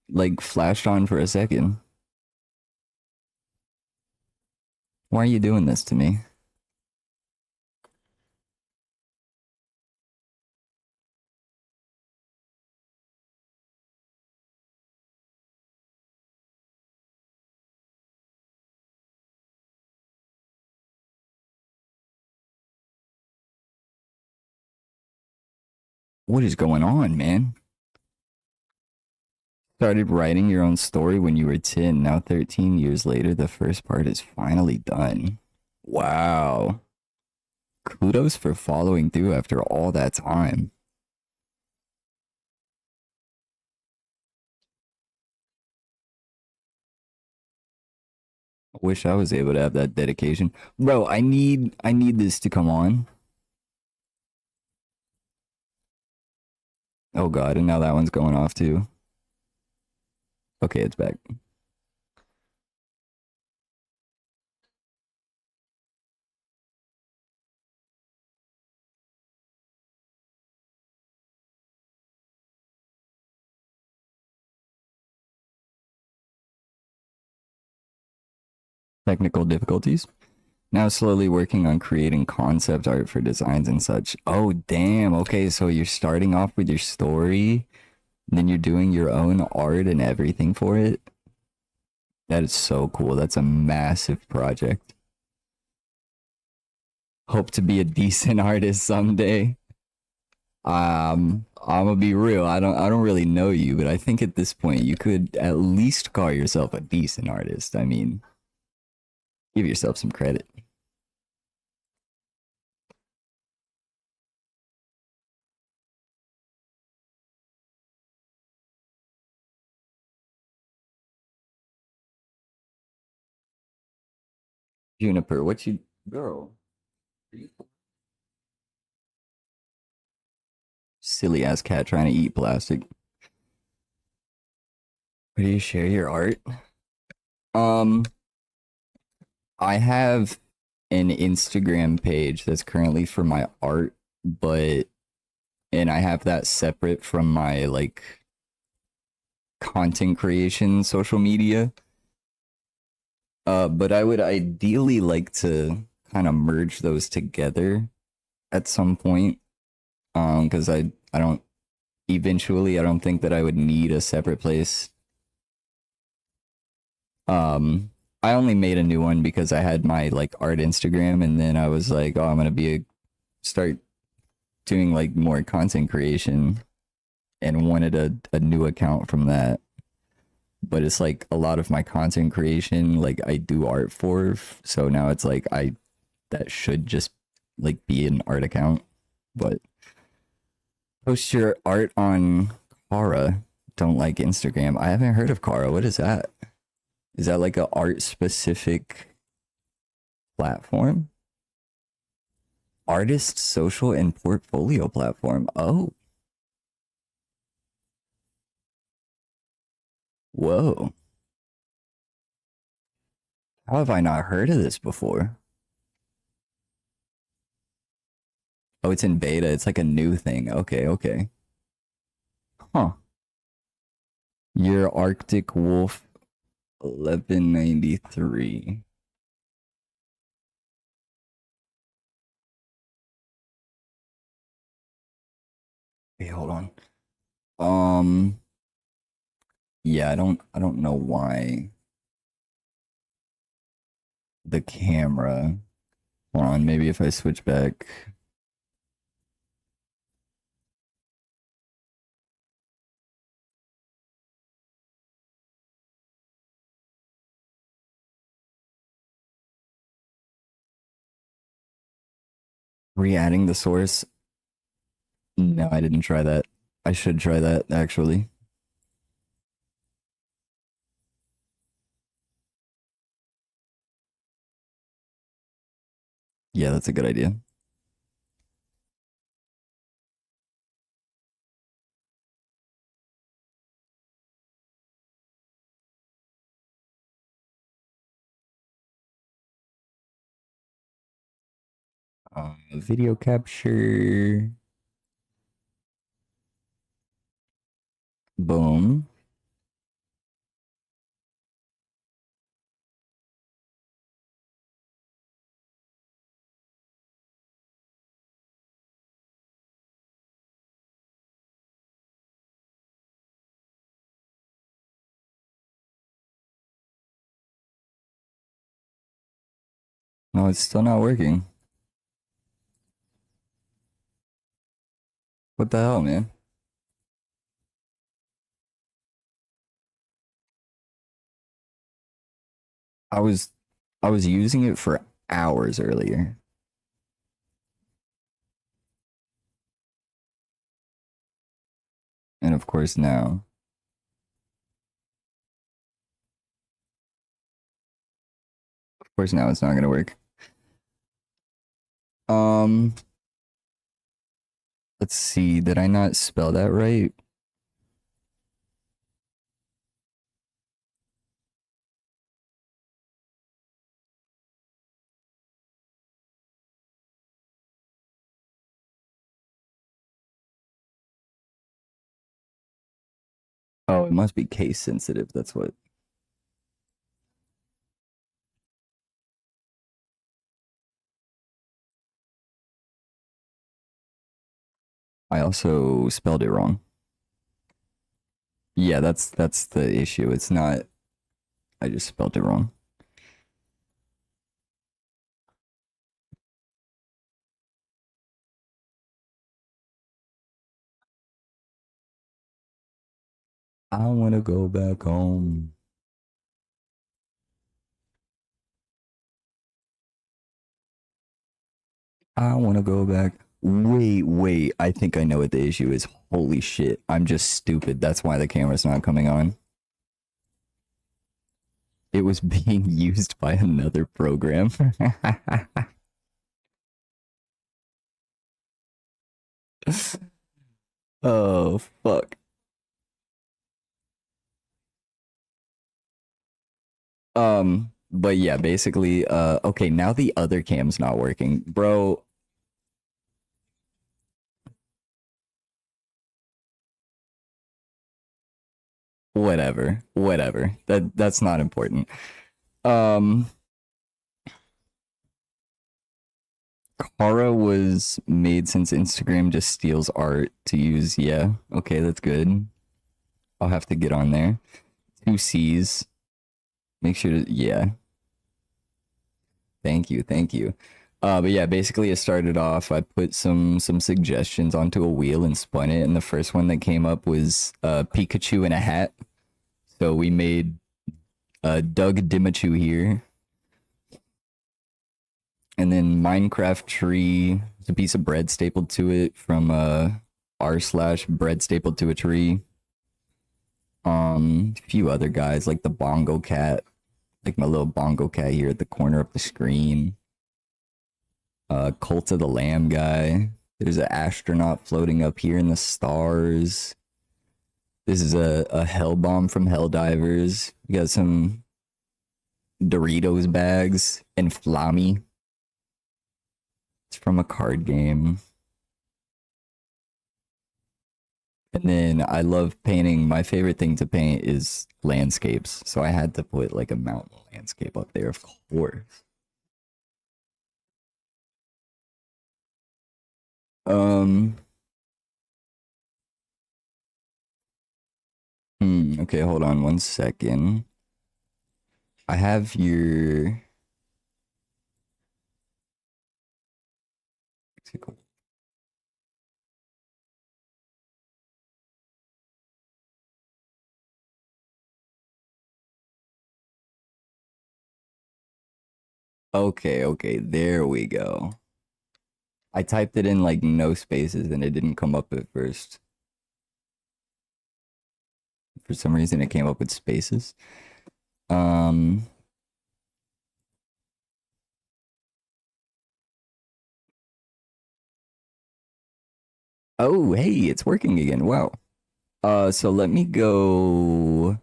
like flashed on for a second. Why are you doing this to me? What is going on, man? Started writing your own story when you were 10. Now 13 years later, the first part is finally done. Wow. Kudos for following through after all that time. I wish I was able to have that dedication. Bro, I need this to come on. Oh god, and now that one's going off too. Okay, it's back. Technical difficulties. Now slowly working on creating concept art for designs and such. Oh, damn. Okay, so you're starting off with your story, then you're doing your own art and everything for it. That is so cool. That's a massive project. Hope to be a decent artist someday. I'm gonna be real. I don't really know you, but I think at this point you could at least call yourself a decent artist. I mean, give yourself some credit. Juniper, what you girl? Silly ass cat trying to eat plastic. Where do you share your art? Um, I have an Instagram page that's currently for my art, but and I have that separate from my like content creation social media. But I would ideally like to kind of merge those together at some point. Because I don't eventually I don't think that I would need a separate place. I only made a new one because I had my like art Instagram, and then I was like, oh, I'm gonna start doing like more content creation, and wanted a new account from that. But it's like a lot of my content creation, like I do art for, so now it's like that should just like be an art account. But post your art on Kara. Don't like Instagram. I haven't heard of Kara. What is that? Is that like a art specific platform? Artist social and portfolio platform. Oh. Whoa. How have I not heard of this before? Oh, it's in beta. It's like a new thing. Okay, okay. Huh. Your Arctic Wolf 1193. Wait, hold on. Um, yeah, I don't know why the camera. Hold on, maybe if I switch back. Re-adding the source. No, I didn't try that. I should try that actually. Yeah, that's a good idea. Video capture. Boom. No, it's still not working. What the hell, man? I was I was using it for hours earlier. And of course now. Of course now it's not gonna work. Um, let's see. Did I not spell that right? Oh, it must be case sensitive. That's what. I also spelled it wrong. Yeah, that's the issue. It's not. I just spelled it wrong. I want to go back home. I want to go back. Wait. I think I know what the issue is. Holy shit. I'm just stupid. That's why the camera's not coming on. It was being used by another program. Oh fuck. But yeah, basically, okay, now the other cam's not working. Bro, whatever. Whatever. That's not important. Um Kara was made since Instagram just steals art to use. Yeah. Okay, that's good. I'll have to get on there. Two C's. Make sure to yeah. Thank you, thank you. But yeah, basically it started off. I put some suggestions onto a wheel and spun it, and the first one that came up was Pikachu in a hat. So we made Doug Dimachu here, and then Minecraft tree. It's a piece of bread stapled to it from r slash bread stapled to a tree. A few other guys like the bongo cat, like my little bongo cat here at the corner of the screen. Cult of the Lamb guy. There's an astronaut floating up here in the stars. This is a hell bomb from Helldivers. We got some Doritos bags and Flammy. It's from a card game. And then I love painting. My favorite thing to paint is landscapes. So I had to put like a mountain landscape up there, of course. Um, okay, hold on 1 second. I have your okay, okay, there we go. I typed it in like no spaces and it didn't come up at first. For some reason it came up with spaces. Um Oh, hey, it's working again. Wow. So let me go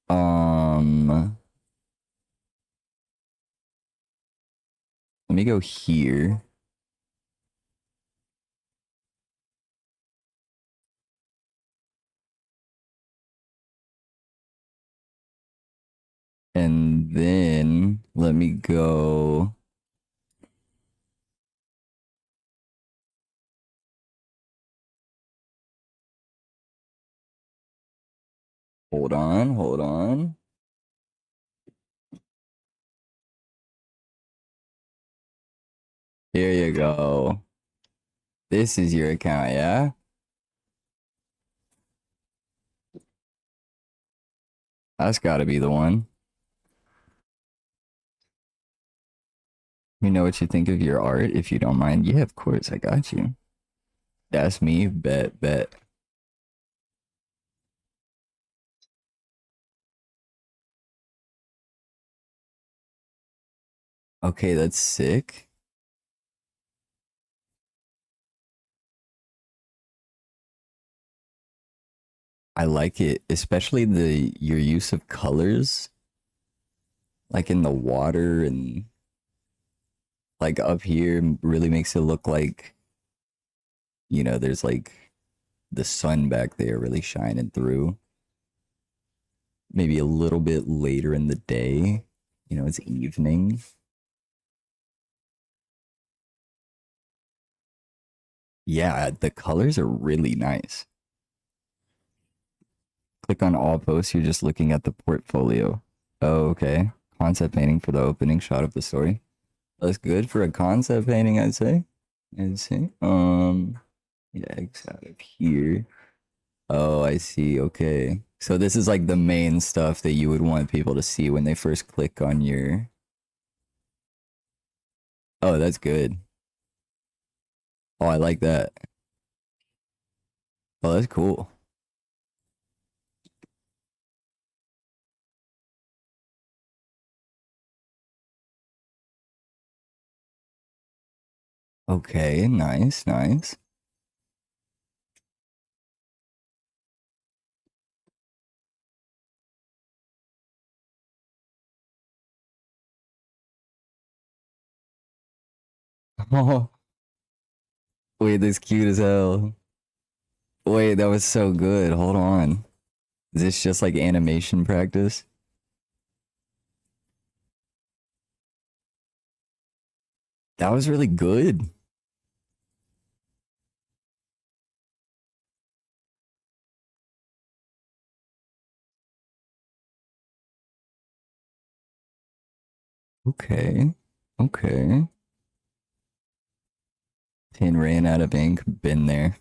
um let me go here. And then let me go. Hold on, hold on. Here you go. This is your account, yeah? That's gotta be the one. Let me know what you think of your art if you don't mind. Yeah, of course, I got you. That's me. Bet, bet. Okay, that's sick. I like it, especially the your use of colors, like in the water and like up here really makes it look like, there's like the sun back there really shining through. Maybe a little bit later in the day, it's evening. Yeah, the colors are really nice. Click on all posts, you're just looking at the portfolio. Oh, okay. Concept painting for the opening shot of the story. That's good for a concept painting, I'd say. I'd say. Yeah, X out of here. Oh, I see. Okay. So this is like the main stuff that you would want people to see when they first click on your. Oh, that's good. Oh, I like that. Oh, that's cool. Okay, nice, nice. Oh, wait, that's cute as hell. Wait, that was so good. Hold on. Is this just like animation practice? That was really good. Okay. Okay. Tin ran out of ink. Been there.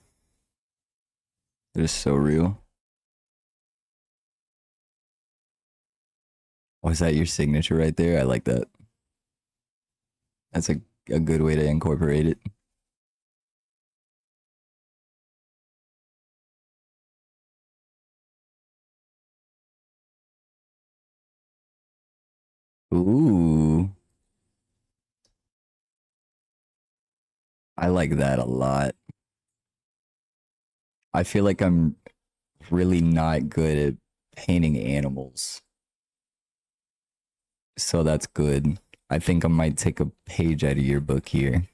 It is so real. Oh, is that your signature right there? I like that. That's a good way to incorporate it. Ooh. I like that a lot. I feel like I'm really not good at painting animals. So that's good. I think I might take a page out of your book here.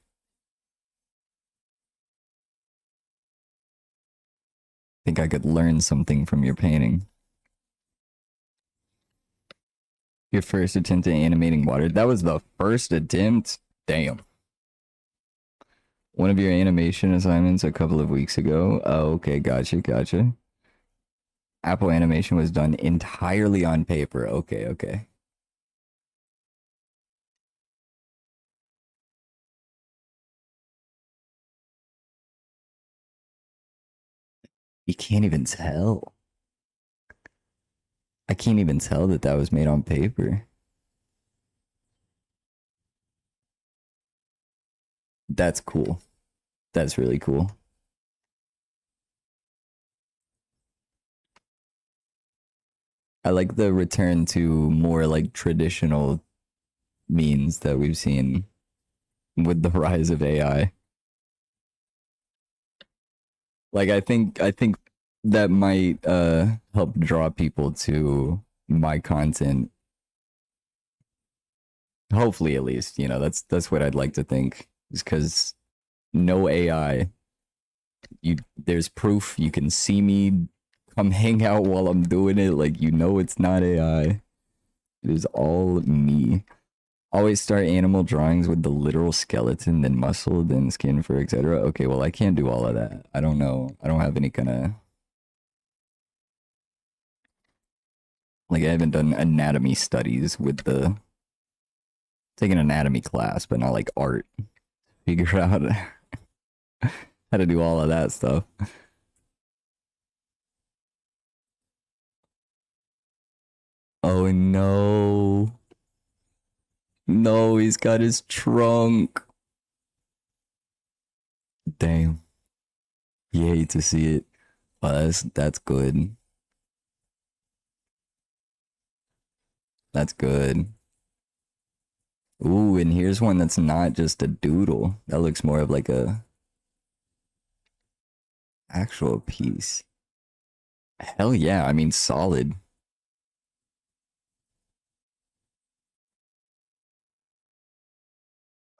Think I could learn something from your painting. Your first attempt at animating water. That was the first attempt? Damn. One of your animation assignments a couple of weeks ago. Oh, okay, gotcha, gotcha. Apple animation was done entirely on paper. Okay, okay. You can't even tell. I can't even tell that that was made on paper. That's cool. That's really cool. I like the return to more like traditional means that we've seen with the rise of AI. Like I think that might help draw people to my content. Hopefully at least, you know, that's what I'd like to think. Is because no AI. You there's proof you can see me come hang out while I'm doing it. Like you know it's not AI. It is all me. Always start animal drawings with the literal skeleton, then muscle, then skin, fur, etc. Okay, well I can't do all of that. I don't know. I don't have any kind of like I haven't done anatomy studies with the taking anatomy class, but not like art. Figure out how to do all of that stuff. Oh no. No, he's got his trunk. Damn. You hate to see it. But that's good. That's good. Ooh, and here's one that's not just a doodle. That looks more of like a actual piece. Hell yeah, I mean solid.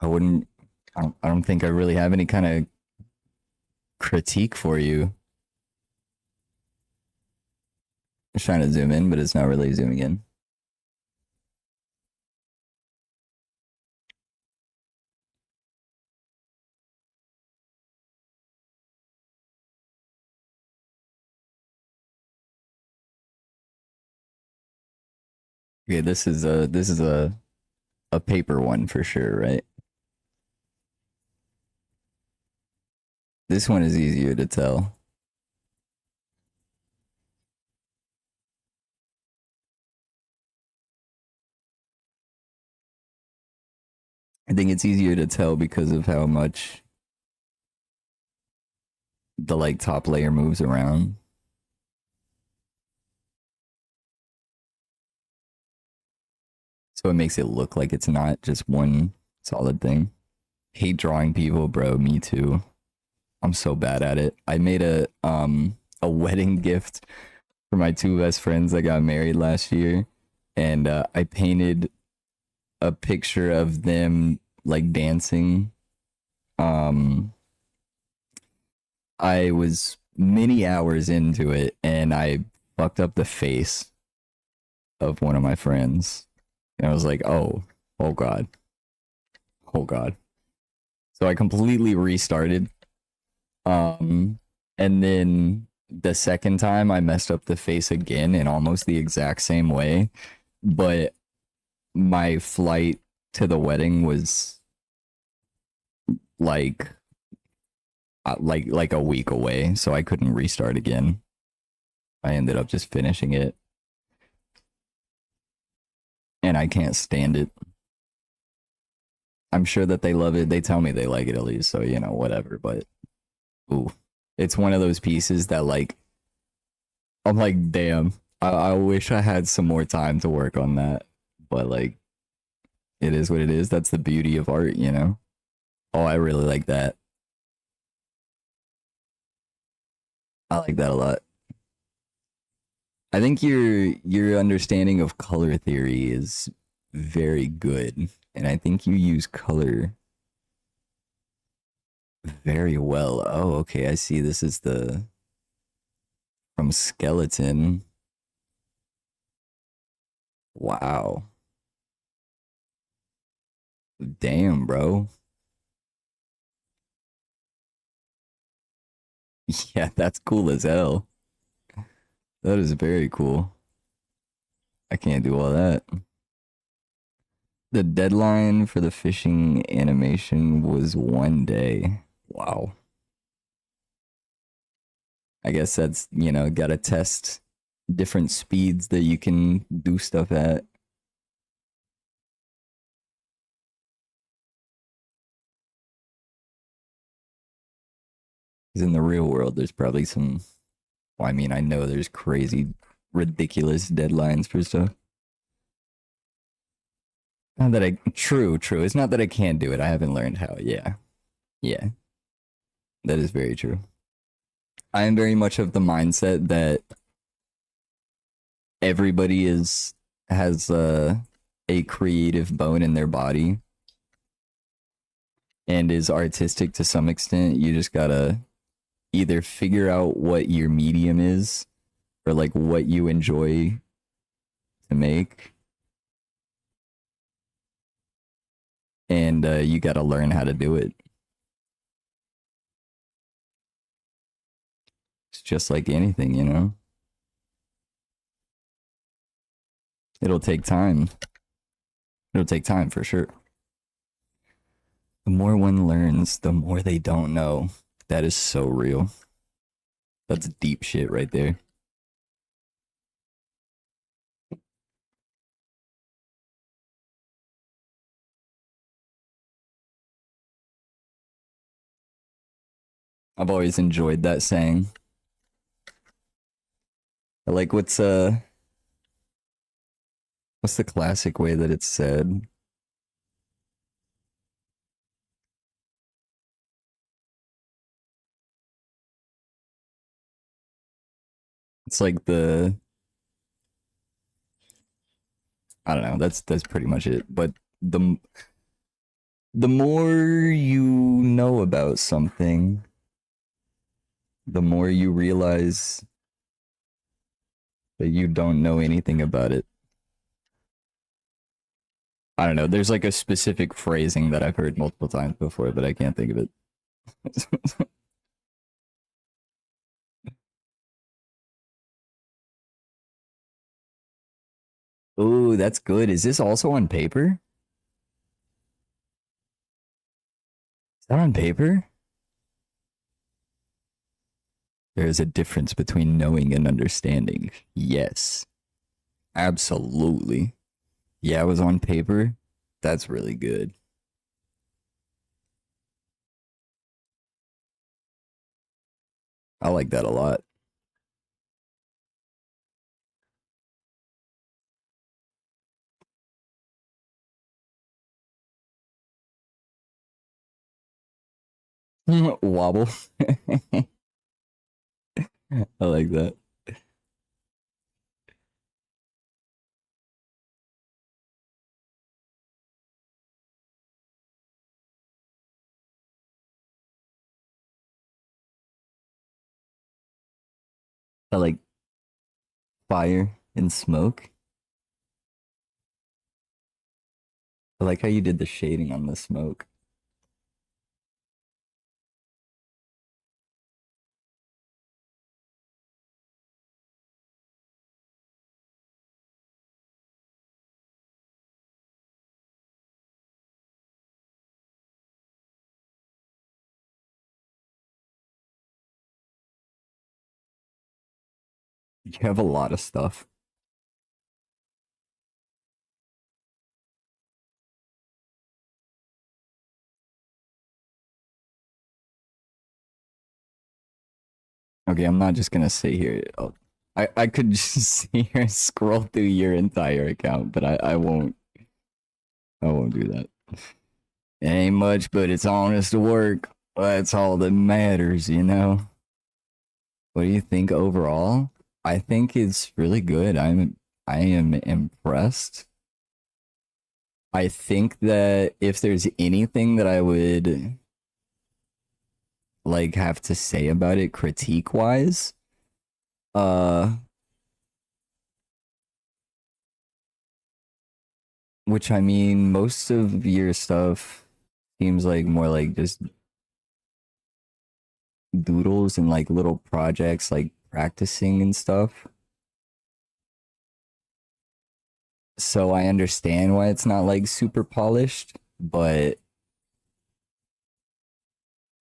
I wouldn't I don't think I really have any kind of critique for you. Just trying to zoom in, but it's not really zooming in. Okay, this is a paper one for sure, right? This one is easier to tell. I think it's easier to tell because of how much the like top layer moves around. So it makes it look like it's not just one solid thing. hate drawing people, bro. Me too. I'm so bad at it. I made a wedding gift for my two best friends that got married last year, and I painted a picture of them like dancing. Um, I was many hours into it, and I fucked up the face of one of my friends, and I was like, oh god, oh god. So I completely restarted. Um, and then the second time I messed up the face again in almost the exact same way, but my flight to the wedding was like like a week away, so I couldn't restart again. I ended up just finishing it, and I can't stand it. I'm sure that they love it. They tell me they like it at least, so you know, whatever. But ooh, it's one of those pieces that like I'm like, damn, I wish I had some more time to work on that. But like, it is what it is. That's the beauty of art, you know? Oh, I really like that. I like that a lot. I think your understanding of color theory is very good. And I think you use color very well. Oh, okay. I see. This is the from skeleton. Wow. Damn, bro. Yeah, that's cool as hell. That is very cool. I can't do all that. The deadline for the fishing animation was 1 day. Wow. I guess that's, you know, gotta test different speeds that you can do stuff at. Because in the real world, there's probably some. Well, I mean, I know there's crazy, ridiculous deadlines for stuff. Not that I. True, true. It's not that I can't do it. I haven't learned how. Yeah. Yeah. That is very true. I am very much of the mindset that everybody is has a creative bone in their body and is artistic to some extent. You just gotta either figure out what your medium is or like what you enjoy to make, and you gotta learn how to do it. It's just like anything, you know. It'll take time. It'll take time for sure. The more one learns, the more they don't know. That is so real. That's deep shit right there. I've always enjoyed that saying. Like what's the classic way that it's said? It's like the I don't know. That's pretty much it. But the the more you know about something, the more you realize that you don't know anything about it. I don't know. There's like a specific phrasing that I've heard multiple times before, but I can't think of it. Ooh, that's good. Is this also on paper? Is that on paper? There is a difference between knowing and understanding. Yes, absolutely. Yeah, it was on paper. That's really good. I like that a lot. Wobble. I like that. I like fire and smoke. I like how you did the shading on the smoke. You have a lot of stuff. Okay, I'm not just gonna sit here. Oh, I could just sit here and scroll through your entire account, but I won't. I won't do that. It ain't much, but it's honest work. That's all that matters, you know. What do you think overall? I think it's really good. I am impressed. I think that if there's anything that I would like have to say about it critique wise, uh which I mean most of your stuff seems like more like just doodles and like little projects like practicing and stuff. So I understand why it's not like super polished, but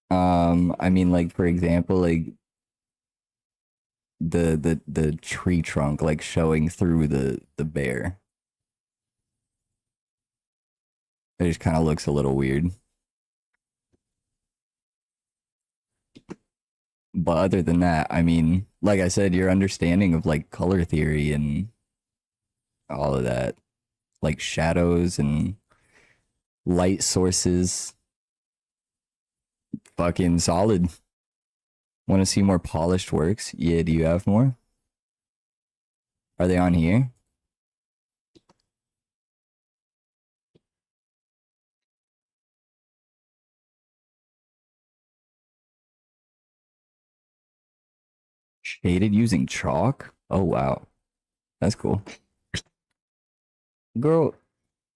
I mean like for example like the tree trunk like showing through the bear. It just kind of looks a little weird. But other than that, I mean, like I said, your understanding of like color theory and all of that, like shadows and light sources, fucking solid. Want to see more polished works? Yeah, do you have more? Are they on here? Shaded using chalk? Oh wow. That's cool. Girl,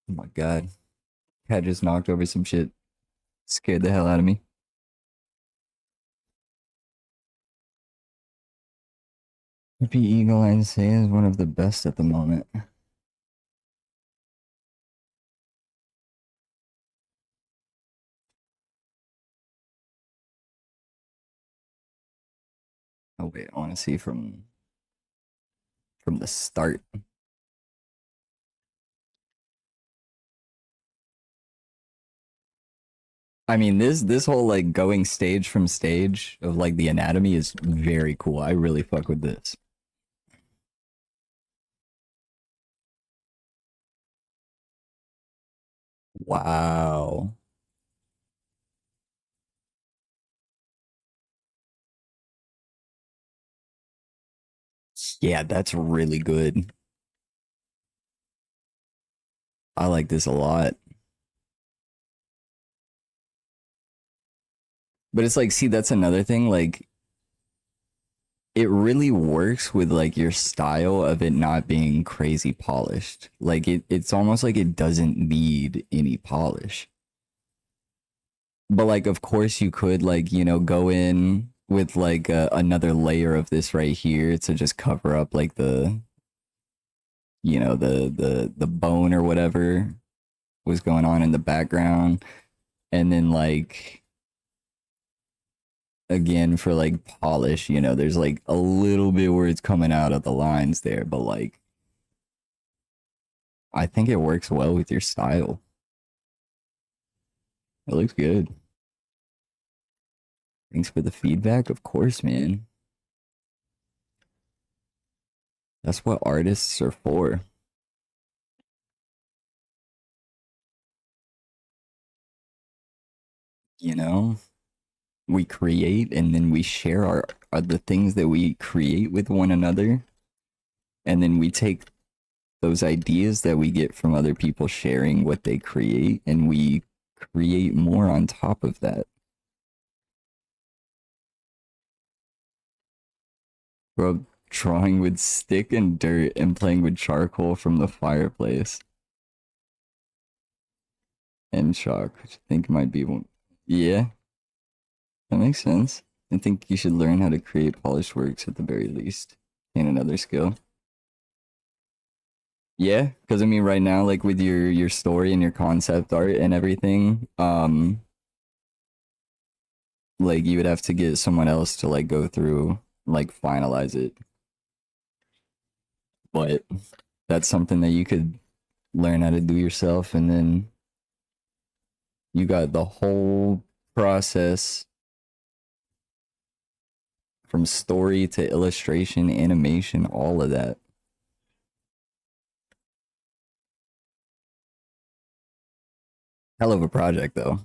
oh my god. Cat just knocked over some shit. Scared the hell out of me. Maybe Eagle Eye say is one of the best at the moment. Oh wait, I want to see from the start. I mean, this whole like going stage from stage of like the anatomy is very cool. I really fuck with this. Wow. Yeah, that's really good. I like this a lot. But it's like, see, that's another thing. Like, it really works with like your style of it not being crazy polished. Like, it's almost like it doesn't need any polish. But like, of course, you could like, you know, go in with like another layer of this right here to just cover up like the you know the bone or whatever was going on in the background, and then like again for like polish, you know, there's like a little bit where it's coming out of the lines there, but like I think it works well with your style. It looks good. Thanks for the feedback, of course, man. That's what artists are for, you know. we create, and then we share our the things that we create with one another, and then we take those ideas that we get from other people sharing what they create, and we create more on top of that. Bro, drawing with stick and dirt and playing with charcoal from the fireplace. And chalk, which I think might be one. Yeah, that makes sense. I think you should learn how to create polished works at the very least. And another skill. Yeah, because I mean right now, like with your story and your concept art and everything, like you would have to get someone else to like go through, like finalize it. But that's something that you could learn how to do yourself, and then you got the whole process from story to illustration, animation, all of that. Hell of a project, though.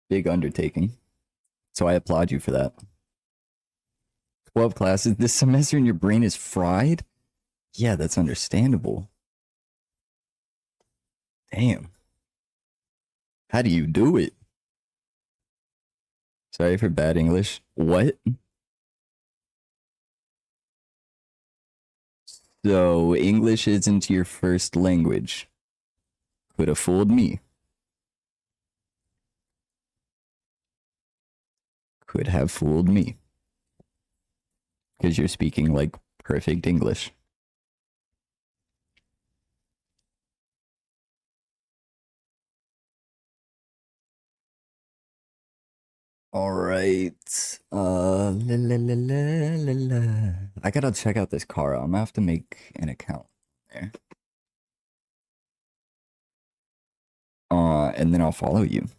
Big undertaking. So I applaud you for that. 12 classes this semester and your brain is fried? Yeah, that's understandable. Damn. How do you do it? Sorry for bad English. What? So English isn't your first language. Could have fooled me. Could have fooled me. Because you're speaking like perfect English. All right. I gotta check out this car. I'm gonna have to make an account there. And then I'll follow you.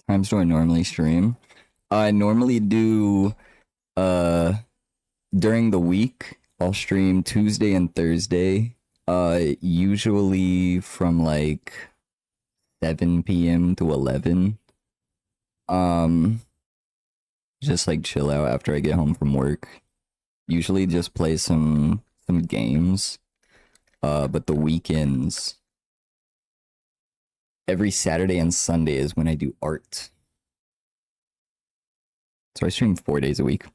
Times do I normally stream? I normally do during the week. I'll stream Tuesday and Thursday. Usually from like 7 p.m. to 11. Just like chill out after I get home from work. Usually just play some games. But the weekends, every Saturday and Sunday is when I do art. So I stream 4 days a week.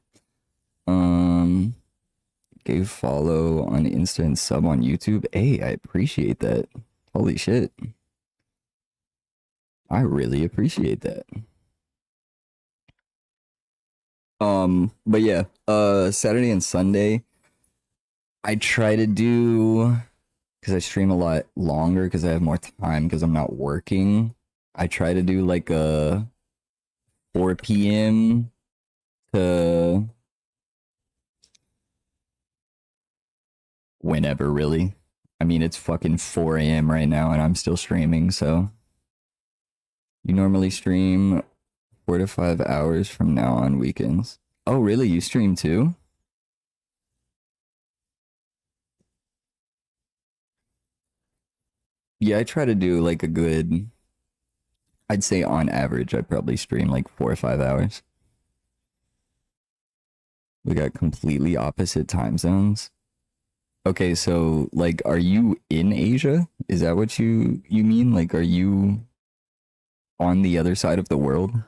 Gave follow on Insta and sub on YouTube. Hey, I appreciate that. Holy shit. I really appreciate that. But yeah, Saturday and Sunday, I try to do, because I stream a lot longer because I have more time because I'm not working. I try to do like a 4 p.m. to whenever, really. I mean, it's fucking 4 a.m. right now and I'm still streaming, so. You normally stream 4 to 5 hours from now on weekends. Oh, really? You stream too? Yeah, I try to do like a good, I'd say on average, I probably stream like 4 or 5 hours. We got completely opposite time zones. Okay, so like, are you in Asia? Is that what you mean? Like, are you on the other side of the world?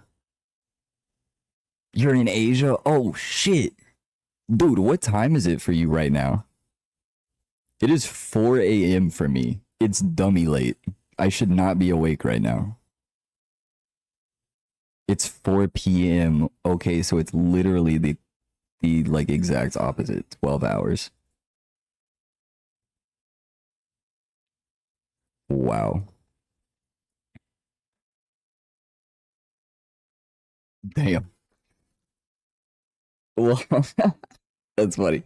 You're in Asia? Oh shit. Dude, what time is it for you right now? It is 4 a.m. for me. It's dummy late. I should not be awake right now. It's 4 p.m. Okay, so it's literally the like exact opposite. 12 hours. Wow. Damn. Well, that's funny.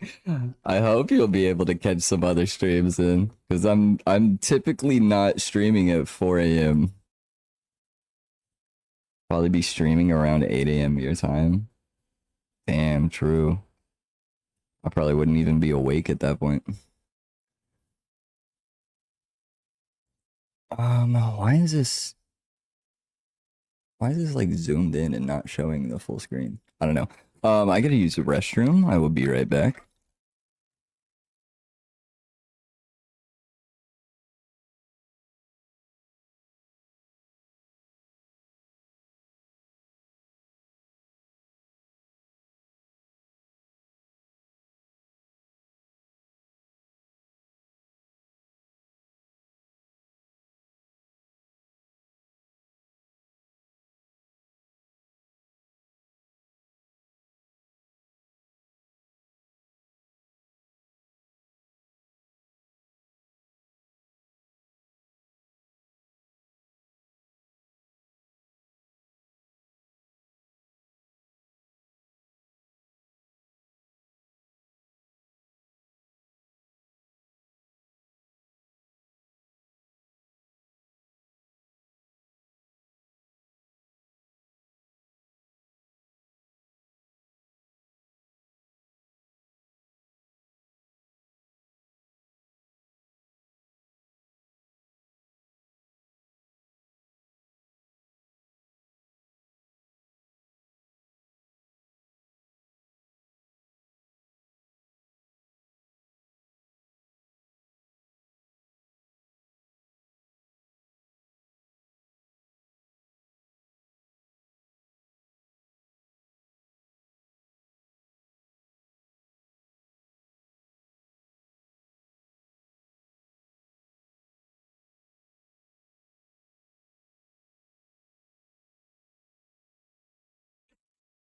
I hope you'll be able to catch some other streams in, because I'm typically not streaming at 4 a.m. Probably be streaming around 8 a.m. your time. Damn, true. I probably wouldn't even be awake at that point. Why is this? Why is this like zoomed in and not showing the full screen? I don't know. I gotta use the restroom. I will be right back.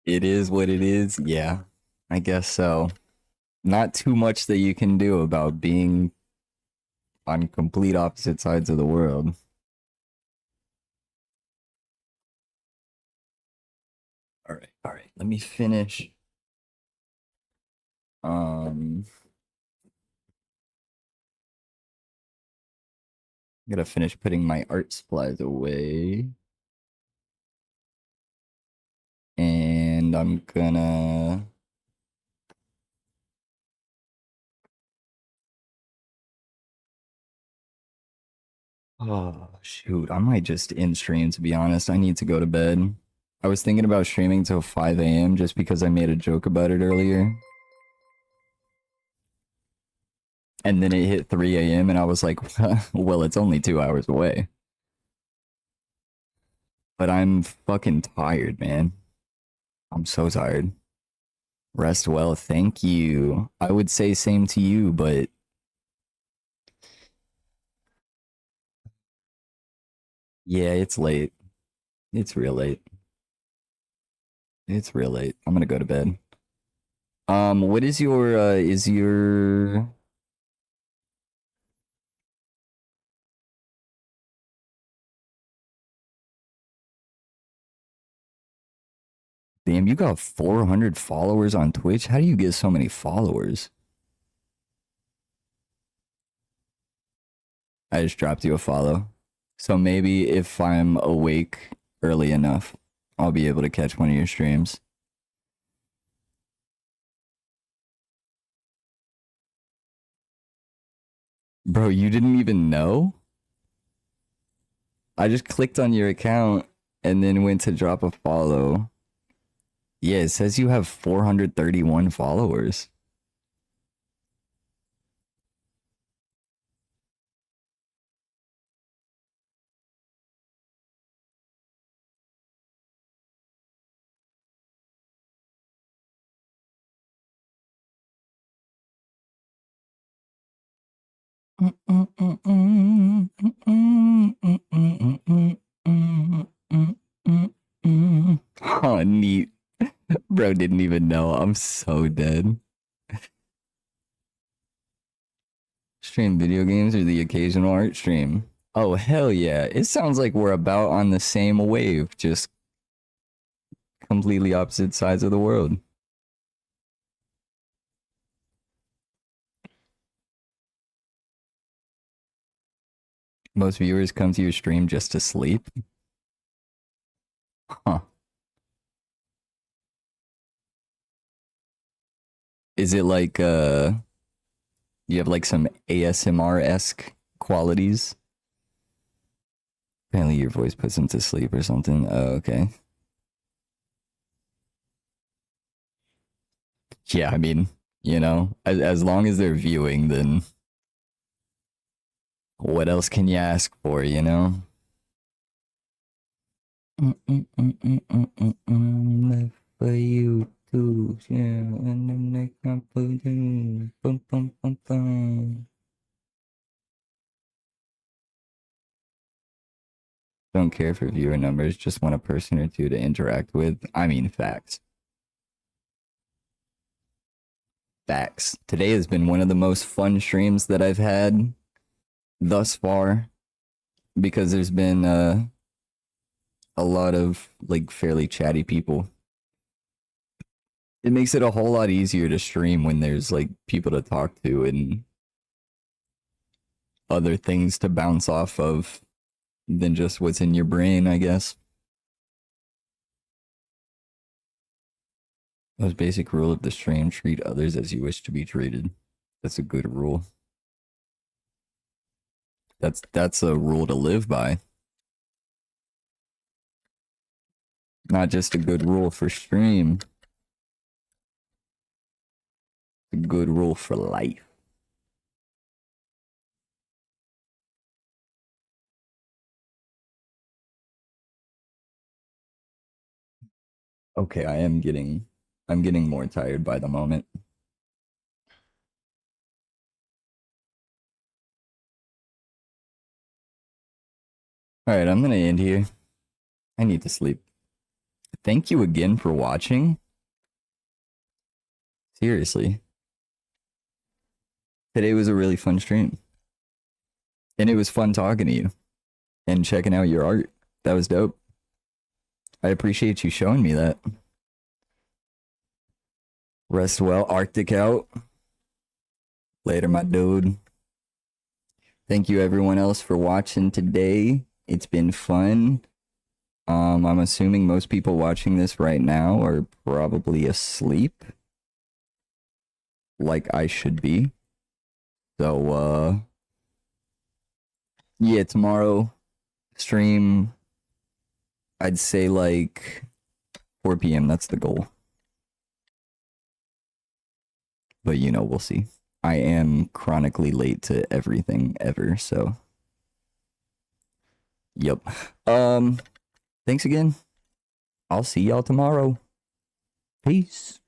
It is what it is. Yeah, I guess so. Not too much that you can do about being on complete opposite sides of the world. All right. Let me finish. Um, I gotta finish putting my art supplies away, and I'm gonna. Oh shoot! I might just end stream. To be honest, I need to go to bed. I was thinking about streaming till 5 a.m. just because I made a joke about it earlier. And then it hit 3 a.m. and I was like, well, it's only 2 hours away. But I'm fucking tired, man. I'm so tired. Rest well, thank you. I would say same to you, but yeah, it's late. It's real late. It's real late. I'm gonna go to bed. What is your damn, you got 400 followers on Twitch? How do you get so many followers? I just dropped you a follow. So maybe if I'm awake early enough, I'll be able to catch one of your streams. Bro, you didn't even know? I just clicked on your account and then went to drop a follow. Yeah, it says you have 431 followers. Oh, neat. Bro didn't even know. I'm so dead. Stream video games or the occasional art stream? Oh, hell yeah. It sounds like we're about on the same wave, just completely opposite sides of the world. Most viewers come to your stream just to sleep? Huh. Is it like you have like some ASMR-esque qualities? Apparently your voice puts him to sleep or something. Oh, okay. Yeah, I mean, as long as they're viewing, then what else can you ask for, you know? Live for you too, yeah, and then they come for you. Bum, bum, bum, bum. Don't care for viewer numbers, just want a person or two to interact with. I mean, facts. Facts. Today has been one of the most fun streams that I've had thus far because there's been a lot of like fairly chatty people. It makes it a whole lot easier to stream when there's like people to talk to and other things to bounce off of than just what's in your brain, I guess. Most basic rule of the stream: treat others as you wish to be treated. That's a good rule. That's a rule to live by. Not just a good rule for stream. A good rule for life. Okay, I'm getting more tired by the moment. All right, I'm gonna end here. I need to sleep. Thank you again for watching. Seriously. Today was a really fun stream. And it was fun talking to you and checking out your art. That was dope. I appreciate you showing me that. Rest well, Arctic out. Later, my dude. Thank you everyone else for watching today. It's been fun. I'm assuming most people watching this right now are probably asleep. Like I should be. So, yeah, tomorrow stream, I'd say like 4 p.m. That's the goal. But we'll see. I am chronically late to everything ever, so. Yep. Thanks again. I'll see y'all tomorrow. Peace.